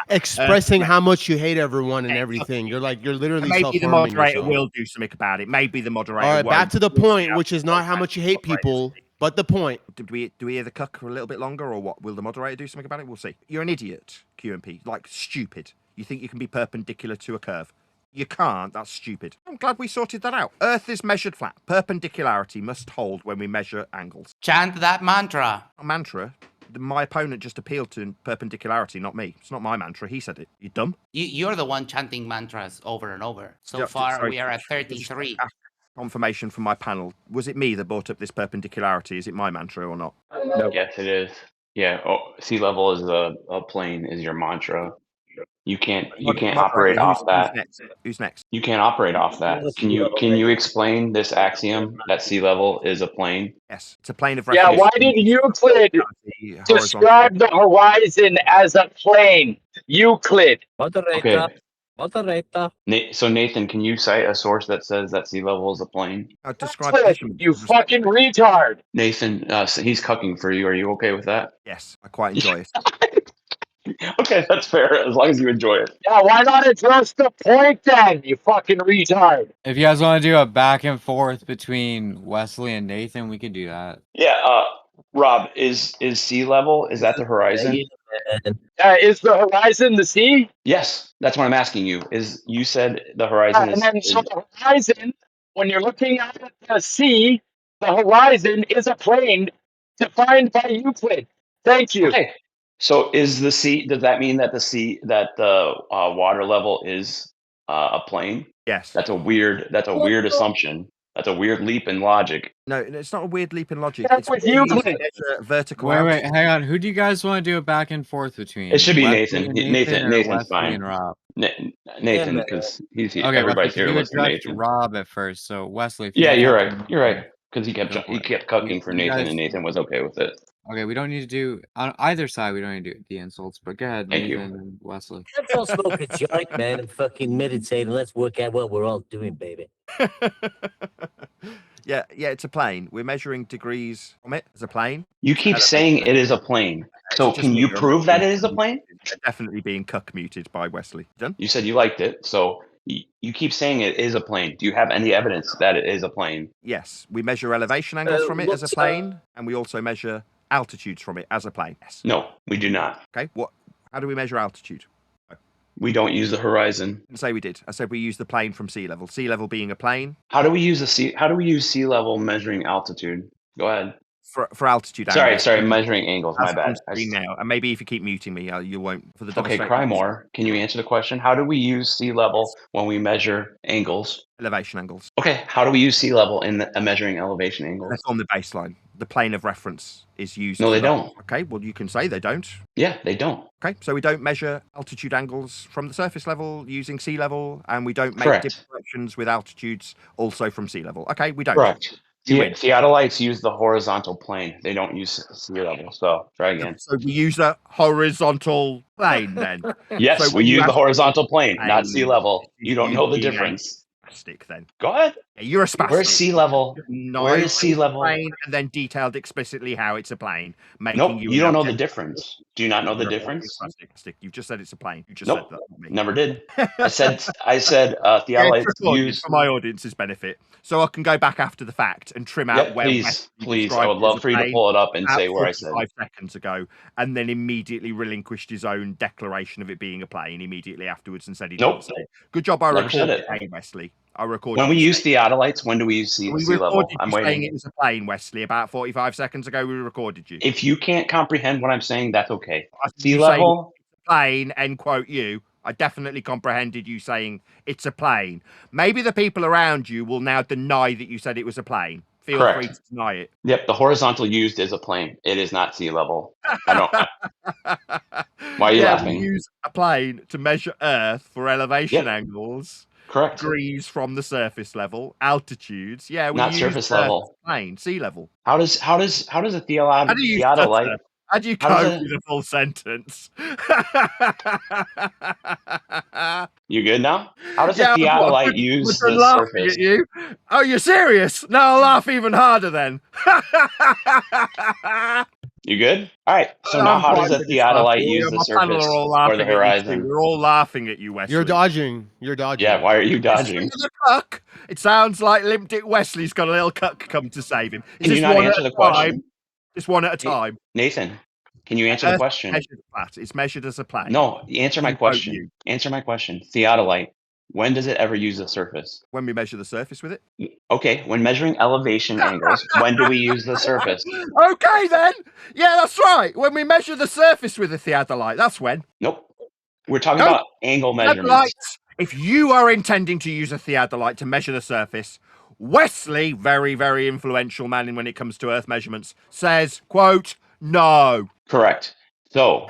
expressing how much you hate everyone and everything. You're literally Maybe self-harming the moderator yourself. will do something about it. Maybe the moderator All right, won't. back to the point, which is not how much you hate people, but the point. Do we hear the cuck for a little bit longer, or what? Will the moderator do something about it? We'll see. You're an idiot, QMP. Like, stupid. You think you can be perpendicular to a curve. You can't. That's stupid. I'm glad we sorted that out. Earth is measured flat. Perpendicularity must hold when we measure angles. Chant that mantra. A mantra? My opponent just appealed to perpendicularity, not me. It's not my mantra. He said it. You dumb? You're the one chanting mantras over and over. So far, we are at 33. Confirmation from my panel. Was it me that brought up this perpendicularity? Is it my mantra or not? No. Yes, it is. Yeah. Oh, sea level is a plane is your mantra. You can't operate off that. Who's next? You can't operate off that. Can you explain this axiom that sea level is a plane? Yes, it's a plane of Yeah, reference. why did Euclid describe the horizon as a plane? Euclid. Okay. Moderator. So Nathan, can you cite a source that says that sea level is a plane? Describe you fucking retard. Nathan, he's cucking for you. Are you okay with that? Yes, I quite enjoy it. Okay, that's fair, as long as you enjoy it. Yeah, why not address the point then, you fucking retard? If you guys want to do a back and forth between Wesley and Nathan, we could do that. Yeah, Rob, is sea level, is that the horizon? Is the horizon the sea? Yes, that's what I'm asking you. You said the horizon and then so the horizon, when you're looking at the sea, the horizon is a plane defined by Euclid. Thank you. Okay. So is the sea, does that mean that the water level is a plane? Yes. That's a weird assumption. That's a weird leap in logic. No, it's not a weird leap in logic. That's It's with Euclid. vertical. Wait, hang on. Who do you guys want to do a back and forth between? It should be Wesley Nathan. and Nathan's Wesley fine. and Rob. Nathan, because he's here. Okay, Everybody's Wesley, here you to listen to addressed Nathan. Rob at first, so Wesley. Yeah, you're right. You're right. Because he kept cucking for You Nathan, guys- and Nathan was okay with it. Okay, we don't need to do on either side. We don't need to do the insults, but go ahead, Thank you. Nathan and Wesley. Let's all smoke a joint, man, and fucking meditate, and let's work out what we're all doing, baby. Yeah, it's a plane. We're measuring degrees from it as a plane. You keep saying it is a plane. So can you prove that it is a plane? Definitely being cuck muted by Wesley. Done? You said you liked it, so you keep saying it is a plane. Do you have any evidence that it is a plane? Yes, we measure elevation angles from it as a plane, and we also measure altitudes from it as a plane. Yes. No, we do not. Okay, how do we measure altitude? We don't use the horizon. I didn't say we did. I said we use the plane from sea level. Sea level being a plane. How do we use sea level measuring altitude? Go ahead. for altitude Sorry, angles. measuring angles. My That's on bad. screen now, and maybe if you keep muting me, you won't. For the Okay, demonstration. cry more. Can you answer the question? How do we use sea level when we measure angles? Elevation angles. Okay, how do we use sea level in measuring elevation angles? That's on the baseline. The plane of reference is used. No, for they that. don't. Okay, well, you can say they don't. Yeah, they don't. Okay, so we don't measure altitude angles from the surface level using sea level, and we don't make Correct. different directions with altitudes also from sea level. Okay, we don't. Correct. You win. Theodolites use the horizontal plane. They don't use sea level. So try again. So we use a horizontal plane then. Yes, so we use the horizontal plane, not sea level. You don't know the being a difference. Spastic then. Go ahead. Yeah, you're a spastic. Where's sea level? No, Where is sea it's a level? plane, and then detailed explicitly how it's a plane, making Nope, you. you don't know the difference. Do you not know the You're a difference? spastic. You've just said it's a plane. You just Nope, said that. Not me. never did. I said Yeah, theodolites it's recorded use. for my audience's benefit, so I can go back after the fact and trim out Yep, where please. Wesley I described would it love as a for you to plane pull it up and about say where I said. 45 seconds ago, and then immediately relinquished his own declaration of it being a plane immediately afterwards and said he Nope. didn't say it. Good job, I Never said recorded it. it, Wesley. I recorded. When we you use theodolites, when do we use sea we level? recorded I'm you saying waiting. it was a plane, Wesley. About 45 seconds ago, we recorded you. If you can't comprehend what I'm saying, that's okay. Sea You level. saying it's a plane, end quote you. I definitely comprehended you saying it's a plane. Maybe the people around you will now deny that you said it was a plane. Feel Correct. free to deny it. Yep, the horizontal used is a plane. It is not sea level. I don't. Why are you laughing? We use a plane to measure Earth for elevation angles. Correct. Degrees from the surface level, altitudes. Yeah, we not use surface Earth level. Plane, sea level. How does a theodolite? How do you stutter? How do you cope with a full sentence? You good now? How does a theodolite use I'm the laughing surface? at you. Oh, you're serious? No, I'll laugh even harder then. You good? All right. So now, how does a theodolite use the surface or the horizon? We're all laughing at you, Wesley. You're dodging. You're dodging. Yeah. Why are you dodging? The cuck. It sounds like Limp Dick Wesley's got a little cuck come to save him. Can you not answer the question? Just one at a time. Nathan, can you answer the question? Measured flat. It's measured as a plane. No, answer my question. Answer my question. Theodolite. When does it ever use the surface? When we measure the surface with it. Okay, when measuring elevation angles, when do we use the surface? Okay, then. Yeah, that's right. When we measure the surface with a theodolite, that's when. Nope. We're talking about angle measurements. If you are intending to use a theodolite to measure the surface, Wesley, very, very influential man when it comes to Earth measurements, says, quote, no. Correct. So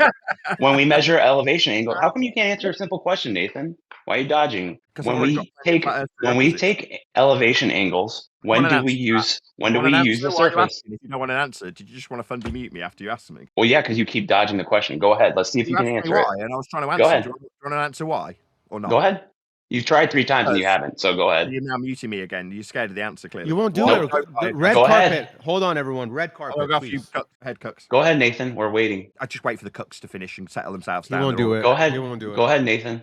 when we measure elevation angle, how come you can't answer a simple question, Nathan? Why are you dodging? When we take elevation angles, when do we use the surface? If you don't want an answer, did you just want to fundy mute me after you asked something? Well, yeah, because you keep dodging the question. Go ahead. Let's see if you can answer it. And I was trying to answer. Go ahead. Do you want to answer why or not? Go ahead. You've tried 3 times and you haven't, so go ahead. You're now muting me again. You're scared of the answer, clearly. You won't do it. Red Go carpet. ahead. Hold on, everyone. Red carpet, please. Head cooks. Go ahead, Nathan. We're waiting. I just wait for the cooks to finish and settle themselves He down. won't do it. Go ahead. He won't do it. Go ahead, Nathan.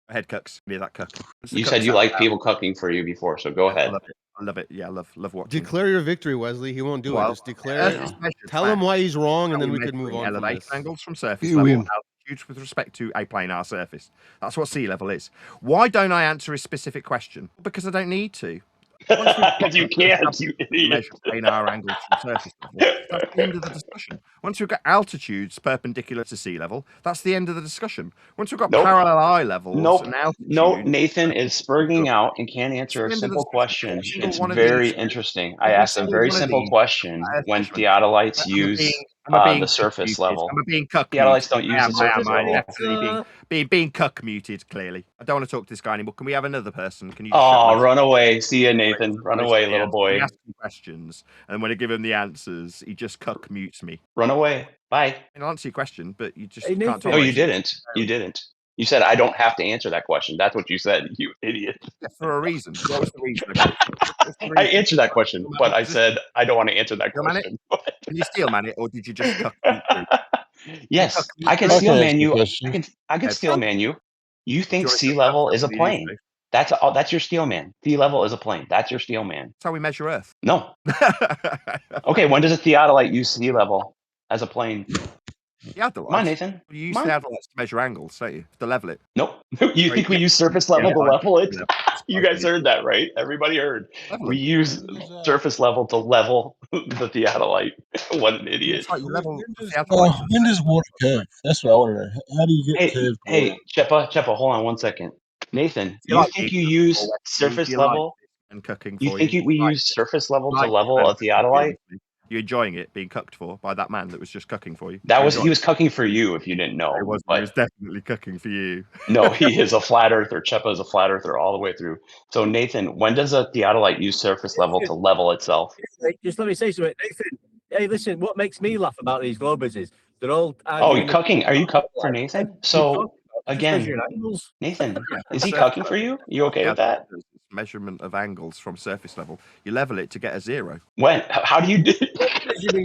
Head cooks. Near that cook. You said you like people cooking for you before, so go ahead. I love it. Yeah, I love watching. Declare your victory, Wesley. He won't do it. Just declare it. Tell him why he's wrong, and then we could move on. Elevation angles from surface level, altitudes with respect to a planar surface. That's what sea level is. Why don't I answer a specific question? Because I don't need to. Because you can't, you idiot. Measure planar angles from surface level. That's the end of the discussion. Once we've got altitudes perpendicular to sea level, that's the end of the discussion. Once we've got parallel eye levels and altitudes... No, Nathan is spurging out and can't answer a simple question. It's very interesting. I asked a very simple question when theodolites use the surface level. I'm being cuck Theodolites don't use the surface level. Definitely being cuck muted, clearly. I don't want to talk to this guy anymore. Can we have another person? Can you run away. See ya, Nathan. Run away, little boy. He asks me questions, and when I give him the answers, he just cuck mutes me. Run away. Bye. I'll answer your question, but you just can't talk. No, you didn't. You didn't. You said I don't have to answer that question. That's what you said, you idiot. Yeah, for a reason. What was the reason? I answered that question, but I said I don't want to answer that question. Did you steel man it, or did you just cuck mute through? Yes, I can steel man you. I can steel man you. You think sea level is a plane? That's your steel man. Sea level is a plane. That's your steel man. That's how we measure Earth. No. Okay, when does a theodolite use sea level as a plane? Theodolites. Come on, Nathan. You use Come on. theodolites to measure angles, don't you? To level it. Nope. You think we use surface level to level it? You guys heard that, right? Everybody heard. We use surface level to level the theodolite. What an idiot. When does water curve? That's what I want to know. How do you get curved water? Hey, Czepa, hold on one second. Nathan, you think you use surface level? And cooking You for think you. we use surface level to level a theodolite? You're enjoying it being cooked for by that man that was just cooking for you. He was cooking for you if you didn't know. He was definitely cooking for you. No, he is a flat earther. Czepa is a flat earther all the way through. So Nathan, when does a theodolite use surface level to level itself? Just let me say something, Nathan. Hey, listen, what makes me laugh about these globers is they're all. Oh, you're cooking? Are you cooking for Nathan? So again, Nathan, is he cooking for you? You okay with that? Measurement of angles from surface level. You level it to get a 0. When? How do you do?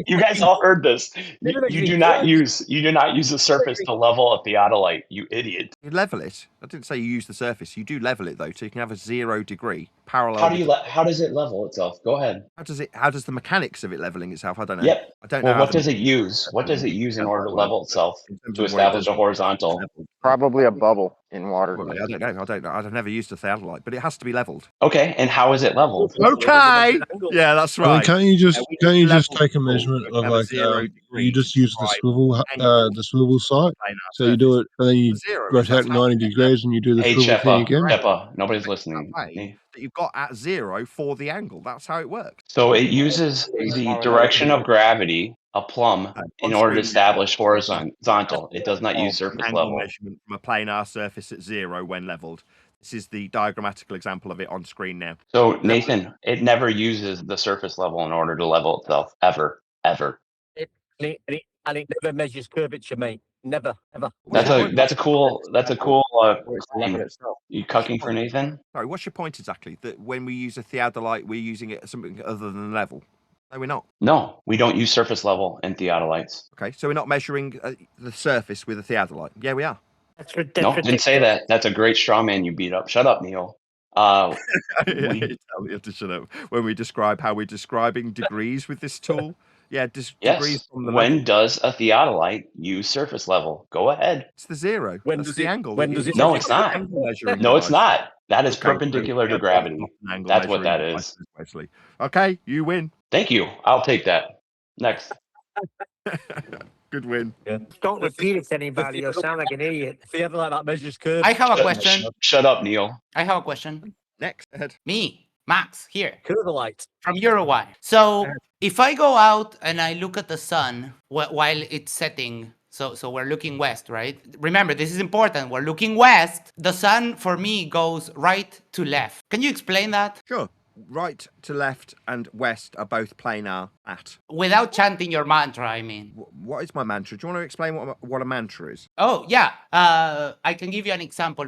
You guys all heard this. You do not use the surface to level a theodolite. You idiot. You level it. I didn't say you use the surface. You do level it though, so you can have a 0 degree parallel. How does it level itself? Go ahead. How does the mechanics of it leveling itself? I don't know. Yep. I don't know. What does it use? What does it use in order to level itself to establish a horizontal? Probably a bubble in water. Well, I don't know. I've never used a theodolite, but it has to be leveled. Okay, and how is it leveled? Okay. Yeah, that's right. I mean, can't you just take a measurement of like you just use the swivel site? So you do it and then you rotate 90 degrees and you do the swivel thing again. Czepa, nobody's listening. That you've got at 0 for the angle. That's how it works. So it uses the direction of gravity, a plumb, in order to establish horizontal. It does not use surface level. Measurement from a planar surface at 0 when leveled. This is the diagrammatical example of it on screen now. So Nathan, it never uses the surface level in order to level itself, ever. And it never measures curvature, mate. Never, ever. That's a cool claim. You cucking for Nathan? Sorry, what's your point exactly? That when we use a theodolite, we're using it as something other than level? No, we're not. No, we don't use surface level in theodolites. Okay, so we're not measuring the surface with a theodolite. Yeah, we are. No, didn't say that. That's a great straw man you beat up. Shut up, Neil. You have to shut up. When we describe how we're describing degrees with this tool. Yeah, degrees from the When level. does a theodolite use surface level? Go ahead. It's the 0. When That's does the it? angle. When does it? No, it's not. No, it's not. That is Okay, perpendicular to gravity. That's what that is. Wesley. Okay, you win. Thank you. I'll take that. Next. Good win. Yeah. Don't repeat it to anybody. You'll sound like an idiot. Theodolite that measures curve. I have a question. Shut up, Neil. I have a question. Next, ahead. Me, Max, here. Curvalight's from Uruguay. So if I go out and I look at the sun while it's setting, so we're looking west, right? Remember, this is important. We're looking west. The sun, for me, goes right to left. Can you explain that? Sure. Right to left and west are both planar at. Without chanting your mantra, I mean. What is my mantra? Do you want to explain what a mantra is? Oh, yeah. I can give you an example.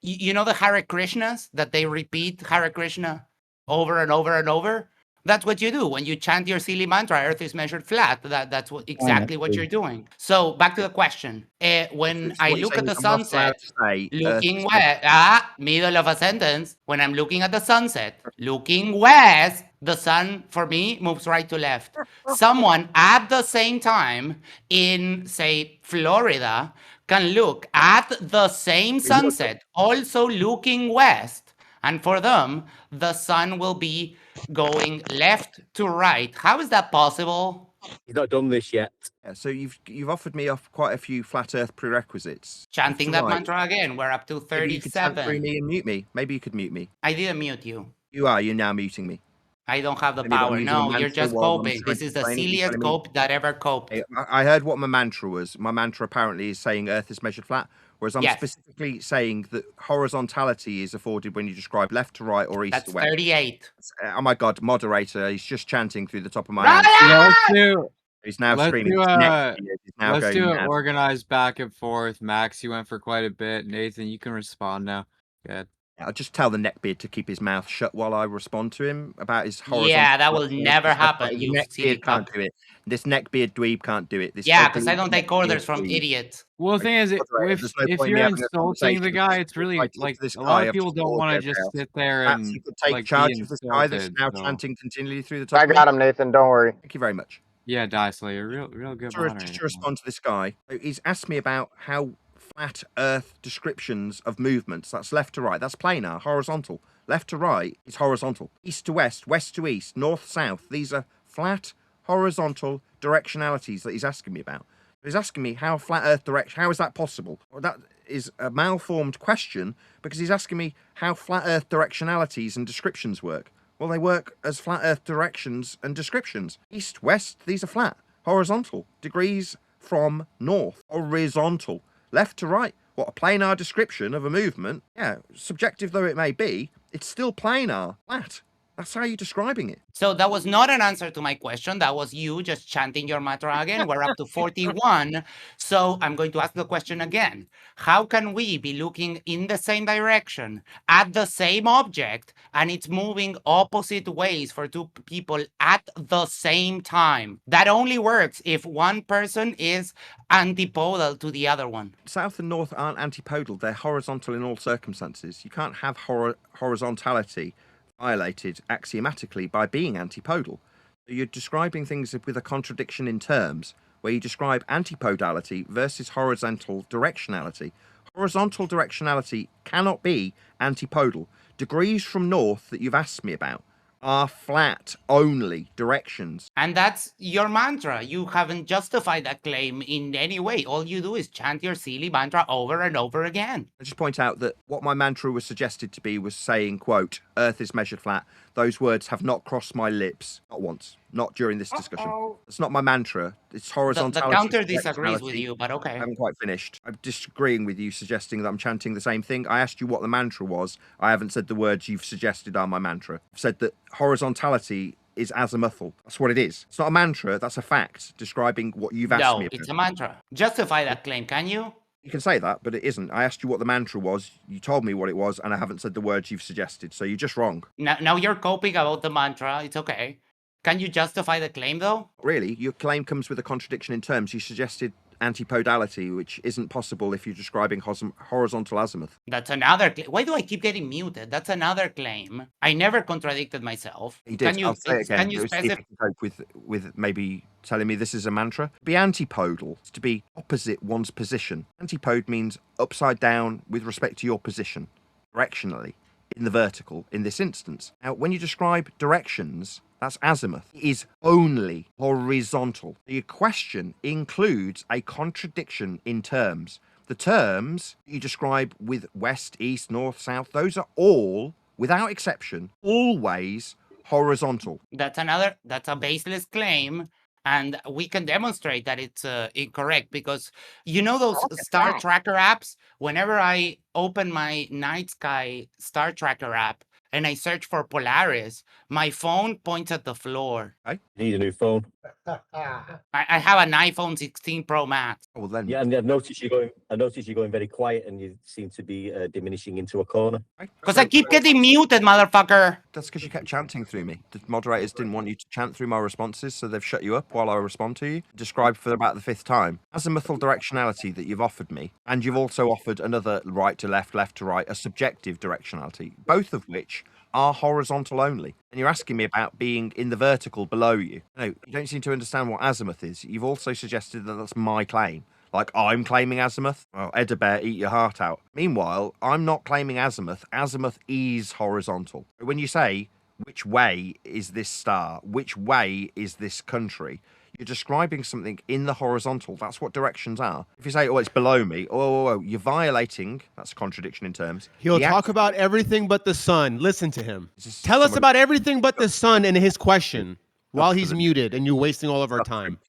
You know the Hare Krishnas, that they repeat Hare Krishna over and over and over? That's what you do when you chant your silly mantra. Earth is measured flat. That's exactly what you're doing. So back to the question. When I look at the sunset, looking west, middle of a sentence. When I'm looking at the sunset, looking west, the sun for me moves right to left. Someone at the same time in, say, Florida, can look at the same sunset, also looking west. And for them, the sun will be going left to right. How is that possible? He's not done this yet. Yeah, so you've offered me off quite a few flat Earth prerequisites. Chanting that mantra again. We're up to 37. Maybe you could chant through me and mute me. Maybe you could mute me. I didn't mute you. You're now muting me. I don't have the power. No, you're just coping. This is the silliest cope that ever coped. I heard what my mantra was. My mantra apparently is saying Earth is measured flat, whereas I'm specifically saying that horizontality is afforded when you describe left to right or east to west. That's 38. Oh my God, moderator, he's just chanting through the top of my head. He's now screaming. Let's do it organized back and forth. Max, you went for quite a bit. Nathan, you can respond now. Good. I'll just tell the neckbeard to keep his mouth shut while I respond to him about his horizontal. Yeah, that will never happen. You neckbeard can't do it. This neckbeard dweeb can't do it. This because I don't take orders from idiots. Well, the thing is, if you're insulting the guy, it's really like a lot of people don't want to just sit there and you could take charge of this guy that's now chanting continually through the top. I got him, Nathan. Don't worry. Thank you very much. Yeah, Die Slayer, real good moderator. Just to respond to this guy, he's asked me about how flat Earth descriptions of movements. That's left to right. That's planar, horizontal. Left to right is horizontal. East to west, west to east, north south. These are flat, horizontal directionalities that he's asking me about. He's asking me how flat Earth direction. How is that possible? Well, that is a malformed question because he's asking me how flat Earth directionalities and descriptions work. Well, they work as flat Earth directions and descriptions. East, west, these are flat. Horizontal. Degrees from north. Horizontal. Left to right. What, a planar description of a movement? Yeah, subjective though it may be, it's still planar. Flat. That's how you're describing it. So that was not an answer to my question. That was you just chanting your mantra again. We're up to 41. So I'm going to ask the question again. How can we be looking in the same direction at the same object and it's moving opposite ways for two people at the same time? That only works if one person is antipodal to the other one. South and north aren't antipodal. They're horizontal in all circumstances. You can't have horizontality violated axiomatically by being antipodal. You're describing things with a contradiction in terms, where you describe antipodality versus horizontal directionality. Horizontal directionality cannot be antipodal. Degrees from north that you've asked me about are flat only directions. And that's your mantra. You haven't justified that claim in any way. All you do is chant your silly mantra over and over again. I just point out that what my mantra was suggested to be was saying, quote, Earth is measured flat. Those words have not crossed my lips, not once, not during this discussion. It's not my mantra. It's horizontality. The counter disagrees with you, but okay. I haven't quite finished. I'm disagreeing with you, suggesting that I'm chanting the same thing. I asked you what the mantra was. I haven't said the words you've suggested are my mantra. I've said that horizontality is azimuthal. That's what it is. It's not a mantra. That's a fact describing what you've asked me No, about. it's a mantra. Justify that claim, can you? You can say that, but it isn't. I asked you what the mantra was. You told me what it was, and I haven't said the words you've suggested. So you're just wrong. Now you're coping about the mantra. It's okay. Can you justify the claim, though? Really, your claim comes with a contradiction in terms. You suggested antipodality, which isn't possible if you're describing horizontal azimuth. That's another claim. Why do I keep getting muted? That's another claim. I never contradicted myself. You did. I'll say it again. Can you See if specify? you can cope with maybe telling me this is a mantra. Be antipodal is to be opposite one's position. Antipode means upside down with respect to your position, directionally, in the vertical, in this instance. Now, when you describe directions, that's azimuth. It is only horizontal. The question includes a contradiction in terms. The terms you describe with west, east, north, south, those are all, without exception, always horizontal. That's a baseless claim. And we can demonstrate that it's incorrect because you know those star tracker apps? Whenever I open my night sky star tracker app and I search for Polaris, my phone points at the floor. You need a new phone. I have an iPhone 16 Pro Max. Oh, well then. Yeah, and I've noticed you're going very quiet, and you seem to be diminishing into a corner. Because I keep getting muted, motherfucker. That's because you kept chanting through me. The moderators didn't want you to chant through my responses, so they've shut you up while I respond to you. Described for about the 5th time. Azimuthal directionality that you've offered me, and you've also offered another right to left, left to right, a subjective directionality, both of which are horizontal only. And you're asking me about being in the vertical below you. No, you don't seem to understand what azimuth is. You've also suggested that that's my claim. Like I'm claiming azimuth? Well, ElderBear, eat your heart out. Meanwhile, I'm not claiming azimuth. Azimuth is horizontal. When you say, which way is this star? Which way is this country? You're describing something in the horizontal. That's what directions are. If you say, oh, it's below me, you're violating, that's a contradiction in terms. He'll talk about everything but the sun. Listen to him. Tell us about everything but the sun in his question while he's muted and you're wasting all of our time.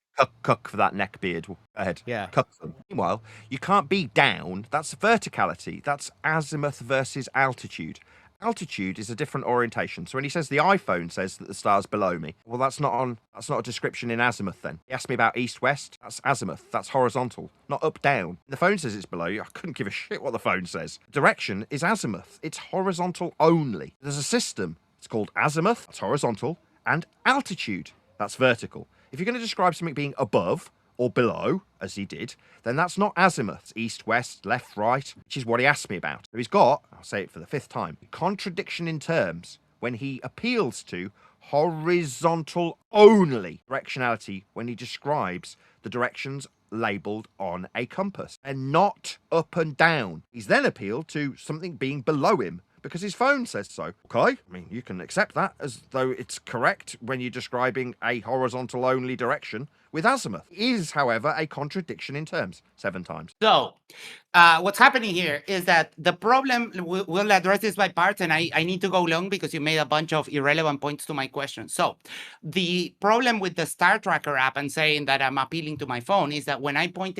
Cuck for that neck beard. Go ahead. Yeah. Cuck them. Meanwhile, you can't be down. That's verticality. That's azimuth versus altitude. Altitude is a different orientation. So when he says the iPhone says that the star's below me, well, that's not a description in azimuth then. He asked me about east-west. That's azimuth. That's horizontal, not up-down. The phone says it's below you. I couldn't give a shit what the phone says. Direction is azimuth. It's horizontal only. There's a system. It's called azimuth. That's horizontal. And altitude. That's vertical. If you're going to describe something being above or below, as he did, then that's not azimuth. It's east, west, left, right, which is what he asked me about. So he's got, I'll say it for the 5th time, contradiction in terms when he appeals to horizontal only directionality when he describes the directions labelled on a compass and not up and down. He's then appealed to something being below him because his phone says so. Okay, I mean, you can accept that as though it's correct when you're describing a horizontal only direction with azimuth. It is, however, a contradiction in terms 7 times. So, what's happening here is that the problem, we'll address this by parts, and I need to go long because you made a bunch of irrelevant points to my question. So, the problem with the Star Tracker app and saying that I'm appealing to my phone is that when I point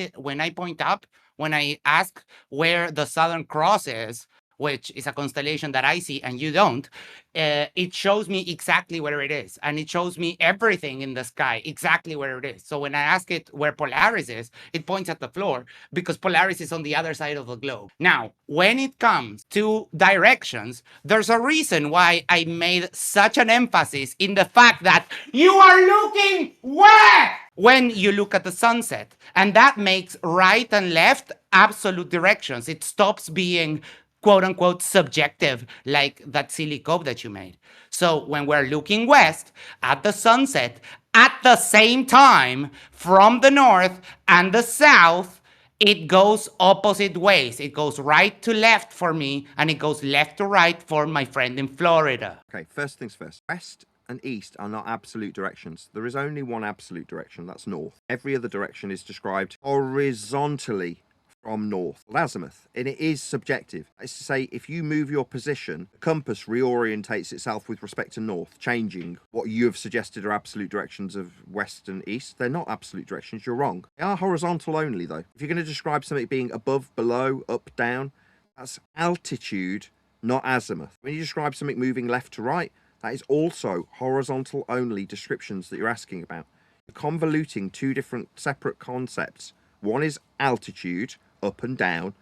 up, when I ask where the Southern Cross is, which is a constellation that I see and you don't, it shows me exactly where it is. And it shows me everything in the sky, exactly where it is. So when I ask it where Polaris is, it points at the floor because Polaris is on the other side of the globe. Now, when it comes to directions, there's a reason why I made such an emphasis in the fact that you are looking where? When you look at the sunset. And that makes right and left absolute directions. It stops being quote unquote subjective, like that silly cope that you made. So when we're looking west at the sunset, at the same time from the north and the south, it goes opposite ways. It goes right to left for me, and it goes left to right for my friend in Florida. Okay, first things first. West and east are not absolute directions. There is only one absolute direction, that's north. Every other direction is described horizontally from north, azimuth, and it is subjective. It's to say, if you move your position, the compass reorientates itself with respect to north, changing what you have suggested are absolute directions of west and east. They're not absolute directions, you're wrong. They are horizontal only, though. If you're going to describe something being above, below, up, down, that's altitude, not azimuth. When you describe something moving left to right, that is also horizontal only descriptions that you're asking about. You're convoluting 2 different separate concepts. One is altitude, up and down.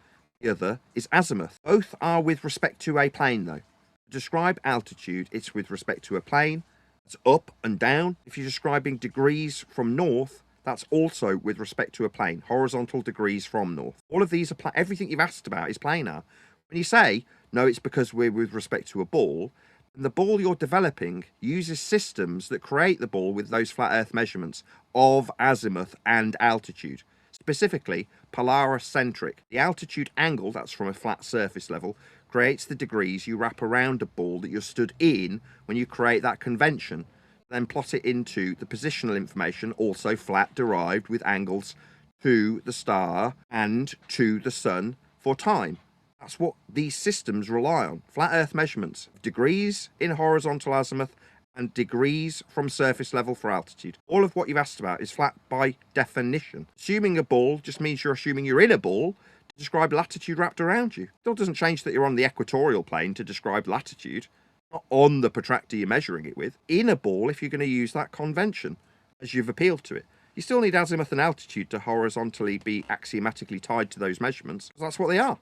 The other is azimuth. Both are with respect to a plane, though. To describe altitude, it's with respect to a plane. It's up and down. If you're describing degrees from north, that's also with respect to a plane. Horizontal degrees from north. All of these are everything you've asked about is planar. When you say, no, it's because we're with respect to a ball, and the ball you're developing uses systems that create the ball with those flat earth measurements of azimuth and altitude. Specifically, Polaris-centric. The altitude angle, that's from a flat surface level, creates the degrees you wrap around a ball that you're stood in when you create that convention. Then plot it into the positional information, also flat, derived with angles to the star and to the sun for time. That's what these systems rely on. Flat earth measurements, degrees in horizontal azimuth and degrees from surface level for altitude. All of what you've asked about is flat by definition. Assuming a ball just means you're assuming you're in a ball to describe latitude wrapped around you. Still doesn't change that you're on the equatorial plane to describe latitude, not on the protractor you're measuring it with. In a ball, if you're going to use that convention as you've appealed to it. You still need azimuth and altitude to horizontally be axiomatically tied to those measurements, because that's what they are.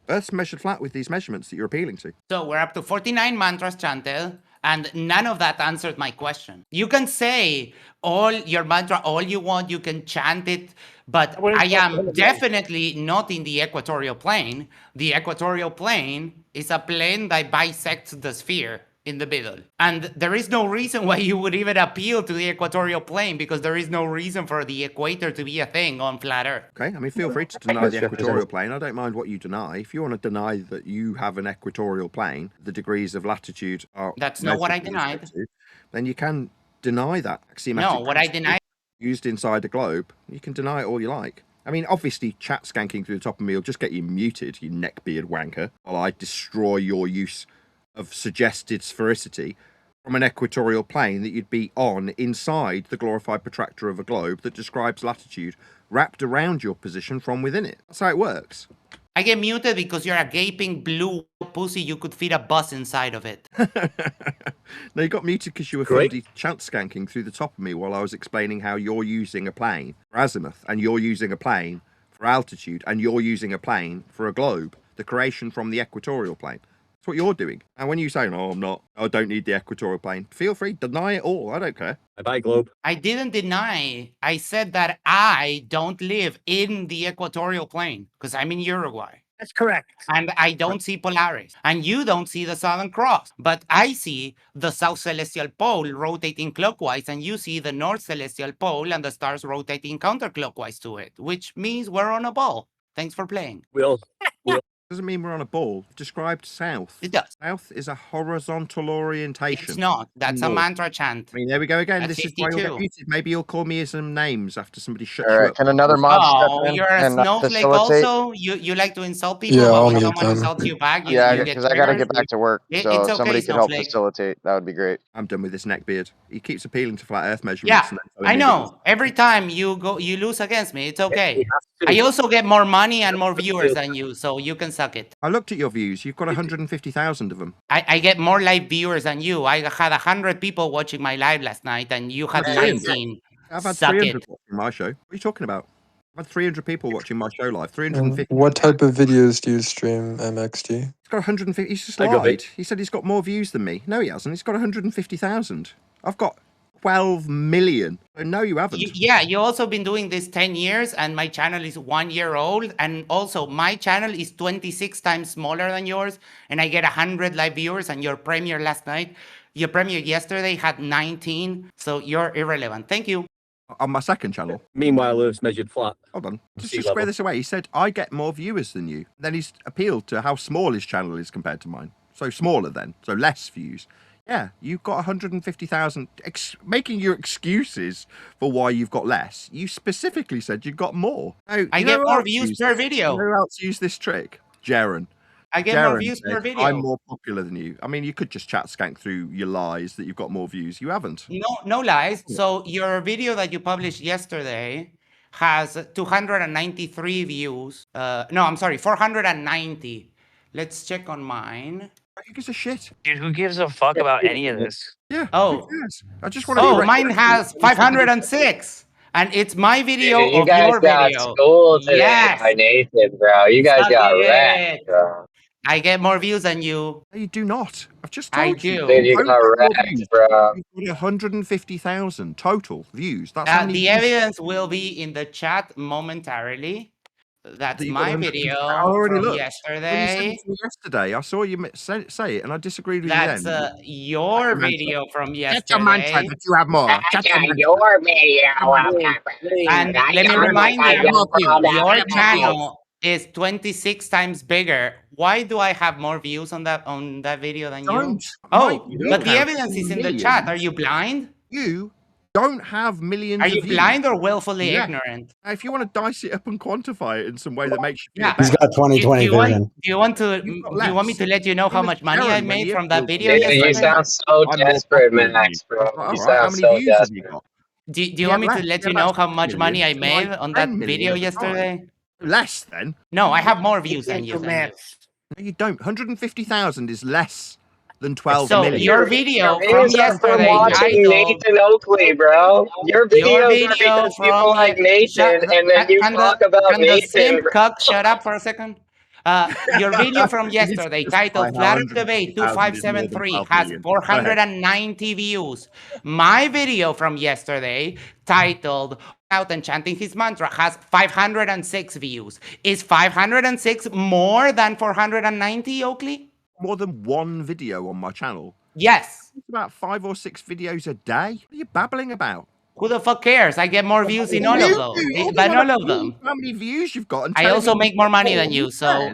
Earth's measured flat with these measurements that you're appealing to. So we're up to 49 mantras chanted, and none of that answered my question. You can say all your mantra all you want, you can chant it, but I am definitely not in the equatorial plane. The equatorial plane is a plane that bisects the sphere in the middle. And there is no reason why you would even appeal to the equatorial plane, because there is no reason for the equator to be a thing on flat Earth. Okay, I mean, feel free to deny the equatorial plane. I don't mind what you deny. If you want to deny that you have an equatorial plane, the degrees of latitude are... That's not what I denied. Then you can deny that axiomatic... No, what I denied... used inside the globe. You can deny it all you like. I mean, obviously, chat skanking through the top of me will just get you muted, you neckbeard wanker, while I destroy your use of suggested sphericity from an equatorial plane that you'd be on inside the glorified protractor of a globe that describes latitude wrapped around your position from within it. That's how it works. I get muted because you're a gaping blue pussy. You could fit a bus inside of it. No, you got muted because you were filthy chant skanking through the top of me while I was explaining how you're using a plane for azimuth, and you're using a plane for altitude, and you're using a plane for a globe, the creation from the equatorial plane. That's what you're doing. And when you say, no, I'm not, I don't need the equatorial plane, feel free, deny it all. I don't care. Bye, globe. I didn't deny. I said that I don't live in the equatorial plane because I'm in Uruguay. That's correct. And I don't see Polaris. And you don't see the Southern Cross. But I see the South Celestial Pole rotating clockwise, and you see the North Celestial Pole and the stars rotating counterclockwise to it, which means we're on a ball. Thanks for playing. Doesn't mean we're on a ball. Described south. It does. South is a horizontal orientation. It's not. That's a North. mantra chant. I mean, there we go again. That's This is why you'll get 52. muted. Maybe you'll call me some names after somebody shuts All you right, up. can another mod step Oh, in you're a and snowflake facilitate? also? You like to insult people, Yeah, but I'll when mute someone them. insults you back, you Yeah, get because I gotta triggered? get back to work. So It's if okay, somebody could help snowflake. facilitate, that would be great. I'm done with this neckbeard. He keeps appealing to flat Earth measurements. Yeah, and then telling I me that he's- know. Every time you lose against me, it's okay. I also get more money and more viewers than you, so you can suck it. I looked at your views. You've got 150,000 of them. I get more live viewers than you. I had 100 people watching my live last night, and you had 19. I've had Suck 300 it. watching my show. What are you talking about? I've had 300 people watching my show live. And 350. what type of videos do you stream, MxXD? He's got 150. He's just I got lied. He said he's got more views than me. No, he hasn't. He's got 150,000. I've got 12 million. So no, you haven't. Yeah, you also been doing this 10 years, and my channel is 1 year old. And also, my channel is 26 times smaller than yours, and I get 100 live viewers. And your premiere last night, your premiere yesterday had 19. So you're irrelevant. Thank you. On my second channel. Meanwhile, Earth's measured flat. Hold on. Just Sea to square level. this away, he said, I get more viewers than you. Then he's appealed to how small his channel is compared to mine. So smaller then. So less views. Yeah, you've got 150,000. Making your excuses for why you've got less. You specifically said you got more. Now, I you get know more who else views used per this? video. You know who else used this trick? Jaren. I get more Jaren views per said, video. I'm more popular than you. I mean, you could just chat skank through your lies that you've got more views. You haven't. No lies. So your video that you published yesterday has 293 views. No, I'm sorry, 490. Let's check on mine. Who gives a shit? Dude, who gives a fuck about any of this? Yeah. Oh. Who cares? I just want to. Oh, mine has 506. And it's my video Dude, you of guys your got video. schooled today Yes. by Nathan, bro. You guys Suck got it. wrecked, bro. I get more views than you. No, you do not. I've just I told you. do. Dude, you Don't got get more wrecked, views. bro. You've got 150,000 total views. That's how many The views. evidence will be in the chat momentarily. That's That you've got my 150. I video already from looked. yesterday. When you said it to me yesterday, I saw you say it, and I disagreed with That's you then. your video from That's a mantra yesterday. that you have more. That's your video. And let me remind you, your channel is 26 times bigger. Why do I have more views on that video than you? Don't. Oh, Mike, you but the have evidence is in the millions. chat. Are you blind? You don't have millions Are of you views. blind or willfully Yeah. ignorant? Now, if you want to dice it up and quantify it in some way that makes you feel Yeah. better. He's got 20/20 Do you want vision. do you want to You've got do you want me less. to let you know how much money I Jaren, when made he from that appealed to video me, Dude, you yesterday? sound so I'm more desperate, popular than Max, you. bro. All You right, how sound many so views have you desperate. got? Do you Yeah, want me to less. let Yeah, you know about how 6 much money I million. made Like on 10 that million video at the time. yesterday? Less then? No, I have more views He than can't you. do Than you. maths. No, you don't. 150,000 is less than 12 So million. your video Your from views are from yesterday watching titled Nathan Oakley, bro. Your your videos are video because people from like Nathan, and then you can talk about the Nathan, simp bro. cuck shut up for a second? Your video from You need to yesterday justify titled how Flat Earth Debate 150,000 is more than 2573 12 has million. Go ahead. 490 views. My video from yesterday titled Out and Chanting His Mantra has 506 views. Is 506 more than 490, Oakley? More than one video on my channel. Yes. It's about 5 or 6 videos a day. What are you babbling about? Who the fuck cares? I get more views in all of You those, do. You're the than one all that of them. proves how many views you've got. And I telling also me make you've more got money more. than you, Who so cares?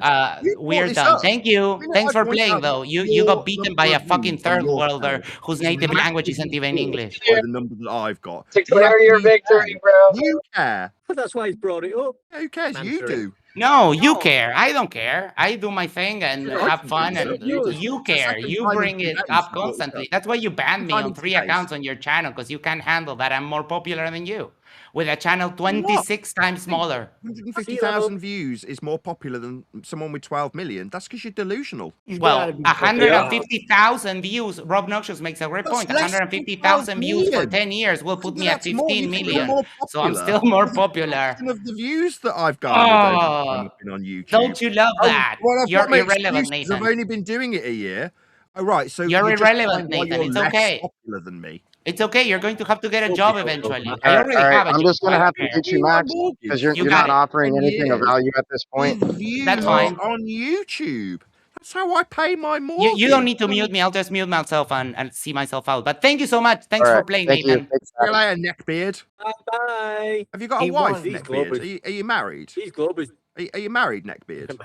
You brought we're this done. up. Thank you. You know, Thanks I for point playing, out though. You your got beaten number by of a views fucking on third your worlder channel whose is native language isn't massively even dwarfed English. by the number that I've got. Declare your victory, bro. You care. But that's why he's brought it up. Who cares? You do. No, you care. I don't care. I do my thing and Yeah, I have can fun, bring and it up. You just- you it's the care. second You time in bring 2 it days up you brought it constantly. up. That's why you banned Second me time on in 2 3 days. accounts on your channel, because you can't handle that. I'm more popular than you, with a channel 26 times smaller. 150,000 views is more popular than someone with 12 million. That's because you're delusional. Well, 150,000 views. Robnoxious makes a great That's point. less than 150,000 views for million. 10 years will put me at That's more. 15 You think you're million. more So I'm popular still more with a popular. fraction of the views that I've garnered over the time Oh, I've been on YouTube. don't you love that? Well, I've You're got my irrelevant, excuses. I've Nathan. only been doing it a year. Oh, right. So You're you're irrelevant, justifying why Nathan. you're It's less okay. popular than me. It's okay. You're going to have to get a job eventually. All I right, already all right. have a I'm job. just gonna have to hit you, Max, because you're You you're got not it. offering anything of value at this point. That's fine. On YouTube. That's how I pay my You mortgage. don't need to mute me. I'll just mute myself and see myself out. But thank you so much. Thanks All for right, playing, thank you. Nathan. Thanks, See you later, Neckbeard. Bye. Have you got a He wife, won. These Neckbeard? Globers. Are you married? These Globers Are you married, Neckbeard?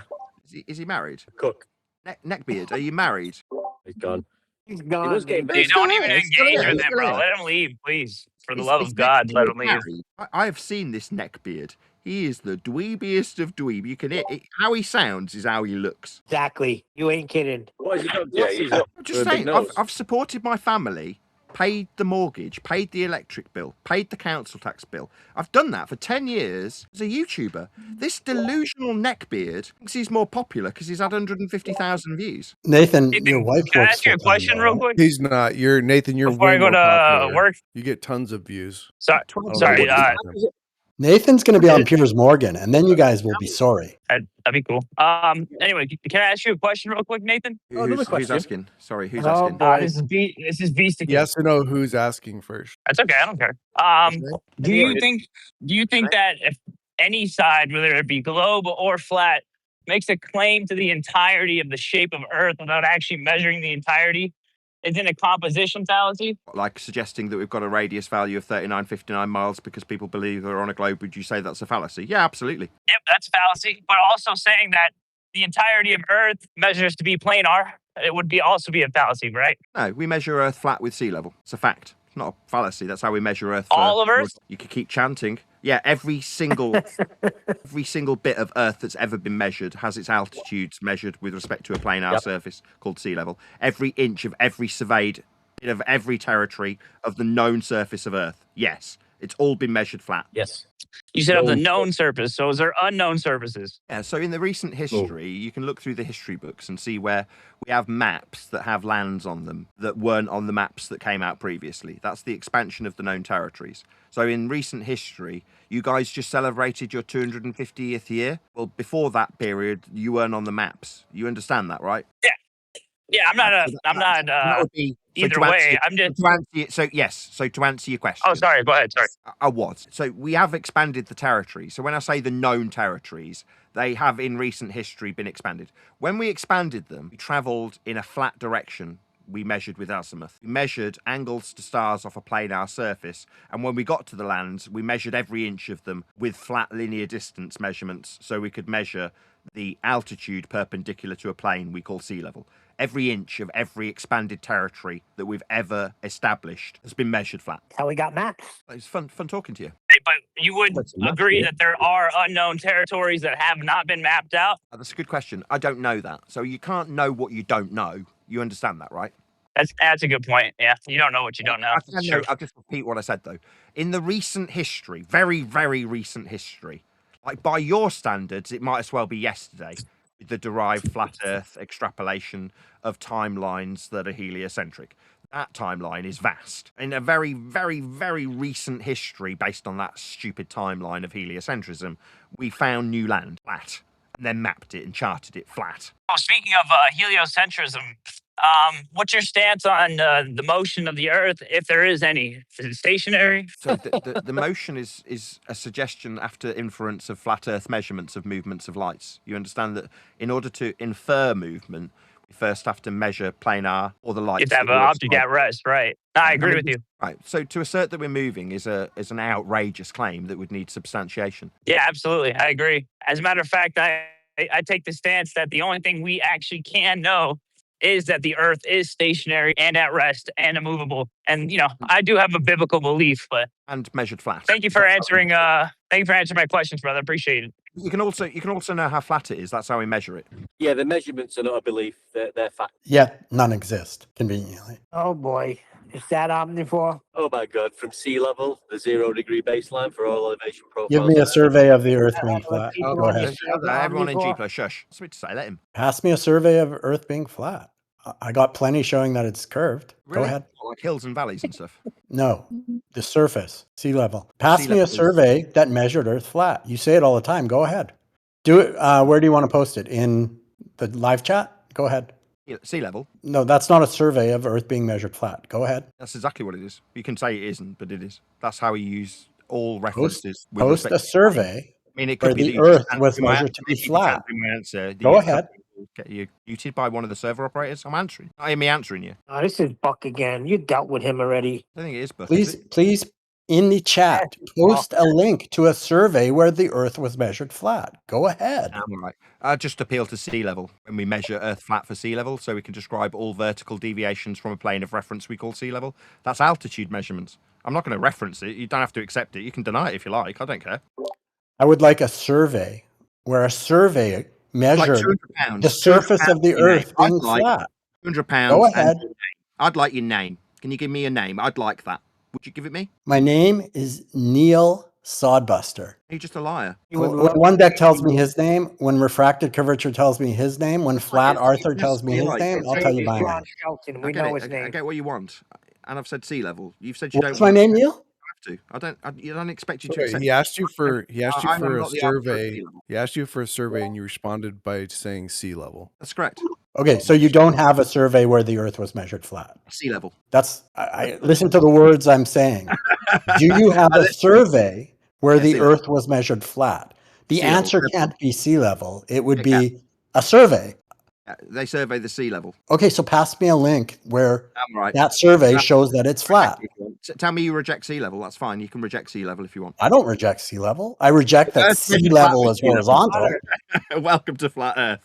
Is he married? cook. Neckbeard, are you married? He's gone. He's He gone. was getting man. You pissed. don't even engage with He's him, still bro. here. Let him leave, please. For the Is- love is of God, let Neckbeard him leave. married? I have seen this Neckbeard. He is the dweebiest of dweeb. You can how he sounds is how he looks. Exactly. You ain't kidding. Why has he got Yeah, glasses he's on? I'm just With a big saying, I've, nose? I've supported my family, paid the mortgage, paid the electric bill, paid the council tax bill. I've done that for 10 years as a YouTuber. This delusional Neckbeard thinks he's more popular because he's had 150,000 views. Nathan, Nathan, your wife can I works ask you a full-time question though, real right? quick? He's not. You're Nathan. You're Before way I go more to popular. work? You get tons of views. Sorry, I don't know sorry. what you're doing. Nathan's going to be on Piers Morgan, and then you guys will be sorry. That'd be cool. Anyway, can I ask you a question real quick, Nathan? Who's asking? Sorry, who's Oh, asking? boy. This is Beasticles. He has to know who's asking first. That's okay. I don't care. Do you think that if any side, whether it be globe or flat, makes a claim to the entirety of the shape of Earth without actually measuring the entirety, is in a composition fallacy? Like suggesting that we've got a radius value of 3959 miles because people believe they're on a globe, would you say that's a fallacy? Yeah, absolutely. Yep, that's fallacy. But also saying that the entirety of Earth measures to be planar, it would also be a fallacy, right? No, we measure Earth flat with sea level. It's a fact. It's not a fallacy. That's how we measure Earth. All of Earth? You could keep chanting. Yeah, every single bit of Earth that's ever been measured has its altitudes measured with respect to a planar surface called sea level. Every inch of every surveyed bit of every territory of the known surface of Earth. Yes, it's all been measured flat. Yes. You said of the known surface, so is there unknown surfaces? Yeah, so in the recent history, you can look through the history books and see where we have maps that have lands on them that weren't on the maps that came out previously. That's the expansion of the known territories. So in recent history, you guys just celebrated your 250th year. Well, before that period, you weren't on the maps. You understand that, right? Yeah. Yeah, I'm not That would be, either way. I'm just to answer your question. Oh, sorry, go ahead, sorry. I was. So we have expanded the territory. So when I say the known territories, they have in recent history been expanded. When we expanded them, we travelled in a flat direction. We measured with azimuth. We measured angles to stars off a planar surface. And when we got to the lands, we measured every inch of them with flat linear distance measurements. So we could measure the altitude perpendicular to a plane we call sea level. Every inch of every expanded territory that we've ever established has been measured flat. How we got maps. It's fun talking to you. Hey, but you would agree that there are unknown territories that have not been mapped out? That's a good question. I don't know that. So you can't know what you don't know. You understand that, right? That's a good point. Yeah, you don't know what you don't know. I'll just repeat what I said, though. In the recent history, very, very recent history, like by your standards, it might as well be yesterday, the derived flat Earth extrapolation of timelines that are heliocentric. That timeline is vast. In a very, very, very recent history, based on that stupid timeline of heliocentrism, we found new land, flat, and then mapped it and charted it flat. Oh, speaking of heliocentrism, what's your stance on the motion of the Earth, if there is any? Is it stationary? So the motion is a suggestion after inference of flat Earth measurements of movements of lights. You understand that in order to infer movement, we first have to measure planar or the lights. You have to have an object at rest, right? I agree with you. Right. So to assert that we're moving is an outrageous claim that would need substantiation. Yeah, absolutely. I agree. As a matter of fact, I take the stance that the only thing we actually can know is that the Earth is stationary and at rest and immovable. And, I do have a biblical belief, but... And measured flat. Thank you for answering my questions, brother. Appreciate it. You can also know how flat it is. That's how we measure it. Yeah, the measurements are not a belief. They're fact. Yet none exist, conveniently. Oh, boy. Is that omnivore? Oh, my God. From sea level, the 0 degree baseline for all elevation profiles. Give me a survey of the Earth being flat. Oh, Go ahead. Everyone in G+, shush. That's what to say. Let him. Pass me a survey of Earth being flat. I got plenty showing that it's curved. Really? Go ahead. Like hills and valleys and stuff. No, the surface, sea level. Pass Sea me a level is- survey that measured Earth flat. You say it all the time. Go ahead. Do it. Where do you want to post it? In the live chat? Go ahead. Sea level. No, that's not a survey of Earth being measured flat. Go ahead. That's exactly what it is. You can say it isn't, but it is. That's how we use all references. with Post respect a survey I mean, it where could be that the you Earth can't was do my measured to be if you flat. can't do my answer. Go ahead. Get you muted by one of the server operators. I'm answering. I am me answering you. Oh, this is Buck again. You dealt with him already. I think it is Buck. Please, in the chat, post a link to a survey where the Earth was measured flat. Go ahead. All right. Just appeal to sea level when we measure Earth flat for sea level, so we can describe all vertical deviations from a plane of reference we call sea level. That's altitude measurements. I'm not going to reference it. You don't have to accept it. You can deny it if you like. I don't care. I would like a survey where a survey measured £200. the surface of the Earth being I'd like flat. £200. Go ahead. I'd like your name. Can you give me a name? I'd like that. Would you give it me? My name is Neil Sodbuster. You're just a liar. When one deck tells me his name, when refracted curvature tells me his name, when flat Arthur tells me his name, I'll tell you my name. We know his name. I get what you want, and I've said sea level. You've said you What's don't. my name, Neil? You don't expect you to Okay, accept. he asked you for I'm a not the arbiter of survey. sea level. He asked you for a survey, and you responded by saying sea level. That's correct. Okay, so you don't have a survey where the Earth was measured flat. Sea level. That's I listen to the words I'm saying. Do you have a survey where the Earth was measured flat? The Sea level. answer can't be sea level. It would be a survey. They survey the sea level. Okay, so pass me a link where I'm right. that survey shows that it's flat. Tell me you reject sea level. That's fine. You can reject sea level if you want. I don't reject sea level. I reject that sea level is horizontal. Welcome to flat Earth.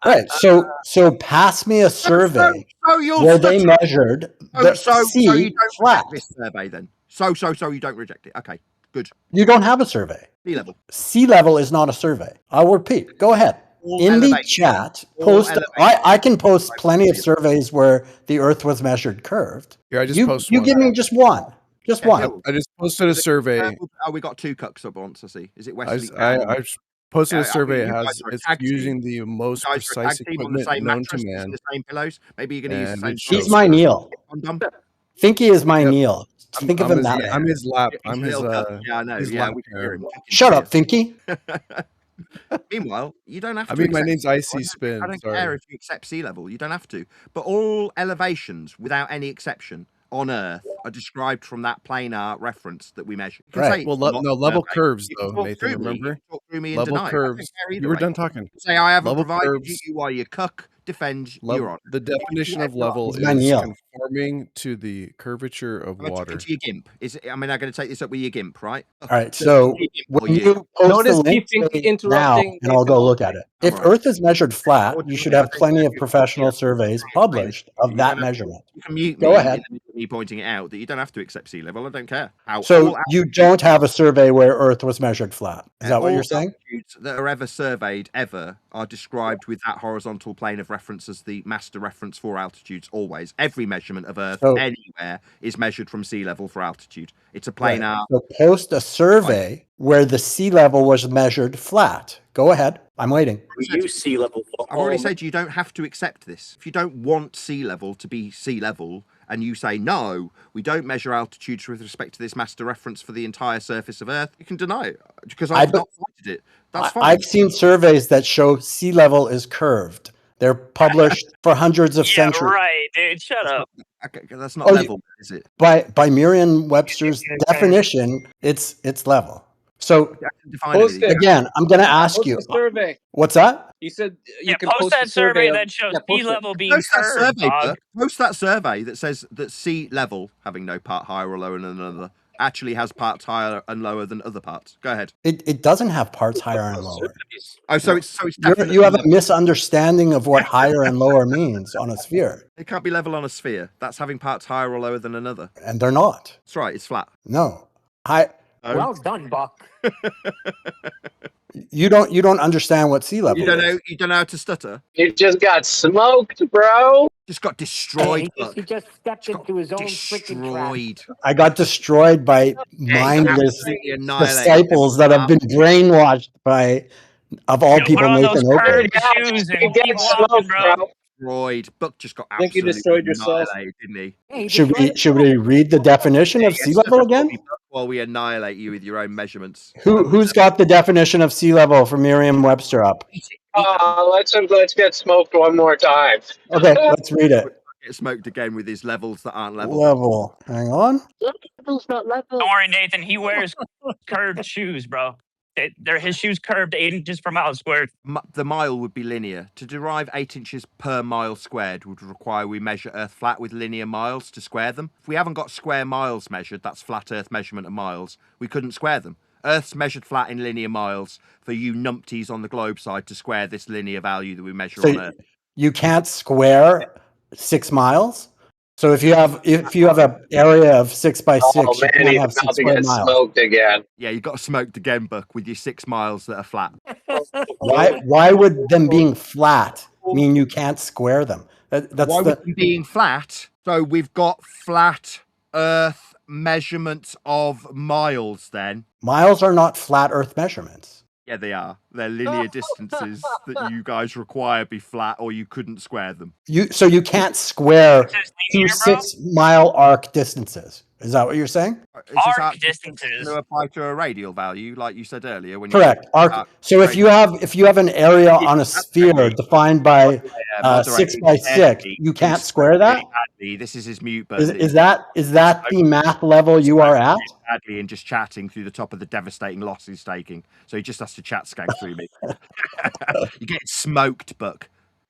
Right. So pass me a survey where they measured the sea you don't flat. reject this survey then. So you don't reject it. Okay, good. You don't have a survey. Sea level. Sea level is not a survey. I'll repeat. Go ahead. In the chat, post. I can post plenty of surveys where the Earth was measured curved. Here, I just you posted you one. give me just one. Just one. I just posted a survey. Oh, we got two cucks up once. I see. Is it I Wesley? I posted a survey. you It guys has are a it's tag team. using the most You guys are a precise tag team on the equipment same known to mattress, using man. the same pillows. Maybe you're going to use the And same. it He's my Neil. I'm dumb. Finky is my Neil. Think of him that way. I'm his lap. I'm He's his little cuck. Yeah, I know. his Yeah, lap we can hear him. Shut up, Finky. Meanwhile, you don't have to. I mean, my accept name's sea level. Icy Spin. I don't Sorry. care if you accept sea level. You don't have to. But all elevations, without any exception, on Earth are described from that planar reference that we measure. You can Right. say Well, not no level survey. curves You can though, talk Nathan. through me. Remember? You can talk through me and Level deny it. I don't curves. care either You were way. done talking. Say I haven't Level provided curves. you while you cuck, defend Level, your honor. the definition of level He's my is Neil. conforming to the curvature of I'm water. to your gimp. I'm going to take this up with your gimp, right? All right. So when you post the link now, and I'll go look at it. If Earth is measured flat, you should have plenty of professional surveys published of that measurement. You can mute me Go ahead. in me pointing it out that you don't have to accept sea level. I don't care. So you don't have a survey where Earth was measured flat. Is that what all you're saying? altitudes that are ever surveyed ever are described with that horizontal plane of reference as the master reference for altitudes. Always, every measurement of Earth anywhere is measured from sea level for altitude. It's a planar. Right. So post a survey where the sea level was measured flat. Go ahead. I'm waiting. We use sea level for I've already said you don't have to accept this. If you don't want sea level to be sea level, and you say no, we don't measure altitudes with respect to this master reference for the entire surface of Earth, you can deny it because I've not cited it. That's fine. I've seen surveys that show sea level is curved. They're published for hundreds of centuries. Right, dude. Shut up. Okay, that's not level, is it? By Merriam-Webster's definition, it's level. So again, I'm going to ask you. Survey. What's that? You said you can post that survey of- that shows yeah, sea post it. level being Post that curved. survey, Bob. Burke. Post that survey that says that sea level, having no part higher or lower than another, actually has parts higher and lower than other parts. Go ahead. It doesn't have parts higher and lower. Oh, so it's You have a misunderstanding of what higher and lower means on a sphere. It can't be level on a sphere. That's having parts higher or lower than another. And they're not. That's right. It's flat. No. Well done, Buck. You don't understand what sea level You don't is. know. You don't know how to stutter. You just got smoked, bro. Just got destroyed. He just stepped into his own freaking trap. Destroyed. I got destroyed by mindless absolutely annihilated. disciples that have been brainwashed by, of all Put people, on those Nathan Oakley. curved shoes and keep walking, bro. Destroyed. Buck just got I think you absolutely destroyed yourself. annihilated, didn't he? Should we read the definition of sea level again? While we annihilate you with your own measurements. Who's got the definition of sea level from Merriam-Webster up? Let's get smoked one more time. Okay, let's read it. Get smoked again with his levels that aren't level. Level. Hang on. Don't worry, Nathan. He wears curved shoes, bro. His shoes curved 8 inches per mile squared. The mile would be linear. To derive 8 inches per mile squared would require we measure Earth flat with linear miles to square them. If we haven't got square miles measured, that's flat Earth measurement of miles, we couldn't square them. Earth's measured flat in linear miles for you numpties on the globe side to square this linear value that we measure on Earth. You can't square 6 miles. So if you have an area of 6 by 6, Oh you man, can't he's have 6 about to square get miles. smoked again. Yeah, you got smoked again, Buck, with your 6 miles that are flat. Why would them being flat mean you can't square them? Why would them being flat? So we've got flat Earth measurements of miles then. Miles are not flat Earth measurements. Yeah, they are. They're linear distances that you guys require be flat or you couldn't square them. So you can't square 2 6-mile arc distances. Is that what you're saying? Arc distances. To apply to a radial value, like you said earlier. When Correct. Arc. So if you have an area on a sphere defined by 6 by 6, you can't square that. This is his mute button. Is that the math level you are at? Badly and just chatting through the top of the devastating loss he's taking. So he just has to chat skank through me. You get smoked, Buck.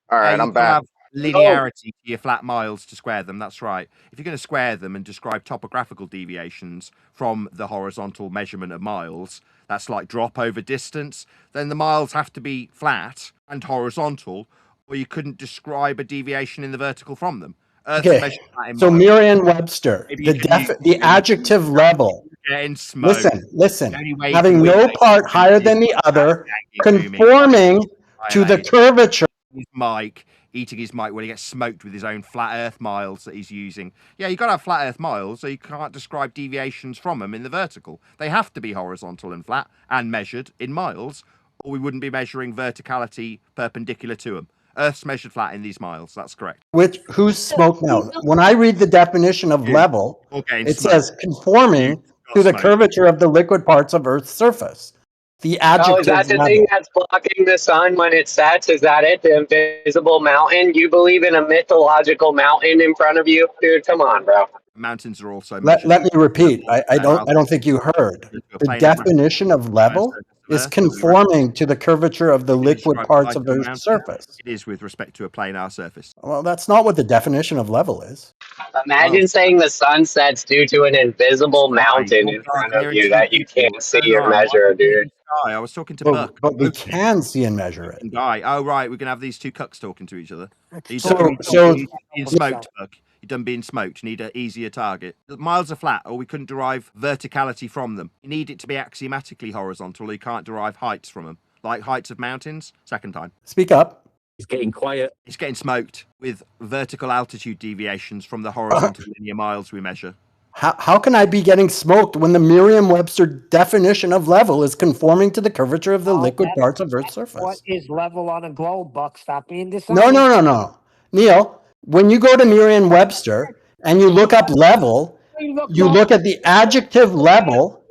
All right, I'm back. Linearity to your flat miles to square them. That's right. If you're going to square them and describe topographical deviations from the horizontal measurement of miles, that's like drop over distance, then the miles have to be flat and horizontal, or you couldn't describe a deviation in the vertical from them. Okay. So Merriam-Webster, the adjective level. Listen. Having no part higher than the other, conforming to the curvature. Eating his mic when he gets smoked with his own flat Earth miles that he's using. Yeah, you've got to have flat Earth miles, so you can't describe deviations from them in the vertical. They have to be horizontal and flat and measured in miles, or we wouldn't be measuring verticality perpendicular to them. Earth's measured flat in these miles. That's correct. Who's smoked now? When I read the definition of level, it says conforming to the curvature of the liquid parts of Earth's surface. The adjective. Oh, is that the thing that's blocking the sun when it sets? Is that it? The invisible mountain? You believe in a mythological mountain in front of you, dude? Come on, bro. Mountains are also. Let me repeat. I don't think you heard. The definition of level is conforming to the curvature of the liquid parts of Earth's surface. It is with respect to a planar surface. Well, that's not what the definition of level is. Imagine saying the sun sets due to an invisible mountain in front of you that you can't see or measure, dude. I was talking to Buck. But we can see and measure it. Oh, right. We can have these two cucks talking to each other. So being smoked, Buck. You're done being smoked. You need an easier target. The miles are flat, or we couldn't derive verticality from them. You need it to be axiomatically horizontal, or you can't derive heights from them. Like heights of mountains. Second time. Speak up. He's getting quiet. He's getting smoked with vertical altitude deviations from the horizontal linear miles we measure. How can I be getting smoked when the Merriam-Webster definition of level is conforming to the curvature of the liquid parts of Earth's surface? What is level on a globe, Buck? Stop being dishonest. No. Neil, when you go to Merriam-Webster and you look up level, you look at the adjective level.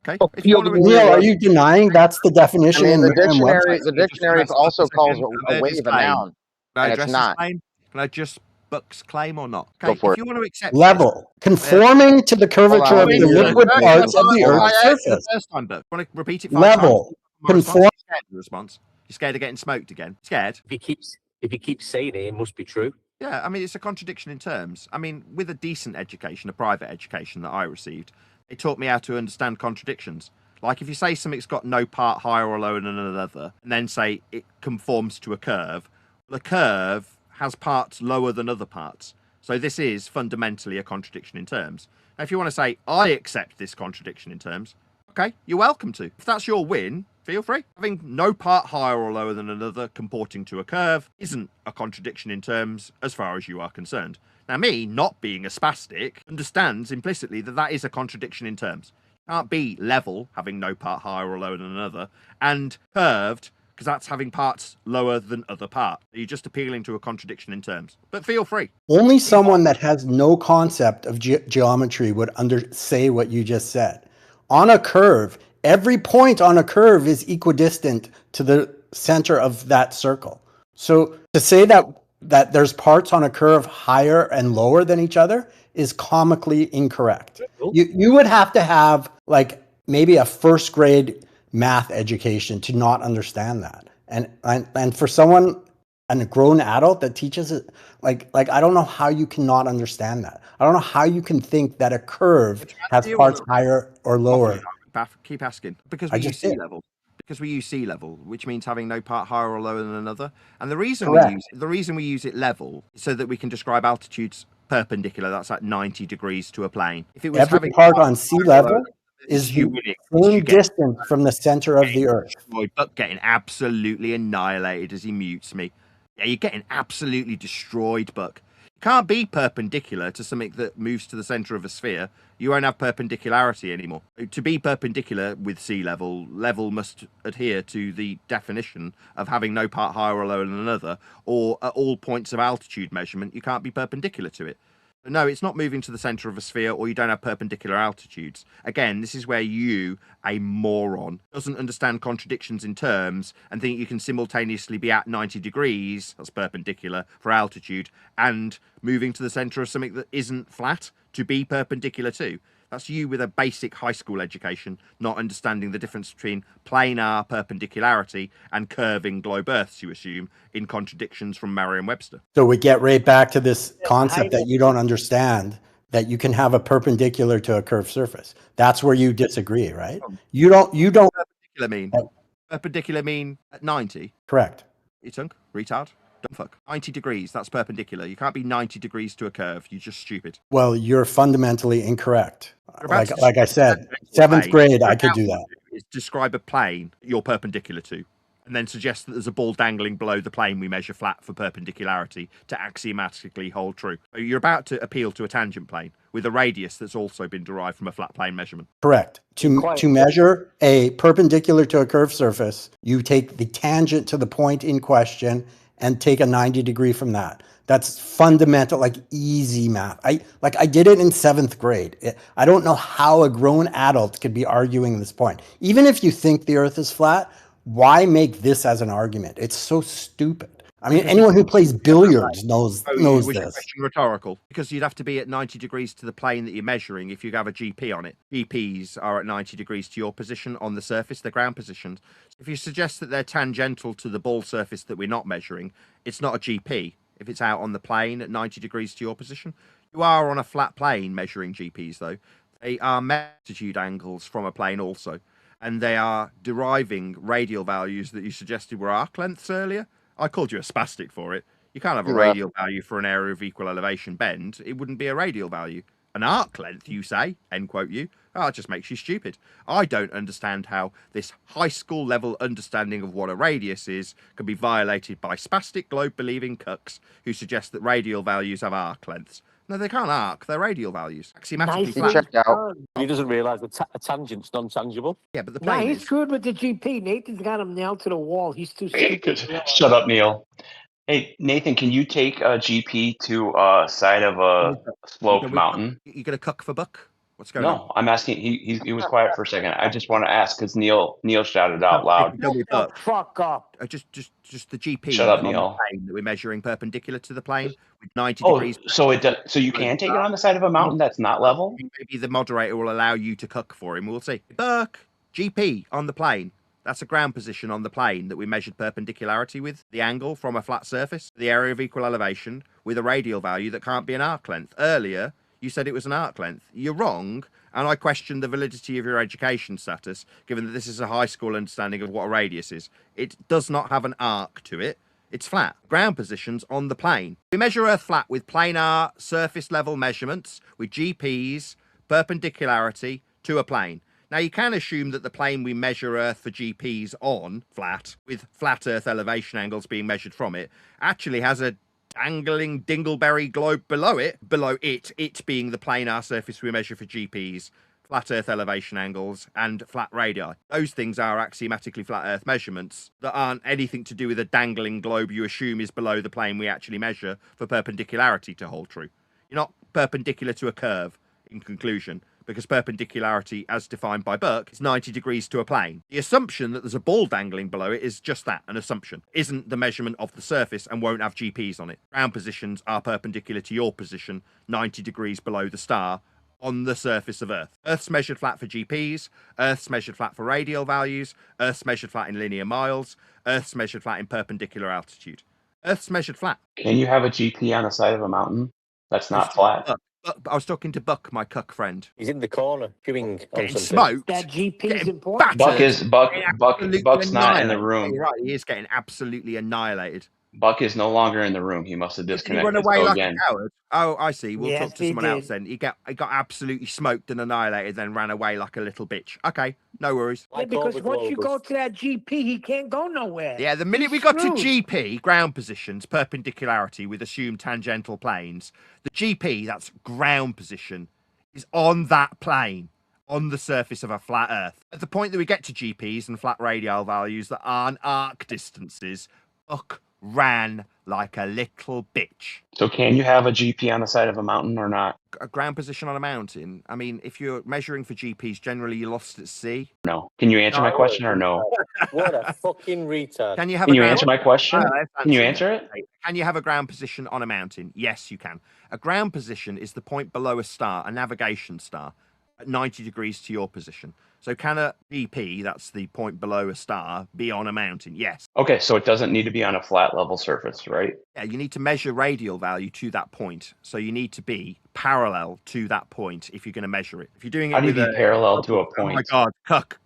Okay. Neil, are you denying that's the definition in Merriam-Webster? The dictionary also calls a wave a noun, and it's not. Can I just Buck's claim or not? Go for if it. you want to accept level, conforming to the curvature of the liquid parts of the Earth's surface. First time, Buck. Want to repeat it? Level, conform. Response. You're scared of getting smoked again? Scared? If he keeps saying it, it must be true. Yeah, I mean, it's a contradiction in terms. I mean, with a decent education, a private education that I received, it taught me how to understand contradictions. Like if you say something's got no part higher or lower than another, and then say it conforms to a curve, the curve has parts lower than other parts. So this is fundamentally a contradiction in terms. Now, if you want to say, I accept this contradiction in terms, okay, you're welcome to. If that's your win, feel free. Having no part higher or lower than another comporting to a curve isn't a contradiction in terms as far as you are concerned. Now, me, not being a spastic, understands implicitly that that is a contradiction in terms. It can't be level, having no part higher or lower than another, and curved, because that's having parts lower than other parts. You're just appealing to a contradiction in terms. But feel free. Only someone that has no concept of geometry would say what you just said. On a curve, every point on a curve is equidistant to the center of that circle. So to say that there's parts on a curve higher and lower than each other is comically incorrect. You would have to have like maybe a first grade math education to not understand that. And for someone, and a grown adult that teaches it, like I don't know how you cannot understand that. I don't know how you can think that a curve has parts higher or lower. Keep asking. Because I we use just sea did. level. Because we use sea level, which means having no part higher or lower than another. And the reason Correct. we use it level is so that we can describe altitudes perpendicular. That's at 90 degrees to a plane. If it was Every having part on sea level is you the winning. same distance from the center of the Earth. But getting absolutely annihilated as he mutes me. Yeah, you're getting absolutely destroyed, Buck. You can't be perpendicular to something that moves to the center of a sphere. You won't have perpendicularity anymore. To be perpendicular with sea level, level must adhere to the definition of having no part higher or lower than another, or at all points of altitude measurement, you can't be perpendicular to it. No, it's not moving to the center of a sphere, or you don't have perpendicular altitudes. Again, this is where you, a moron, doesn't understand contradictions in terms and think you can simultaneously be at 90 degrees, that's perpendicular, for altitude, and moving to the center of something that isn't flat to be perpendicular to. That's you with a basic high school education, not understanding the difference between planar perpendicularity and curving globe Earths, you assume, in contradictions from Merriam-Webster. So we get right back to this concept that you don't understand, that you can have a perpendicular to a curved surface. That's where you disagree, right? You don't Perpendicular mean at 90? Correct. You tunk, retard, dumb fuck. 90 degrees, that's perpendicular. You can't be 90 degrees to a curve. You're just stupid. Well, you're fundamentally incorrect. Like I said, seventh grade, I could do that. Is describe a plane you're perpendicular to, and then suggest that there's a ball dangling below the plane we measure flat for perpendicularity to axiomatically hold true. You're about to appeal to a tangent plane with a radius that's also been derived from a flat plane measurement. Correct. To measure a perpendicular to a curved surface, you take the tangent to the point in question and take a 90 degree from that. That's fundamental, like easy math. I did it in seventh grade. I don't know how a grown adult could be arguing this point. Even if you think the Earth is flat, why make this as an argument? It's so stupid. I mean, anyone who plays billiards knows this. Question rhetorical, because you'd have to be at 90 degrees to the plane that you're measuring if you have a GP on it. GPs are at 90 degrees to your position on the surface, the ground positions. If you suggest that they're tangential to the ball surface that we're not measuring, it's not a GP. If it's out on the plane at 90 degrees to your position, you are on a flat plane measuring GPs, though. They are altitude angles from a plane also, and they are deriving radial values that you suggested were arc lengths earlier. I called you a spastic for it. You can't have a radial value for an area of equal elevation bend. It wouldn't be a radial value. An arc length, you say, end quote you. Oh, it just makes you stupid. I don't understand how this high school level understanding of what a radius is can be violated by spastic globe-believing cucks who suggest that radial values have arc lengths. No, they can't arc. They're radial values. Axiomatically flat. Checked out. He doesn't realise a tangent's non-tangible. Yeah, but the Nah, plane he's is. screwed with the GP. Nathan's got him nailed to the wall. He's too stupid. Shut up, Neil. Hey, Nathan, can you take a GP to a side of a sloped mountain? You gonna cuck for Buck? What's going on? No, I'm asking. He was quiet for a second. I just want to ask because Neil shouted out loud. Shut the fuck up. Just the GP. Shut up, on the Neil. plane that we're measuring perpendicular to the plane with 90 Oh, degrees. so you can take it on the side of a mountain that's not level? Maybe the moderator will allow you to cuck for him. We'll see. Buck, GP on the plane. That's a ground position on the plane that we measured perpendicularity with, the angle from a flat surface, the area of equal elevation, with a radial value that can't be an arc length. Earlier, you said it was an arc length. You're wrong, and I question the validity of your education status, given that this is a high school understanding of what a radius is. It does not have an arc to it. It's flat. Ground positions on the plane. We measure Earth flat with planar surface level measurements, with GPs, perpendicularity to a plane. Now, you can assume that the plane we measure Earth for GPs on, flat, with flat Earth elevation angles being measured from it, actually has a dangling dingleberry globe below it being the planar surface we measure for GPs, flat Earth elevation angles, and flat radii. Those things are axiomatically flat Earth measurements that aren't anything to do with a dangling globe you assume is below the plane we actually measure for perpendicularity to hold true. You're not perpendicular to a curve, in conclusion, because perpendicularity, as defined by Burke, is 90 degrees to a plane. The assumption that there's a ball dangling below it is just that, an assumption. Isn't the measurement of the surface and won't have GPs on it. Ground positions are perpendicular to your position, 90 degrees below the star, on the surface of Earth. Earth's measured flat for GPs, Earth's measured flat for radial values, Earth's measured flat in linear miles, Earth's measured flat in perpendicular altitude. Earth's measured flat. Can you have a GP on the side of a mountain that's not flat? I was talking to Buck, my cuck friend. He's in the corner chewing on Getting something. smoked. That GP is Getting important. Buck's not in the room. Right, he is getting absolutely annihilated. Buck is no longer in the room. He must have Did he disconnected. run away So like again, a coward? Oh, I see. We'll Yes, talk to he someone did. else then. He got absolutely smoked and annihilated, then ran away like a little bitch. Okay, no worries. Yeah, because once you go to that GP, he can't go nowhere. Yeah, the minute we got to GP, ground positions, perpendicularity with assumed tangential planes, the GP, that's ground position, is on that plane, on the surface of a flat Earth. At the point that we get to GPs and flat radial values that aren't arc distances, Buck ran like a little bitch. so can you have a GP on the side of a mountain or not? A ground position on a mountain? I mean, if you're measuring for GPs, generally you're lost at sea. No. Can you answer my question or no? What a fucking retard. Can you have Can a you ground- answer my question? let's Can you answer it? Can you have a ground position on a mountain? Yes, you can. A ground position is the point below a star, a navigation star, at 90 degrees to your position. So can a GP, that's the point below a star, be on a mountain? Yes. Okay, so it doesn't need to be on a flat level surface, right? Yeah, you need to measure radial value to that point. So you need to be parallel to that point if you're going to measure it. If you're doing it How do you with be parallel to a Oh my point? God,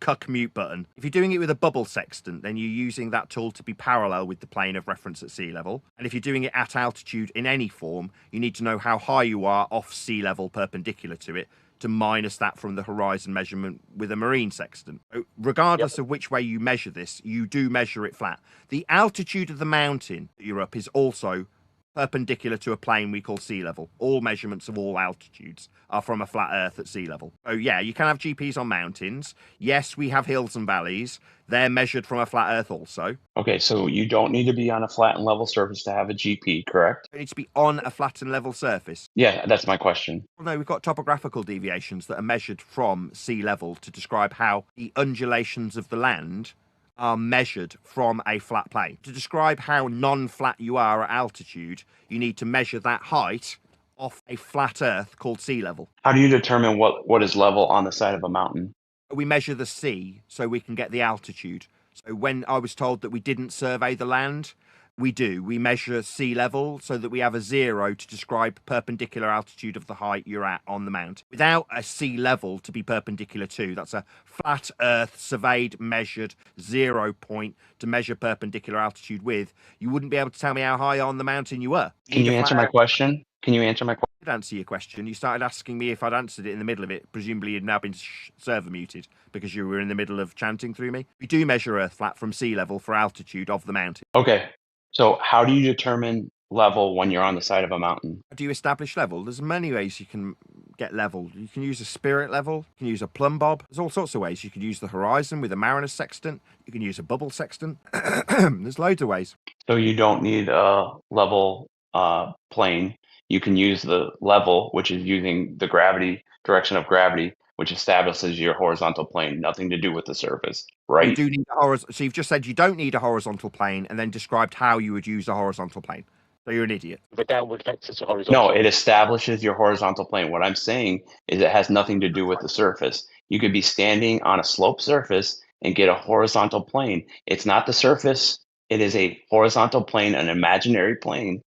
cuck mute button. If you're doing it with a bubble sextant, then you're using that tool to be parallel with the plane of reference at sea level. And if you're doing it at altitude in any form, you need to know how high you are off sea level perpendicular to it, to minus that from the horizon measurement with a marine sextant. So regardless of which way you measure this, you do measure it flat. The altitude of the mountain that you're up is also perpendicular to a plane we call sea level. All measurements of all altitudes are from a flat Earth at sea level. So yeah, you can have GPs on mountains. Yes, we have hills and valleys. They're measured from a flat Earth also. Okay, so you don't need to be on a flat and level surface to have a GP, correct? It needs to be on a flat and level surface. Yeah, that's my question. Well, no, we've got topographical deviations that are measured from sea level to describe how the undulations of the land are measured from a flat plane. To describe how non-flat you are at altitude, you need to measure that height off a flat Earth called sea level. How do you determine what is level on the side of a mountain? We measure the sea so we can get the altitude. So when I was told that we didn't survey the land, we do. We measure sea level so that we have a 0 to describe perpendicular altitude of the height you're at on the mountain. Without a sea level to be perpendicular to, that's a flat Earth surveyed, measured 0 point to measure perpendicular altitude with, you wouldn't be able to tell me how high on the mountain you were. Can you answer my question? Can you answer my question? I did answer your question. You started asking me if I'd answered it in the middle of it. Presumably you'd now been server muted because you were in the middle of chanting through me. We do measure Earth flat from sea level for altitude of the mountain. Okay, so how do you determine level when you're on the side of a mountain? How do you establish level? There's many ways you can get level. You can use a spirit level. You can use a plumb bob. There's all sorts of ways. You can use the horizon with a mariner's sextant. You can use a bubble sextant. There's loads of ways. So you don't need a level plane. You can use the level, which is using the direction of gravity, which establishes your horizontal plane, nothing to do with the surface, right? You do need a horizontal. So you've just said you don't need a horizontal plane and then described how you would use a horizontal plane. So you're an idiot. The downward vectors are horizontal. No, it establishes your horizontal plane. What I'm saying is it has nothing to do with the surface. You could be standing on a sloped surface and get a horizontal plane. It's not the surface. It is a horizontal plane, an imaginary plane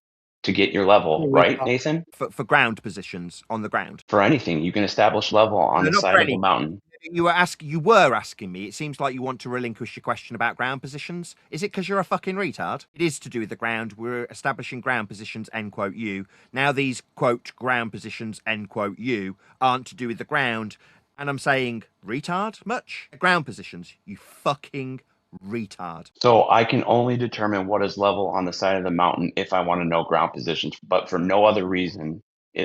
to get your level, right, Nathan? For ground positions on the ground. For anything, you can establish level on the side of a mountain. You were asking me. It seems like you want to relinquish your question about ground positions. Is it because you're a fucking retard? It is to do with the ground. We're establishing ground positions, end quote, you. Now these, quote, ground positions, end quote, you, aren't to do with the ground. And I'm saying, retard much? Ground positions, you fucking retard. So I can only determine what is level on the side of the mountain if I want to know ground positions, but for no other reason,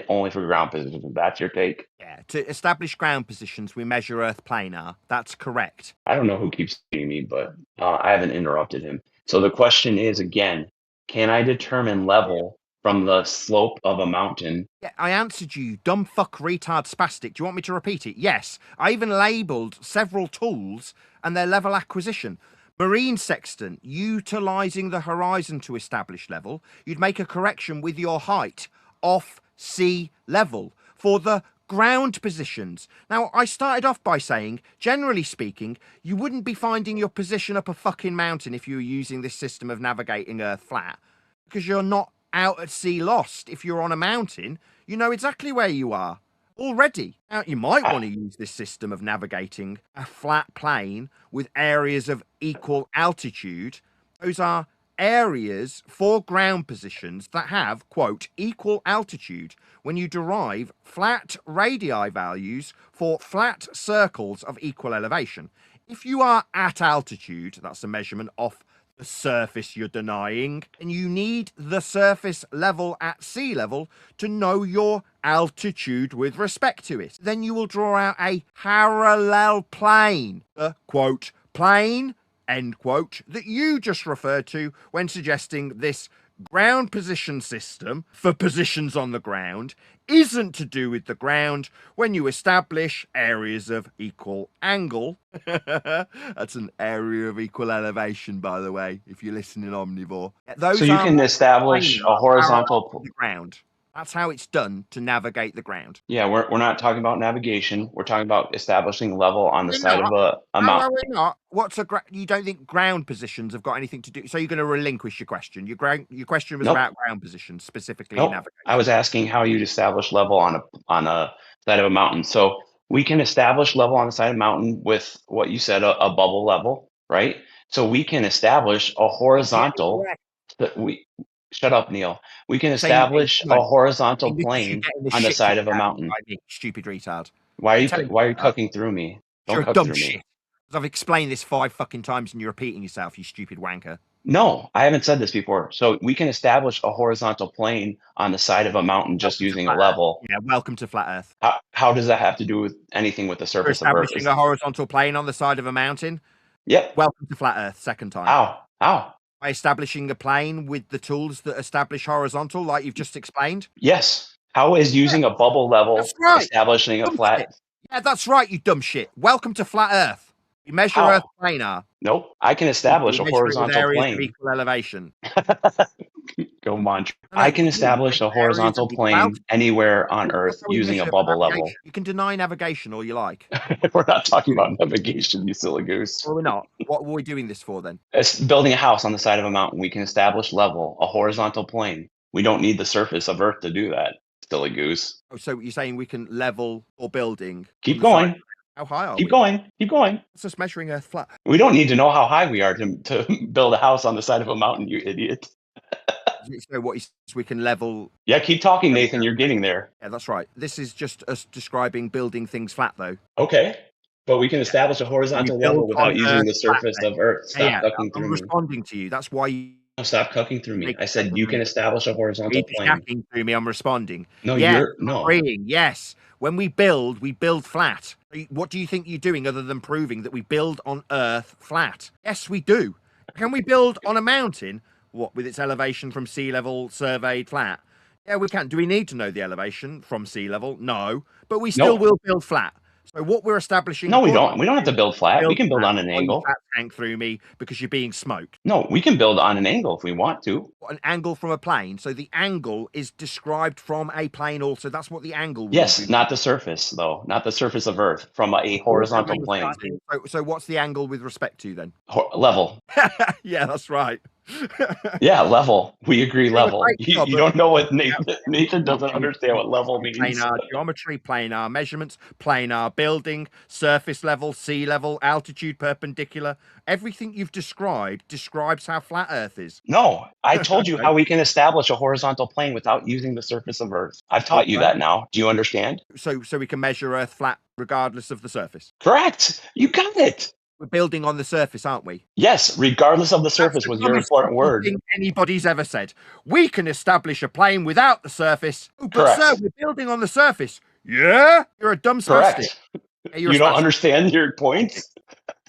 only for ground positions. That's your take? Yeah, to establish ground positions, we measure Earth planar. That's correct. I don't know who keeps seeing me, but I haven't interrupted him. So the question is, again, can I determine level from the slope of a mountain. Yeah, I answered you, dumb fuck retard spastic. Do you want me to repeat it? Yes. I even labelled several tools and their level acquisition. Marine sextant, utilising the horizon to establish level. You'd make a correction with your height off sea level for the ground positions. Now, I started off by saying, generally speaking, you wouldn't be finding your position up a fucking mountain if you were using this system of navigating Earth flat, because you're not out at sea lost. If you're on a mountain, you know exactly where you are already. Now, you might want to use this system of navigating a flat plane with areas of equal altitude. Those are areas for ground positions that have, quote, equal altitude when you derive flat radii values for flat circles of equal elevation. If you are at altitude, that's a measurement off the surface you're denying, and you need the surface level at sea level to know your altitude with respect to it. Then you will draw out a parallel plane, the quote, plane, end quote, that you just referred to when suggesting this ground position system for positions on the ground isn't to do with the ground when you establish areas of equal angle. That's an area of equal elevation, by the way, if you're listening omnivore. Those So you can establish a horizontal the ground. That's how it's done to navigate the ground. Yeah, we're not talking about navigation. We're talking about establishing level on the side of a mountain. No, we're not. What's you don't think ground positions have got anything to do? So you're going to relinquish your question. Your question was about ground positions, specifically in navigation. I was asking how you'd establish level on a side of a mountain. So we can establish level on the side of a mountain with what you said, a bubble level, right? So we can establish a horizontal that we. Shut up, Neil. We can establish a horizontal plane on the side of a mountain. Stupid retard. Why are you cooking through me? Don't cook through me. I've explained this 5 fucking times and you're repeating yourself, you stupid wanker. No, I haven't said this before. So we can establish a horizontal plane on the side of a mountain just using a level. Yeah, welcome to flat Earth. How does that have to do with anything with the surface of Earth? Establishing a horizontal plane on the side of a mountain? Yep. Welcome to flat Earth, second time. How? By establishing a plane with the tools that establish horizontal, like you've just explained? Yes. How is using a bubble level establishing a flat? Shit. Yeah, that's right, you dumb shit. Welcome to flat Earth. You measure Earth planar. Nope. I can establish a horizontal plane. Of equal elevation. Go mantra. I can establish a horizontal plane anywhere on Earth using a bubble level. You can deny navigation all you like. We're not talking about navigation, you silly goose. Well, we're not. What were we doing this for then? It's building a house on the side of a mountain. We can establish level, a horizontal plane. We don't need the surface of Earth to do that, silly goose. Oh, so you're saying we can level or building? Keep going. How high are we? Keep going. It's just measuring Earth flat. We don't need to know how high we are to build a house on the side of a mountain, you idiot. So what is we can level? Yeah, keep talking, Nathan. You're getting there. Yeah, that's right. This is just us describing building things flat, though. Okay, but we can establish a horizontal level without using the surface of Earth. Stop cooking through me. I'm responding to you. That's why you... Stop cooking through me. I said you can establish a horizontal plane. Cooking through me. I'm responding. No, you're no. Agreeing. Yes. When we build flat. What do you think you're doing other than proving that we build on Earth flat? Yes, we do. Can we build on a mountain? What, with its elevation from sea level surveyed flat? Yeah, we can. Do we need to know the elevation from sea level? No. But we still will build flat. So what we're establishing... No, we don't. We don't have to build flat. We can build on an angle. Tank through me because you're being smoked. No, we can build on an angle if we want to. An angle from a plane. So the angle is described from a plane also. That's what the angle would Yes, be. not the surface, though. Not the surface of Earth. From a horizontal plane. So what's the angle with respect to then? Level. Yeah, that's right. Yeah, level. We agree level. You don't know what Nathan doesn't understand what level means. Planar geometry, planar measurements, planar building, surface level, sea level, altitude perpendicular. Everything you've described describes how flat Earth is. No, I told you how we can establish a horizontal plane without using the surface of Earth. I've taught you that now. Do you understand? So we can measure Earth flat regardless of the surface? Correct. You got it. We're building on the surface, aren't we? Yes, regardless of the surface was your important word. Anybody's ever said. We can establish a plane without the surface. Oh, but sir, we're building on the surface. Yeah? You're a dumb spastic. You don't understand your points?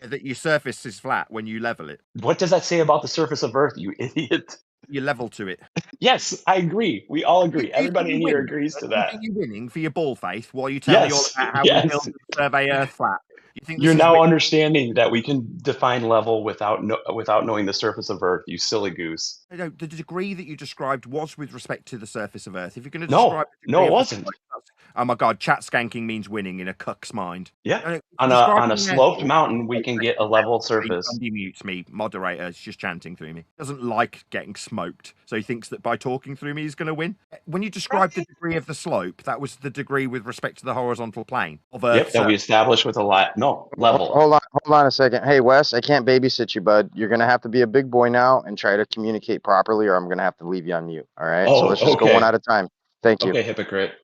That your surface is flat when you level it. What does that say about the surface of Earth, you idiot? You're level to it. Yes, I agree. We all agree. Do you Everybody think in you're here winning? agrees to Do you that. think you're winning for your ball face while you tell me all Yes, about how we yes. build and survey Earth flat? You think You're this is now winning? understanding that we can define level without knowing the surface of Earth, you silly goose. No, the degree that you described was with respect to the surface of Earth. If you're going to No, describe the no, degree it of the wasn't. slope, oh my God, chat skanking means winning in a cuck's mind. Yeah. No, On a describing sloped Earth- mountain, we can get a level surface. Somebody mutes me, moderator is just chanting through me. Doesn't like getting smoked, so he thinks that by talking through me he's going to win. When you described the degree of the slope, that was the degree with respect to the horizontal plane of Earth. Yep, that we established with a level. Hold on a second. Hey, Wes, I can't babysit you, bud. You're gonna have to be a big boy now and try to communicate properly, or I'm gonna have to leave you on mute. All right. So let's just go one at a time. Thank you. Okay, hypocrite.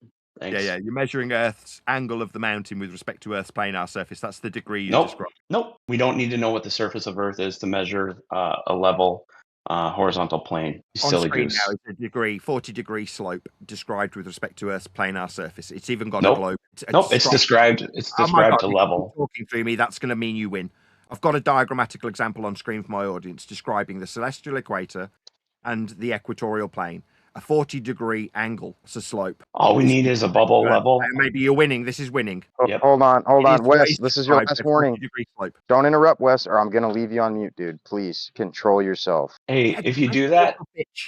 Thanks. Yeah. You're measuring Earth's angle of the mountain with respect to Earth's planar surface. That's the degree you Nope. described. Nope. We don't need to know what the surface of Earth is to measure a level horizontal plane. You On silly screen goose. now is a 40-degree slope described with respect to Earth's planar surface. It's even got Nope. a globe. Nope. It's described. It's Oh my described God, to you level. keep talking through me, that's going to mean you win. I've got a diagrammatical example on screen for my audience describing the celestial equator and the equatorial plane. A 40-degree angle. It's a slope. All we need is a bubble level. Maybe you're winning. This is winning. Yep. Hold on, It is Wes. what is This is your described last as warning. 40-degree slope. Don't interrupt, Wes, or I'm gonna leave you on mute, dude. Please control yourself. Hey, if you do that,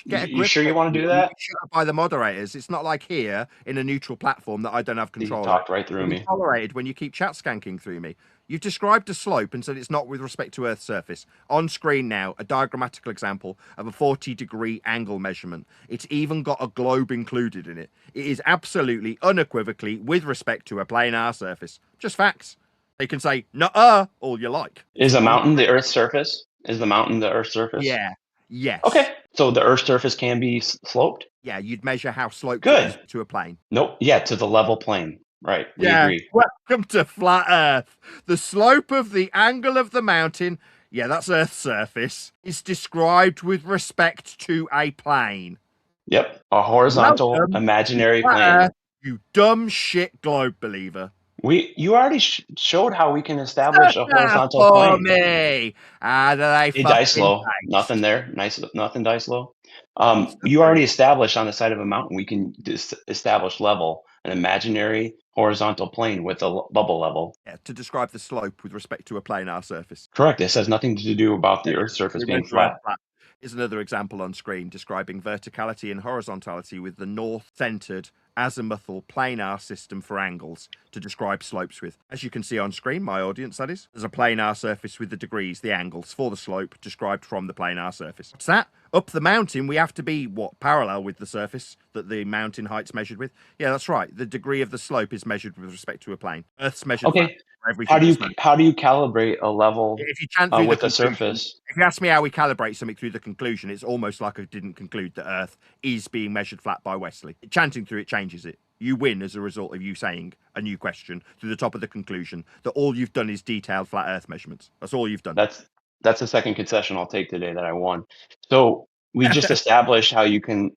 Get a you grip. sure you want to do You'll that? be shut up by the moderators. It's not like here in a neutral platform that I don't have control. talked right through You'll be me. Tolerated when you keep chat skanking through me. You've described a slope and said it's not with respect to Earth's surface. On screen now, a diagrammatical example of a 40-degree angle measurement. It's even got a globe included in it. It is absolutely, unequivocally with respect to a planar surface. Just facts. You can say, nuh-uh, all you like. Is a mountain the Earth's surface? Is the mountain the Earth's surface? Yeah. Yes. Okay. So the Earth's surface can be sloped? Yeah, you'd measure how sloped Good. it is to a plane. Nope. Yeah, to the level plane. Right. We agree. Welcome to Flat Earth. The slope of the angle of the mountain, yeah, that's Earth's surface, is described with respect to a plane. Yep. A horizontal imaginary Flat plane. Earth, you dumb shit globe believer. You already showed how we can establish a horizontal For plane. me. How do they Hey, dice fucking low. taste? Nothing there. Nice. Nothing dice low. You already established on the side of a mountain we can establish level, an imaginary horizontal plane with a bubble level. Yeah, to describe the slope with respect to a planar surface. Correct. This has nothing to do about the Earth's surface being flat. Is another example on screen describing verticality and horizontality with the north-centered azimuthal planar system for angles to describe slopes with. As you can see on screen, my audience that is, there's a planar surface with the degrees, the angles for the slope described from the planar surface. What's that? Up the mountain, we have to be, parallel with the surface that the mountain height's measured with? Yeah, that's right. The degree of the slope is measured with respect to a plane. Earth's measured flat. How do you calibrate a level if you chant through with the the surface? If you ask me how we calibrate something through the conclusion, it's almost like I didn't conclude that Earth is being measured flat by Wesley. Chanting through it changes it. You win as a result of you saying a new question through the top of the conclusion that all you've done is detailed flat Earth measurements. That's all you've done. That's the second concession I'll take today that I won. So we just established how you can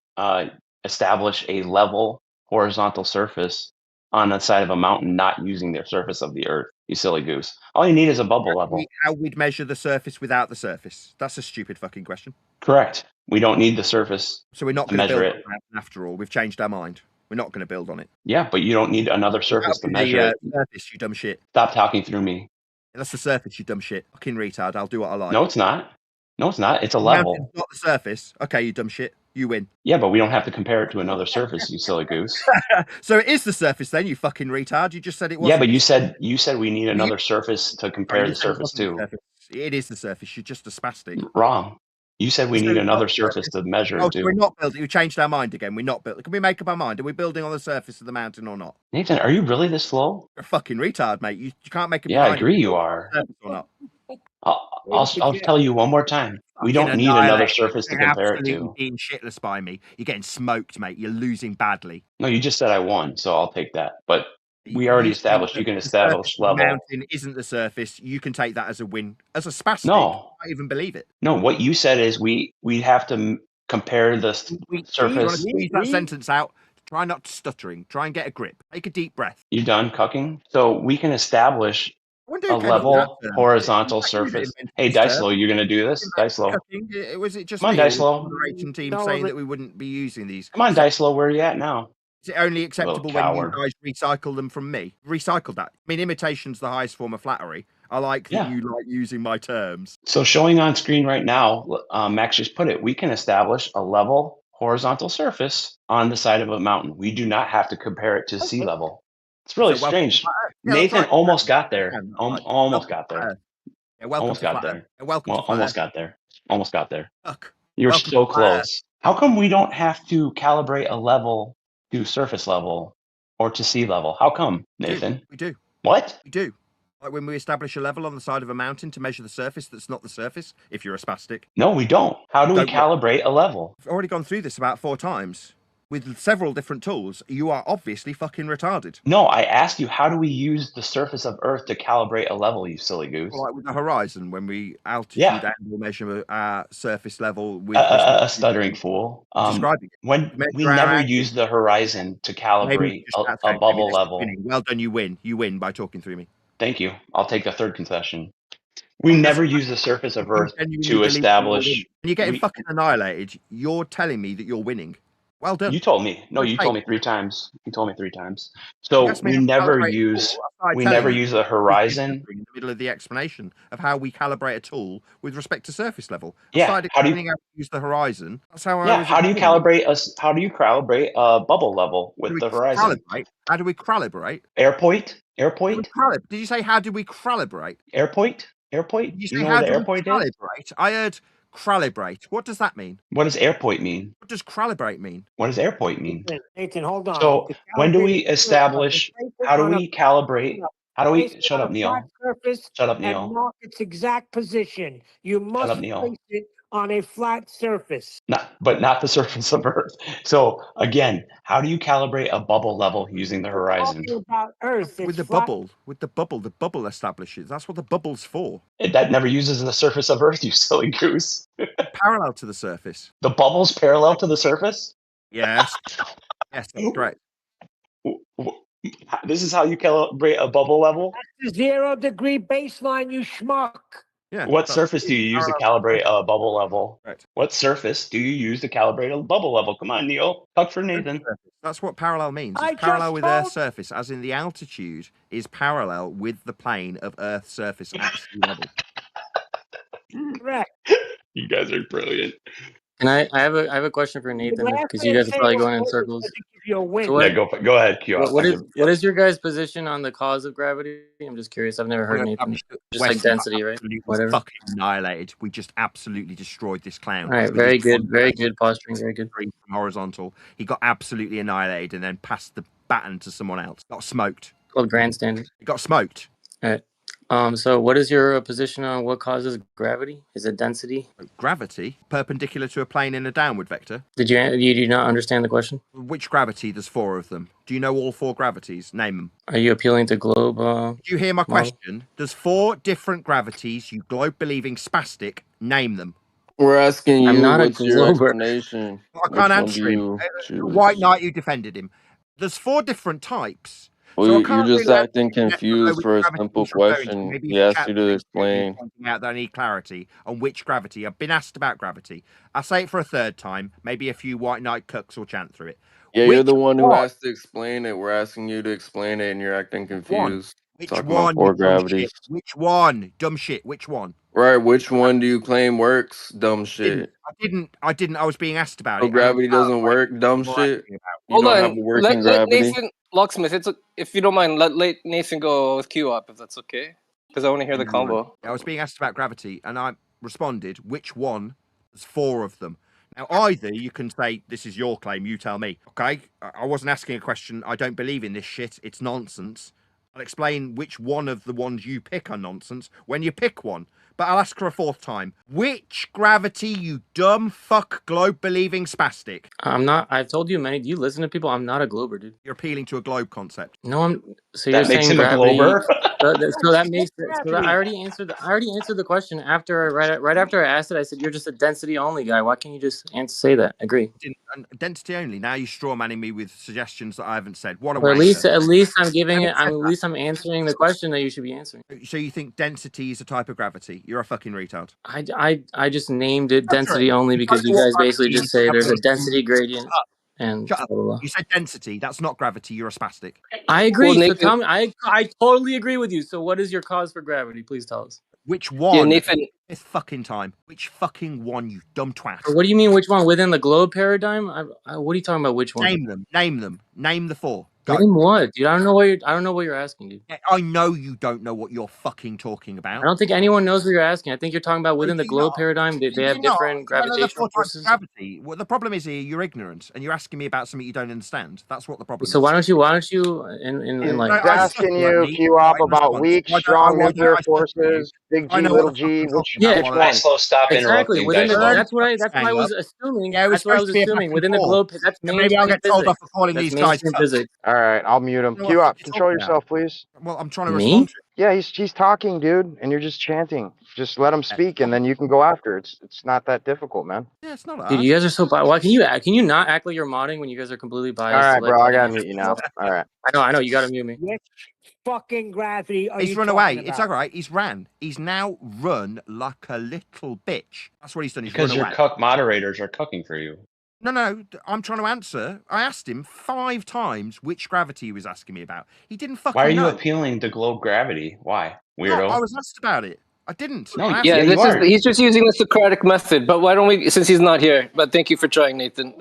establish a level horizontal surface on the side of a mountain not using the surface of the Earth. You silly goose. All you need is a bubble level. How we'd measure the surface without the surface? That's a stupid fucking question. Correct. We don't need the surface. So we're not to going to measure build it. on it after all. We've changed our mind. We're not going to build on it. Yeah, but you don't need another surface to measure it. Surface, you dumb shit. Stop talking through me. That's the surface, you dumb shit. Fucking retard. I'll do what I like. No, it's not. No, it's not. It's a level. Mountain's not the surface. Okay, you dumb shit. You win. Yeah, but we don't have to compare it to another surface, you silly goose. So it is the surface then, you fucking retard. You just said it wasn't. Yeah, but you said we need another surface to compare the surface to. It is the surface. You're just a spastic. Wrong. You said we need another surface to measure it to. We're not building. We changed our mind again. We're not building. Can we make up our mind? Are we building on the surface of the mountain or not? Nathan, are you really this slow? You're a fucking retard, mate. You can't make up Yeah, your I mind. agree you are. Or not. I'll tell you one more time. We don't need another surface to compare it to. Being shitless by me. You're getting smoked, mate. You're losing badly. No, you just said I won, so I'll take that. But we already established you can establish level. The mountain isn't the surface. You can take that as a win. As a spastic. No. I even believe it. No, what you said is we have to compare the surface. You want to squeeze that sentence out? Try not stuttering. Try and get a grip. Take a deep breath. You done cucking? So we can establish a level horizontal surface. Hey, Dicelo, you gonna do this? Dicelo. Was it just Come on, me or was the Dicelo. moderation team saying that we wouldn't be using these? Come on, Dicelo, where are you at now? Is it only acceptable when you coward. guys recycle them from me? Recycle that. I mean, imitation's the highest form of flattery. I like that you like using my terms. So showing on screen right now, Max just put it, we can establish a level horizontal surface on the side of a mountain. We do not have to compare it to sea level. It's really strange. Nathan almost got there. Almost got there. Almost got there. Well, almost got there. Almost got there. You're so close. How come we don't have to calibrate a level to surface level or to sea level? How come, Nathan? We do. What? We do. Like when we establish a level on the side of a mountain to measure the surface that's not the surface, if you're a spastic. No, we don't. How do we calibrate a level? I've already gone through this about 4 times. With several different tools, you are obviously fucking retarded. No, I asked you, how do we use the surface of Earth to calibrate a level, you silly goose? Like with the horizon, when we altitude angle measure our surface level with... a stuttering fool. Describing it. When we never use the horizon to calibrate a bubble level. Well done, you win. You win by talking through me. Thank you. I'll take the third concession. We never use the surface of Earth to establish... When you're getting fucking annihilated, you're telling me that you're winning. Well done. You told me. No, you told me 3 times. You told me 3 times. So we never use the horizon in the middle of the explanation of how we calibrate a tool with respect to surface level. Yeah. Aside explaining how to use the horizon. That's how yeah. How do you calibrate a bubble level with the horizon? How do we calibrate? Airpoint. Did you say how do we calibrate? Airpoint. Did you say how do we calibrate? I heard calibrate. What does that mean? What does airpoint mean? What does calibrate mean? What does airpoint mean? Nathan, hold on. So when do we establish? How do we calibrate? How do we? Shut up, Neil. Shut up, Neil. And mark its exact position. You must place it on a flat surface. But not the surface of Earth. So again, how do you calibrate a bubble level using the horizon? About Earth, with the bubble, the bubble establishes. That's what the bubble's for. That never uses the surface of Earth, you silly goose. Parallel to the surface. The bubble's parallel to the surface? Yes. Yes, that's correct. This is how you calibrate a bubble level? That's the 0 degree baseline, you schmuck. Yeah. What surface do you use to calibrate a bubble level? Right. What surface do you use to calibrate a bubble level? Come on, Neil. Talk for Nathan. That's what parallel means. It's parallel with Earth's surface, as in the altitude is parallel with the plane of Earth's surface at sea level. Correct. You guys are brilliant. And I have a question for Nathan, because you guys are probably going in circles. So go ahead, Q. What is your guys' position on the cause of gravity? I'm just curious. I've never heard Nathan. Just like density, right? Whatever. Fucking annihilated. We just absolutely destroyed this clown. All right, very good posturing, very good. Horizontal. He got absolutely annihilated and then passed the baton to someone else. Got smoked. Called grandstanding. He got smoked. All right. So what is your position on what causes gravity? Is it density? Gravity? Perpendicular to a plane in a downward vector? Did you not understand the question? Which gravity? There's 4 of them. Do you know all 4 gravities? Name them. Are you appealing to globe? Did you hear my question? There's 4 different gravities, you globe-believing spastic. Name them. We're asking you, I'm not what's your explanation? I can't answer him. The White Knight, you defended him. There's 4 different types. Well, So you're just acting confused for a simple question. Maybe He asked you to explain. Pointing out that I need clarity on which gravity. I've been asked about gravity. I'll say it for a 3rd time. Maybe a few White Knight cooks will chant through it. Yeah, you're the one who asked to explain it. We're asking you to explain it, and you're acting confused. Which Talking one? about 4 gravities. Which one? Dumb shit. Which one? Right, which one do you claim works? Dumb shit. I didn't. I was being asked about So it. gravity doesn't work? Dumb shit. You Hold don't on. have a working gravity. Nathan Locksmith, if you don't mind, let Nathan go with Q up if that's okay. Because I want to hear the combo. I was being asked about gravity, and I responded, which one? There's 4 of them. Now, either you can say, this is your claim, you tell me. Okay? I wasn't asking a question. I don't believe in this shit. It's nonsense. I'll explain which one of the ones you pick are nonsense when you pick one. but I'll ask her a fourth time. Which gravity, you dumb fuck globe-believing spastic? I'm not. I've told you many. Do you listen to people? I'm not a glober, dude. You're appealing to a globe concept. No, I'm. So That you're makes saying him a gravity? glober? So that makes it. So that I already answered. I already answered the question after right after I asked it. I said you're just a density only guy. Why can't you just say that? Agree. Density only. Now you're straw manning me with suggestions that I haven't said. What a Or wanker. at least I'm giving it. At least I'm answering the question that you should be answering. So you think density is a type of gravity? You're a fucking retard. I just named it density only because you guys basically just say there's a density gradient and Shut up. blah, blah, blah. You said density. That's not gravity. You're a spastic. I agree. Well, So Nathan- tell me, I totally agree with you. So what is your cause for gravity? Please tell us. Which one? Yeah, Nathan. It's fucking time. Which fucking one, you dumb twat? Or what do you mean? Which one within the globe paradigm? What are you talking about? Which one? Name them. Name them. Name the four. Go. Name what, dude? I don't know what you're asking, dude. I know you don't know what you're fucking talking about. I don't think anyone knows what you're asking. I think you're talking about within the globe paradigm. They have different gravitational forces. Gravity. Well, the problem is here you're ignorant and you're asking me about something you don't understand. That's what the problem So is. why don't you in like He's asking you, Q-Op, about weak, strong nuclear forces, big G, little G, which one? Stop exactly interrupting, within Dexlo. that's what I was assuming. Yeah, it was that's what I supposed was to be a assuming back within the and globe. forth. That's So maybe I'll mainstream get told physics. off for calling That's these guys mainstream cucks. physics. All right, I'll mute him. You know what Q-Op, you're control talking yourself, please. Well, I'm trying to Me? respond to it. Yeah, he's talking, dude, and you're just chanting. Just let him speak, and then you can go after. It's not that difficult, man. Yeah, it's not Dude, hard. you guys are so biased. Why can you not act like you're modding when you guys are completely biased? All right, bro, I gotta mute you now. All right. I know, you gotta mute me. Which fucking gravity are He's you run talking away. about? It's all right. He's ran. He's now run like a little bitch. That's what he's done. He's Because run your away. cuck moderators are cucking for you. No, I'm trying to answer. I asked him 5 times which gravity he was asking me about. He didn't fucking Why are you know. appealing to globe gravity? Why? No, Weirdo. I was asked about it. I didn't. No, I asked Yeah, him. this is he's just using the Socratic method. But why don't we? Since he's not here, but thank you for trying, Nathan.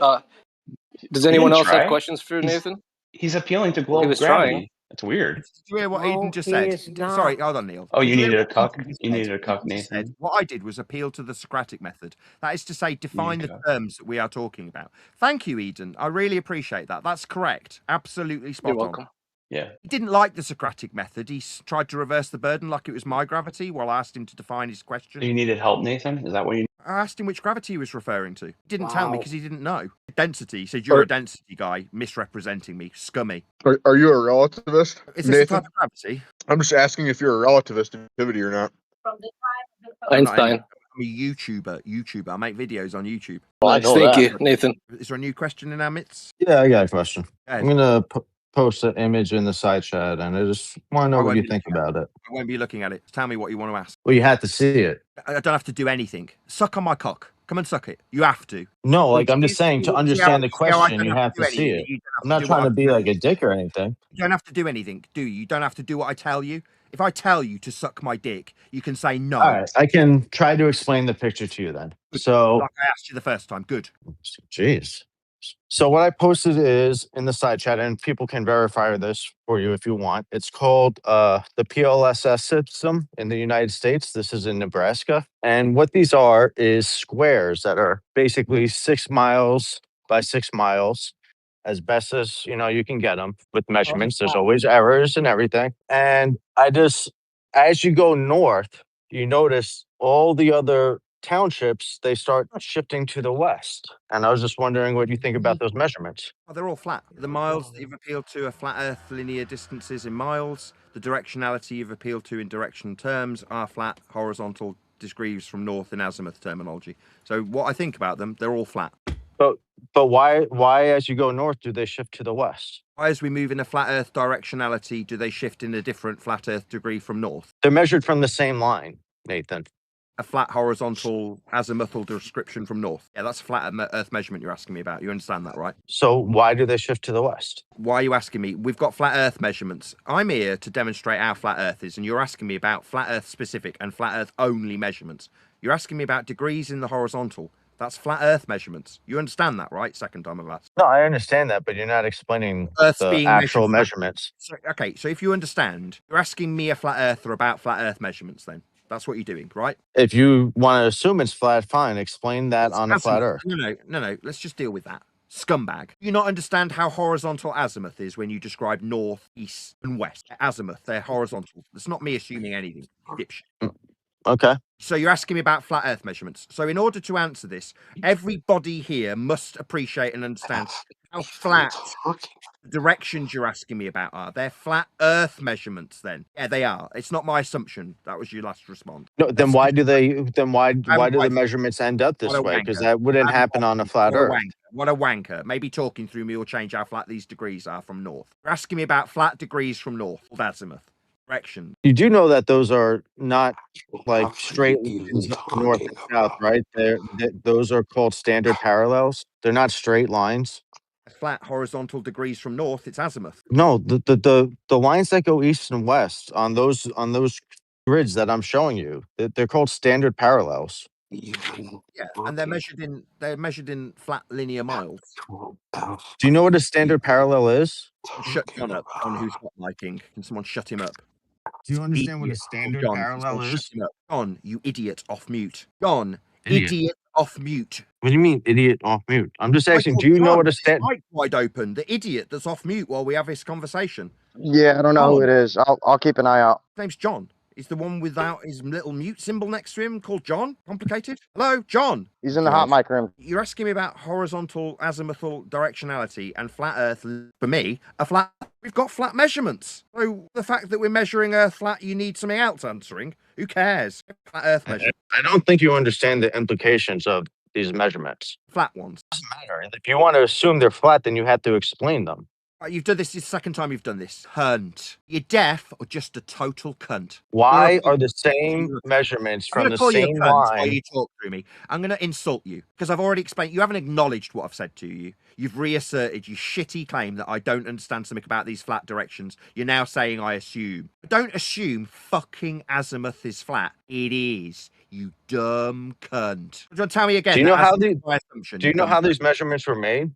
Does anyone didn't else try. have questions for Nathan? He's appealing to Well, he globe was gravity. trying. That's weird. Did you hear what No, Eden just he said? is not. Sorry, hold on, Neil. Oh, Did you hear needed a what cuck? Eden just You said? needed a cuck, Eden just said, Nathan? what I did was appeal to the Socratic method. That is to say, define the cuck. terms that we are talking about. Thank you, Eden. I really appreciate that. That's correct. Absolutely spot You're welcome. on. Yeah. He didn't like the Socratic method. He tried to reverse the burden like it was my gravity while I asked him to define his question. So you needed help, Nathan? Is that what you? I asked him which gravity he was referring to. He didn't tell me because he didn't know. Density. He said, Are- you're a density guy, misrepresenting me. Scummy. Are you a relativist, Is this a Nathan? type of gravity? I'm just asking if you're a relativist activity or not. I'm not any- Einstein. I'm a YouTuber. I make videos on YouTube. Nice, thank you, Nathan. Is there a new question in our midst? Yeah, I got a question. Go ahead. I'm gonna post an image in the side chat, and I just want to know I what won't you be think about it. I won't be looking at it. Tell me what you want to ask. Well, you had to see it. I don't have to do anything. Suck on my cock. Come and suck it. You have to. No, like I'm just saying, to understand the I question, don't you have have to do to see anything. it. You don't have I'm to not do trying what to I be tell like you. a dick or anything. You don't have to do anything, do you? You don't have to do what I tell you. If I tell you to suck my dick, you can say no. All right, I can try to explain the picture to you then. So, Like I asked you the first time. Good. jeez. So what I posted is in the side chat, and people can verify this for you if you want. It's called the PLSS system in the United States. This is in Nebraska. And what these are is squares that are basically 6 miles by 6 miles, as best as you can get them with measurements. There's always errors and everything. And as you go north, you notice all the other townships, they start shifting to the west. And I was just wondering what you think about those measurements. Oh, they're all flat. The miles that you've appealed to are flat Earth linear distances in miles. The directionality you've appealed to in direction terms are flat horizontal degrees from north in azimuth terminology. So what I think about them, they're all flat. But why as you go north do they shift to the west? Why as we move in a flat Earth directionality do they shift in a different flat Earth degree from north? They're measured from the same line, Nathan. A flat horizontal azimuthal description from north. Yeah, that's a flat Earth measurement you're asking me about. You understand that, right? So why do they shift to the west? Why are you asking me? We've got flat Earth measurements. I'm here to demonstrate how flat Earth is, and you're asking me about flat Earth specific and flat Earth only measurements. You're asking me about degrees in the horizontal. That's flat Earth measurements. You understand that, right? Second time I've asked. No, I understand that, but you're not explaining Earth's the being actual measured. measurements. So, okay, so if you understand, you're asking me a flat Earther about flat Earth measurements then. That's what you're doing, right? If you want to assume it's flat, fine. Explain that on a flat Earth. No. Let's just deal with that. Scumbag. You not understand how horizontal azimuth is when you describe north, east, and west. Azimuth, they're horizontal. It's not me assuming anything. Dipshit. Okay. So you're asking me about flat Earth measurements. So in order to answer this, everybody here must appreciate and understand how flat the directions you're asking me about are. They're flat Earth measurements. Then, yeah, they are. It's not my assumption. That was your last response. No, then why do they? Then why do the measurements end up this What a way? Because wanker. that wouldn't happen on a flat What a Earth. wanker. What a wanker. Maybe talking through me will change how flat these degrees are from north. You're asking me about flat degrees from north. Azimuth. Direction. You do know that those are not like straight lines north and south, right? Those are called standard parallels. They're not straight lines. Flat horizontal degrees from north, it's azimuth. No, the lines that go east and west on those grids that I'm showing you, they're called standard parallels. Yeah, and they're measured in flat linear miles. Do you know what a standard parallel is? Shut John up on who's not liking. Can someone shut him up? Do you understand what a standard parallel is? Shut him up. John, you idiot, off mute. John, idiot off mute. What do you mean, idiot off mute? I'm just asking, do you know what a standard... Mic wide open, the idiot that's off mute while we have this conversation. Yeah, I don't know who it is. I'll keep an eye out. His name's John. He's the one without his little mute symbol next to him called John. Complicated. Hello, John. He's in the hot mic room. You're asking me about horizontal azimuthal directionality and flat Earth. For me, we've got flat measurements. So the fact that we're measuring Earth flat, you need something else answering. Who cares? Flat Earth measurement. I don't think you understand the implications of these measurements. Flat ones. Doesn't matter. If you want to assume they're flat, then you have to explain them. You've done this. It's the second time you've done this. Cunt. You're deaf or just a total cunt? Why are the same measurements from the same line? While you talk through me. I'm going to insult you because I've already explained. You haven't acknowledged what I've said to you. You've reasserted your shitty claim that I don't understand something about these flat directions. You're now saying I assume. Don't assume fucking azimuth is flat. It is. You dumb cunt. Do you want to tell me again? Do you know how these measurements were made?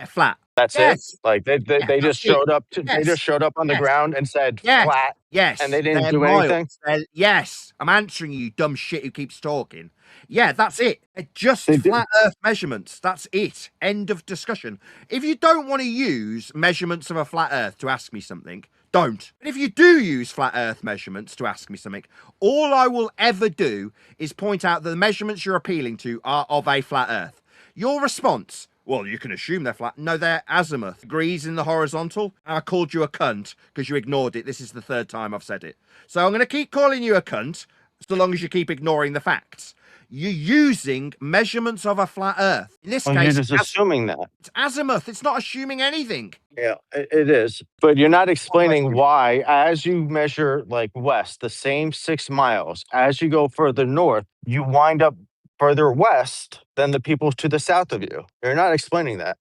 Flat. That's it. Like they just showed up. They just showed up on the ground and said flat. Yes. And they didn't do anything. Yes. I'm answering you, dumb shit who keeps talking. Yeah, that's it. Just flat Earth measurements. That's it. End of discussion. If you don't want to use measurements of a flat Earth to ask me something, don't. But if you do use flat Earth measurements to ask me something, all I will ever do is point out that the measurements you're appealing to are of a flat Earth. Your response, well, you can assume they're flat. No, they're azimuth. Degrees in the horizontal. I called you a cunt because you ignored it. This is the third time I've said it. So I'm going to keep calling you a cunt so long as you keep ignoring the facts. You're using measurements of a flat Earth. In this case, you're just assuming that. It's azimuth. It's not assuming anything. Yeah, it is. But you're not explaining why, as you measure like west, the same 6 miles, as you go further north, you wind up further west than the people to the south of you. You're not explaining that.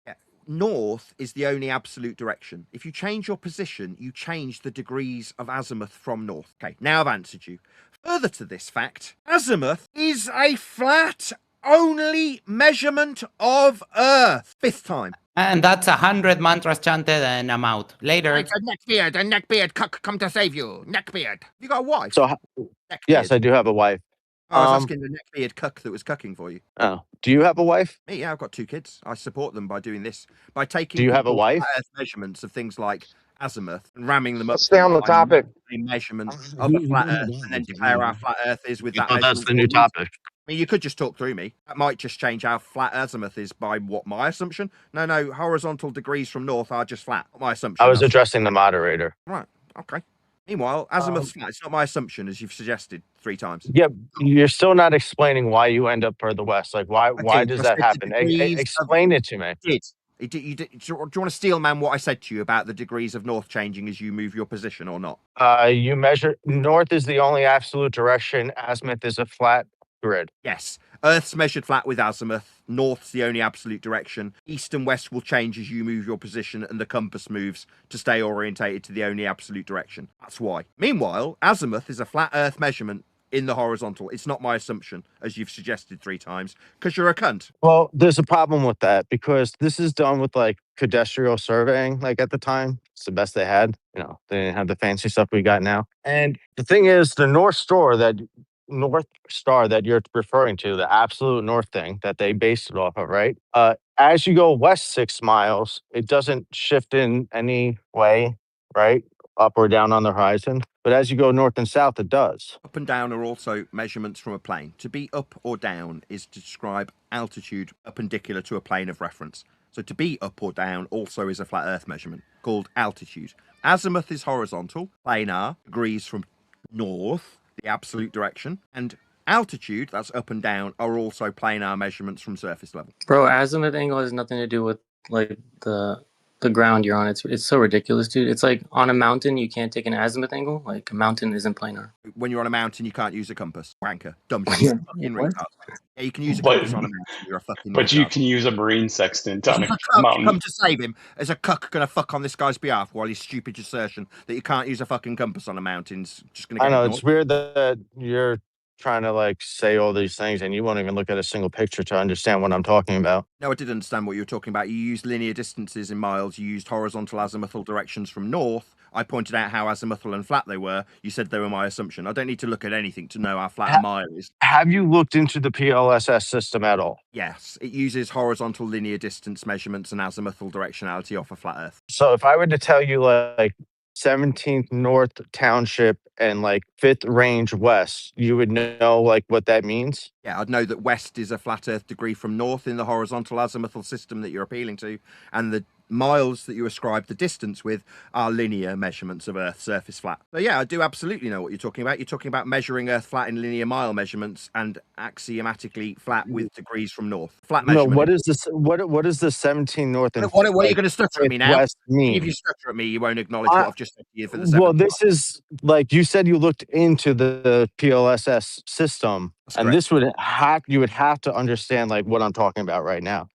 Yeah. North is the only absolute direction. If you change your position, you change the degrees of azimuth from north. Okay, now I've answered you. Further to this fact, azimuth is a flat only measurement of Earth. 5th time. And that's 100 mantras chanted and I'm out. Later. It's a neckbeard, cuck, come to save you. Neckbeard. You got a wife? So, yes, I do have a wife. I was asking the neckbeard cuck that was cucking for you. Oh, do you have a wife? Me, yeah, I've got 2 kids. I support them by doing this. By taking Do you have a wife? measurements of things like azimuth and ramming them up. Let's stay on the topic. A measurement of a flat Earth and then declare how flat Earth is with that. That's the new topic. I mean, you could just talk through me. That might just change how flat azimuth is by what my assumption. No, horizontal degrees from north are just flat. My assumption. I was addressing the moderator. Right. Okay. Meanwhile, azimuth's flat. It's not my assumption, as you've suggested 3 times. Yeah, you're still not explaining why you end up further west. Like, why does that happen? Explain it to me. Do you want to steel man what I said to you about the degrees of north changing as you move your position or not? You measure north is the only absolute direction. Azimuth is a flat grid. Yes. Earth's measured flat with azimuth. North's the only absolute direction. East and west will change as you move your position and the compass moves to stay orientated to the only absolute direction. That's why. Meanwhile, azimuth is a flat Earth measurement in the horizontal. It's not my assumption, as you've suggested 3 times, because you're a cunt. Well, there's a problem with that because this is done with like cadastral surveying. Like at the time, it's the best they had. You know, they didn't have the fancy stuff we got now. And the thing is, the North Star that you're referring to, the absolute north thing that they based it off of, right? As you go west 6 miles, it doesn't shift in any way, right? up or down on the horizon. But as you go north and south, it does. Up and down are also measurements from a plane. To be up or down is to describe altitude perpendicular to a plane of reference. So to be up or down also is a flat Earth measurement called altitude. Azimuth is horizontal, planar, degrees from north, the absolute direction, and altitude, that's up and down, are also planar measurements from surface level. Bro, azimuth angle has nothing to do with like the ground you're on. It's so ridiculous, dude. It's like on a mountain you can't take an azimuth angle. Like a mountain isn't planar. When you're on a mountain, you can't use a compass. Wanker, dumb shit. Fucking retard. Yeah, you can use a compass on a mountain. You're a fucking But retard. you can use a marine sextant on a cuck mountain. come to save him. Is a cuck gonna fuck on this guy's behalf while his stupid assertion that you can't use a fucking compass on a mountain's just gonna get I know, ignored? it's weird that you're trying to like say all these things and you won't even look at a single picture to understand what I'm talking about. No, I did understand what you were talking about. You used linear distances in miles. You used horizontal azimuthal directions from north. I pointed out how azimuthal and flat they were. You said they were my assumption. I don't need to look at anything to know how flat a mile is. Have you looked into the PLSS system at all? Yes, it uses horizontal linear distance measurements and azimuthal directionality off a flat Earth. So if I were to tell you like 17th North Township and like 5th Range West, you would know like what that means? Yeah, I'd know that west is a flat Earth degree from north in the horizontal azimuthal system that you're appealing to, and the miles that you ascribe the distance with are linear measurements of Earth's surface flat. So yeah, I do absolutely know what you're talking about. You're talking about measuring Earth flat in linear mile measurements and axiomatically flat with degrees from north. Flat measurement. No, what is this? What is the 17 North and What are you going to stutter at me now? West mean? If you stutter at me, you won't acknowledge what I've just said to you for the Well, 7th this is like you said you looked into the PLSS system, and this would you would have to understand like what I'm talking about right now.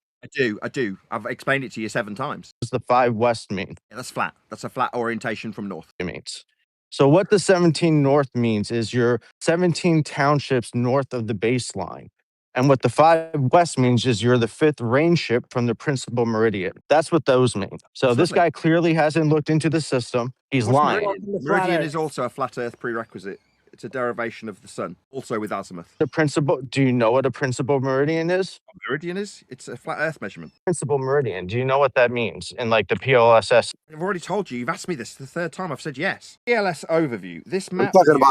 I do. I've explained it to you 7 times. What does the 5 West mean? Yeah, that's flat. That's a flat orientation from north. It means. So what the 17 North means is you're 17 townships north of the baseline. And what the 5 West means is you're the 5th range ship from the principal meridian. That's what those mean. So this guy clearly hasn't looked into the system. He's lying. Meridian is also a flat Earth prerequisite. It's a derivation of the sun, also with azimuth. The principal, do you know what a principal meridian is? A meridian is? It's a flat Earth measurement. Principal meridian, do you know what that means in like the PLSS? I've already told you. You've asked me this the 3rd time. I've said yes. PLS overview. This map. We're talking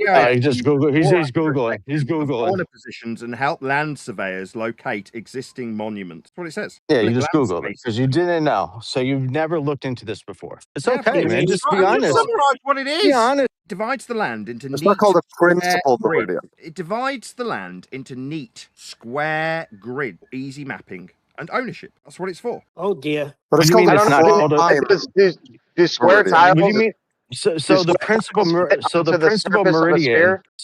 about Just Google. He's Googling. He's Googling. Corner positions and help land surveyors locate existing monuments. That's what it says. Yeah, you Click just land Googled it space. because you didn't know. So you've never looked into this before. It's Yeah, okay, but man. Just be I'm honest. summarize what it is. Be honest. Divides the land into It's neat not called a principal square meridian. grid. It divides the land into neat square grid, easy mapping and ownership. That's what it's for. Oh dear. But it's What do you called mean a it's not called a- Do square Meridian. tiles? What do you mean? So the principal meridian. So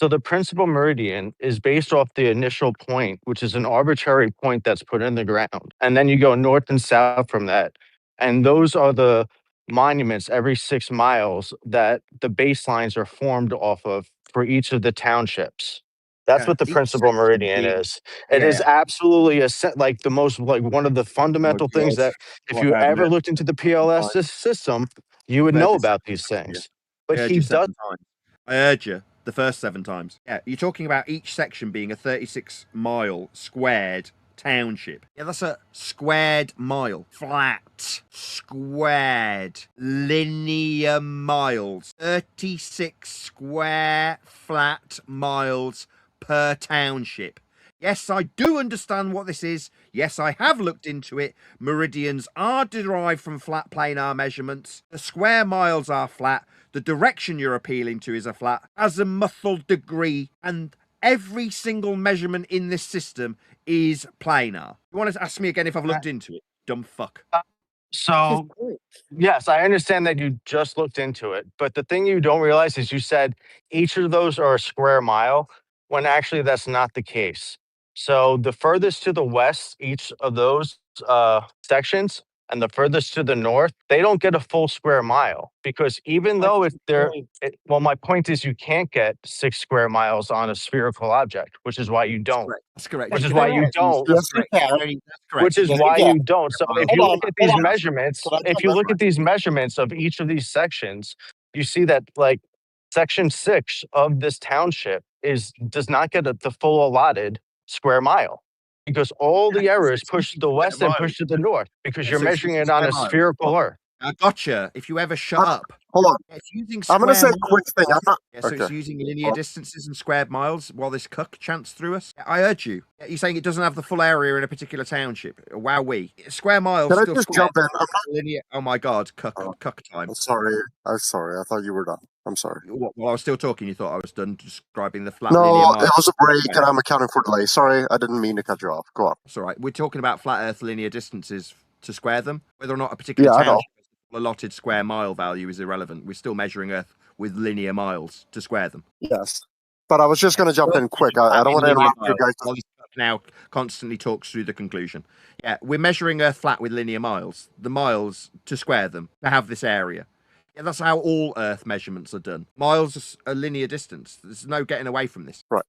the principal meridian is based off the initial point, which is an arbitrary point that's put in the ground, and then you go north and south from that, and those are the monuments every 6 miles that the baselines are formed off of for each of the townships. That's what the principal meridian is. It is absolutely like the most like one of the fundamental things that if you ever looked into the PLS system, you would know about these things. But he does. I urge you, the first 7 times. Yeah, you're talking about each section being a 36-mile squared township. Yeah, that's a squared mile. Flat. Squared. Linear miles. 36 square flat miles per township. Yes, I do understand what this is. Yes, I have looked into it. Meridians are derived from flat planar measurements. The square miles are flat. The direction you're appealing to is a flat azimuthal degree, and every single measurement in this system is planar. You want to ask me again if I've looked into it? Dumb fuck. So, yes, I understand that you just looked into it, but the thing you don't realize is you said each of those are a square mile, when actually that's not the case. So the furthest to the west, each of those sections, and the furthest to the north, they don't get a full square mile, because even though if they're, well, my point is you can't get 6 square miles on a spherical object, which is why you don't. That's correct. Which is why you don't. Yes, you can. Which is Yes, why you can. you don't. So if you look at these measurements, if you look at these measurements of each of these sections, you see that like section 6 of this township does not get the full allotted square mile, because all the errors push to the west and push to the north, because you're measuring it on a spherical earth. I gotcha. If you ever shut up. Hold on. It's using I'm going to say square a quick thing. I'm not. Yeah, so Okay. it's using linear distances and squared miles while this cuck chants through us. I heard you. You're saying it doesn't have the full area in a particular township. Wowee. Square miles Can I still just square. jump in? I'm not. Linear. Oh my god, cuck time. I'm sorry. I'm sorry. I thought you were done. I'm sorry. While I was still talking, you thought I was done describing the flat No, linear miles. it was a break, and I'm accounting for delay. Sorry, I didn't mean to cut you off. Go on. That's all right. We're talking about flat Earth linear distances to square them. Whether or not a particular Yeah, I know. township has a allotted square mile value is irrelevant. We're still measuring Earth with linear miles to square them. Yes, but I was just going to jump in quick. I don't want to interrupt you guys. While this now constantly talks through the conclusion. Yeah, we're measuring Earth flat with linear miles. The miles to square them to have this area. Yeah, that's how all Earth measurements are done. Miles are a linear distance. There's no getting away from this. Right.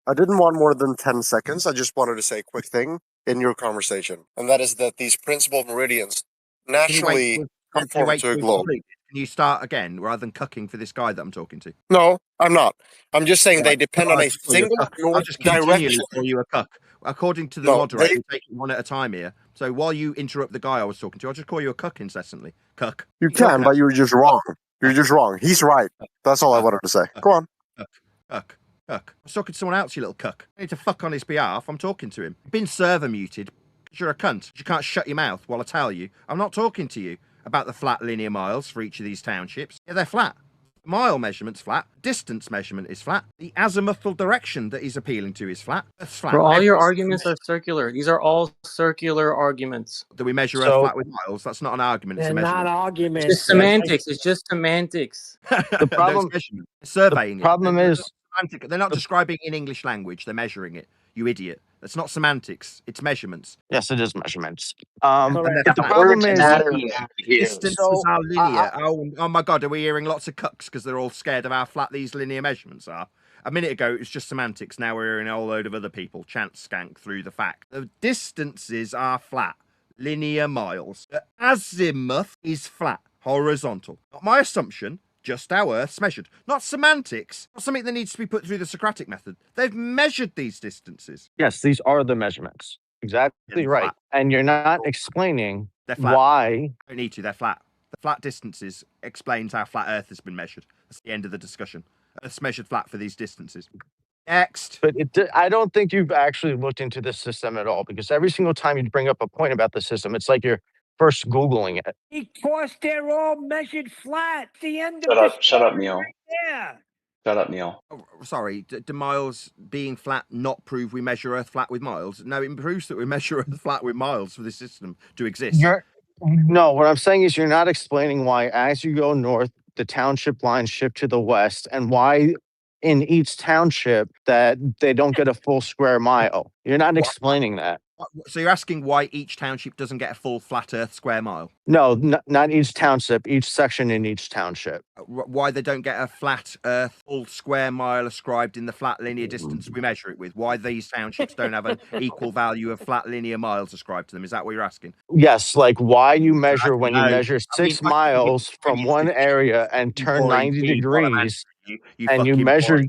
I didn't want more than 10 seconds. I just wanted to say a quick thing in your conversation, and that is that these principal meridians naturally conform to a globe. Can you start again rather than cucking for this guy that I'm talking to? No, I'm not. I'm just saying they depend on a single I'll north just continually direction. call you a cuck. According to the No, moderator, we take it one at a time here. So while you interrupt the guy I was talking to, I'll just call you a cuck incessantly. Cuck. You can, but you're just wrong. You're just wrong. He's right. That's all I wanted to say. Go on. Cuck. I was talking to someone else, you little cuck. I need to fuck on his behalf. I'm talking to him. You've been server muted because you're a cunt. You can't shut your mouth while I tell you. I'm not talking to you about the flat linear miles for each of these townships. Yeah, they're flat. Mile measurement's flat. Distance measurement is flat. The azimuthal direction that he's appealing to is flat. That's flat. Bro, all your arguments are circular. These are all circular arguments. Do we measure Earth flat with miles? That's not an argument. It's a They're measurement. not arguments. It's just semantics. It's just semantics. The problem, surveying the problem it. is They're not describing in English language. They're measuring it. You idiot. That's not semantics. It's measurements. yes, it is measurements. And But they're the flat. problem is Distances are linear. Oh my god, are we hearing lots of cucks because they're all scared of how flat these linear measurements are? A minute ago, it was just semantics. Now we're hearing a whole load of other people chant skank through the fact. The distances are flat. Linear miles. The azimuth is flat. Horizontal. Not my assumption. Just how Earth's measured. Not semantics. Not something that needs to be put through the Socratic method. They've measured these distances. yes, these are the measurements. Exactly right. Flat. And you're not explaining They're flat. why. Don't need to. They're flat. The flat distances explains how flat Earth has been measured. That's the end of the discussion. Earth's measured flat for these distances. Next. But I don't think you've actually looked into this system at all, because every single time you bring up a point about the system, it's like you're first Googling it. Because they're all measured flat. The end of the Shut up, Neil. Yeah. Shut up, Neil. Oh, sorry, do miles being flat not prove we measure Earth flat with miles? No, it proves that we measure Earth flat with miles for this system to exist. No, what I'm saying is you're not explaining why, as you go north, the township lines shift to the west, and why in each township that they don't get a full square mile. You're not explaining that. So you're asking why each township doesn't get a full flat Earth square mile? No, not each township, each section in each township. Why they don't get a flat Earth full square mile ascribed in the flat linear distance we measure it with? Why these townships don't have an equal value of flat linear miles ascribed to them? Is that what you're asking? Yes, like why you measure when you measure 6 miles from one area and turn 90 degrees, and you measure.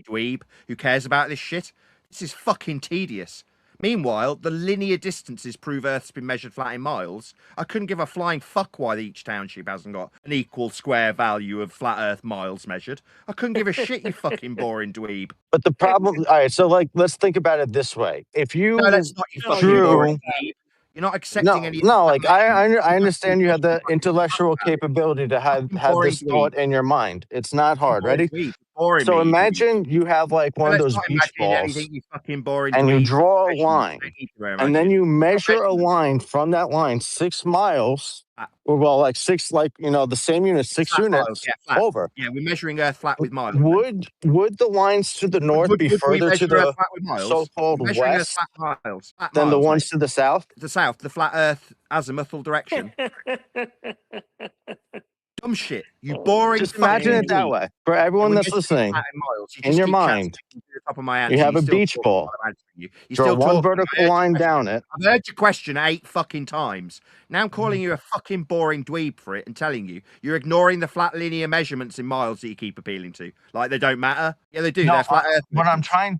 Dweeb who cares about this shit? This is fucking tedious. Meanwhile, the linear distances prove Earth's been measured flat in miles. I couldn't give a flying fuck why each township hasn't got an equal square value of flat Earth miles measured. I couldn't give a shit, you fucking boring dweeb. But the problem, all right, so like, let's think about it this way. If you No, that's not you fucking boring dweeb. You're not accepting any. No, like I understand you have the intellectual capability to have this thought in your mind. It's not hard. Ready? So imagine you have like one of those beach balls, you fucking boring and you dweeb. draw a line, and then you measure a line from that line 6 miles, or well, like 6, like the same unit, 6 units over. Yeah, we're measuring Earth flat with miles. Would the lines to the north be further to the so-called west than the ones to the south? The south, the flat Earth azimuthal direction. Dumb shit. You boring. Just imagine it that way. For everyone that's listening, in your mind, you have a beach ball. You draw still one vertical line down it. I've heard your question 8 fucking times. Now I'm calling you a fucking boring dweeb for it and telling you you're ignoring the flat linear measurements in miles that you keep appealing to. Like they don't matter. Yeah, they do. No, They're flat Earth. What I'm trying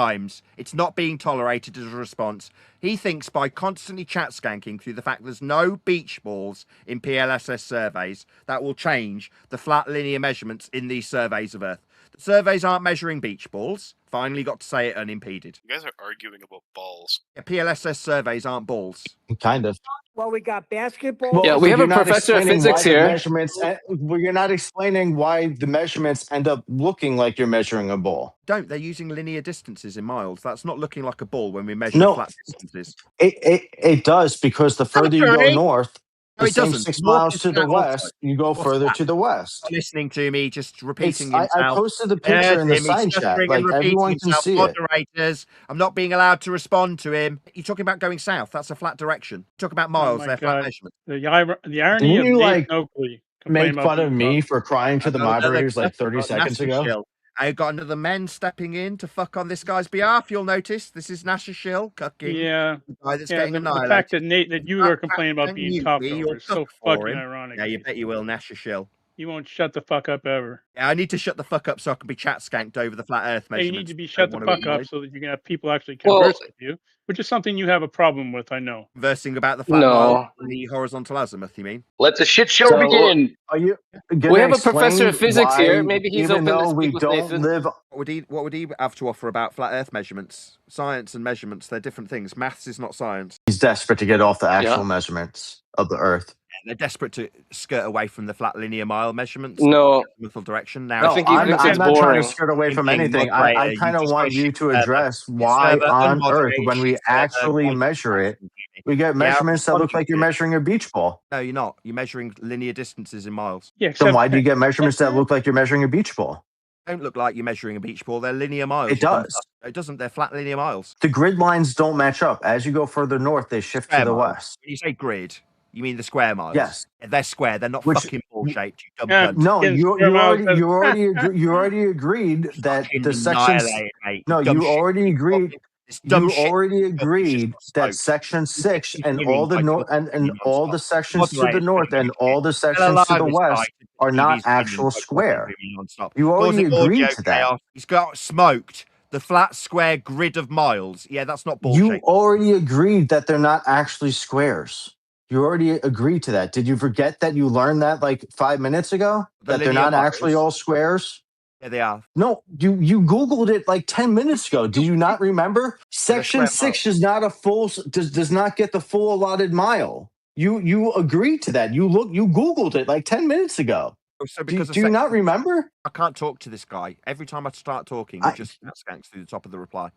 times. It's not being tolerated as a response. He thinks by constantly chat skanking through the fact there's no beach balls in PLSS surveys, that will change the flat linear measurements in these surveys of Earth. The surveys aren't measuring beach balls. Finally got to say it unimpeded. You guys are arguing about balls. Yeah, PLSS surveys aren't balls. Kind of. Well, we got basketball. Well, Yeah, we have you're a not professor of explaining why physics the here. measurements. Well, you're not explaining why the measurements end up looking like you're measuring a ball. They're using linear distances in miles. That's not looking like a ball when we measure flat distances. It does, because the further you go north, No, the it same doesn't. 6 North miles is to the flat also. west, you go What's further that? to the west. Not listening to me, just repeating I himself. posted the picture in the He's sign chat. stuttering and Like, repeating everyone can himself. see it. Moderators, I'm not being allowed to respond to him. You're talking about going south. That's a flat direction. Talk about miles. They're flat measurements. The irony Didn't of you, Nathan like, Oakley make complaining about fun of being me for crying to the moderators like 30 Got seconds Nasser ago? Shill. I got another men stepping in to fuck on this guy's behalf. You'll notice this is Nasser Shill cucking. Yeah, The guy that's yeah. getting The annihilated. fact that you are complaining about Don't being mute talked me, over you'll is so cook for fucking him. ironic. Yeah, you bet you will, Nasser Shill. You won't shut the fuck up ever. Yeah, I need to shut the fuck up so I can be chat skanked over the flat Earth Yeah, you measurements. need to be shut the fuck up so that you can have people actually Well- converse with you, which is something you have a problem with. I know. Conversing about the flat No. mile and the horizontal azimuth. You mean? Let the shit show So, begin. are you We gonna have a professor of explain physics here. why, Maybe he's even open to though we speak with don't Nathan. live What would he have to offer about flat Earth measurements? Science and measurements, they're different things. Maths is not science. He's desperate to get off the actual Yeah. measurements of the Earth. They're desperate to skirt away from the flat linear mile measurements. No. Azimuthal direction. Now, No, think he thinks I'm it's not trying to boring. skirt away from Thinking anything. I moderator, kind of just want got you shit to server. address Your why server on Earth, unmoderated, when we shit server, actually one measure it, person, Jimmy. we get Yeah, I'll measurements that respond look to you like you're soon. measuring a beach ball. No, you're not. You're measuring linear distances in miles. Yeah, Then except why do you get measurements that look like you're measuring a beach ball? Don't look like you're measuring a beach ball. They're linear miles. It you dumb does. fuck. It doesn't. They're flat linear miles. The grid lines don't match up. As you go further north, they shift to Square the miles. west. When you say grid, you mean the square miles? Yes. Yeah, they're square. They're not Which- fucking ball shaped. You dumb Yeah, cunt. No, Getting you square miles you already agreed that Fucking the sections. annihilated, mate. No, dumb you shit. already agreed. This dumb You shit. already It's just agreed got that smoked. section 6 He's and winning all the by north fucking and all the non-stop. sections to the Moderator's north winning and this all shit. the Still sections to alive, the this guy. west are not TV's winning actual by fucking square. moving non-stop. You already Causing agreed audio to that. chaos. He's got smoked. The flat square grid of miles. Yeah, that's not ball You shaped. already agreed that they're not actually squares. You already agreed to that. Did you forget that you learned that like 5 minutes ago? The That they're linear not actually miles. all squares? Yeah, they are. No, you Googled it like 10 minutes ago. Do you not remember? Section square 6 is not a full does not get the full allotted mile. You agreed to that. You Googled it like 10 minutes ago. So Do because of you not section- remember? I can't talk to this guy. Every time I start talking, he just skanks through the top of the reply.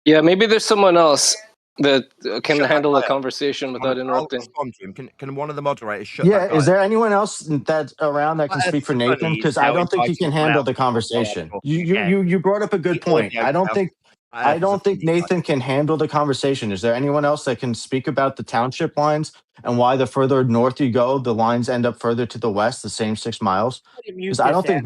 Yeah, maybe there's someone else that can Shut handle that the guy up. conversation without I'll interrupting. respond to him. Can one of the moderators shut Yeah, that guy is up? there anyone else that's around that can Well, speak for it's Nathan? funny, Because he's I now don't think he can entitled handle now the to conversation. talk You again. you brought up a good The point. audio I don't chaos. think funny. Nathan can handle the conversation. Is there anyone else that can speak about the township lines and why the further north you go, the lines end up further to the west, the same 6 miles? Because I don't think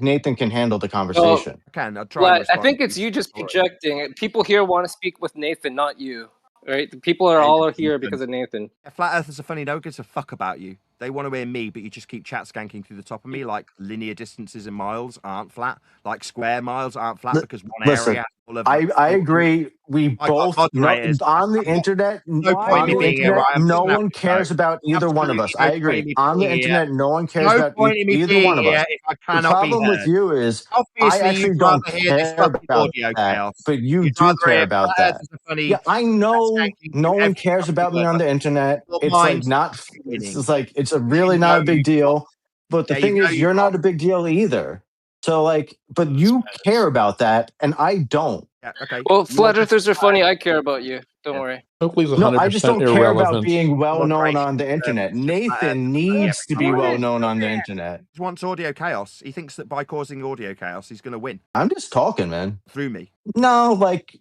Nathan can handle the conversation. I can. I'll try and Well, I respond. think it's you just projecting. People here want to speak with Nathan, not you. Right? The people are all here because of Nathan. Flat Earthers are funny. No one gives a fuck about you. They want to hear me, but you just keep chat skanking through the top of me. Like linear distances in miles aren't flat. Like square miles aren't flat because one Listen, area. Full of I agree. We I got both moderators. on the internet. No point in me being here, right? I'm No just one an cares about either one of us. I Absolutely no point agree. in me On the being here. internet, no one cares No about point in me either being one of us. here if I The cannot be problem with heard. you is I Obviously, actually you'd don't rather hear this care fucking about audio that, chaos. but you You'd do rather care hear about Flat that. Earthers are funny. Yeah, I know skanking no through one every cares fucking about me word. on the internet. Your It's like mind's not. It's winning. just like it's a really You not know a big you've deal. But the Yeah, thing you know is, you've you're not a big deal either. So like, but you care about that, and I don't. Yeah, okay. Well, flat earthers are funny. I care about you. Don't worry. Oakley's 100% No, I just don't care about irrelevant. being well known Moderation on the internet. Nathan needs to be well known on the internet. He wants audio chaos. He thinks that by causing audio chaos, he's going to win. I'm just talking, man. Through me. No, like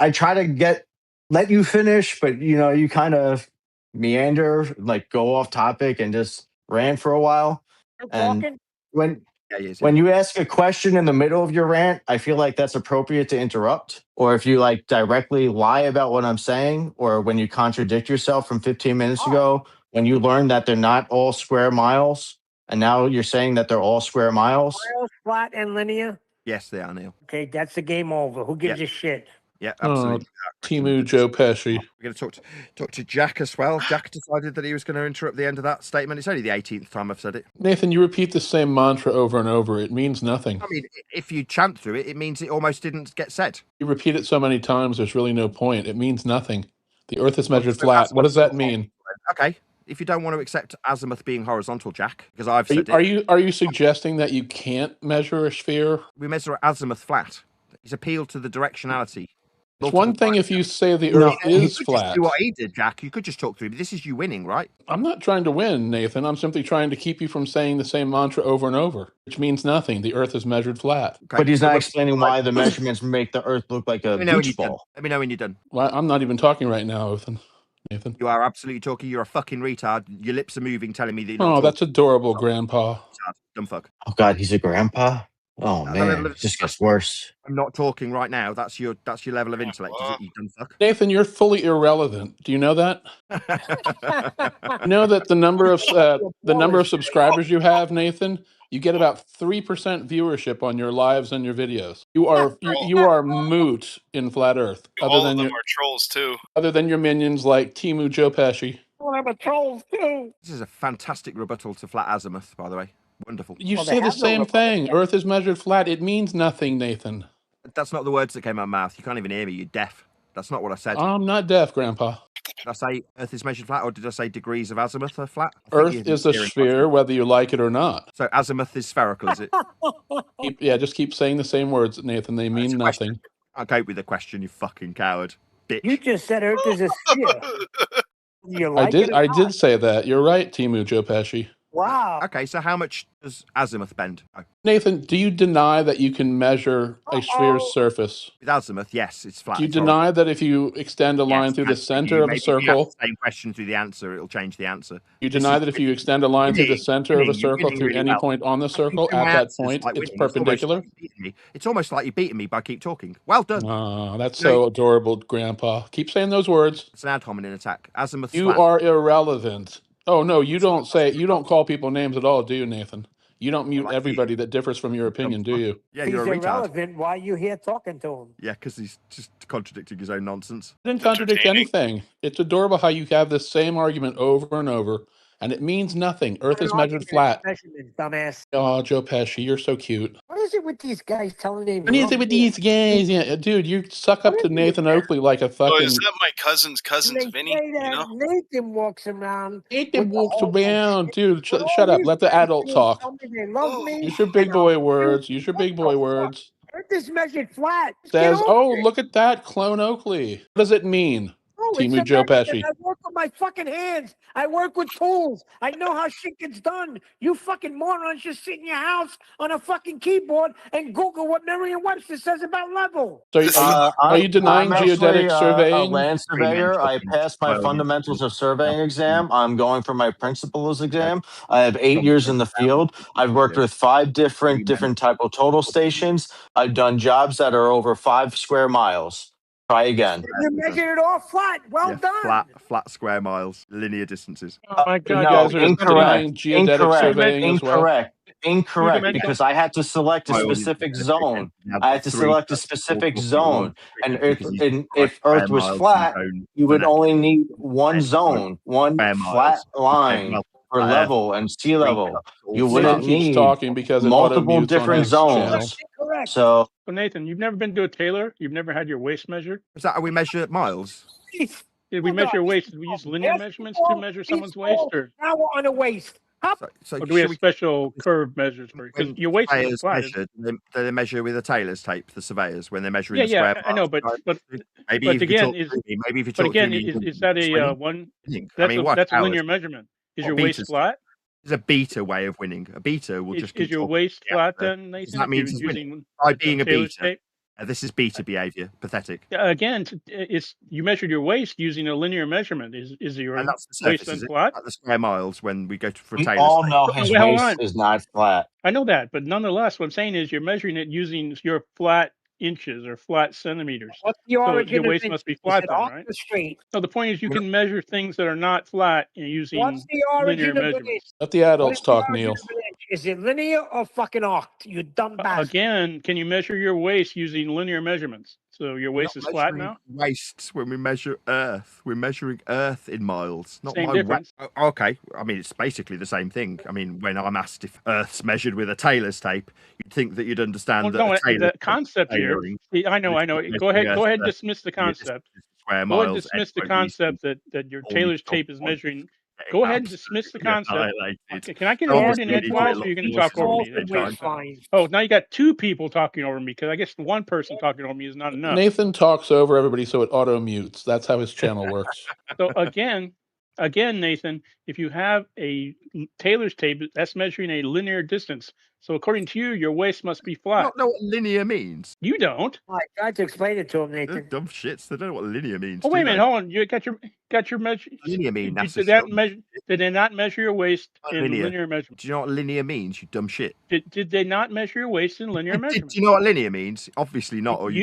I try to let you finish, but you kind of meander, like go off topic and just ran for a while. And when you ask a question in the middle of your rant, I feel like that's appropriate to interrupt. Or if you like directly lie about what I'm saying, or when you contradict yourself from 15 minutes ago, when you learn that they're not all square miles, and now you're saying that they're all square miles. Miles, flat, and linear. Yes, they are, Neil. Okay, that's the game over. Who gives a shit? Yeah, absolutely. Timu Joe Pesci. We're going to talk to Jack as well. Jack decided that he was going to interrupt the end of that statement. It's only the 18th time I've said it. Nathan, you repeat the same mantra over and over. It means nothing. I mean, if you chant through it, it means it almost didn't get said. You repeat it so many times, there's really no point. It means nothing. The Earth is measured flat. What does that mean? Okay. If you don't want to accept azimuth being horizontal, Jack, because I've said it. Are you suggesting that you can't measure a sphere? We measure azimuth flat. It's appealed to the directionality. It's one thing if you say the Earth is flat. Just do what he did, Jack. You could just talk through. But this is you winning, right? I'm not trying to win, Nathan. I'm simply trying to keep you from saying the same mantra over and over, which means nothing. The Earth is measured flat. Okay. But he's not explaining why the measurements make the Earth look like a beach ball. Let me know when you're done. Well, I'm not even talking right now, Nathan. You are absolutely talking. You're a fucking retard. Your lips are moving, telling me that you're not that's adorable, Grandpa. Dumb fuck. Oh, God, he's a grandpa? Oh, man. It just gets worse. I'm not talking right now. That's your level of intellect, is it, you dumb fuck? Nathan, you're fully irrelevant. Do you know that? You know that the number of subscribers you have, Nathan, you get about 3% viewership on your lives and your videos. You are moot in flat Earth. All of them are trolls too. Other than your minions like Timu Joe Pesci. Well, I'm a troll too. This is a fantastic rebuttal to flat azimuth, by the way. Wonderful. You say the same thing. Earth is measured flat. It means nothing, Nathan. That's not the words that came out of my mouth. You can't even hear me. You're deaf. That's not what I said. I'm not deaf, Grandpa. Did I say Earth is measured flat, or did I say degrees of azimuth are flat? Earth is a sphere, whether you like it or not. So azimuth is spherical, is it? Just keep saying the same words, Nathan. They mean nothing. I'll go with the question, you fucking coward. Bitch. You just said Earth is a sphere. I did say that. You're right, Timu Joe Pesci. Wow. Okay, so how much does azimuth bend? Oh. Nathan, do you deny that you can measure a sphere's surface? With azimuth, yes, it's flat. Do you deny that if you extend a line through the center of a circle? The same question through the answer, it'll change the answer. You deny that if you extend a line through the center of a circle through any point on the circle, at that point, it's perpendicular? It's almost like you're beating me by keep talking. Well done. Oh, that's so adorable, Grandpa. Keep saying those words. It's an ad hominem attack. Azimuth. You are irrelevant. Oh, no, you don't call people names at all, do you, Nathan? You don't mute everybody that differs from your opinion, do you? Yeah, He's you're a retard. irrelevant. Why are you here talking to him? Yeah, because he's just contradicting his own nonsense. I didn't contradict anything. It's adorable how you have the same argument over and over, and it means nothing. Earth is measured flat. Dumbass. Oh, Joe Pesci, you're so cute. What is it with these guys telling me? What is it with these guys? Yeah, dude, you suck up to Nathan Oakley like a fucking... Oh, is that my cousin's Vinny? You know? Nathan walks around. Nathan walks around. Dude, shut up. Let the adult talk. They love me. Use your big boy words. Use your big boy words. Earth is measured flat. Says, oh, look at that, Clone Oakley. What does it mean? Timu Joe Pesci. I work with my fucking hands. I work with tools. I know how shit gets done. You fucking morons just sit in your house on a fucking keyboard and Google what Merriam-Webster says about level. So are you denying geodetic surveying? A land surveyor. I passed my fundamentals of surveying exam. I'm going for my principals exam. I have 8 years in the field. I've worked with 5 different type of total stations. I've done jobs that are over 5 square miles. Try again. You measured it all flat. Well done. Flat square miles, linear distances. Oh my God, you guys are denying geodetic surveying as well. Incorrect, because I had to select a specific zone. I had to select a specific zone. And if Earth was flat, you would only need one zone, one flat line for level and sea level. You wouldn't need talking because multiple different zones. So, Nathan, you've never been to a tailor? You've never had your waist measured? Is that how we measure miles? Did we measure waist? Did we use linear measurements to measure someone's waist? Or now we're on a waist. Or do we have special curve measures for you? Because your waist is flat. They measure with a tailor's tape, the surveyors, when they're measuring the square miles. I know, but again, is that a one? That's a linear measurement. Is your waist flat? Is a beta way of winning. A beta will just is your waist flat then, Nathan? That means he's winning. By being a beta. This is beta behavior. Pathetic. Again, it's you measured your waist using a linear measurement. Is your waist then flat? At the square miles when we go for we tailors. all know his waist is not flat. I know that, but nonetheless, what I'm saying is you're measuring it using your flat inches or flat centimeters. What's the origin your waist must be flat then, right? Straight. So the point is you can measure things that are not flat using linear measurements. Let the adults talk, Neil. Is it linear or fucking arced? You dumb bastard. Again, can you measure your waist using linear measurements? So your waist is flat now? Wastes when we measure Earth. We're measuring Earth in miles, not Same my difference. Okay, I mean, it's basically the same thing. I mean, when I'm asked if Earth's measured with a tailor's tape, you'd think that you'd understand Well, that no, the concept here. I know. Go ahead. Go ahead and dismiss the concept. Square Go ahead and miles. dismiss the concept that your tailor's tape is measuring. Go ahead and dismiss the concept. Okay, can I get a word in edgewise, or you're going to talk over me? Oh, now you got two people talking over me because I guess one person talking over me is not enough. Nathan talks over everybody, so it auto mutes. That's how his channel works. So again, Nathan, if you have a tailor's tape, that's measuring a linear distance. So according to you, your waist must be flat. You don't know what linear means. You don't. I tried to explain it to him, Nathan. They're dumb shits. They don't know what linear means. Oh, wait a minute. Hold on. You got your measure. Linear mean Did they not measure your waist in linear measurement? Do you know what linear means? You dumb shit. Did they not measure your waist in linear measurement? Do you know what linear means? Obviously not. Or Do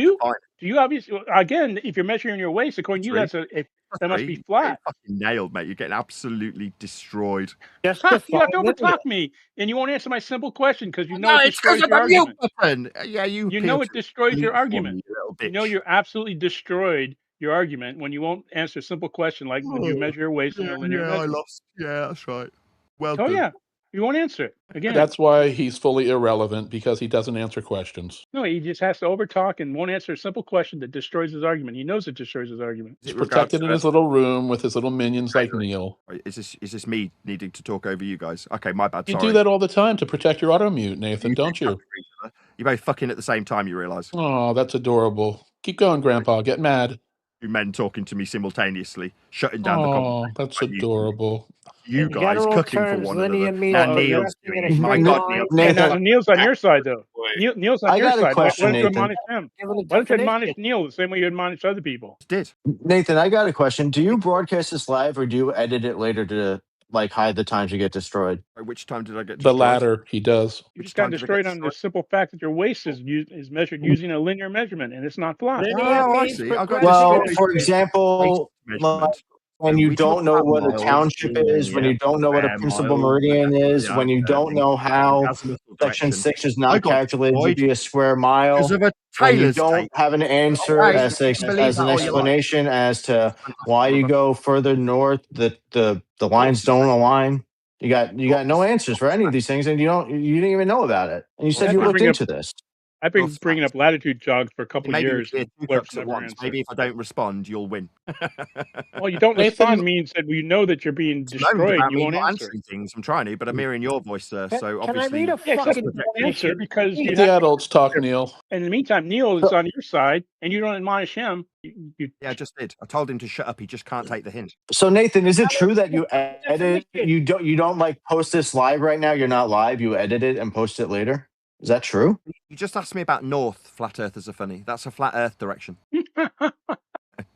you obviously again? If you're measuring your waist, according to you, that must be flat. Fucking nailed, mate. You're getting absolutely destroyed. You have to overtalk me, and you won't answer my simple question because you know it destroys your argument. You know it destroys your argument. You know you're absolutely destroyed your argument when you won't answer a simple question like, "Would you measure your waist in a linear measurement?" I lost. Yeah, that's right. Well done. done. Yeah, you won't answer it again. That's why he's fully irrelevant, because he doesn't answer questions. No, he just has to overtalk and won't answer a simple question that destroys his argument. He knows it destroys his argument. He's protected in his little room with his little minions like Neil. Is this me needing to talk over you guys? Okay, my bad. You do that all the time to protect your auto mute, Nathan, don't you? You're both fucking at the same time, you realise? Oh, that's adorable. Keep going, Grandpa. Get mad. Two men talking to me simultaneously, shutting down the conversation. Oh, that's adorable. You guys cooking for one another. Neil's doing it. My God, Neil. Neil's on your side, though. Neil's on your side. Why don't you admonish him? Why don't you admonish Neil the same way you admonish other people? Nathan, I got a question. Do you broadcast this live or do you edit it later to hide the times you get destroyed? Which time did I get The destroyed? latter, he does. You just got destroyed on the simple fact that your waist is measured using a linear measurement, and it's not flat. Oh, I see. Well, for example, when you don't know what a township is, when you don't know what a principal meridian is, when you don't know how section 6 is not calculated to be a square mile, when you don't have an answer as an explanation as to why you go further north, the lines don't align. You got no answers for any of these things, and you didn't even know about it. And you said you looked into this. I've been bringing up latitude jogs for a couple of years. Maybe if I don't respond, you'll win. Well, you don't respond means that we know that you're being destroyed. You won't answer things. I'm trying to, but I'm hearing your voice, sir. So obviously, I read a fucking answer because Let the adults talk, Neil. And in the meantime, Neil is on your side, and you don't admonish him. Yeah, I just did. I told him to shut up. He just can't take the hint. So Nathan, is it true that you edit? You don't post this live right now? You're not live. You edit it and post it later. Is that true? You just asked me about north. Flat earthers are funny. That's a flat earth direction.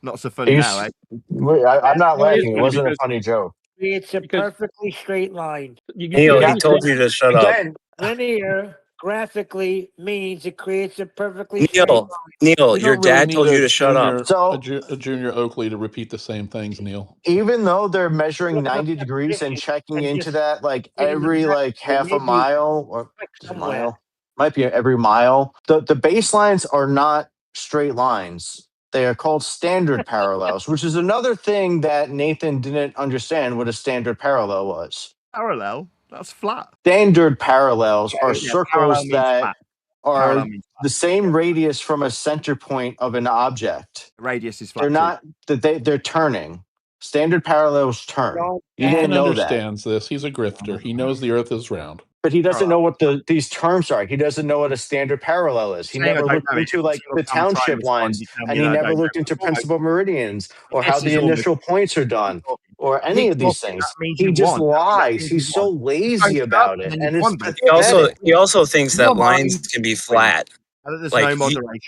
Not so funny now, eh? I'm not laughing. It wasn't a funny joke. It's a perfectly straight line. Neil, he told you to shut up. Linear graphically means it creates a perfectly straight Neil, line. Neil, your dad told you to shut up. So a junior Oakley to repeat the same things, Neil. Even though they're measuring 90 degrees and checking into that every half a mile or a mile, might be every mile, the baselines are not straight lines. They are called standard parallels, which is another thing that Nathan didn't understand what a standard parallel was. Parallel? That's flat. Standard parallels are circles that are means the same radius from a center point of an object. The radius is flat. They're not they're turning. Standard parallels turn. You didn't know that. He understands this. He's a grifter. He knows the earth is round. But he doesn't know what these terms are. He doesn't know what a standard parallel is. He never looked into the township lines, and he never looked into principal meridians or how the initial points are done or any of these things. He just lies. He's so lazy about it, and it's pathetic. He also thinks that lines can be flat.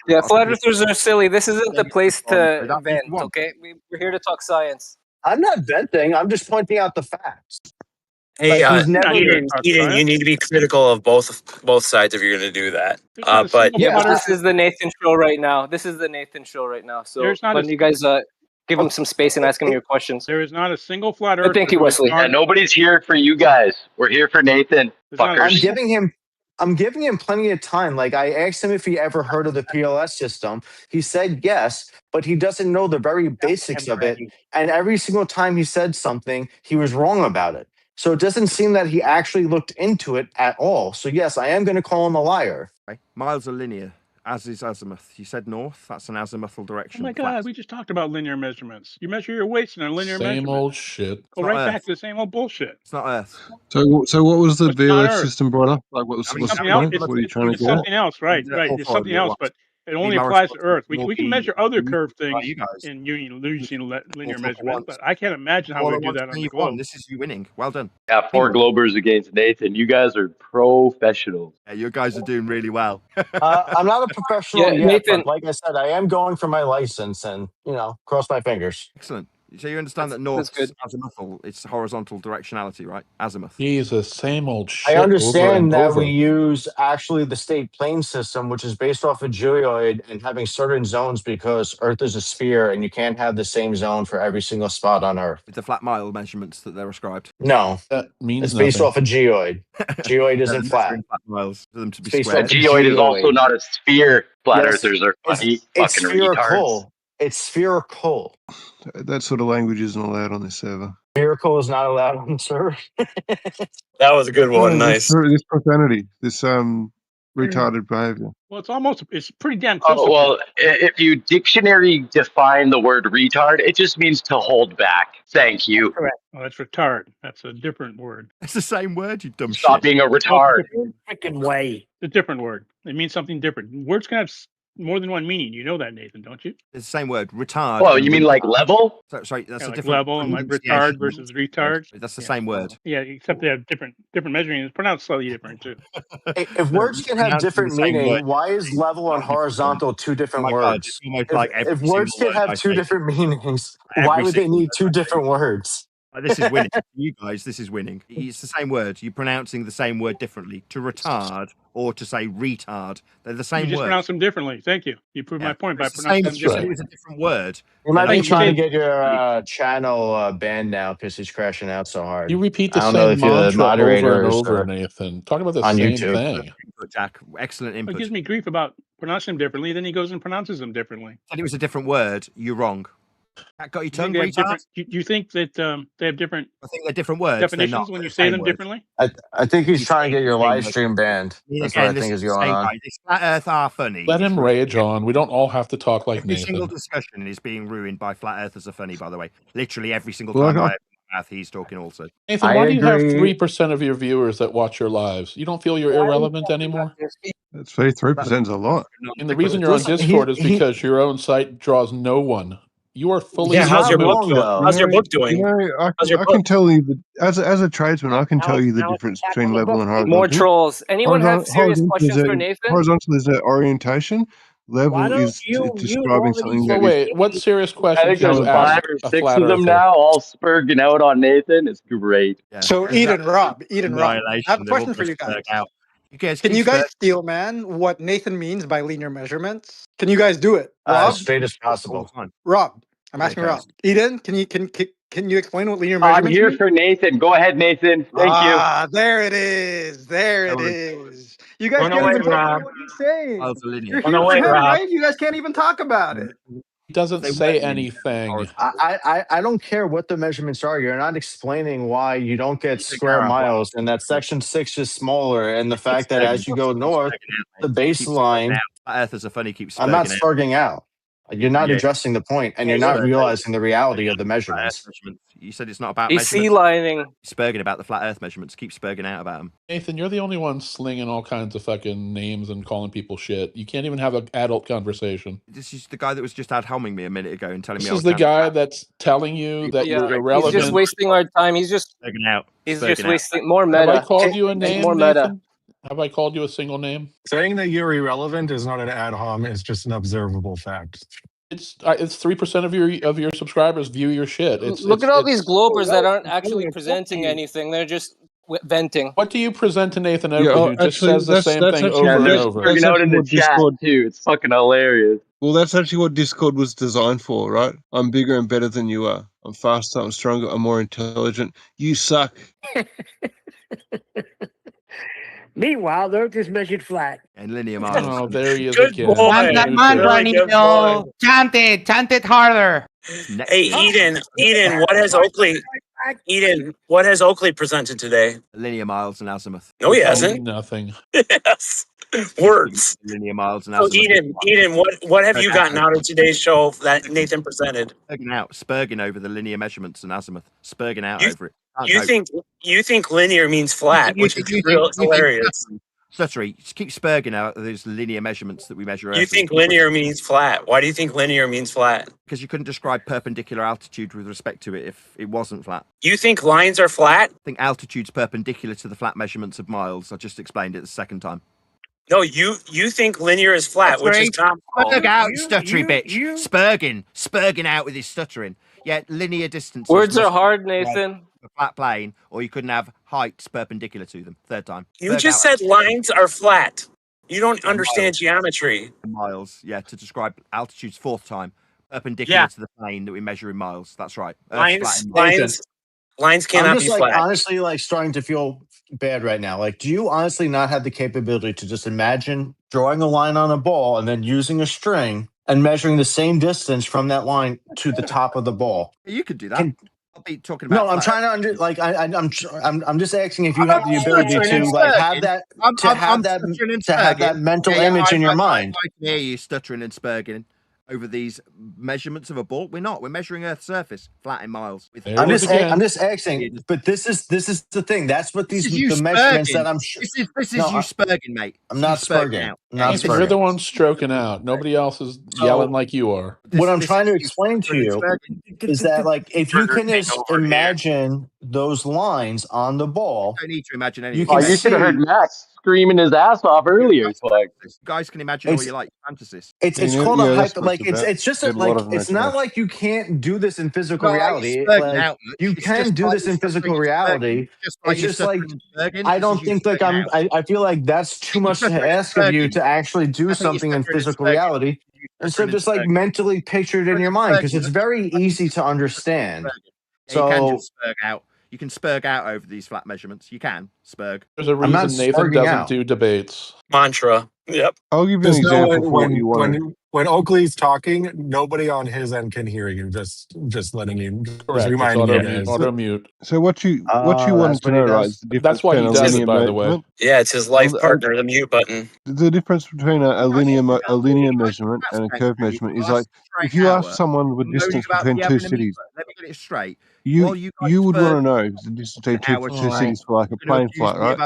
Yeah, flat earthers are silly. This isn't the place to vent. Okay, we're here to talk science. I'm not venting. I'm just pointing out the facts. Hey, Eden, you need to be critical of both sides if you're going to do that. But yeah, this is the Nathan show right now. So why don't you guys give him some space and ask him your questions? There is not a single flat earth. Thank you, Wesley. Yeah, nobody's here for you guys. We're here for Nathan. Fuckers. I'm giving him plenty of time. Like, I asked him if he ever heard of the PLS system. He said yes, but he doesn't know the very basics of it. And every single time he said something, he was wrong about it. So it doesn't seem that he actually looked into it at all. So yes, I am going to call him a liar. Okay. Miles are linear, as is azimuth. You said north. That's an azimuthal direction. Oh my God, we just talked about linear measurements. You measure your weights in a linear Same measurement. old shit. Go right back to the same old bullshit. It's not Earth. So what was the It's not VLS Earth. system brought up? Like, what's the Something else. point? What are you trying to It's get at? something else, right? Right. It's something else, but it only applies to Earth. We can measure other curved things in using linear measurement, but I can't imagine how we do that on the globe. This is you winning. Well done. Yeah, 4 Globers against Nathan. You guys are professionals. Yeah, you guys are doing really well. I'm not a professional Yeah, yet, Nathan. but like I said, I am going for my license, and cross my fingers. Excellent. So you understand that north is azimuthal. It's horizontal directionality, right? Azimuth. Jesus, same old shit. I understand that we over. use actually the state plane system, which is based off a geoid and having certain zones because Earth is a sphere and you can't have the same zone for every single spot on Earth. With the flat mile measurements that they're ascribed. No, that means it's based nothing. off a geoid. Geoid isn't flat. Flat miles for them to be It's based square. off A geoid is also not a sphere. Flat Yes, earthers are it's fucking retards. spherical. It's spherical. That sort of language isn't allowed on this server. Spherical is not allowed on the server. That was a good one. Nice. This profanity, this retarded behavior. Well, it's pretty damn close. Oh, well, if you dictionary define the word retard, it just means to hold back. Thank you. Correct. Oh, that's retard. That's a different word. It's the same word, you dumb Stop shit. being a retard. Freaking way. It's a different word. It means something different. Words can have more than one meaning. You know that, Nathan, don't you? It's the same word, retard. Well, you mean like level? Sorry, that's Yeah, a like different level and like retard versus retard. That's the same word. Yeah, except they have different measuring. It's pronounced slightly different too. If words can have different meaning, why is level and horizontal two different words? If words can have two different meanings, why would they need two different words? This is winning. You guys, this is winning. It's the same word. You're pronouncing the same word differently. To retard or to say retard. They're the same You just word. pronounce them differently. Thank you. You proved my point by It's the pronouncing same. them You said it differently. was a different word. You might be trying to get your channel banned now because he's crashing out so hard. You repeat the I don't know same if you're the mantra over and moderators over, Nathan. Talk about the on same YouTube. thing. Jack, excellent It input. gives me grief about pronouncing them differently. Then he goes and pronounces them differently. Said it was a different word. You're wrong. That got your You tongue, think they have retard? different? Do you think that they have different? I think they're different words. Definitions when you say them differently. I think he's trying to get your live stream banned. That's what I think is going on. This flat Earth are funny. Let him rage on. We don't all have to talk like Every single Nathan. discussion is being ruined by flat Earthers are funny, by the way. Literally every single Well, time I- I open my mouth, he's talking also. Nathan, why do you have 3% of your viewers that watch your lives? You don't feel you're irrelevant anymore? That's 3% is a lot. And the reason you're on Discord is because your own site draws no one. You are fully. Yeah, how's your book wrong, doing? though. How's your book doing? You know, How's your I book? can tell you, as a tradesman, I can tell you the difference between level and horizontal. More trolls. Anyone have serious questions for Nathan? Horizontal is an orientation. Level is describing something So that wait, what serious I questions think do there's you 5 ask or a 6 flat of them earther? now, all spurging out on Nathan. It's great. So Eden, Rob, I have a question for you guys. Can you guys steal, man, what Nathan means by linear measurements? Can you guys do it? Rob? As straight as possible. Rob, I'm asking Rob. Eden, can you explain what linear measurements I'm here mean? for Nathan. Go ahead, Nathan. Thank you. Ah, there it is. There it is. You guys can't even talk about what he's saying. You're here for him, right? You guys can't even talk about it. He doesn't say anything. I don't care what the measurements are. You're not explaining why you don't get square miles and that section 6 is smaller and the fact that as you go north, the baseline. Earthers are funny, keeps I'm not spurging spurging out. You're not addressing the point, and you're not realizing the reality of the measurements. You said it's not about He's measurements. sea lining. Spurging about the flat Earth measurements. Keep spurging out about them. Nathan, you're the only one slinging all kinds of fucking names and calling people shit. You can't even have an adult conversation. This is the guy that was just ad homing me a minute ago and telling This me I is was the down- guy that's telling you that you're irrelevant. He's just wasting our time. He's just Spurging out. wasting more meta. Have I called you a name, more meta. Nathan? Have I called you a single name? Saying that you're irrelevant is not an ad hom; it's just an observable fact. It's 3% of your subscribers view your shit. Look at all these globers that aren't actually presenting anything. They're just venting. What do you present to Nathan Yeah, who just says the same thing over and over? Bringing out in the chat too. It's fucking hilarious. Well, that's actually what Discord was designed for, right? I'm bigger and better than you are. I'm faster, I'm stronger, I'm more intelligent. You suck. Meanwhile, the Earth is measured flat. And linear miles. Oh, there he is Good again. boy. Chant that mantra, Neil. Chant it harder. Hey, Eden, what has Oakley presented today? Linear miles and azimuth. No, he hasn't. Nothing. Yes. Words. Linear miles and So azimuth. Eden, what have you gotten out of today's show that Nathan presented? Spurging over the linear measurements and azimuth. Spurging out over it. You think linear means flat, which is real hilarious. Stuttery, just keep spurging out those linear measurements that we measure. You think linear means flat. Why do you think linear means flat? Because you couldn't describe perpendicular altitude with respect to it if it wasn't flat. You think lines are flat? I think altitude's perpendicular to the flat measurements of miles. I just explained it the second time. No, you think linear is flat, which is Spurg out, stuttery bitch. Spurging out with his stuttering. Yeah, linear distance. Words are hard, Nathan. A flat plane, or you couldn't have heights perpendicular to them. Third time. You just said lines are flat. You don't understand geometry. Miles, yeah, to describe altitudes. Fourth time. Perpendicular to the plane that we measure in miles. That's right. Lines cannot be flat. Honestly, starting to feel bad right now. Do you honestly not have the capability to just imagine drawing a line on a ball and then using a string and measuring the same distance from that line to the top of the ball? You could do that. I'll be talking about. No, I'm trying to I'm just asking if you have the ability to have that mental image in your mind. I can hear you stuttering and spurging over these measurements of a ball. We're not. We're measuring Earth's surface flat in miles. I'm just asking, but this is the thing. That's what the measurements that I'm sure. This is you spurging, mate. I'm not spurging. You're the one stroking out. Nobody else is yelling like you are. What I'm trying to explain to you is that, if you can just imagine those lines on the ball, don't need to imagine anything. You should have heard Max screaming his ass off earlier. Guys can imagine all you like. Fantasies. It's called a hyper. It's just it's not like you can't do this in physical reality. You can do this in physical reality. It's just I don't think I feel like that's too much to ask of you to actually do something in physical reality. Instead of just mentally picture it in your mind, because it's very easy to understand. So you can just spurg out. You can spurg out over these flat measurements. You can spurg. There's a reason Nathan doesn't do debates. Mantra. Yep. I'll give you an example for what you want. When Oakley's talking, nobody on his end can hear you. Just letting you. Correct. Reminding you guys. Auto mute. So what you want to know, right? Is the difference that's why he between does a it, by the way. Yeah, it's his life partner, the mute button. The difference between a linear measurement and a curve measurement is if you ask someone the distance between two cities, let me get it straight. you would want to know the distance between two cities for a plane flight, right?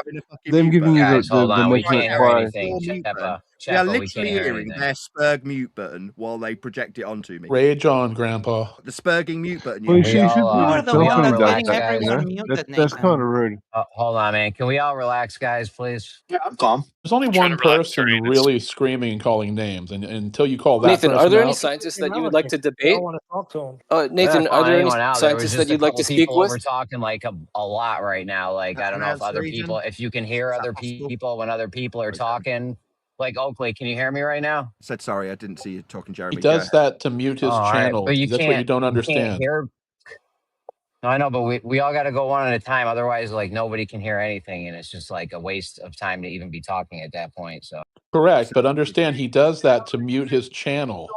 Them giving you the measurement by. We are literally hearing their spurg mute button while they project it onto me. Rage on, Grandpa. The spurging mute button. Well, you should that's kind of rude. Hold on, man. Can we all relax, guys, please? Yeah, I'm calm. There's only one person really screaming and calling names, and until you call that Nathan, person are there any out, scientists that you would like to debate? I want to talk to him. Nathan, are there any scientists that you'd like to speak with? We're talking a lot right now. I don't know if other people, if you can hear other people when other people are talking. Oakley, can you hear me right now? I said sorry, I didn't see you talking, Jeremy. He does that to mute his channel. Right, but that's what you don't understand. No, I know, but we all got to go one at a time. Otherwise, nobody can hear anything, and it's just a waste of time to even be talking at that point. So correct, but understand he does that to mute his channel.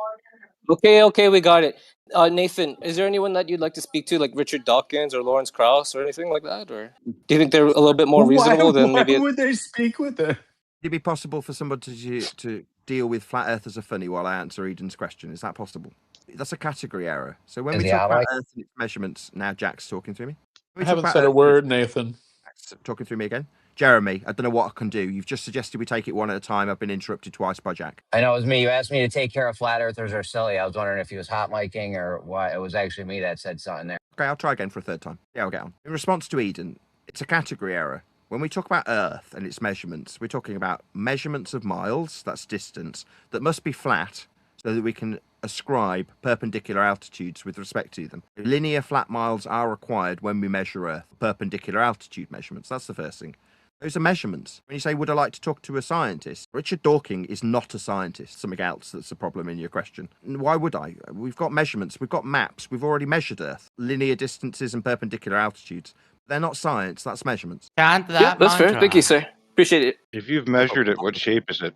Okay, we got it. Nathan, is there anyone that you'd like to speak to, like Richard Dawkins or Lawrence Krauss or anything like that? Or do you think they're a little bit more reasonable than maybe? Why would they speak with it? Would it be possible for somebody to deal with flat Earth as a funny while I answer Eden's question? Is that possible? That's a category error. So when we talk about Earth and its measurements, now Jack's talking through me. I haven't said a word, Nathan. Jack's talking through me again. Jeremy, I don't know what I can do. You've just suggested we take it one at a time. I've been interrupted twice by Jack. I know it was me. You asked me to take care of flat earthers or silly. I was wondering if he was hot micing or why. It was actually me that said something there. Okay, I'll try again for a third time. Yeah, I'll get on. In response to Eden, it's a category error. When we talk about Earth and its measurements, we're talking about measurements of miles, that's distance, that must be flat so that we can ascribe perpendicular altitudes with respect to them. Linear flat miles are required when we measure Earth, perpendicular altitude measurements. That's the first thing. Those are measurements. When you say, would I like to talk to a scientist? Richard Dawkins is not a scientist. Something else that's a problem in your question. Why would I? We've got measurements. We've got maps. We've already measured Earth. Linear distances and perpendicular altitudes. They're not science, that's measurements. Yeah, that's fair. Thank you, sir. Appreciate it. If you've measured it, what shape is it?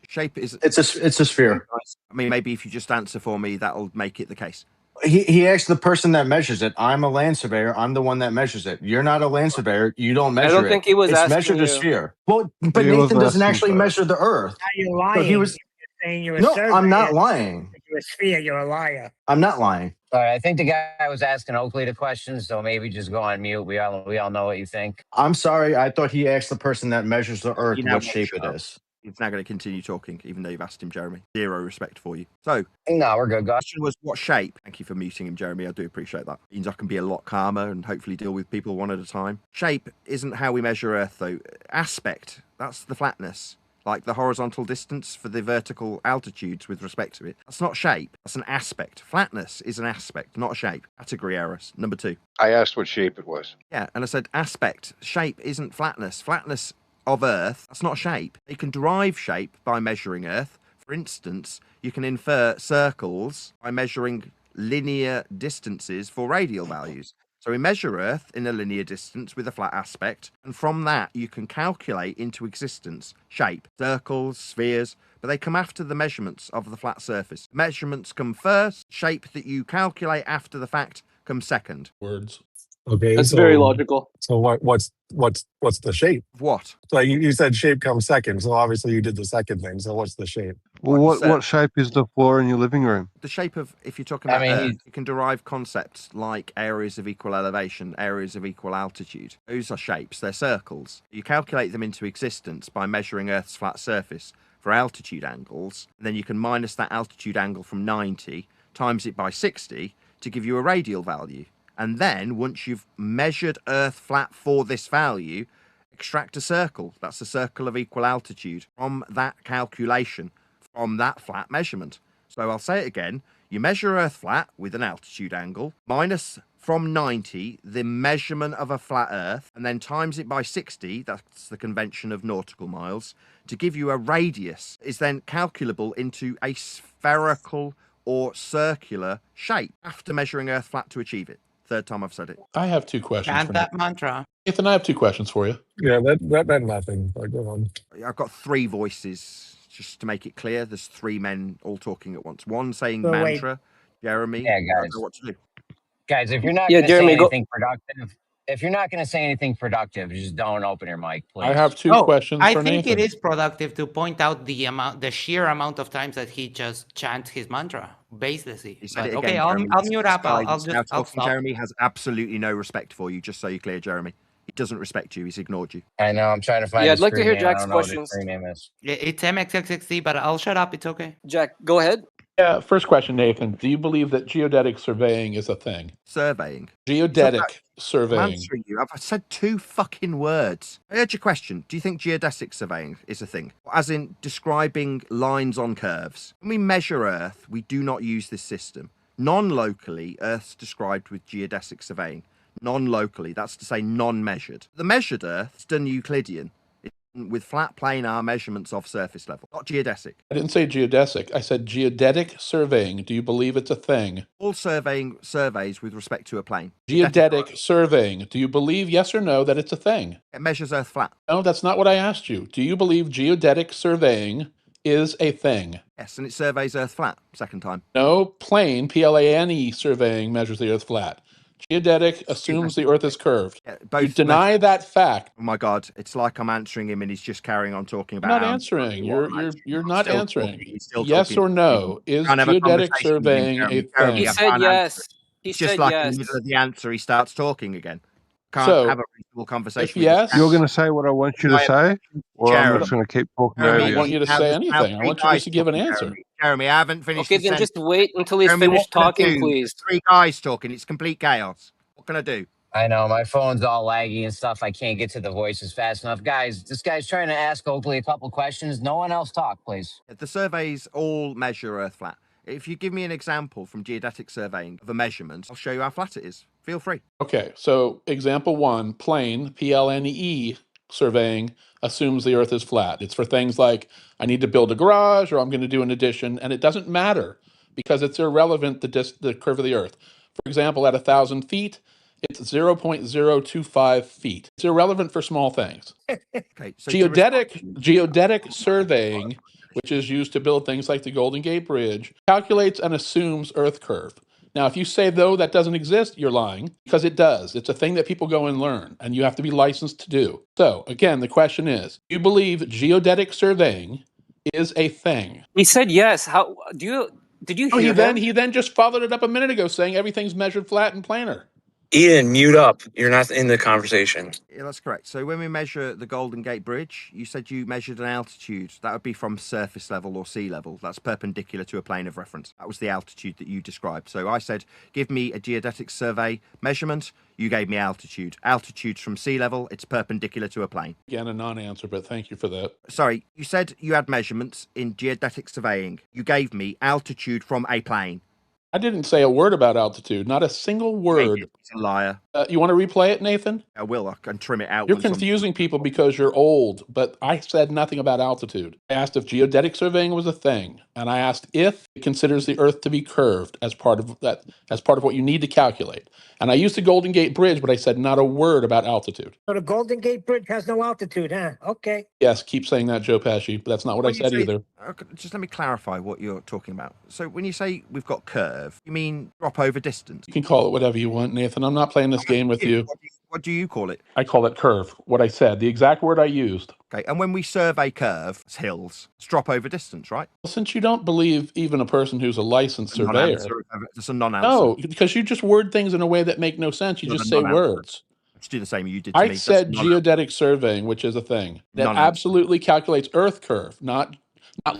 Shape is. It's a sphere. I mean, maybe if you just answer for me, that'll make it the case. He asked the person that measures it. I'm a land surveyor. I'm the one that measures it. You're not a land surveyor. You don't measure it. I don't think he was It's asking measured you. a sphere. Well, but He Nathan wasn't doesn't asking actually for it. measure the Earth. Now you're So lying. he was. You're saying you're a No, surveyor. I'm not lying. You're a sphere. You're a liar. I'm not lying. All right, I think the guy was asking Oakley the question, so maybe just go on mute. We all know what you think. I'm sorry. I thought he asked the person that measures the Earth You now what won't shape shut it up. is. He's now going to continue talking, even though you've asked him, Jeremy. Zero respect for you. So, no, we're good. The question was what shape? Thank you for muting him, Jeremy. I do appreciate that. It means I can be a lot calmer and hopefully deal with people one at a time. Shape isn't how we measure Earth, though. Aspect, that's the flatness. Like the horizontal distance for the vertical altitudes with respect to it. That's not shape. That's an aspect. Flatness is an aspect, not a shape. Category errors. Number 2. I asked what shape it was. Yeah, and I said aspect. Shape isn't flatness. Flatness of Earth, that's not shape. You can derive shape by measuring Earth. For instance, you can infer circles by measuring linear distances for radial values. So we measure Earth in a linear distance with a flat aspect, and from that you can calculate into existence shape, circles, spheres, but they come after the measurements of the flat surface. Measurements come first, shape that you calculate after the fact comes second. Words. Okay, That's very logical. So what's the shape? What? So you said shape comes second. So obviously you did the second thing. So what's the shape? Well, what shape is the floor in your living room? The shape of, if you're talking about Earth, you can derive concepts like areas of equal elevation, areas of equal altitude. Those are shapes, they're circles. You calculate them into existence by measuring Earth's flat surface for altitude angles, and then you can minus that altitude angle from 90, times it by 60 to give you a radial value. And then, once you've measured Earth flat for this value, extract a circle. That's a circle of equal altitude from that calculation, from that flat measurement. So I'll say it again. You measure Earth flat with an altitude angle, minus from 90 the measurement of a flat Earth, and then times it by 60, that's the convention of nautical miles, to give you a radius. Is then calculable into a spherical or circular shape after measuring Earth flat to achieve it. Third time I've said it. I have 2 questions Chant for that Nathan. mantra. Nathan, I have 2 questions for you. Yeah, that meant nothing. But go on. I've got 3 voices, just to make it clear. There's 3 men all talking at once. One saying So wait. mantra, Jeremy. Yeah, I don't guys. know what to do. Guys, if you're not Yeah, going to say Jeremy, go. anything productive, just don't open your mic, please. I have 2 Oh, questions I for think Nathan. it is productive to point out the sheer amount of times that he just chants his mantra baselessly. He said But it okay, again, I'll Jeremy. mute This up. guy I'll that's now I'll talking, stop. Jeremy, has absolutely no respect for you, just so you're clear, Jeremy. He doesn't respect you. He's ignored you. I know. I'm trying to find Yeah, his I'd like to screen hear name. I Jack's don't know what his questions. screen name is. It's MxXxD, but I'll shut up. It's okay. Jack, go ahead. Yeah, first question, Nathan. Do you believe that geodetic surveying is a thing? Surveying. Geodetic I'm surveying. answering you. I've said 2 fucking words. I heard your question. Do you think geodesic surveying is a thing? As in describing lines on curves. When we measure Earth, we do not use this system. Non-locally, Earth's described with geodesic surveying. Non-locally, that's to say non-measured. The measured Earth is done Euclidean, with flat planar measurements of surface level, not geodesic. I didn't say geodesic. I said geodetic surveying. Do you believe it's a thing? All surveys with respect to a plane. Geodetic surveying. Do you believe, yes or no, that it's a thing? It measures Earth flat. No, that's not what I asked you. Do you believe geodetic surveying is a thing? Yes, and it surveys Earth flat. Second time. No, plane, plane surveying measures the Earth flat. Geodetic assumes the Earth is curved. Yeah, You deny that fact. Oh my God! It's like I'm answering him, and he's just carrying on talking I'm about. not answering. You're not still answering. talking. He's still Yes talking. or no? Is Can't have a geodetic conversation with him, surveying a Jeremy. thing? He I said can't yes. answer it. He It's just said like yes. in the middle of the answer, he starts talking again. Can't So, have a reasonable conversation. if with yes, this You're going to say what I want you to say, or I'm Jeremy. just going to keep talking I over don't you. want you to Now say there's now anything. I 3 want you guys just to give an talking, answer. Jeremy, I haven't finished. Okay, the then just sentence. wait until he's Jeremy, finished what can I talking, do? please. 3 guys talking. It's complete chaos. What can I do? I know my phone's all laggy and stuff. I can't get to the voices fast enough. Guys, this guy's trying to ask Oakley a couple questions. No one else talk, please. The surveys all measure Earth flat. If you give me an example from geodetic surveying of a measurement, I'll show you how flat it is. Feel free. Okay, so example 1, plane, plane surveying assumes the Earth is flat. It's for things like I need to build a garage or I'm going to do an addition, and it doesn't matter because it's irrelevant the curve of the Earth. For example, at 1,000 feet, It's 0.025 feet. It's irrelevant for small things. Okay, so Geodetic surveying, which is used to build things like the Golden Gate Bridge, calculates and assumes Earth curve. Now, if you say, though, that doesn't exist, you're lying, because it does. It's a thing that people go and learn, and you have to be licensed to do. So, again, the question is, do you believe geodetic surveying is a thing? He said yes. How do you? Did you hear him? He then just followed it up a minute ago saying everything's measured flat and planar. Ian, mute up. You're not in the conversation. Yeah, that's correct. So when we measure the Golden Gate Bridge, you said you measured an altitude. That would be from surface level or sea level. That's perpendicular to a plane of reference. That was the altitude that you described. So I said, give me a geodetic survey measurement. You gave me altitude. Altitude's from sea level. It's perpendicular to a plane. Again, a non-answer, but thank you for that. Sorry, you said you had measurements in geodetic surveying. You gave me altitude from a plane. I didn't say a word about altitude. Not a single word. He's a liar. You want to replay it, Nathan? I will. I can trim it out. You're confusing people because you're old, but I said nothing about altitude. I asked if geodetic surveying was a thing, and I asked if it considers the Earth to be curved as part of that, as part of what you need to calculate. And I used the Golden Gate Bridge, but I said not a word about altitude. So the Golden Gate Bridge has no altitude, huh? Okay. Yes, keep saying that, Joe Pesci, but that's not what I said either. Okay, just let me clarify what you're talking about. So when you say we've got curve, you mean drop over distance? You can call it whatever you want, Nathan. I'm not playing this game with you. What do you call it? I call it curve. What I said, the exact word I used. Okay, and when we survey curve, it's hills, it's drop over distance, right? Well, since you don't believe even a person who's a licensed surveyor. It's a non-answer. No, because you just word things in a way that make no sense. You just say words. Let's do the same you did to me. I said geodetic surveying, which is a thing that absolutely calculates Earth curve, not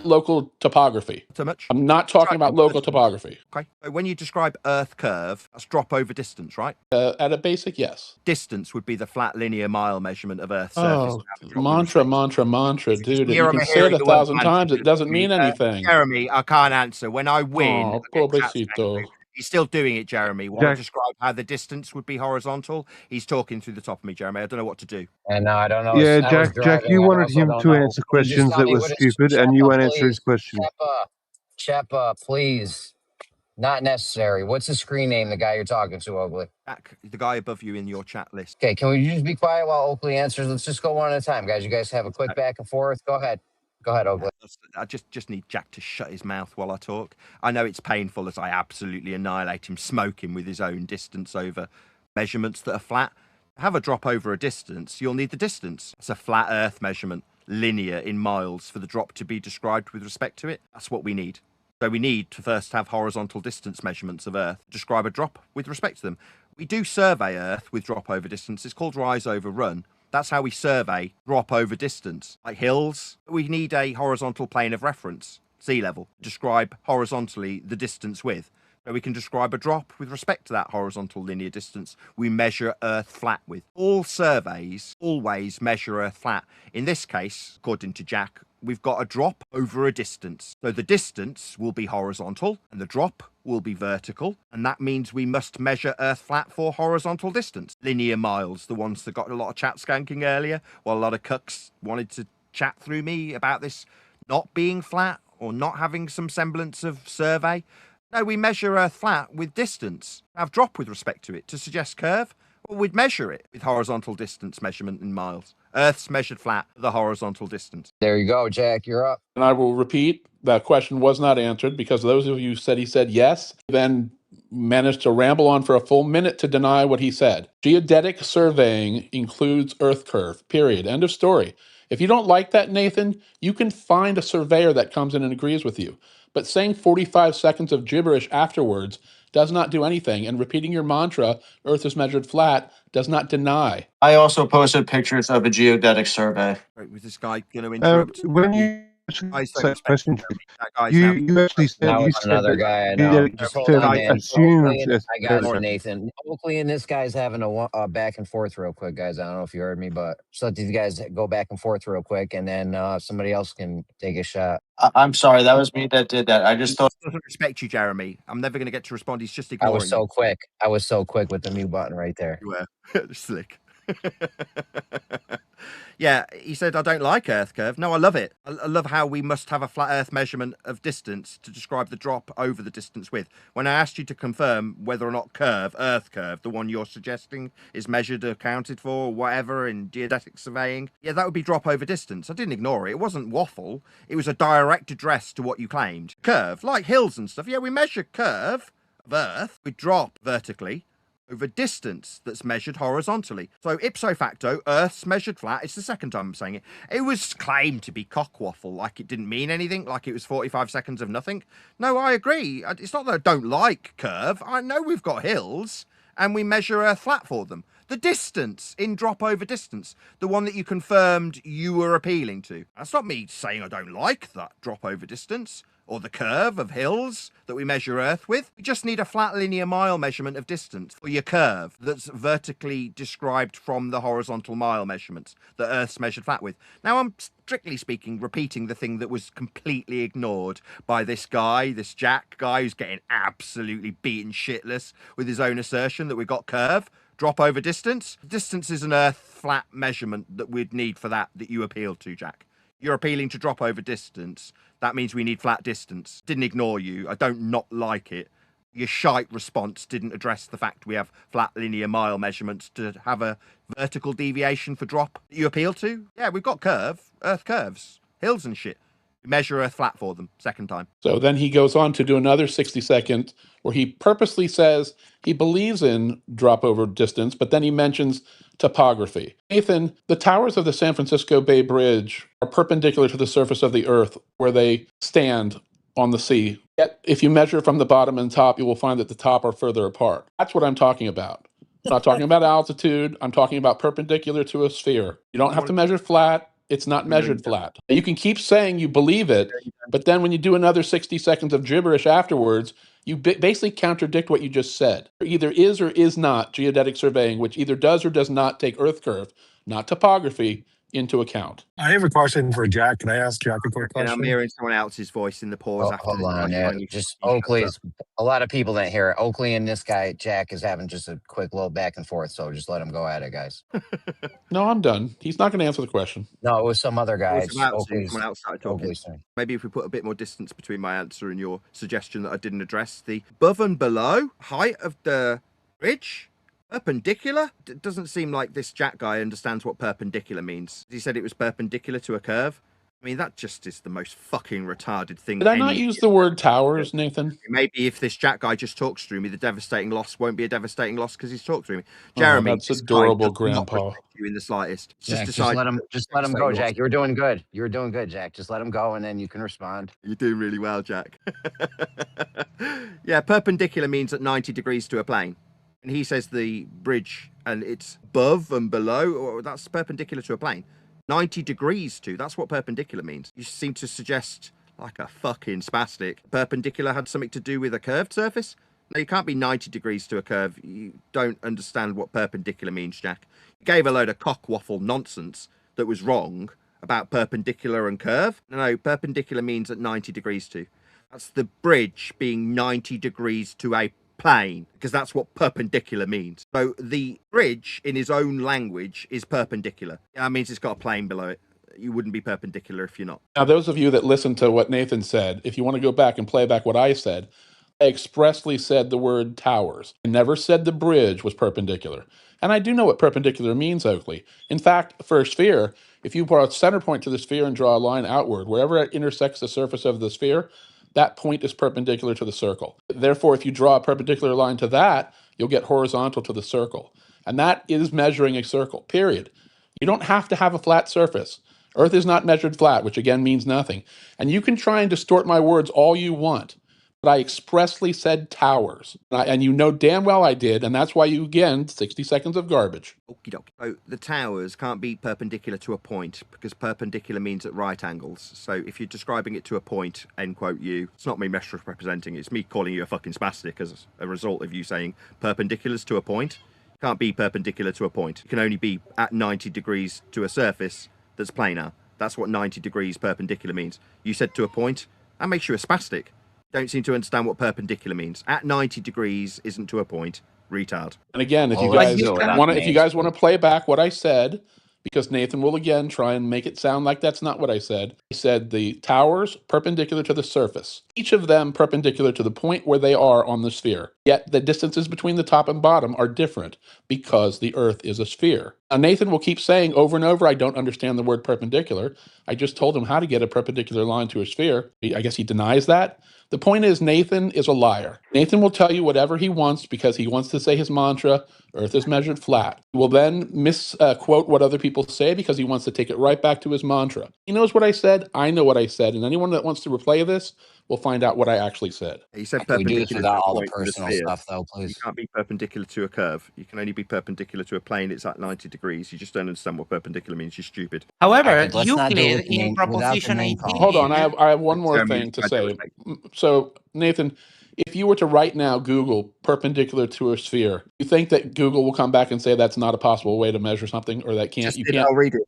local topography. So much. I'm not talking about local topography. Okay. So when you describe Earth curve, that's drop over distance, right? At a basic, yes. Distance would be the flat linear mile measurement of Earth's surface. Mantra, dude. You can say it 1,000 times. It doesn't mean anything. Jeremy, I can't answer. When I win, pobrecito. He's still doing it, Jeremy. Want to describe how the distance would be horizontal? He's talking through the top of me, Jeremy. I don't know what to do. And no, I don't know. Yeah, Jack, you wanted him to answer questions that were stupid, and you won't answer his questions. Czepa, please. Not necessary. What's the screen name, the guy you're talking to, Oakley? Jack, the guy above you in your chat list. Okay, can we just be quiet while Oakley answers? Let's just go one at a time, guys. You guys have a quick back and forth. Go ahead. Go ahead, Oakley. I just need Jack to shut his mouth while I talk. I know it's painful as I absolutely annihilate him, smoking with his own distance over measurements that are flat. Have a drop over a distance, you'll need the distance. It's a flat Earth measurement, linear in miles, for the drop to be described with respect to it. That's what we need. So we need to first have horizontal distance measurements of Earth, describe a drop with respect to them. We do survey Earth with drop over distance. It's called rise over run. That's how we survey drop over distance. Like hills, we need a horizontal plane of reference, sea level, describe horizontally the distance with. So we can describe a drop with respect to that horizontal linear distance we measure Earth flat with. All surveys always measure Earth flat. In this case, according to Jack, we've got a drop over a distance. So the distance will be horizontal and the drop will be vertical. And that means we must measure Earth flat for horizontal distance. Linear miles, the ones that got a lot of chat skanking earlier, while a lot of cucks wanted to chat through me about this not being flat or not having some semblance of survey. No, we measure Earth flat with distance. Have drop with respect to it to suggest curve. Or we'd measure it with horizontal distance measurement in miles. Earth's measured flat, the horizontal distance. There you go, Jack. You're up. And I will repeat, that question was not answered because those of you who said he said yes, then managed to ramble on for a full minute to deny what he said. Geodetic surveying includes Earth curve, period. End of story. If you don't like that, Nathan, you can find a surveyor that comes in and agrees with you. But saying 45 seconds of gibberish afterwards does not do anything, and repeating your mantra, Earth is measured flat, does not deny. I also posted pictures of a geodetic survey. Right, was this guy going to interrupt? When you question, you actually said Now you another guy I know. Just hold on, man. I got it, Nathan. Oakley and this guy's having a back and forth real quick, guys. I don't know if you heard me, but just let these guys go back and forth real quick, and then somebody else can take a shot. I'm sorry, that was me that did that. I just thought. He doesn't respect you, Jeremy. I'm never going to get to respond. He's just ignoring I was so quick. I was so quick with the mute button right there. You were slick. Yeah, he said, I don't like Earth curve. No, I love it. I love how we must have a flat Earth measurement of distance to describe the drop over the distance with. When I asked you to confirm whether or not Earth curve, the one you're suggesting, is measured or accounted for, or whatever, in geodetic surveying, yeah, that would be drop over distance. I didn't ignore it. It wasn't waffle. It was a direct address to what you claimed. Curve, like hills and stuff. Yeah, we measure curve of Earth. We drop vertically over distance that's measured horizontally. So ipso facto, Earth's measured flat. It's the second time I'm saying it. It was claimed to be cockwaffle, like it didn't mean anything, like it was 45 seconds of nothing. No, I agree. It's not that I don't like curve. I know we've got hills, and we measure Earth flat for them. The distance in drop over distance, the one that you confirmed you were appealing to. That's not me saying I don't like that drop over distance, or the curve of hills that we measure Earth with. We just need a flat linear mile measurement of distance for your curve that's vertically described from the horizontal mile measurements that Earth's measured flat with. Now, I'm strictly speaking repeating the thing that was completely ignored by this guy, this Jack guy, who's getting absolutely beaten shitless with his own assertion that we've got curve. Drop over distance. Distance is an Earth flat measurement that we'd need for that you appealed to, Jack. You're appealing to drop over distance. That means we need flat distance. Didn't ignore you. I don't not like it. Your shite response didn't address the fact we have flat linear mile measurements to have a vertical deviation for drop that you appeal to. Yeah, we've got Earth curves, hills and shit. We measure Earth flat for them, second time. So then he goes on to do another 60-second where he purposely says he believes in drop over distance, but then he mentions topography. Nathan, the towers of the San Francisco Bay Bridge are perpendicular to the surface of the Earth where they stand on the sea. Yet, if you measure from the bottom and top, you will find that the top are further apart. That's what I'm talking about. I'm not talking about altitude. I'm talking about perpendicular to a sphere. You don't have to measure flat. It's not measured flat. You can keep saying you believe it, but then when you do another 60 seconds of gibberish afterwards, you basically contradict what you just said. There either is or is not geodetic surveying, which either does or does not take Earth curve, not topography, into account. I have a question for Jack. Can I ask Jack a quick And I'm question? hearing someone else's voice in the pause after. Hold on, yeah. Just Oakley's. A lot of people didn't hear it. Oakley and this guy Jack is having just a quick little back and forth, so just let him go at it, guys. No, I'm done. He's not going to answer the question. No, it was some other guy. Someone else started talking. Maybe if we put a bit more distance between my answer and your suggestion that I didn't address, the above and below height of the bridge. Perpendicular? It doesn't seem like this Jack guy understands what perpendicular means. He said it was perpendicular to a curve. I mean, that just is the most fucking retarded thing. Did I not use the word towers, Nathan? Maybe if this Jack guy just talks through me, the devastating loss won't be a devastating loss because he's talked through me. Jeremy, that's adorable, Grandpa. You in the slightest. Jack, just let him go, Jack. You were doing good. You were doing good, Jack. Just let him go, and then you can respond. You're doing really well, Jack. Yeah, perpendicular means at 90 degrees to a plane. And he says the bridge and it's above and below, or that's perpendicular to a plane. 90 degrees to, that's what perpendicular means. You seem to suggest, like a fucking spastic, perpendicular had something to do with a curved surface? No, you can't be 90 degrees to a curve. You don't understand what perpendicular means, Jack. You gave a load of cockwaffle nonsense that was wrong about perpendicular and curve. No, perpendicular means at 90 degrees to. That's the bridge being 90 degrees to a plane, because that's what perpendicular means. So the bridge in his own language is perpendicular. That means it's got a plane below it. You wouldn't be perpendicular if you're not. Now, those of you that listened to what Nathan said, if you want to go back and play back what I said, I expressly said the word towers. I never said the bridge was perpendicular. And I do know what perpendicular means, Oakley. In fact, for a sphere, if you put a center point to the sphere and draw a line outward, wherever it intersects the surface of the sphere, that point is perpendicular to the circle. Therefore, if you draw a perpendicular line to that, you'll get horizontal to the circle. And that is measuring a circle, period. You don't have to have a flat surface. Earth is not measured flat, which again means nothing. And you can try and distort my words all you want, but I expressly said towers. And you know damn well I did, and that's why you, again, 60 seconds of garbage. Okie dokie. So the towers can't be perpendicular to a point, because perpendicular means at right angles. So if you're describing it to a point, end quote you, it's not me misrepresenting, it's me calling you a fucking spastic as a result of you saying perpendiculars to a point. It can't be perpendicular to a point. It can only be at 90 degrees to a surface that's planar. That's what 90 degrees perpendicular means. You said to a point, that makes you a spastic. Don't seem to understand what perpendicular means. At 90 degrees isn't to a point. Retard. And again, if you guys want to play back what I said, because Nathan will again try and make it sound like that's not what I said. I said the towers perpendicular to the surface, each of them perpendicular to the point where they are on the sphere. Yet the distances between the top and bottom are different because the Earth is a sphere. Now, Nathan will keep saying over and over, I don't understand the word perpendicular. I just told him how to get a perpendicular line to a sphere. I guess he denies that. The point is, Nathan is a liar. Nathan will tell you whatever he wants because he wants to say his mantra, Earth is measured flat. He will then misquote what other people say because he wants to take it right back to his mantra. He knows what I said, I know what I said, and anyone that wants to replay this will find out what I actually said. He said Can we do this perpendicular to without a all the point with a personal sphere. stuff, though, You please? can't be perpendicular to a curve. You can only be perpendicular to a plane. It's at 90 degrees. You just don't understand what perpendicular means. You're stupid. However, Let's not do it Euclid with the in name, without the proposition name 18. calling. Hold on, I have one more Jeremy, thing to I don't say. respect- So, Nathan, if you were to right now Google perpendicular to a sphere, you think that Google will come back and say that's not a possible way to measure something, or that can't? Just did, I'll read it.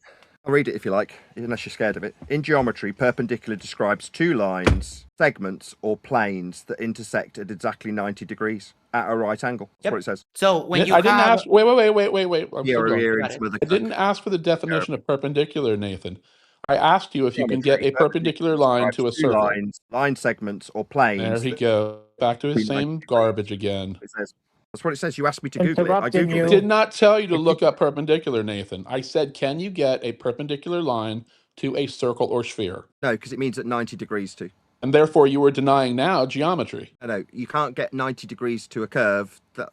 I'll read it if you like, unless you're scared of it. In geometry, perpendicular describes two lines, segments, or planes that intersect at exactly 90 degrees at a right angle. That's what it says. So when you I didn't have ask. Wait. I'm Yeah, still going. you're in some other I didn't cook. ask for the definition of perpendicular, Nathan. I asked you if you can get Geometry, a perpendicular line to a describes two circle. lines, line segments, or planes. There he that- goes. Back to his same garbage again. It says. That's what it says. You asked me to Google it. I Interrupting Googled I it. did not tell you to look up perpendicular, Nathan. I said, can you get a perpendicular line to a circle or sphere? No, because it means at 90 degrees too. And therefore, you were denying now geometry. No, you can't get 90 degrees to a curve that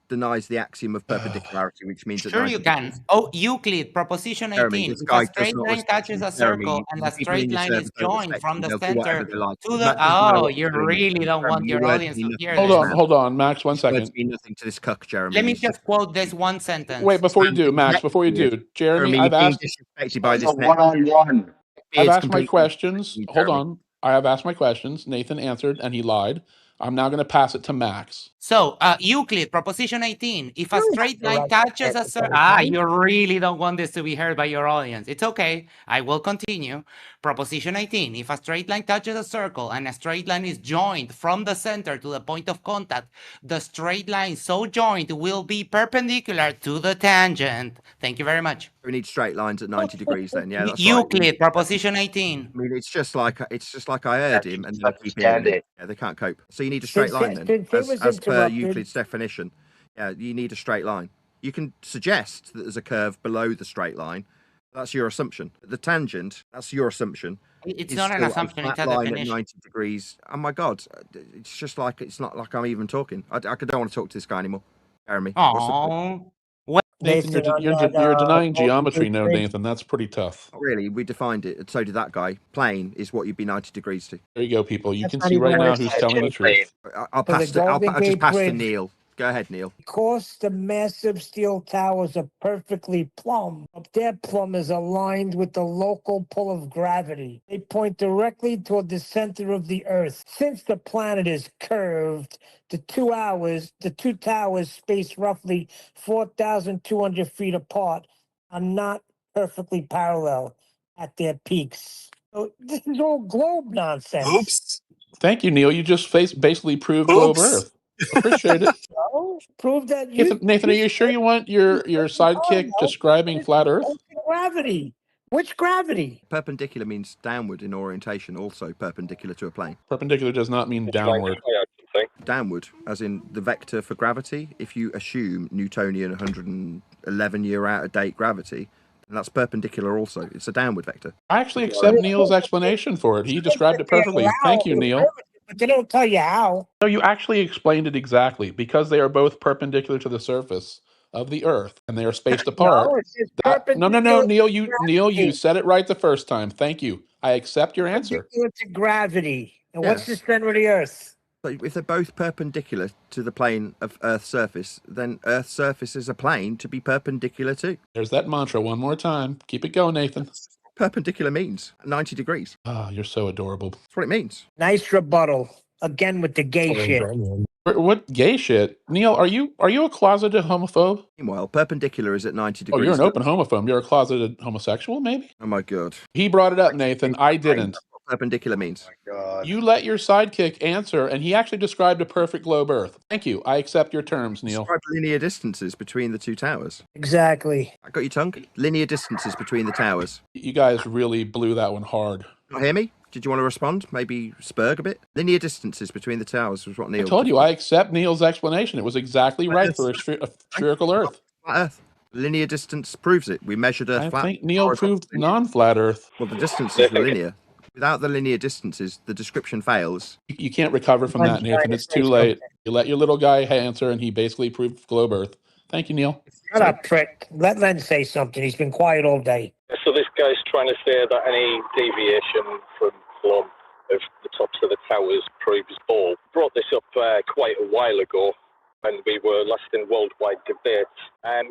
denies the axiom of perpendicularity, which means at Sure 90 you can. Oh, Euclid, proposition Jeremy, 18. this If guy a does straight not line respect touches you. a Jeremy, circle and the a people in straight your line server is don't joined respect from you. the They'll do whatever center they like. to the... Matt doesn't know Oh, what you he's doing. really don't Jeremy, want your your words audience mean to nothing hear to Hold this this. man. hold on, Max, one His words second. mean nothing to this cuck, Jeremy. Let me He's just quote this one sentence. Wait, before you do, Max, before you do, Jeremy, Jeremy, I've you're being asked... disrespected by It's this a net. one-on-one. I've It's asked my completely questions. disrespecting you, Hold Jeremy. on. I have asked my questions. Nathan answered and he lied. I'm now going to pass it to Max. So, Euclid, proposition 18. If a straight line right touches to a answer circle... those, Ah, right? you really don't want this to be heard by your audience. It's okay. I will continue. Proposition 18. If a straight line touches a circle and a straight line is joined from the center to the point of contact, the straight line so joined will be perpendicular to the tangent. Thank you very much. We need straight lines at 90 degrees then. Yeah, that's right. Euclid, proposition 18. I mean, it's just like I heard him, and then I keep Understand hearing him. it. Yeah, they can't cope. So you need a straight line then, Since it was as per interrupted, Euclid's definition. Yeah, you need a straight line. You can suggest that there's a curve below the straight line. That's your assumption. The tangent, that's your assumption. It's is not an still assumption, a it's a flat line at definition. 90 degrees. Oh my God, it's not like I'm even talking. I don't want to talk to this guy anymore. Jeremy, what's the point? Oh, Nathan, Nathan, on you're, that, you're denying Oakley geometry, no, bridge, Nathan. That's pretty tough. Not really, we defined it, and so did that guy. Plane is what you'd be 90 degrees to. There you go, people. You that's can not see even right what now it who's says. telling the truth. I'll For the pass to Golden I'll just Gate pass to Bridge, Neil. Go ahead, Neil. because the massive steel towers are perfectly plumb, their plumb is aligned with the local pull of gravity. They point directly toward the center of the Earth. Since the planet is curved, the two towers spaced roughly 4,200 feet apart are not perfectly parallel at their peaks. So this is all globe nonsense. Oops. Thank you, Neil. You just basically proved globe Earth. Appreciate it. So, prove that you... Nathan, are you sure you want your sidekick describing flat Earth? Gravity. Which gravity? Perpendicular means downward in orientation, also perpendicular to a plane. Perpendicular does not mean downward. Downward, as in the vector for gravity. If you assume Newtonian 111-year out-of-date gravity, then that's perpendicular also. It's a downward vector. I actually accept Neil's explanation for it. He described it perfectly. Thank you, Neil. But they don't tell you how. No, you actually explained it exactly. Because they are both perpendicular to the surface of the Earth and they are spaced apart. No, it's No, perpendicular Neil, to Neil, you gravity. said it right the first time. Thank you. I accept your answer. Perpendicular to gravity. And what's the Yes. center of the Earth? So if they're both perpendicular to the plane of Earth's surface, then Earth's surface is a plane to be perpendicular to. There's that mantra one more time. Keep it going, Nathan. Perpendicular means 90 degrees. Ah, you're so adorable. That's what it means. Nice rebuttal. Again with the gay shit. What gay shit? Neil, are you a closeted homophobe? Meanwhile, perpendicular is at 90 Oh, degrees. you're an open homophobe. You're a closeted homosexual, maybe? Oh my God. He brought it up, Nathan. I didn't. perpendicular means. You let your sidekick answer, and he actually described a perfect globe Earth. Thank you. I accept your terms, Neil. Describe linear distances between the two towers. Exactly. I got your tongue. Linear distances between the towers. You guys really blew that one hard. Not hear me? Did you want to respond? Maybe spurg a bit? Linear distances between the towers was what Neil... I told you, I accept Neil's explanation. It was exactly right for a spherical Earth. Flat Earth. Linear distance proves it. We measured Earth flat. I think Neil proved non-flat Earth. Well, the distances were linear. Without the linear distances, the description fails. You can't recover from that, Nathan. It's too late. You let your little guy answer, and he basically proved globe Earth. Thank you, Neil. Shut up, prick. Let Len say something. He's been quiet all day. So this guy's trying to say that any deviation from plumb of the tops of the towers proves ball. Brought this up quite a while ago when we were last in worldwide debates.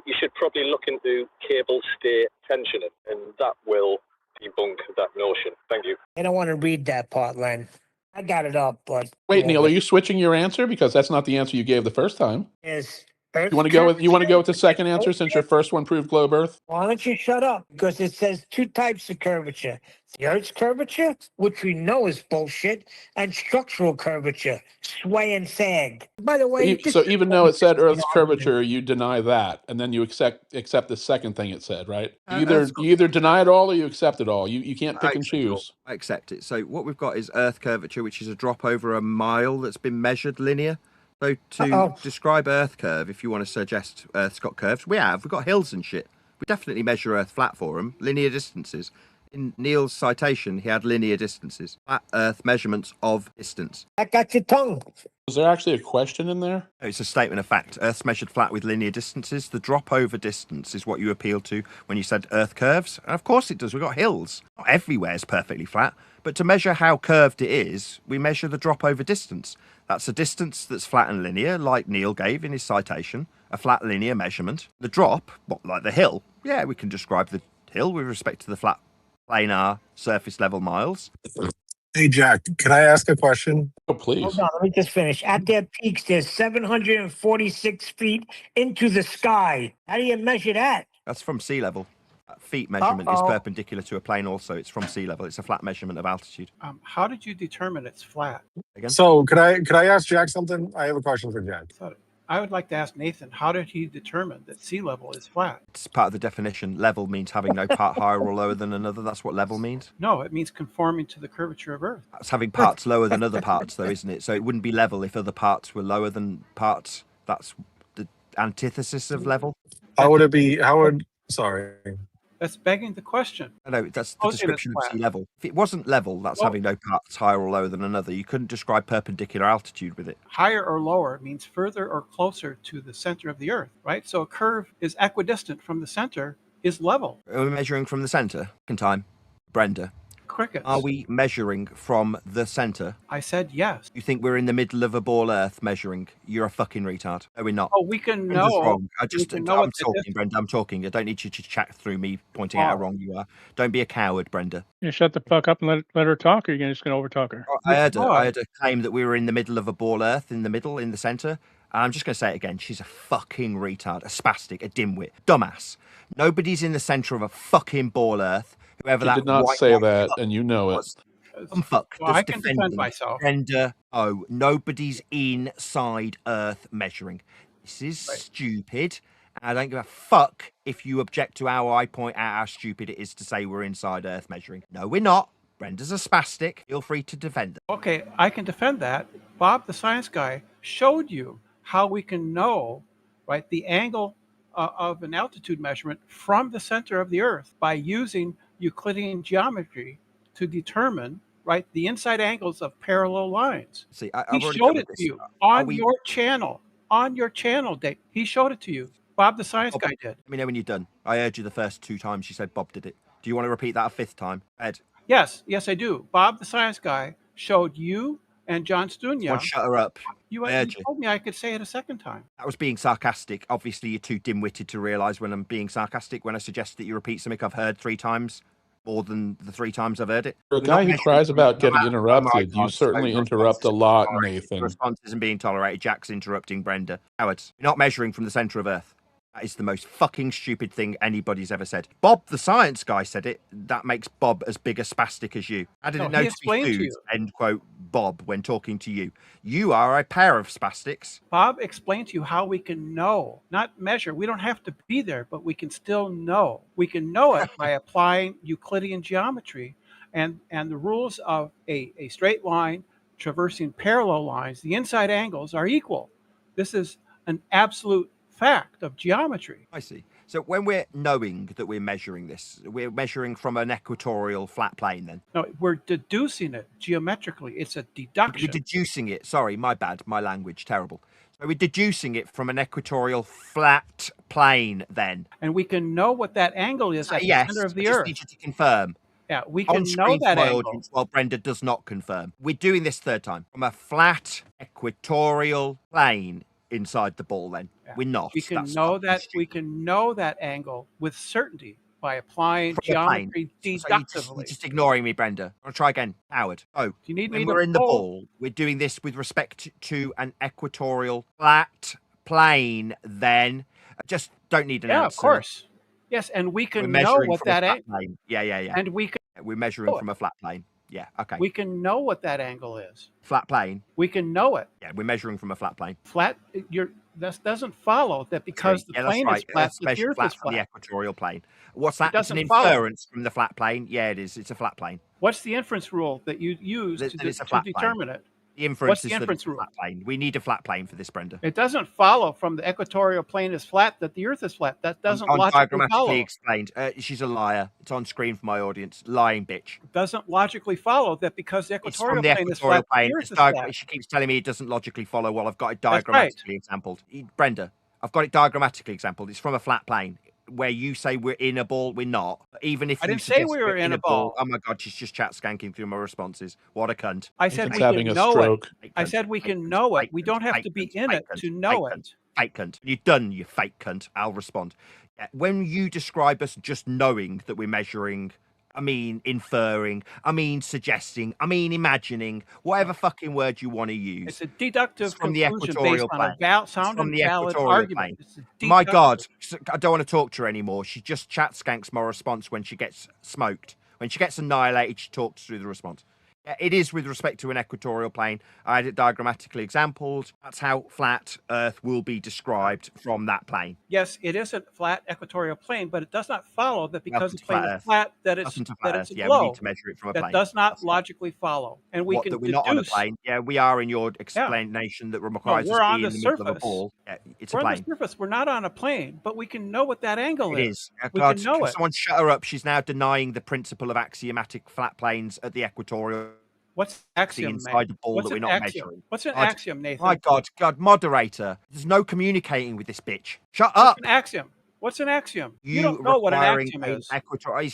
You should probably look into cable stay tensioning, and that will debunk that notion. Thank you. I don't want to read that part, Len. I got it up, but... Wait, Neil, are you switching your answer? Because that's not the answer you gave the first time. Is You want to go with the second answer since your first one proved globe Earth? Why don't you shut up? Because it says two types of curvature. The Earth's curvature, which we know is bullshit, and structural curvature, sway and sag. By the way... So even though it said Earth's curvature, you deny that, and then you accept the second thing it said, right? You either deny it all or you accept it all. You can't pick and choose. I accept it. So what we've got is Earth curvature, which is a drop over a mile that's been measured linear. So to describe Earth curve, if you want to suggest Earth's got curves, we've got hills and shit. We definitely measure Earth flat for them, linear distances. In Neil's citation, he had linear distances, flat Earth measurements of distance. I got your tongue. Was there actually a question in there? No, it's a statement of fact. Earth's measured flat with linear distances. The drop over distance is what you appealed to when you said Earth curves. And of course it does. We've got hills. Not everywhere is perfectly flat. But to measure how curved it is, we measure the drop over distance. That's a distance that's flat and linear, like Neil gave in his citation, a flat linear measurement. The drop, like the hill, yeah, we can describe the hill with respect to the flat planar surface level miles. Hey, Jack, can I ask a question? Oh, please. Hold on, let me just finish. At their peaks, there's 746 feet into the sky. How do you measure that? That's from sea level. Feet measurement is perpendicular to a plane also. It's from sea level. It's a flat measurement of altitude. How did you determine it's flat? Again? So could I ask Jack something? I have a question for Jack. I would like to ask Nathan, how did he determine that sea level is flat? It's part of the definition. Level means having no part higher or lower than another. That's what level means. No, it means conforming to the curvature of Earth. That's having parts lower than other parts, though, isn't it? So it wouldn't be level if other parts were lower than parts. That's the antithesis of level. Sorry. That's begging the question. No, that's the description of sea level. If it wasn't level, that's having no parts higher or lower than another. You couldn't describe perpendicular altitude with it. Higher or lower means further or closer to the center of the Earth, right? So a curve is equidistant from the center, is level. Are we measuring from the center? Second time. Brenda. Crickets. Are we measuring from the center? I said yes. You think we're in the middle of a ball Earth measuring? You're a fucking retard. No, we're not. Oh, we can Brenda's know. wrong. I'm talking, Brenda. I'm talking. I don't need you to chat through me pointing out how wrong you are. Don't be a coward, Brenda. You shut the fuck up and let her talk, or you're just going to overtalk her? I heard a claim that we were in the middle of a ball Earth, in the center. And I'm just going to say it again. She's a fucking retard, a spastic, a dimwit, dumbass. Nobody's in the center of a fucking ball Earth. Whoever She did not say that, and you know it. Fuck. Well, I can defend myself. Brenda, nobody's inside Earth measuring. This is stupid. And I don't give a fuck if you object to how I point out how stupid it is to say we're inside Earth measuring. No, we're not. Brenda's a spastic. Feel free to defend her. Okay, I can defend that. Bob, the science guy, showed you how we can know, right, the angle of an altitude measurement from the center of the Earth by using Euclidean geometry to determine, right, the inside angles of parallel lines. See, he showed it to you on your channel. On your channel, Dave. He showed it to you. Bob, the science guy, did. Let me know when you're done. I heard you the first 2 times you said Bob did it. Do you want to repeat that a 5th time, Ed? Yes, I do. Bob, the science guy, showed you and John SunDoesNotMove. Shut her up. You told me I could say it a 2nd time. That was being sarcastic. Obviously, you're too dim-witted to realise when I'm being sarcastic. When I suggest that you repeat something I've heard 3 times, more than the 3 times I've heard it. For a guy who cries about getting interrupted, you certainly interrupt a lot, Nathan. The response isn't being tolerated. Jack's interrupting Brenda. Cowards. You're not measuring from the centre of Earth. That is the most fucking stupid thing anybody's ever said. Bob, the science guy, said it. That makes Bob as big a spastic as you. How did it know to be food? End quote, Bob, when talking to you. You are a pair of spastics. Bob explained to you how we can know, not measure. We don't have to be there, but we can still know. We can know it by applying Euclidean geometry and the rules of a straight line traversing parallel lines. The inside angles are equal. This is an absolute fact of geometry. I see. So when we're knowing that we're measuring this, we're measuring from an equatorial flat plane then? No, we're deducing it geometrically. It's a deduction. We're deducing it. Sorry, my bad. My language, terrible. So we're deducing it from an equatorial flat plane then? And we can know what that angle is at the center of the Earth. Yes, I just need you to confirm. Yeah, we can On know that my angle. Audience, while Brenda does not confirm. We're doing this third time. From a flat equatorial plane inside the ball then. Yeah. We're not. We can know that we can know that angle with certainty by applying geometry deductively. You're just ignoring me, Brenda. I'll try again. Howard. Oh, you need when we're in the ball, we're doing this with respect to an equatorial flat plane then. I just don't need an answer. Yeah, of course. Yes, and we can know what that angle is. Yeah. And we can. We're measuring from a flat plane. Yeah, okay. We can know what that angle is. Flat plane. We can know it. Yeah, we're measuring from a flat plane. Flat. That doesn't follow that because the plane is flat. The Earth is flat. The equatorial plane. What's that? It's an inference from the flat plane. Yeah, it is. It's a flat plane. What's the inference rule that you use to determine it? The inference is that it's a flat plane. We need a flat plane for this, Brenda. It doesn't follow from the equatorial plane is flat that the Earth is flat. That doesn't logically follow. Explained. She's a liar. It's on screen for my audience. Lying bitch. It doesn't logically follow that because the equatorial plane is flat, the Earth is flat. She keeps telling me it doesn't logically follow. Well, I've got it diagrammatically exampled. Brenda, I've got it diagrammatically exampled. It's from a flat plane. Where you say we're in a ball, we're not. Even if I didn't say we were in a ball. Oh my God, she's just chat skanking through my responses. What a cunt. I said we can know it. I said we can know it. We don't have to be in it to know it. Fake cunt. You're done, you fake cunt. I'll respond. When you describe us just knowing that we're measuring, I mean inferring, I mean suggesting, I mean imagining, whatever fucking word you want to use. It's a deductive from the equatorial plane. Sound and valid argument. My God, I don't want to talk to her anymore. She just chat skanks my response when she gets smoked. When she gets annihilated, she talks through the response. It is with respect to an equatorial plane. I had it diagrammatically exampled. That's how flat Earth will be described from that plane. Yes, it is a flat equatorial plane, but it does not follow that because the plane is flat, that it's a globe. We need to measure it from a plane. That does not logically follow. And we can that we're not on a plane. Yeah, we are in your explanation that requires us to be in the middle of a ball. Yeah, it's a plane. We're on the surface. We're not on a plane, but we can know what that angle is. It is. We can know it. Someone shut her up. She's now denying the principle of axiomatic flat planes at the equatorial. What's axiom, inside the ball that we're not measuring? What's an axiom, Nathan? My God, moderator. There's no communicating with this bitch. Shut up. What's an axiom? What's an axiom? You don't know what an axiom is.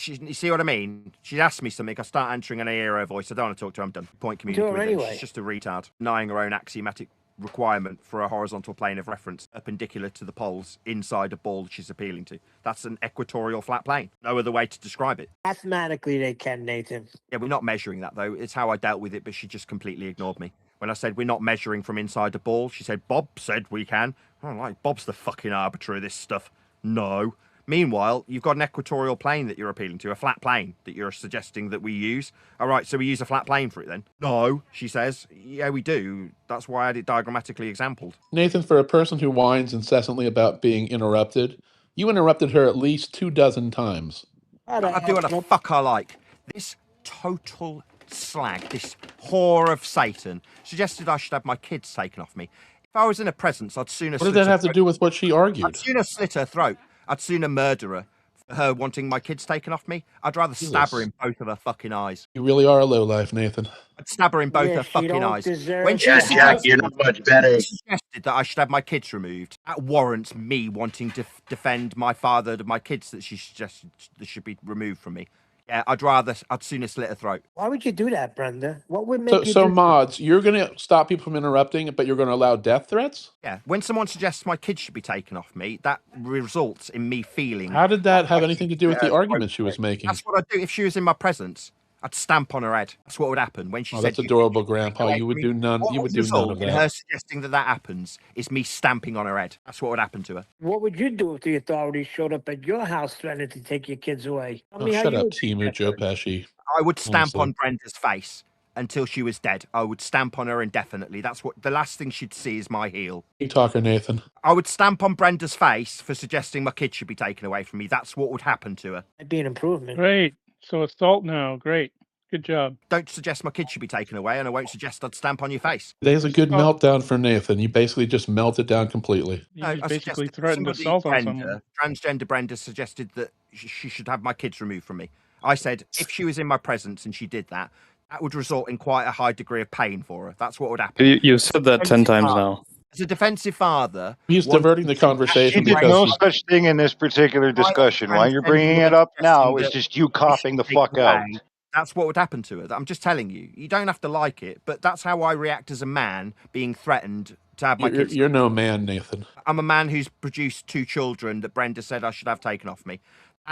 You see what I mean? She asked me something. I start answering and I hear her voice. I don't want to talk to her. I'm done. Point communicating with her. She's just a retard. Denying her own axiomatic requirement for a horizontal plane of reference perpendicular to the poles inside a ball she's appealing to. That's an equatorial flat plane. No other way to describe it. Mathematically, they can, Nathan. Yeah, we're not measuring that, though. It's how I dealt with it, but she just completely ignored me. When I said we're not measuring from inside a ball, she said, Bob said we can. I'm like, Bob's the fucking arbiter of this stuff. No. Meanwhile, you've got an equatorial plane that you're appealing to, a flat plane that you're suggesting that we use. All right, so we use a flat plane for it then? No, she says. Yeah, we do. That's why I had it diagrammatically exampled. Nathan, for a person who whines incessantly about being interrupted, you interrupted her at least 24 times. I do what the fuck I like. This total slag, this whore of Satan, suggested I should have my kids taken off me. If I was in her presence, I'd sooner What did that have to do with what she argued? I'd sooner slit her throat. I'd sooner murder her for her wanting my kids taken off me. I'd rather stab her in both of her fucking eyes. You really are a lowlife, Nathan. I'd stab her in both her fucking eyes. When she suggested, you're not much better. Suggested that I should have my kids removed, that warrants me wanting to defend my father to my kids that she suggested that should be removed from me. Yeah, I'd sooner slit her throat. Why would you do that, Brenda? What would make you So mods, you're going to stop people from interrupting, but you're going to allow death threats? Yeah, when someone suggests my kids should be taken off me, that results in me feeling... How did that have anything to do with the argument she was making? That's what I'd do if she was in my presence. I'd stamp on her head. That's what would happen when she Oh, said. that's adorable, Grandpa. You would do none. You would do none of In her that. suggesting that happens is me stamping on her head. That's what would happen to her. What would you do if the authorities showed up at your house threatening to take your kids away? Tell Oh, me how shut you up, would Timu Joe Pesci. I would stamp Honestly. on Brenda's face until she was dead. I would stamp on her indefinitely. That's what the last thing she'd see is my heel. Keep talking, Nathan. I would stamp on Brenda's face for suggesting my kid should be taken away from me. That's what would happen to her. That'd be an improvement. Great. So assault now. Great. Good job. Don't suggest my kid should be taken away, and I won't suggest I'd stamp on your face. Today's a good meltdown for Nathan. You basically just melted down completely. You just basically threatened somebody assault on someone. transgender Brenda suggested that she should have my kids removed from me. I said if she was in my presence and she did that, that would result in quite a high degree of pain for her. That's what would happen. You've said that 10 times now. As a defensive father, he's diverting the conversation There's because no such thing in this particular discussion. Why you're bringing it up now is just you coughing the fuck out. That's what would happen to her. I'm just telling you. You don't have to like it, but that's how I react as a man being threatened to have my kids. You're no man, Nathan. I'm a man who's produced 2 children that Brenda said I should have taken off me.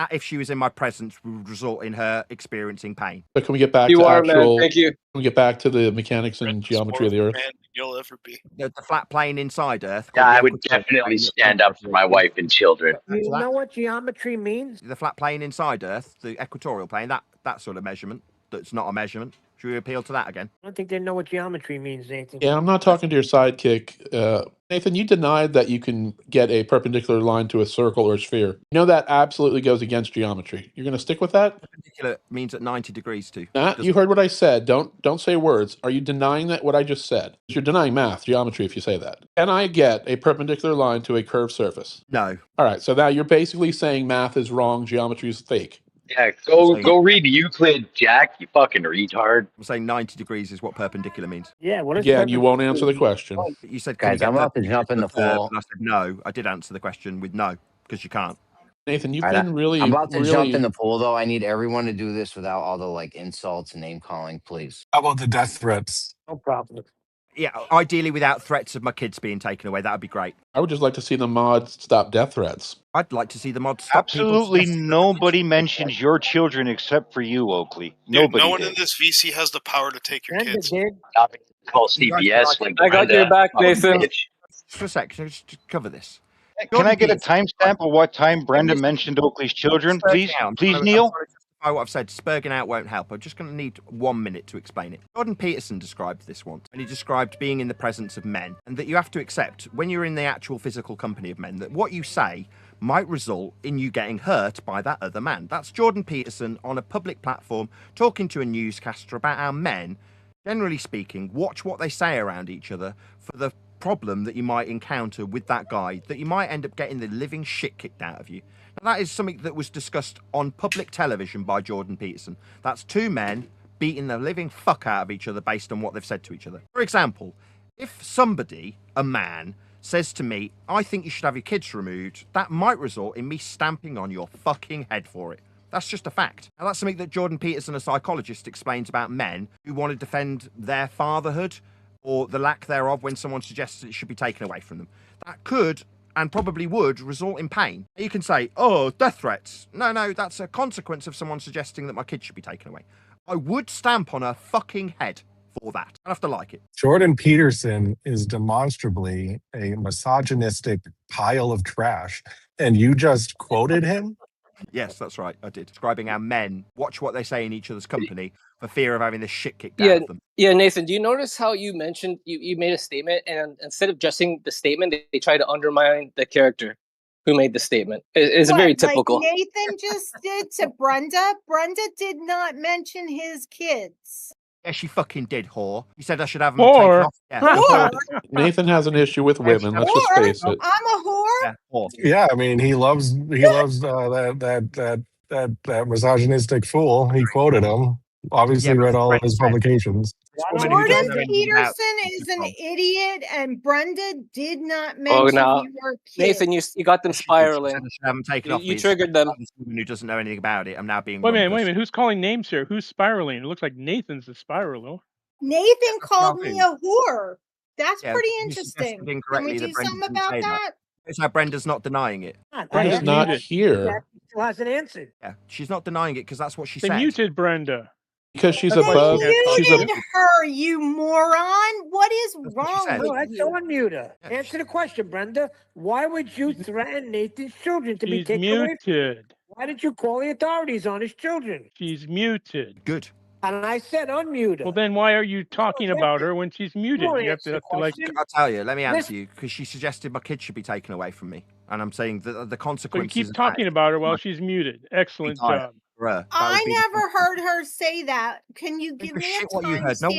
If she was in my presence, would result in her experiencing pain. But can we get back You to are, actual? man. Thank you. Can we get back to the mechanics and geometry of the Earth? Man, you'll ever be. The flat plane inside Earth. Yeah, I would definitely stand up for my wife and children. You know what geometry means? The flat plane inside Earth, the equatorial plane, that sort of measurement. That's not a measurement. Should we appeal to that again? I don't think they know what geometry means, Nathan. Yeah, I'm not talking to your sidekick. Nathan, you denied that you can get a perpendicular line to a circle or a sphere. You know that absolutely goes against geometry. You're going to stick with that? Perpendicular means at 90 degrees too. You heard what I said. Don't say words. Are you denying that what I just said? You're denying math, geometry, if you say that. Can I get a perpendicular line to a curved surface? No. All right, so now you're basically saying math is wrong, geometry is fake. Yeah, go read Euclid, Jack, you fucking retard. I'm saying 90 degrees is what perpendicular means. Yeah, what is Again, you won't answer the question. You said, Guys, I'm about to jump in the pool. And I said no. I did answer the question with no, because you can't. Nathan, you've All right, been really. I'm about to jump in the pool, though. I need everyone to do this without all the insults and name calling, please. How about the death threats? No problem. Yeah, ideally without threats of my kids being taken away. That would be great. I would just like to see the mods stop death threats. I'd like to see the mods stop. Absolutely nobody mentions your children except for you, Oakley. Nobody. No one did. in this VC has the power to take your kids. Call CBS when I got your back, Nathan. Just for a sec, just to cover this. Can I get a timestamp of what time Brenda mentioned Oakley's children, please? Please, Neil? What I've said, spurging out won't help. I'm just going to need 1 minute to explain it. Jordan Peterson described this once, and he described being in the presence of men, and that you have to accept, when you're in the actual physical company of men, that what you say might result in you getting hurt by that other man. That's Jordan Peterson on a public platform talking to a newscaster about how men, generally speaking, watch what they say around each other for the problem that you might encounter with that guy, that you might end up getting the living shit kicked out of you. Now, that is something that was discussed on public television by Jordan Peterson. That's 2 men beating the living fuck out of each other based on what they've said to each other. For example, if somebody, a man, says to me, I think you should have your kids removed, that might result in me stamping on your fucking head for it. That's just a fact. Now, that's something that Jordan Peterson, a psychologist, explains about men who want to defend their fatherhood or the lack thereof when someone suggests it should be taken away from them. That could and probably would result in pain. You can say, oh, death threats. No, that's a consequence of someone suggesting that my kid should be taken away. I would stamp on her fucking head for that. I have to like it. Jordan Peterson is demonstrably a misogynistic pile of trash, and you just quoted him? Yes, that's right. I did. Describing how men watch what they say in each other's company for fear of having the shit kicked out of them. Yeah, Nathan, do you notice how you mentioned you made a statement, and instead of addressing the statement, they try to undermine the character who made the statement? It's very typical. Like Nathan just did to Brenda. Brenda did not mention his kids. Yeah, she fucking did, whore. You said I should have them Whore. taken off. Yeah, whore. Nathan has an issue with women. Let's just face it. I'm a whore. Yeah, whore. Yeah, I mean, he loves that misogynistic fool. He quoted him. Obviously, read all of his publications. Jordan Peterson is an idiot, and Brenda did not mention your kids. Nathan, you got them spiraling. You triggered them. Woman who doesn't know anything about it. I'm now being. Wait a minute. Who's calling names here? Who's spiraling? It looks like Nathan's a spiral. Nathan called me a whore. That's Yeah, pretty you suggested interesting. Can we incorrectly do that Brenda something didn't about say that? It's how Brenda's not denying it. Brenda's not here. Still hasn't answered. Yeah, she's not denying it because that's what she They said. muted Brenda. Because she's Then above. She's muted her, you moron. What is wrong No, with let's you? unmute her. Answer the question, Brenda. Why would you threaten Nathan's children to be She's taken away? muted. Why did you call the authorities on his children? She's muted. Good. And I said unmute her. Well, then why are you talking about her when she's muted? You have to like. I'll tell you. Let me answer you because she suggested my kids should be taken away from me, and I'm saying that the So consequences. you keep talking about her while she's muted. Excellent job. I never heard her say that. Can you give me a timestamp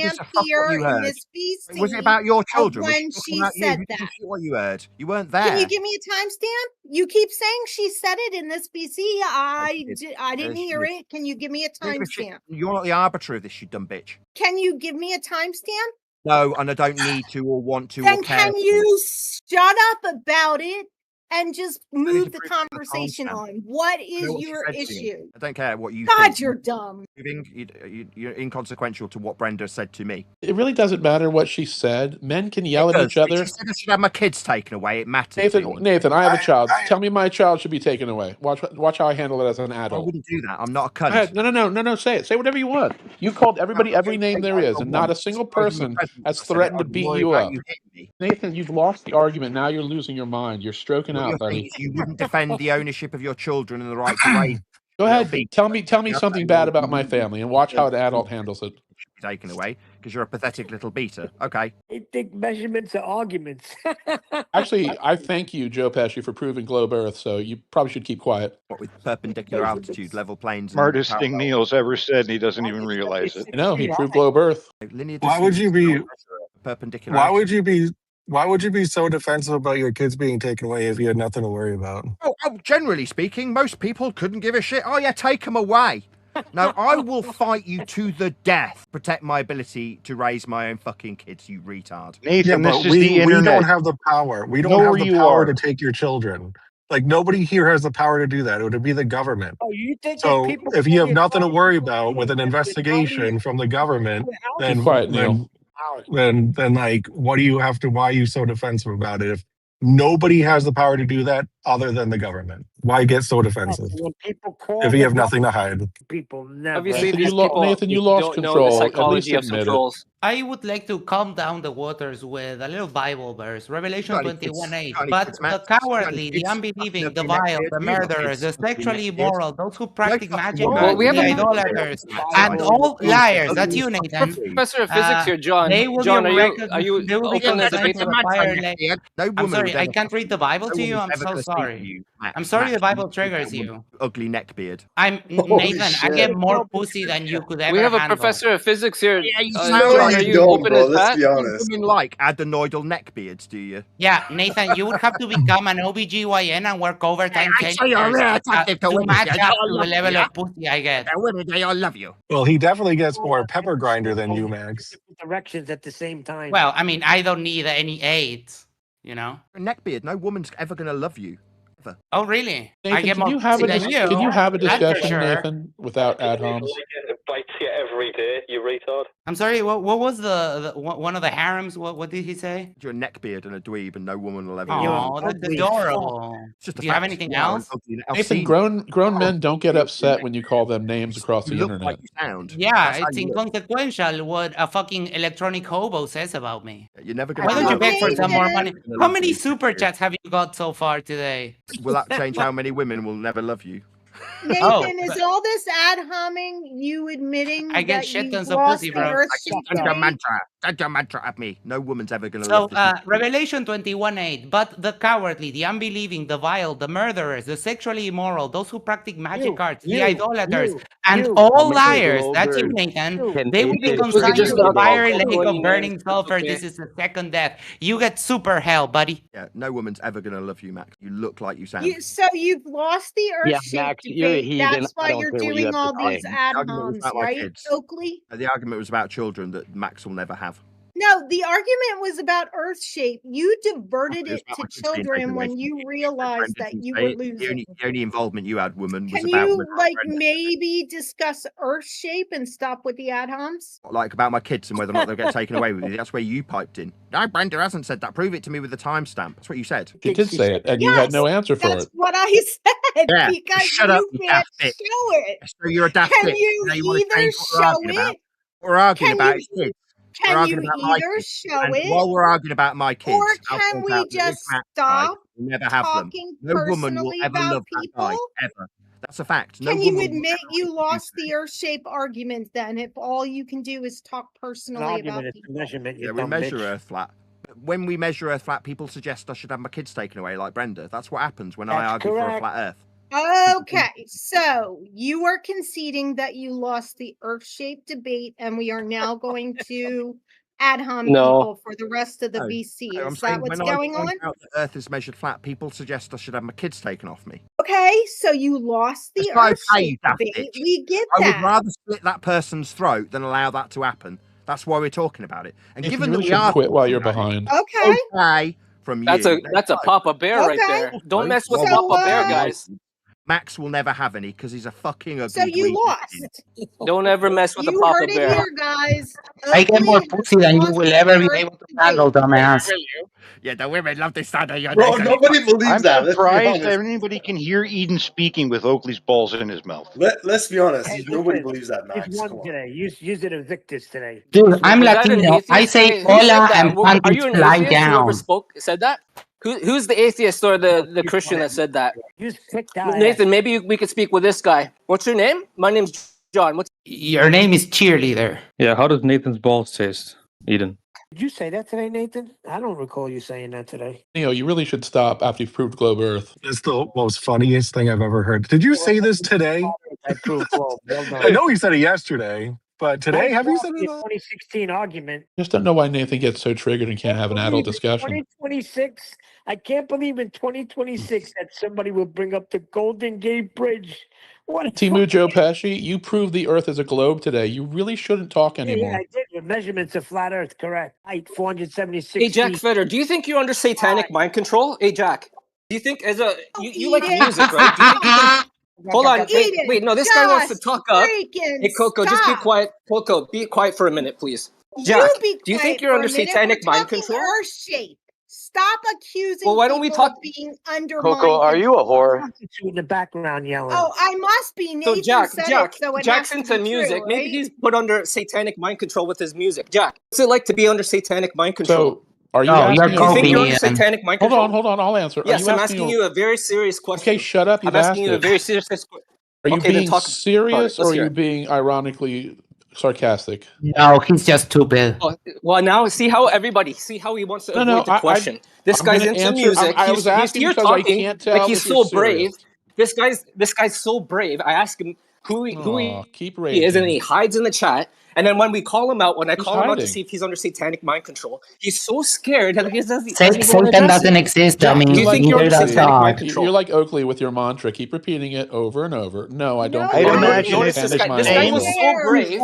here in this BC? Was it about your children? When she said that? What you heard? You weren't there. Can you give me a timestamp? You keep saying she said it in this BC. I didn't hear it. Can you give me a timestamp? You're not the arbiter of this, you dumb bitch. Can you give me a timestamp? No, and I don't need to or want to Then or care. can you shut up about it and just move the conversation on? What is your issue? I don't care what you God, think. you're dumb. You're inconsequential to what Brenda said to me. It really doesn't matter what she said. Men can yell at each other. She said I should have my kids taken away. It matters. Nathan, I have a child. Tell me my child should be taken away. Watch how I handle it as an adult. I wouldn't do that. I'm not a cunt. Go ahead. No. Say it. Say whatever you want. You called everybody every name there is, and not a single person has threatened to beat you up. Nathan, you've lost the argument. Now you're losing your mind. You're stroking out, buddy. You wouldn't defend the ownership of your children and the right to raise. Go ahead. Tell me something bad about my family, and watch how an adult handles it. Taken away because you're a pathetic little beater. Okay. I think measurements are arguments. Actually, I thank you, Joe Pesci, for proving globe Earth. So you probably should keep quiet. What with perpendicular altitude, level planes? Smartest thing Neil's ever said, and he doesn't even realize it. I know he proved globe Earth. Why would you be perpendicular? Why would you be so defensive about your kids being taken away if you had nothing to worry about? Oh, generally speaking, most people couldn't give a shit. Oh yeah, take them away. No, I will fight you to the death. Protect my ability to raise my own fucking kids, you retard. Nathan, this is we, the internet. We don't have the power. We don't have the power to take your children. Like, nobody here has the power to do that. It would be the government. Oh, you think so if you have nothing to worry about with an investigation from the government, then quiet, Neil. then like, why are you so defensive about it? If nobody has the power to do that other than the government, why get so defensive? If you have nothing to hide. People never. Obviously, Nathan, you lost don't know control. the psychology of At least admit trolls. I would like to calm down the waters with a little Bible verse, Revelation 21:8. But the cowardly, the unbelieving, the vile, the murderers, the sexually immoral, those who practice magic, the idolaters, and all liars. That's you, Nathan. Professor of physics here, John. They will John, be are you they will be open to consigned debate to with the fire No lake. I'm woman sorry, would I ever- can't read the Bible no to you. woman's I'm ever so gonna speak to sorry. you, Max. I'm sorry the Max, Bible you triggers that you. Ugly neckbeard. Nathan, I get more pussy than you could ever We have a handle. professor of physics here. Yeah, you John, are you open as that? Women like adenoidal neckbeards, do you? Yeah, Nathan, you would have to become an OBGYN and work overtime 10 say you're years really attractive to to women. match I up to the love level you. of pussy I get. Women, they all love you. Well, he definitely gets more pepper grinder than you, Max. Directions at the same time. Well, I mean, I don't need any aids, you know? A neckbeard, no woman's ever going to love you. Ever. Oh, really? I Nathan, get can more you have pussy a than you. can you have a That's for discussion, sure. Nathan, without ad homs? Bites you every day, you retard. I'm sorry, what was the one of the harems? What did he say? You're a neckbeard and a dweeb, and no woman will ever. Oh, that's adorable. Just Do you have anything else? Nathan, grown men don't get upset when you call them names across the internet. Yeah, it's inconsequential what a fucking electronic hobo says about me. You're never Why don't you beg for some more money? How many super chats have you got so far today? Will that change how many women will never love you? Nathan, is all this ad homing you admitting I get that shit you tons of lost pussy, the bro. Earth That's your mantra. That's your mantra at me. No woman's ever going to So, love this. Revelation 21:8. But the cowardly, the unbelieving, the vile, the murderers, the sexually immoral, those who practice magic arts, the idolaters, and all liars, that's you, Nathan, they will be consigned to the fiery lake of burning sulfur. This is the second death. You get super hell, buddy. Yeah, no woman's ever going to love you, Max. You look like you sound. So you've lost the Earth Max, shape you're a debate. heathen. That's I why don't you're care what you doing have to all say. these The ad argument was homs, about my right, kids. Oakley? The argument was about children that Max will never have. No, the argument was about Earth shape. You diverted it to children when you realized that you were losing. The only involvement you had, woman, was Can about you maybe discuss Earth shape and stop with the ad homs? like about my kids and whether or not they'll get taken away with you. That's where you piped in. No, Brenda hasn't said that. Prove it to me with the timestamp. That's what you said. She did say it, and you had no answer for That's it. what I said. Yeah, Because shut up, you you can't daft bitch. show it. So you're a daft Can bitch. you Now you want to either change what we're show arguing about. it? What we're arguing Can about you- is kids. We're Can arguing you about my either kids. show And it? while we're arguing about my kids, Or I'll can point we out that just this Max guy stop will never have them. talking No woman will personally ever about love that guy, people? ever. That's a fact. No Can you woman will admit ever you like lost the Earth shape argument then if all you can do is talk personally about people? Measurement. Yeah, we measure Earth flat. But when we measure Earth flat, people suggest I should have my kids taken away, like Brenda. That's what happens when I argue for a flat Earth. Okay, so you are conceding that you lost the Earth shape debate, and we are now going to ad hom people for the rest of the VC. I'm Is saying that what's when going I on? point out that Earth is measured flat, people suggest I should have my kids taken off me. Okay, so you lost the Earth shape debate. We get I that. would rather split that person's throat than allow that to happen. That's why we're talking about it. And If given you that really we should are quit while you're talking about behind. Okay. okay from That's you. a Papa Bear right there. Don't mess with Papa Bear, guys. Max will never have any because he's a fucking ugly. So you dweeb. lost. Don't ever mess with the You Papa heard it Bear. here, guys. I get more pussy than you will ever be able to handle, dumbass. Yeah, the women love this side of your Bro, neck. nobody believes I'm that, let's be surprised honest. anybody can hear Eden speaking with Oakley's balls in his mouth. Let's be honest. Hey, Nobody listen, believes that, Max. Use one Come on. today. Use it Invictus today. Dude, I'm Was that an Latino. I atheist? say Who said hola that? and Are panties you an fly atheist? Whoever down. spoke said that? Who's the atheist or the Christian that said that? Use click that. Nathan, maybe we could speak with this guy. What's your name? My name's John. What's Your name is Cheerleader. Yeah, how does Nathan's balls taste, Eden? Did you say that today, Nathan? I don't recall you saying that today. You really should stop after you've proved globe Earth. It's the most funniest thing I've ever heard. Did you say this today? I proved globe. Well done. I know you said it yesterday, but today, have you said it? 2016 argument. Just don't know why Nathan gets so triggered and can't have an adult discussion. 2026. I can't believe in 2026 that somebody will bring up the Golden Gate Bridge. What? Timu Joe Pesci, you proved the Earth is a globe today. You really shouldn't talk anymore. Yeah, I did. With measurements of flat Earth, correct. Height 476 Hey, Jack feet. Fetter, do you think you're under satanic mind control? Hey, Jack, do you think you like music, right? Do you think you can... Hold on. Wait, no, this guy wants to talk up. Hey, Coco, just be quiet. Coco, be quiet for a minute, please. Jack, do you think you're under satanic mind control? Earth shape. Stop accusing Well, why don't we people talk? of being under Coco, are you a whore? In the background yelling. Oh, I must be. Nathan So Jack, said Jack, it, so it Jack's has to into be music. true, Maybe right? he's put under satanic mind control with his music. Jack, what's it like to be under satanic mind control? So, are you Oh, asking you're Do you think you're under Colby, satanic mind Hold control? on, I'll answer. Yes, are I'm you asking you a very serious question. Okay, shut up. You've I'm asking asked you a it. very serious question. Are you Okay, then being talk about serious it. or Let's are hear you it. being ironically sarcastic? No, he's just stupid. Well, now see how he wants to avoid the question. This I'm guy's gonna into answer. music. I was He's asking here because I talking can't like tell he's if you're so brave. serious. This guy's so brave. I ask him who Keep he is, and raging. he hides in the chat. And then when we call him out, when I He's call him out to hiding. see if he's under satanic mind control, he's so scared that he doesn't even want to Satan address doesn't it. exist. Jack, I mean, do you think you're neither under does satanic mind God. control? You're like Oakley with your mantra. Keep repeating it over and over. No, I don't I'd believe in imagine Notice it's this the guy. This guy same. was so brave.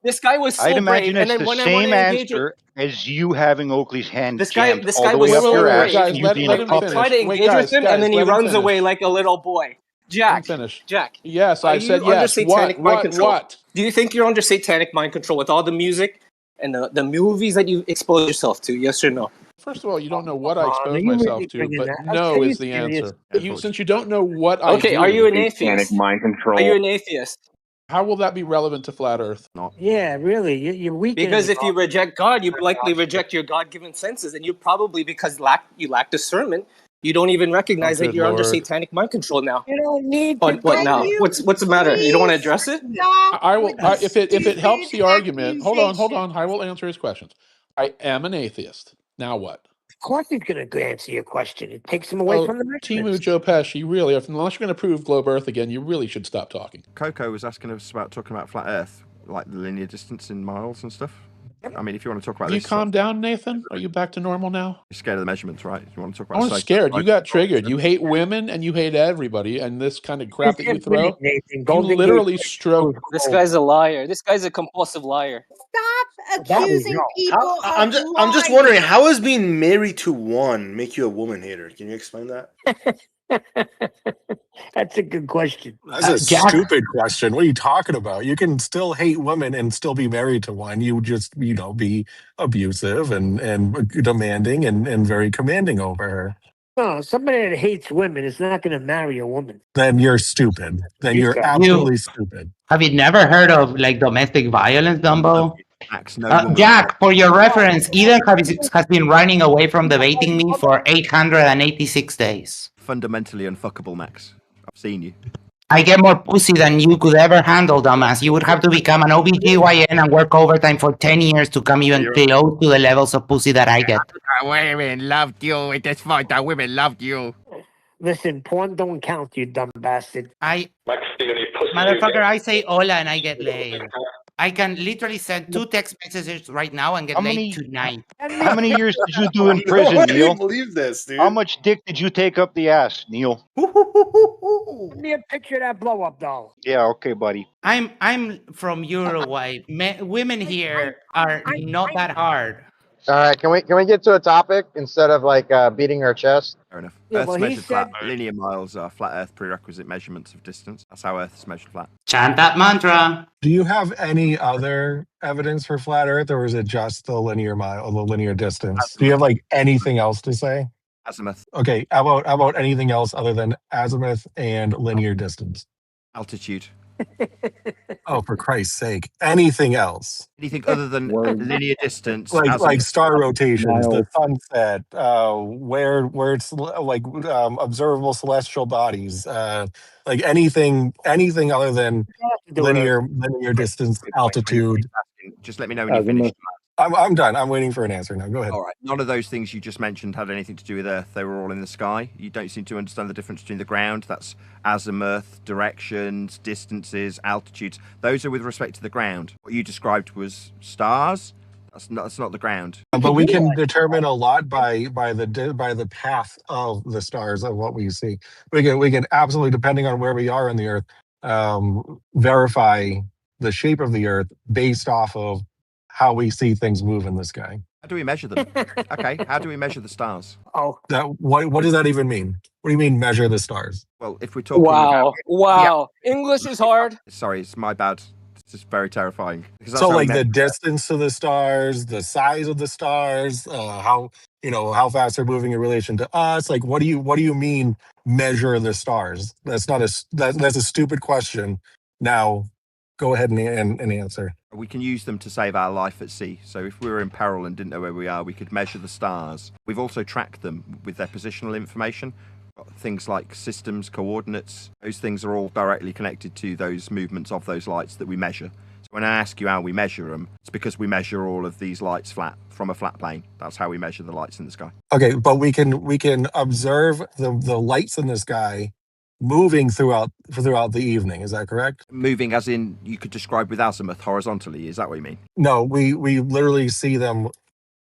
This guy was I'd so imagine brave. And it's then the when I want same to engage with answer as you having Oakley's hand this guy jammed all the way was up so your ass brave. guys, and you let being a him I puppet. try finish. to Wait, engage with him, and then he let him runs finish. away like a little boy. Let Jack, him finish. Jack. Yes, Are I said you under yes. satanic mind control? What? Do you think you're under satanic mind control with all the music and the movies that you expose yourself to? Yes or no? First of all, you don't know what I Are expose you myself really to, bringing but that? no Are you is the serious? answer. Since you don't know what I Okay, do, are you an atheist? Satanic mind control. Are you an atheist? how will that be relevant to flat Earth? Yeah, really. You're weakening. Because if you reject God, you likely reject your God-given senses, and you probably, because you lack discernment, you don't even recognize that good you're under Lord. satanic mind control now. You don't need What now? What's the matter? You don't want to address it? I will. If it helps the argument, hold on. I will answer his questions. I am an atheist. Now what? Of course he's going to answer your question. It takes him away from the measurements. Timu Joe Pesci, really, unless you're going to prove globe Earth again, you really should stop talking. Coco was asking us about talking about flat Earth, like the linear distance in miles and stuff. I mean, if you want to talk about Will you this, calm down, Nathan? Are you back to normal now? you're scared of the measurements, right? You want to talk I about? was scared. You got triggered. You hate women and you hate everybody, and this kind of crap that you throw. You literally stroke. This guy's a liar. This guy's a compulsive liar. stop accusing people I'm just wondering, how does being married to one make you a woman hater? Can you explain that? That's a good question. That's a Jack- stupid question. What are you talking about? You can still hate women and still be married to one. You just, be abusive and demanding and very commanding over her. No, somebody that hates women is not going to marry a woman. Then you're stupid. Then you're absolutely stupid. Have you never heard of like domestic violence, Dumbo? Max, no woman. Jack, for your reference, Eden has been running away from debating me for 886 days. Fundamentally unfuckable, Max. I've seen you. I get more pussy than you could ever handle, dumbass. You would have to become an OBGYN and work overtime for 10 years to come even close to the levels of pussy that I get. Women loved you. It is fine that women loved you. Listen, porn don't count, you dumb bastard. Motherfucker, I say hola and I get laid. I can literally send 2 text messages right now and get laid tonight. How many years did you do in prison, I can't Neil? believe this, dude. How much dick did you take up the ass, Neil? Give me a picture of that blow up doll. Yeah, okay, buddy. I'm from Uruguay. Women here are not that hard. All right, can we get to a topic instead of like beating our chest? Fair enough. Yeah, Earth's well, he measured flat. said- Linear miles are flat Earth prerequisite measurements of distance. That's how Earth is measured flat. Chant that mantra. Do you have any other evidence for flat Earth, or is it just the linear mile, the linear distance? Do you have like anything else to say? Azimuth. Okay, how about anything else other than azimuth and linear distance? Altitude. Oh, for Christ's sake! Anything else? Anything other than linear distance? Like azimuth. star rotations, the Miles. sunset, where it's like observable celestial bodies, like anything other than linear distance, altitude. Just let me know when you finish. I'm done. I'm waiting for an answer now. Go ahead. All right. None of those things you just mentioned had anything to do with Earth. They were all in the sky. You don't seem to understand the difference between the ground. That's azimuth, directions, distances, altitudes. Those are with respect to the ground. What you described was stars. That's not the ground. But we can determine a lot by the path of the stars of what we see. We can absolutely, depending on where we are on the Earth, verify the shape of the Earth based off of how we see things move in the sky. How do we measure them? Okay, how do we measure the stars? Oh, what does that even mean? What do you mean measure the stars? Well, if we're talking Wow. about, English is hard. Sorry, it's my bad. It's just very terrifying. Because that's So how we like the measure- distance to the stars, the size of the stars, how fast they're moving in relation to us. Like what do you mean measure the stars? That's a stupid question. Now go ahead and answer. We can use them to save our life at sea. So if we were in peril and didn't know where we are, we could measure the stars. We've also tracked them with their positional information. Things like systems, coordinates, those things are all directly connected to those movements of those lights that we measure. So when I ask you how we measure them, it's because we measure all of these lights flat from a flat plane. That's how we measure the lights in the sky. Okay, but we can observe the lights in the sky moving throughout the evening. Is that correct? Moving as in you could describe with azimuth horizontally. Is that what you mean? No, we literally see them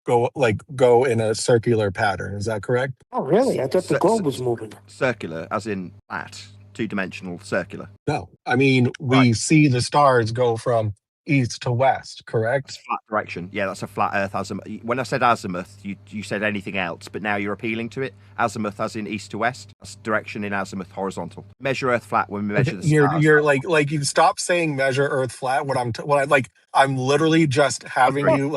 go in a circular pattern. Is that correct? Oh, really? I thought the globe was moving. Circular, as in flat, two-dimensional, circular. No, I mean we see the stars go from east to west, correct? That's flat direction. Yeah, that's a flat Earth azimuth. When I said azimuth, you said anything else, but now you're appealing to it. Azimuth as in east to west. That's direction in azimuth horizontal. Measure Earth flat when we measure the stars. You're like you stop saying measure Earth flat. I'm literally just having you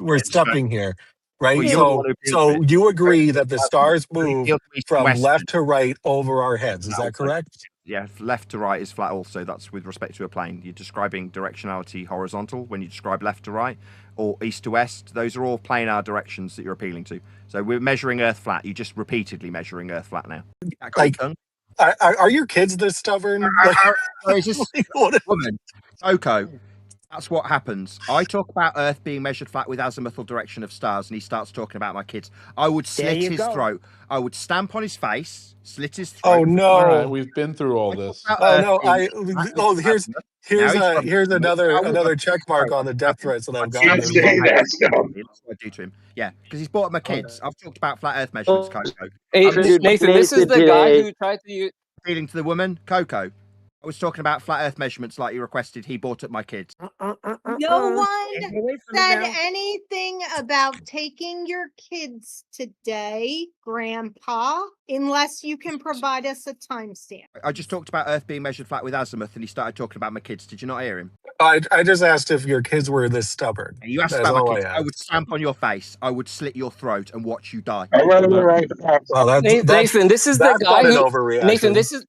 we're stepping here. Right, Well, so you agree that the stars move from left to right over our heads? Is that correct? Yeah, left to right is flat also. That's with respect to a plane. You're describing directionality horizontal when you describe left to right or east to west. Those are all planar directions that you're appealing to. So we're measuring Earth flat. You're just repeatedly measuring Earth flat now. Like, are your kids this stubborn? Is this woman? Oko. That's what happens. I talk about Earth being measured flat with azimuthal direction of stars, and he starts talking about my kids. I would slit his throat. I would stamp on his face, slit his throat. Oh no! All right, we've been through all this. Oh no! Here's another check mark on the death threats that I've gotten. That's what I do to him. Yeah, because he's brought up my kids. I've talked about flat Earth measurements, Coco. Hey, Nathan, this is the guy who tried to use. Appealing to the woman, Coco. I was talking about flat Earth measurements like you requested. He brought up my kids. No one said anything about taking your kids today, Grandpa, unless you can provide us a timestamp. I just talked about Earth being measured flat with azimuth, and he started talking about my kids. Did you not hear him? I just asked if your kids were this stubborn. You asked That's about all my kids. I I would asked. stamp on your face. I would slit your throat and watch you die. Well, Nathan, this is the that's guy not an who. overreaction. Nathan, this is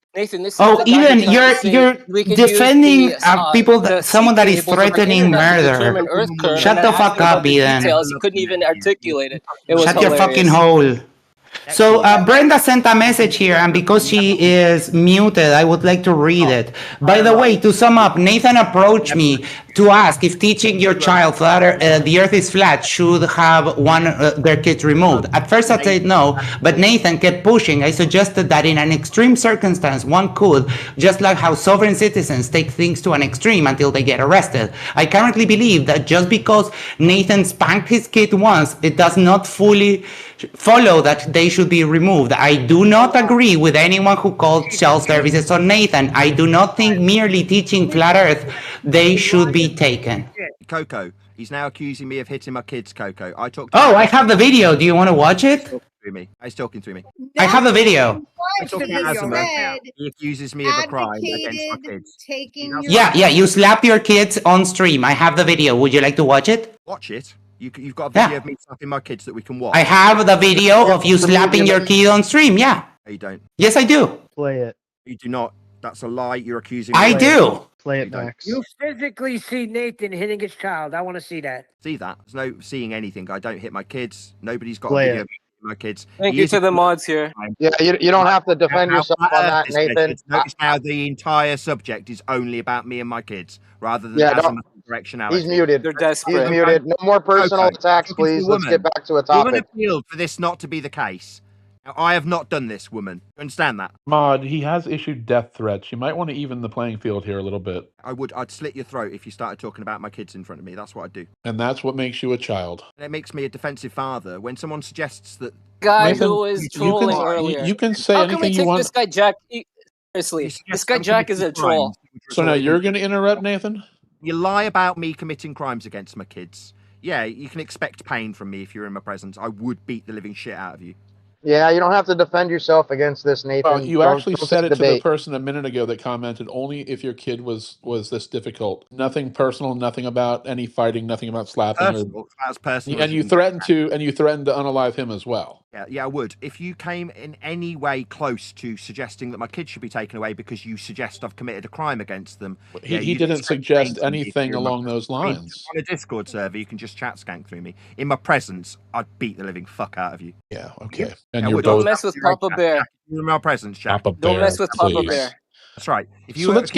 Oh, the guy who Eden, tried to say you're we can defending use the people, the someone that C is tables of the threatening internet to murder. determine Earth curve, Shut and then the fuck asking about up, the Eden. details. He couldn't even articulate it. It was Shut your fucking hilarious. hole. So Brenda sent a message here, and because she is muted, I would like to read it. By the way, to sum up, Nathan approached me to ask if teaching your child that the Earth is flat should have their kids removed. At first I said no, but Nathan kept pushing. I suggested that in an extreme circumstance, one could, just like how sovereign citizens take things to an extreme until they get arrested. I currently believe that just because Nathan spanked his kid once, it does not fully follow that they should be removed. I do not agree with anyone who called shell services on Nathan. I do not think merely teaching flat Earth, they should be taken. Coco, he's now accusing me of hitting my kids, Coco. I talked. Oh, I have the video. Do you want to watch it? He's talking through me. I have the video. He accuses me of a crime against my kids. Yeah, you slap your kids on stream. I have the video. Would you like to watch it? Watch it? You've got a video of me slapping my kids that we can watch? I have the video of you slapping your kid on stream, yeah. No, you don't. Yes, I do. Play it. You do not. That's a lie. You're accusing me. I do. Play it, Max. You physically see Nathan hitting his child. I want to see that. See that? There's no seeing anything. I don't hit my kids. Nobody's got Play a video it. of me hitting my kids. Thank you to the mods here. Yeah, you don't have to defend yourself on that, Nathan. Notice how the entire subject is only about me and my kids, rather than directionality. He's muted. They're desperate. He's muted. No more personal attacks, please. Let's get back to a topic. Woman appealed for this not to be the case. Now, I have not done this, woman. You understand that? Mod, he has issued death threats. You might want to even the playing field here a little bit. I'd slit your throat if you started talking about my kids in front of me. That's what I'd do. And that's what makes you a child. And it makes me a defensive father. When someone suggests that... Guy Nathan, who was trolling earlier. You can say How can we anything you take want. this guy Jack seriously? This guy Jack is a troll. So now you're going to interrupt, Nathan? You lie about me committing crimes against my kids. Yeah, you can expect pain from me if you're in my presence. I would beat the living shit out of you. Yeah, you don't have to defend yourself against this, Nathan. Well, you Don't- actually don't said it to the debate. person a minute ago that commented only if your kid was this difficult. Nothing personal, nothing about any fighting, nothing about slapping. Personal, as personal. And you threatened to unalive him as well. Yeah, I would. If you came in any way close to suggesting that my kids should be taken away because you suggest I've committed a crime against them, He didn't suggest anything along those lines. On a Discord server, you can just chat skank through me. In my presence, I'd beat the living fuck out of you. Yeah, okay. And you're Don't both mess with Papa Bear. in my presence, Jack. Papa Don't Bear, mess with Papa please. Bear. That's right. If you So let's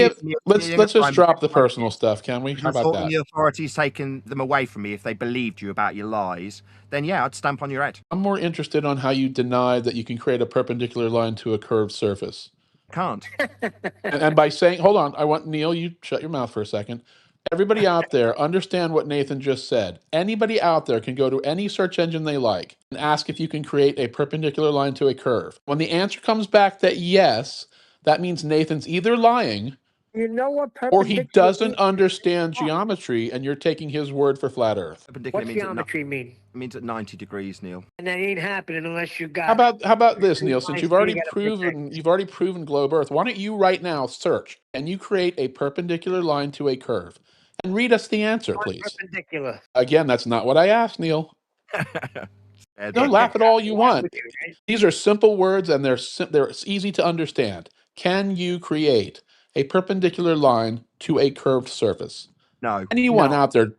let's just drop the personal stuff, can we? How about that? The authorities taking them away from me if they believed you about your lies, then yeah, I'd stamp on your head. I'm more interested on how you denied that you can create a perpendicular line to a curved surface. Can't. And by saying, hold on, I want Neil, you shut your mouth for a second. Everybody out there, understand what Nathan just said. Anybody out there can go to any search engine they like and ask if you can create a perpendicular line to a curve. When the answer comes back that yes, that means Nathan's either lying You know what? or he doesn't understand geometry and you're taking his word for flat Earth. What's geometry mean? It means at 90 degrees, Neil. And that ain't happening unless you got. How about this, Neil? Since you've already proven globe Earth, why don't you right now search and you create a perpendicular line to a curve and read us the answer, please. Perpendicular. Again, that's not what I asked, Neil. Don't laugh at all you want. These are simple words and they're easy to understand. Can you create a perpendicular line to a curved surface? No. Anyone out there,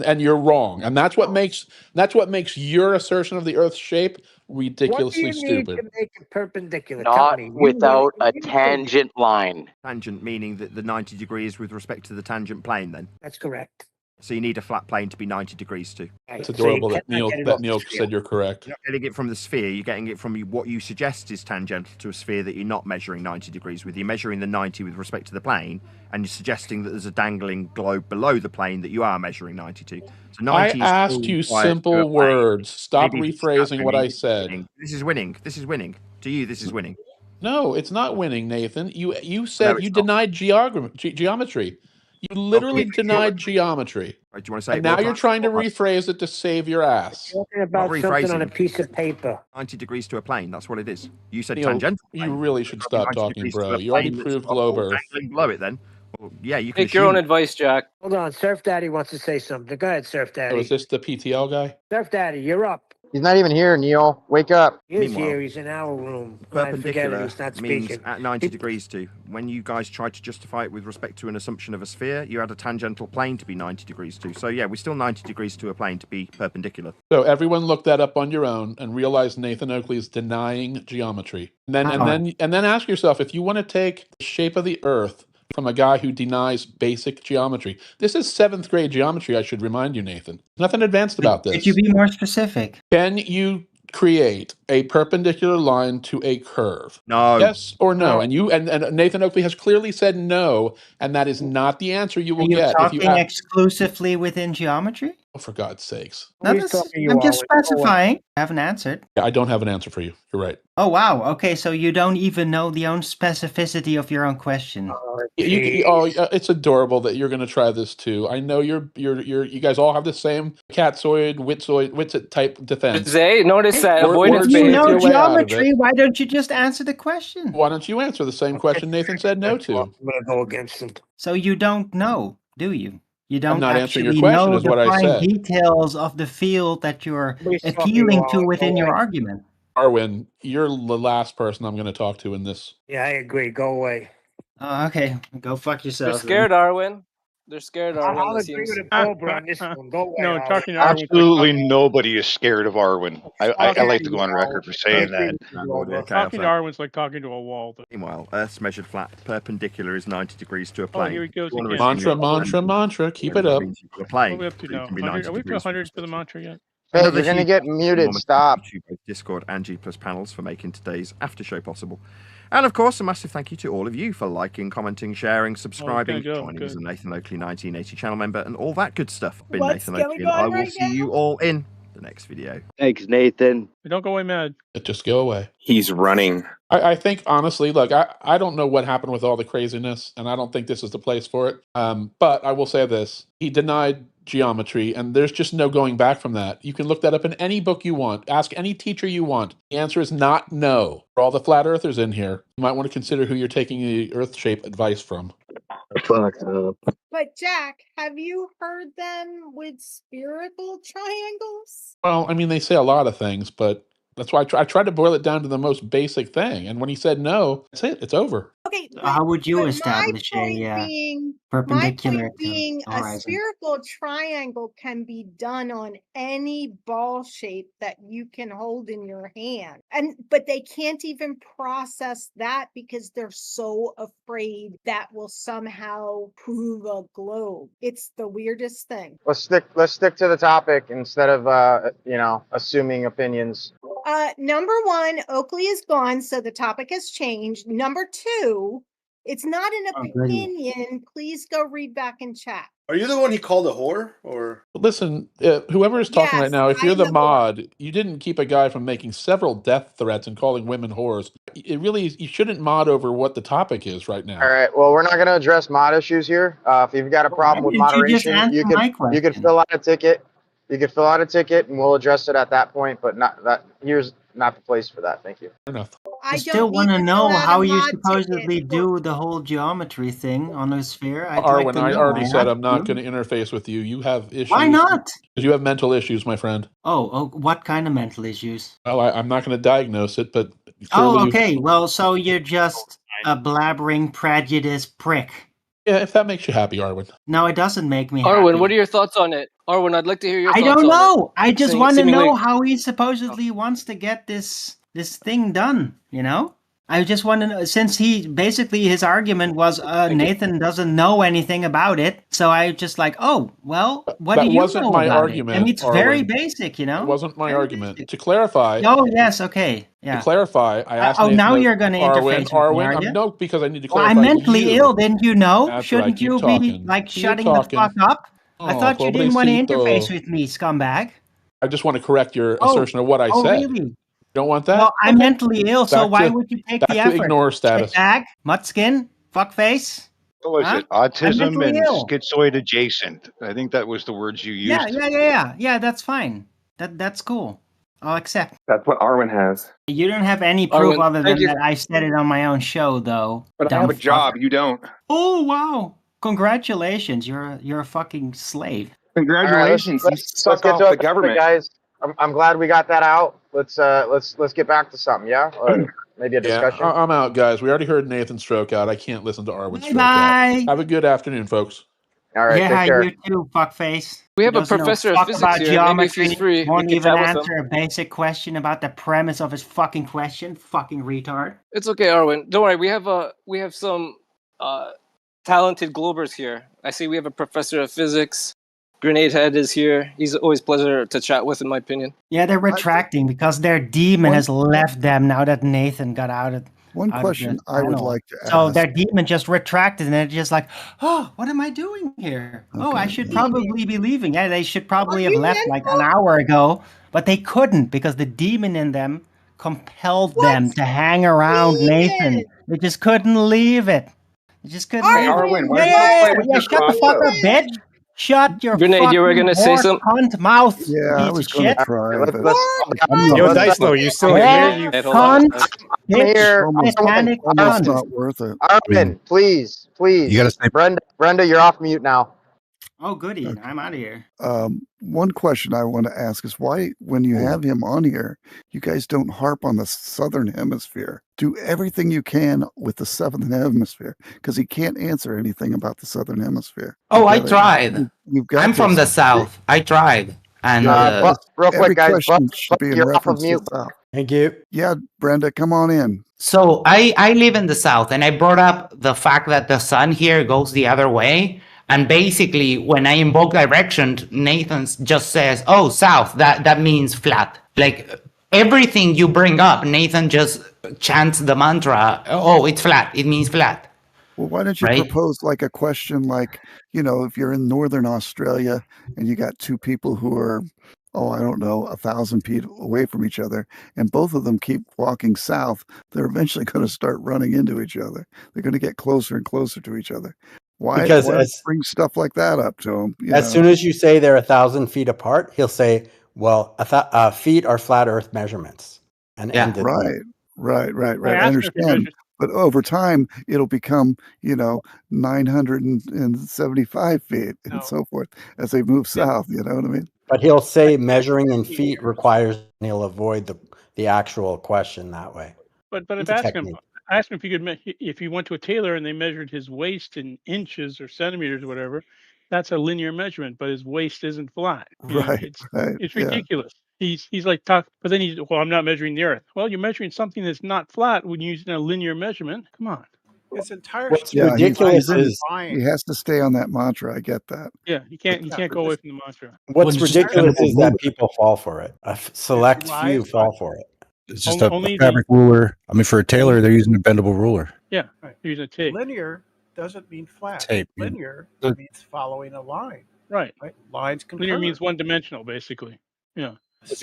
and you're wrong. And that's what makes your assertion of the Earth's shape ridiculously stupid. To make it perpendicular? Not without a tangent line. Tangent meaning that the 90 degrees with respect to the tangent plane, then? That's correct. So you need a flat plane to be 90 degrees to. It's adorable that Neil said you're correct. You're not getting it from the sphere, you're getting it from what you suggest is tangential to a sphere that you're not measuring 90 degrees with. You're measuring the 90 with respect to the plane, and you're suggesting that there's a dangling globe below the plane that you are measuring 90 to. So 90 I asked you simple words. Stop rephrasing what I said. This is winning. This is winning. To you, this is winning. No, it's not winning, Nathan. You said you denied geometry. You literally denied geometry. Right, do you want to say And it now one you're time? trying to rephrase it to save your ass. Talking Not about something on a rephrasing. piece of paper. 90 degrees to a plane. That's what it is. You said Neil, tangential. you plane. really should It's probably stop 90 talking, degrees to bro. a You already plane that's proved globe Earth. angling below it. Then, well, yeah, you can Take your own assume. advice, Jack. Hold on, Surf Daddy wants to say something. Go ahead, Surf So Daddy. is this the PTL guy? Surf Daddy, you're up. He's not even here, Neil. Wake up. He is Meanwhile, here. He's in our room. I forget it. Perpendicular He's not means speaking. at 90 degrees to. When you guys tried to justify it with respect to an assumption of a sphere, you had a tangential plane to be 90 degrees to. So yeah, we're still 90 degrees to a plane to be perpendicular. So everyone look that up on your own and realize Nathan Oakley is denying geometry. And then ask yourself, if you want to take the shape of the Earth from a guy who denies basic geometry. This is 7th grade geometry, I should remind you, Nathan. Nothing advanced about this. Could you be more specific? Can you create a perpendicular line to a curve? No. Yes or no? And Nathan Oakley has clearly said no, and that is not the answer you will Are you get if you talking exclusively within geometry? Oh, for God's sakes. I'm just specifying. I haven't answered. Yeah, I don't have an answer for you. You're right. Oh, wow. Okay, so you don't even know the own specificity of your own question. It's adorable that you're going to try this too. I know you guys all have the same catsoid, witsit type defense. Zay, notice that avoidance If you behavior. know geometry, why don't you just answer the question? Why don't you answer the same question Nathan said no to? I'm going to go against him. So you don't know, do you? You don't not answering your actually question, know is the what I fine said. details of the field that you're appealing to within your argument. Arwijn, you're the last person I'm going to talk to in this. Yeah, I agree. Go away. Okay, go fuck yourself. They're scared, Arwijn. They're scared, Arwijn. I'll agree with a Cobra on this one. Go away. No, Arwijn. talking to Arwijn. Absolutely nobody is scared of Arwijn. I like to go on record for saying that. Talking to Arwijn's like talking to a wall. Meanwhile, Earth's measured flat perpendicular is 90 degrees to a plane. Oh, here he goes again. Mantra. Keep it up. A plane. What are we up to now? 100? Are we up to 100 for the mantra yet? Hey, you're going to get muted. Stop. Discord and G+ panels for making today's after show possible. And of course, a massive thank you to all of you for liking, commenting, sharing, subscribing, joining as a Nathan Oakley 1980 channel member, and all that good stuff. I've been Nathan Oakley, and I will see you all in the next video. Thanks, Nathan. Don't go away mad. Just go away. He's running. I think, honestly, look, I don't know what happened with all the craziness, and I don't think this is the place for it. But I will say this. He denied geometry, and there's just no going back from that. You can look that up in any book you want. Ask any teacher you want. The answer is not no. For all the flat earthers in here, you might want to consider who you're taking the earth shape advice from. Fucked up. But Jack, have you heard them with spherical triangles? Well, I mean, they say a lot of things, but that's why I tried to boil it down to the most basic thing. And when he said no, that's it. It's over. Okay. How would you establish a perpendicular? My point being, a spherical triangle can be done on any ball shape that you can hold in your hand, but they can't even process that because they're so afraid that will somehow prove a globe. It's the weirdest thing. Let's stick to the topic instead of assuming opinions. Number one, Oakley is gone, so the topic has changed. Number two, it's not an opinion. Please go read back in chat. Are you the one he called a whore? Or listen, whoever is talking right now, if you're the mod, you didn't keep a guy from making several death threats and calling women whores. It really, you shouldn't mod over what the topic is right now. All right. Well, we're not going to address mod issues here. If you've got a problem with moderation, you can fill out a ticket. You can fill out a ticket, and we'll address it at that point. But here's not the place for that. Thank you. Fair enough. I still want to know how you supposedly do the whole geometry thing on a sphere. Arwijn, I already said I'm not going to interface with you. You have issues. Why not? Because you have mental issues, my friend. Oh, what kind of mental issues? Well, I'm not going to diagnose it, but... Oh, okay. Well, so you're just a blabbering, prejudiced prick. Yeah, if that makes you happy, Arwijn. No, it doesn't make me happy. Arwijn, what are your thoughts on it? Arwijn, I'd like to hear your thoughts on it. I don't know. I just want to know how he supposedly wants to get this thing done, you know? I just want to know, since his argument was Nathan doesn't know anything about it, so I just like, oh, well, what do you know about it? That wasn't my argument. I mean, it's very basic, you know? It wasn't my argument. To clarify... Oh, yes, okay, yeah. To clarify, I asked Nathan... now you're going to interface with me, are you? No, because I need to clarify. I'm mentally ill, didn't you know? That's Shouldn't you be, like, shutting the fuck up? I thought you didn't want to interface with me, scumbag. I just want to correct your assertion of what I said. Really? Don't want that? Well, I'm Okay. mentally ill, so Back why to- would you take back the to effort? ignore status. Shitbag, mutskin, fuckface. What was Huh? it? I'm Autism mentally and ill. schizoid adjacent. I think that was the words you used. Yeah, that's fine. That's cool. I'll accept. That's what Arwijn has. You don't have any proof Arwijn, other thank than you. that I said it on my own show, though. But I have a job. You don't. Oh wow! Congratulations, you're a fucking slave. Congratulations. All right, You let's suck get off to the it, government. guys. I'm glad we got that out. Let's get back to something. Yeah, or maybe a Yeah, discussion. I'm out, guys. We already heard Nathan stroke out. I can't listen to Arwin stroke Bye. out. Have a good afternoon, folks. All right, Yeah, take care. you too, fuckface. We have a Doesn't know professor of fuck physics about here. Maybe if he's geometry, free, we won't can even chat with him. answer a basic question about the premise of his fucking question. Fucking retard. It's okay, Arwin. Don't worry. We have some talented Globers here. I see we have a professor of physics. Grenade Head is here. He's always a pleasure to chat with, in my opinion. Yeah, they're retracting because their demon has left them now that Nathan got out of. One out of question the I would panel. like to So ask. their demon just retracted, and they're just like, "Oh, what am I doing here? Oh, I should probably be leaving." Yeah, they should probably have left like an hour ago, but they couldn't because the demon in them compelled them to hang around Nathan. They just couldn't leave it. They just couldn't leave Arwijn, it. why don't you play with your Shut the fuck crossbow? up, bitch. Shut your Grenade, fucking you were gonna say horse something? cunt mouth. Yeah, I piece was of going to shit. try, Let's, but let's, I'm Yo, not. Dice, though, you still here? You Hold on. Cunt. I'm here. Satanic Almost cunt. not worth it. Arvin, please. You gotta say- Brenda, you're off mute now. Oh, goody. I'm out of here. One question I want to ask is why, when you have him on here, you guys don't harp on the southern hemisphere. Do everything you can with the southern hemisphere because he can't answer anything about the southern hemisphere. Oh, I tried. You've got I'm from the south. I tried. And real quick, every guys, question should be in you're off of reference to mute. the south. Thank you. Yeah, Brenda, come on in. so I live in the south, and I brought up the fact that the sun here goes the other way. And basically, when I invoke direction, Nathan just says, "Oh, south." That means flat. Like everything you bring up, Nathan just chants the mantra. Oh, it's flat. It means flat. Well, why don't you Right? propose like a question like, if you're in northern Australia and you got two people who are, I don't know, 1,000 feet away from each other, and both of them keep walking south, they're eventually going to start running into each other. They're going to get closer and closer to each other. Why bring stuff like that up to him? As soon as you say they're 1,000 feet apart, he'll say, "Well, feet are flat Earth measurements." And end it there. Right. I I asked her if you understand. measured- But over time, it'll become, 975 feet and so forth as they move south. You know what I mean? But he'll say measuring in feet requires, and he'll avoid the actual question that way. But It's I've a asked him. technique. I asked him if he could, if he went to a tailor and they measured his waist in inches or centimeters or whatever. That's a linear measurement, but his waist isn't flat. It's yeah. ridiculous. He's like but then I'm not measuring the Earth. Well, you're measuring something that's not flat when you're using a linear measurement. Come on. His entire What's scheme ridiculous is he has to stay on that mantra. I get that. Yeah, you can't go away from the mantra. what's ridiculous is that people fall for it. A select few lies, fall for it. It's just a Only fabric ruler. I mean, for a tailor, they're using a bendable ruler. Yeah, they're using a tape. Linear doesn't mean flat. Tape, yeah. Linear The- means following a line. Right. Lines Linear concur. means one dimensional, basically. Yeah.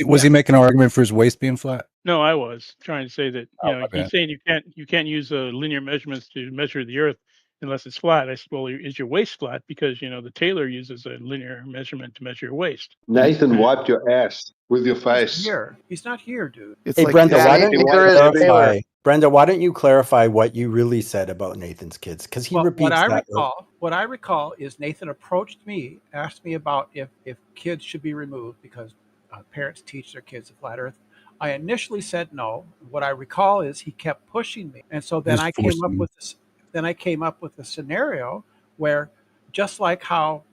Was he making an argument for his waist being flat? No, I was trying to say that my he's bad. saying you can't use linear measurements to measure the Earth unless it's flat. I said, well, is your waist flat? Because the tailor uses a linear measurement to measure your waist. Nathan wiped your ass with your face. He's not here, dude. Hey, Brenda, why don't you clarify? Brenda, why don't you clarify what you really said about Nathan's kids? Because he repeats that. What I recall is Nathan approached me, asked me about if kids should be removed because parents teach their kids the flat Earth. I initially said no. What I recall is he kept pushing me, and so then I came up with this. Then I came up with a scenario where, just like how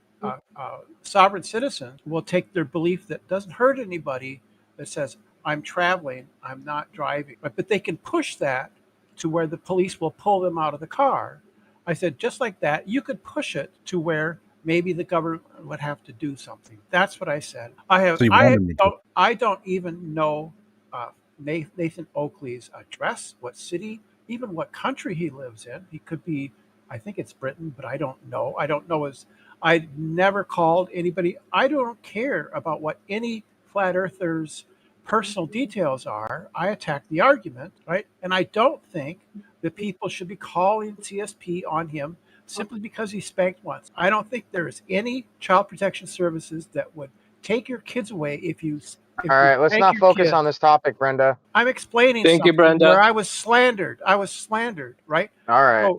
sovereign citizens will take their belief that doesn't hurt anybody, that says I'm traveling, I'm not driving, but they can push that to where the police will pull them out of the car. I said, just like that, you could push it to where maybe the government would have to do something. That's what I said. I don't even know Nathan Oakley's address, what city, even what country he lives in. He could be, I think it's Britain, but I don't know. I never called anybody. I don't care about what any flat earthers personal details are, I attack the argument, right? And I don't think that people should be calling CSP on him simply because he spanked once. I don't think there is any child protection services that would take your kids away if you. All right, let's not focus on this topic, Brenda. I'm explaining Thank you, something Brenda. where I was slandered. I was slandered, right? All right.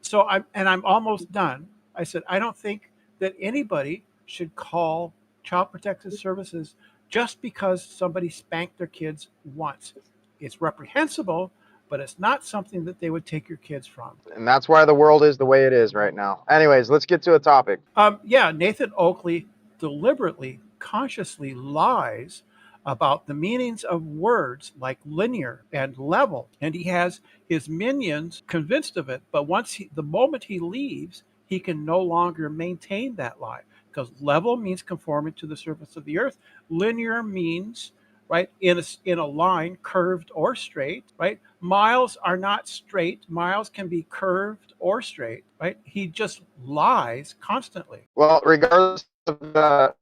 So I'm almost done. I said I don't think that anybody should call child protective services just because somebody spanked their kids once. It's reprehensible, but it's not something that they would take your kids from. And that's why the world is the way it is right now. Anyways, let's get to a topic. Yeah, Nathan Oakley deliberately, consciously lies about the meanings of words like linear and level, and he has his minions convinced of it. But the moment he leaves, he can no longer maintain that lie, because level means conforming to the surface of the earth. Linear means, right, in a line, curved or straight, right? Miles are not straight. Miles can be curved or straight, right? He just lies constantly. Well, regardless of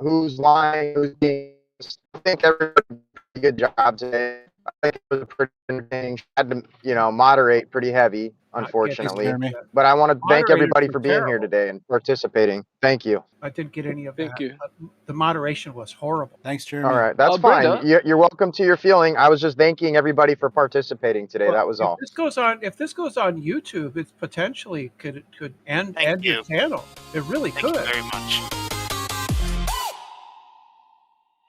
who's lying, who's being, I think everybody did a pretty good job today. I think it was pretty entertaining. Had to, moderate pretty heavy, unfortunately. But I want to thank everybody for being here today and participating. Thank you. I didn't get any of that. Thank you. The moderation was horrible. Thanks, Jeremy. All right, that's fine. Brenda? You're welcome to your feeling. I was just thanking everybody for participating today. Well, that was all. If this goes on YouTube, it potentially could end your channel. It really could. Thank you very much.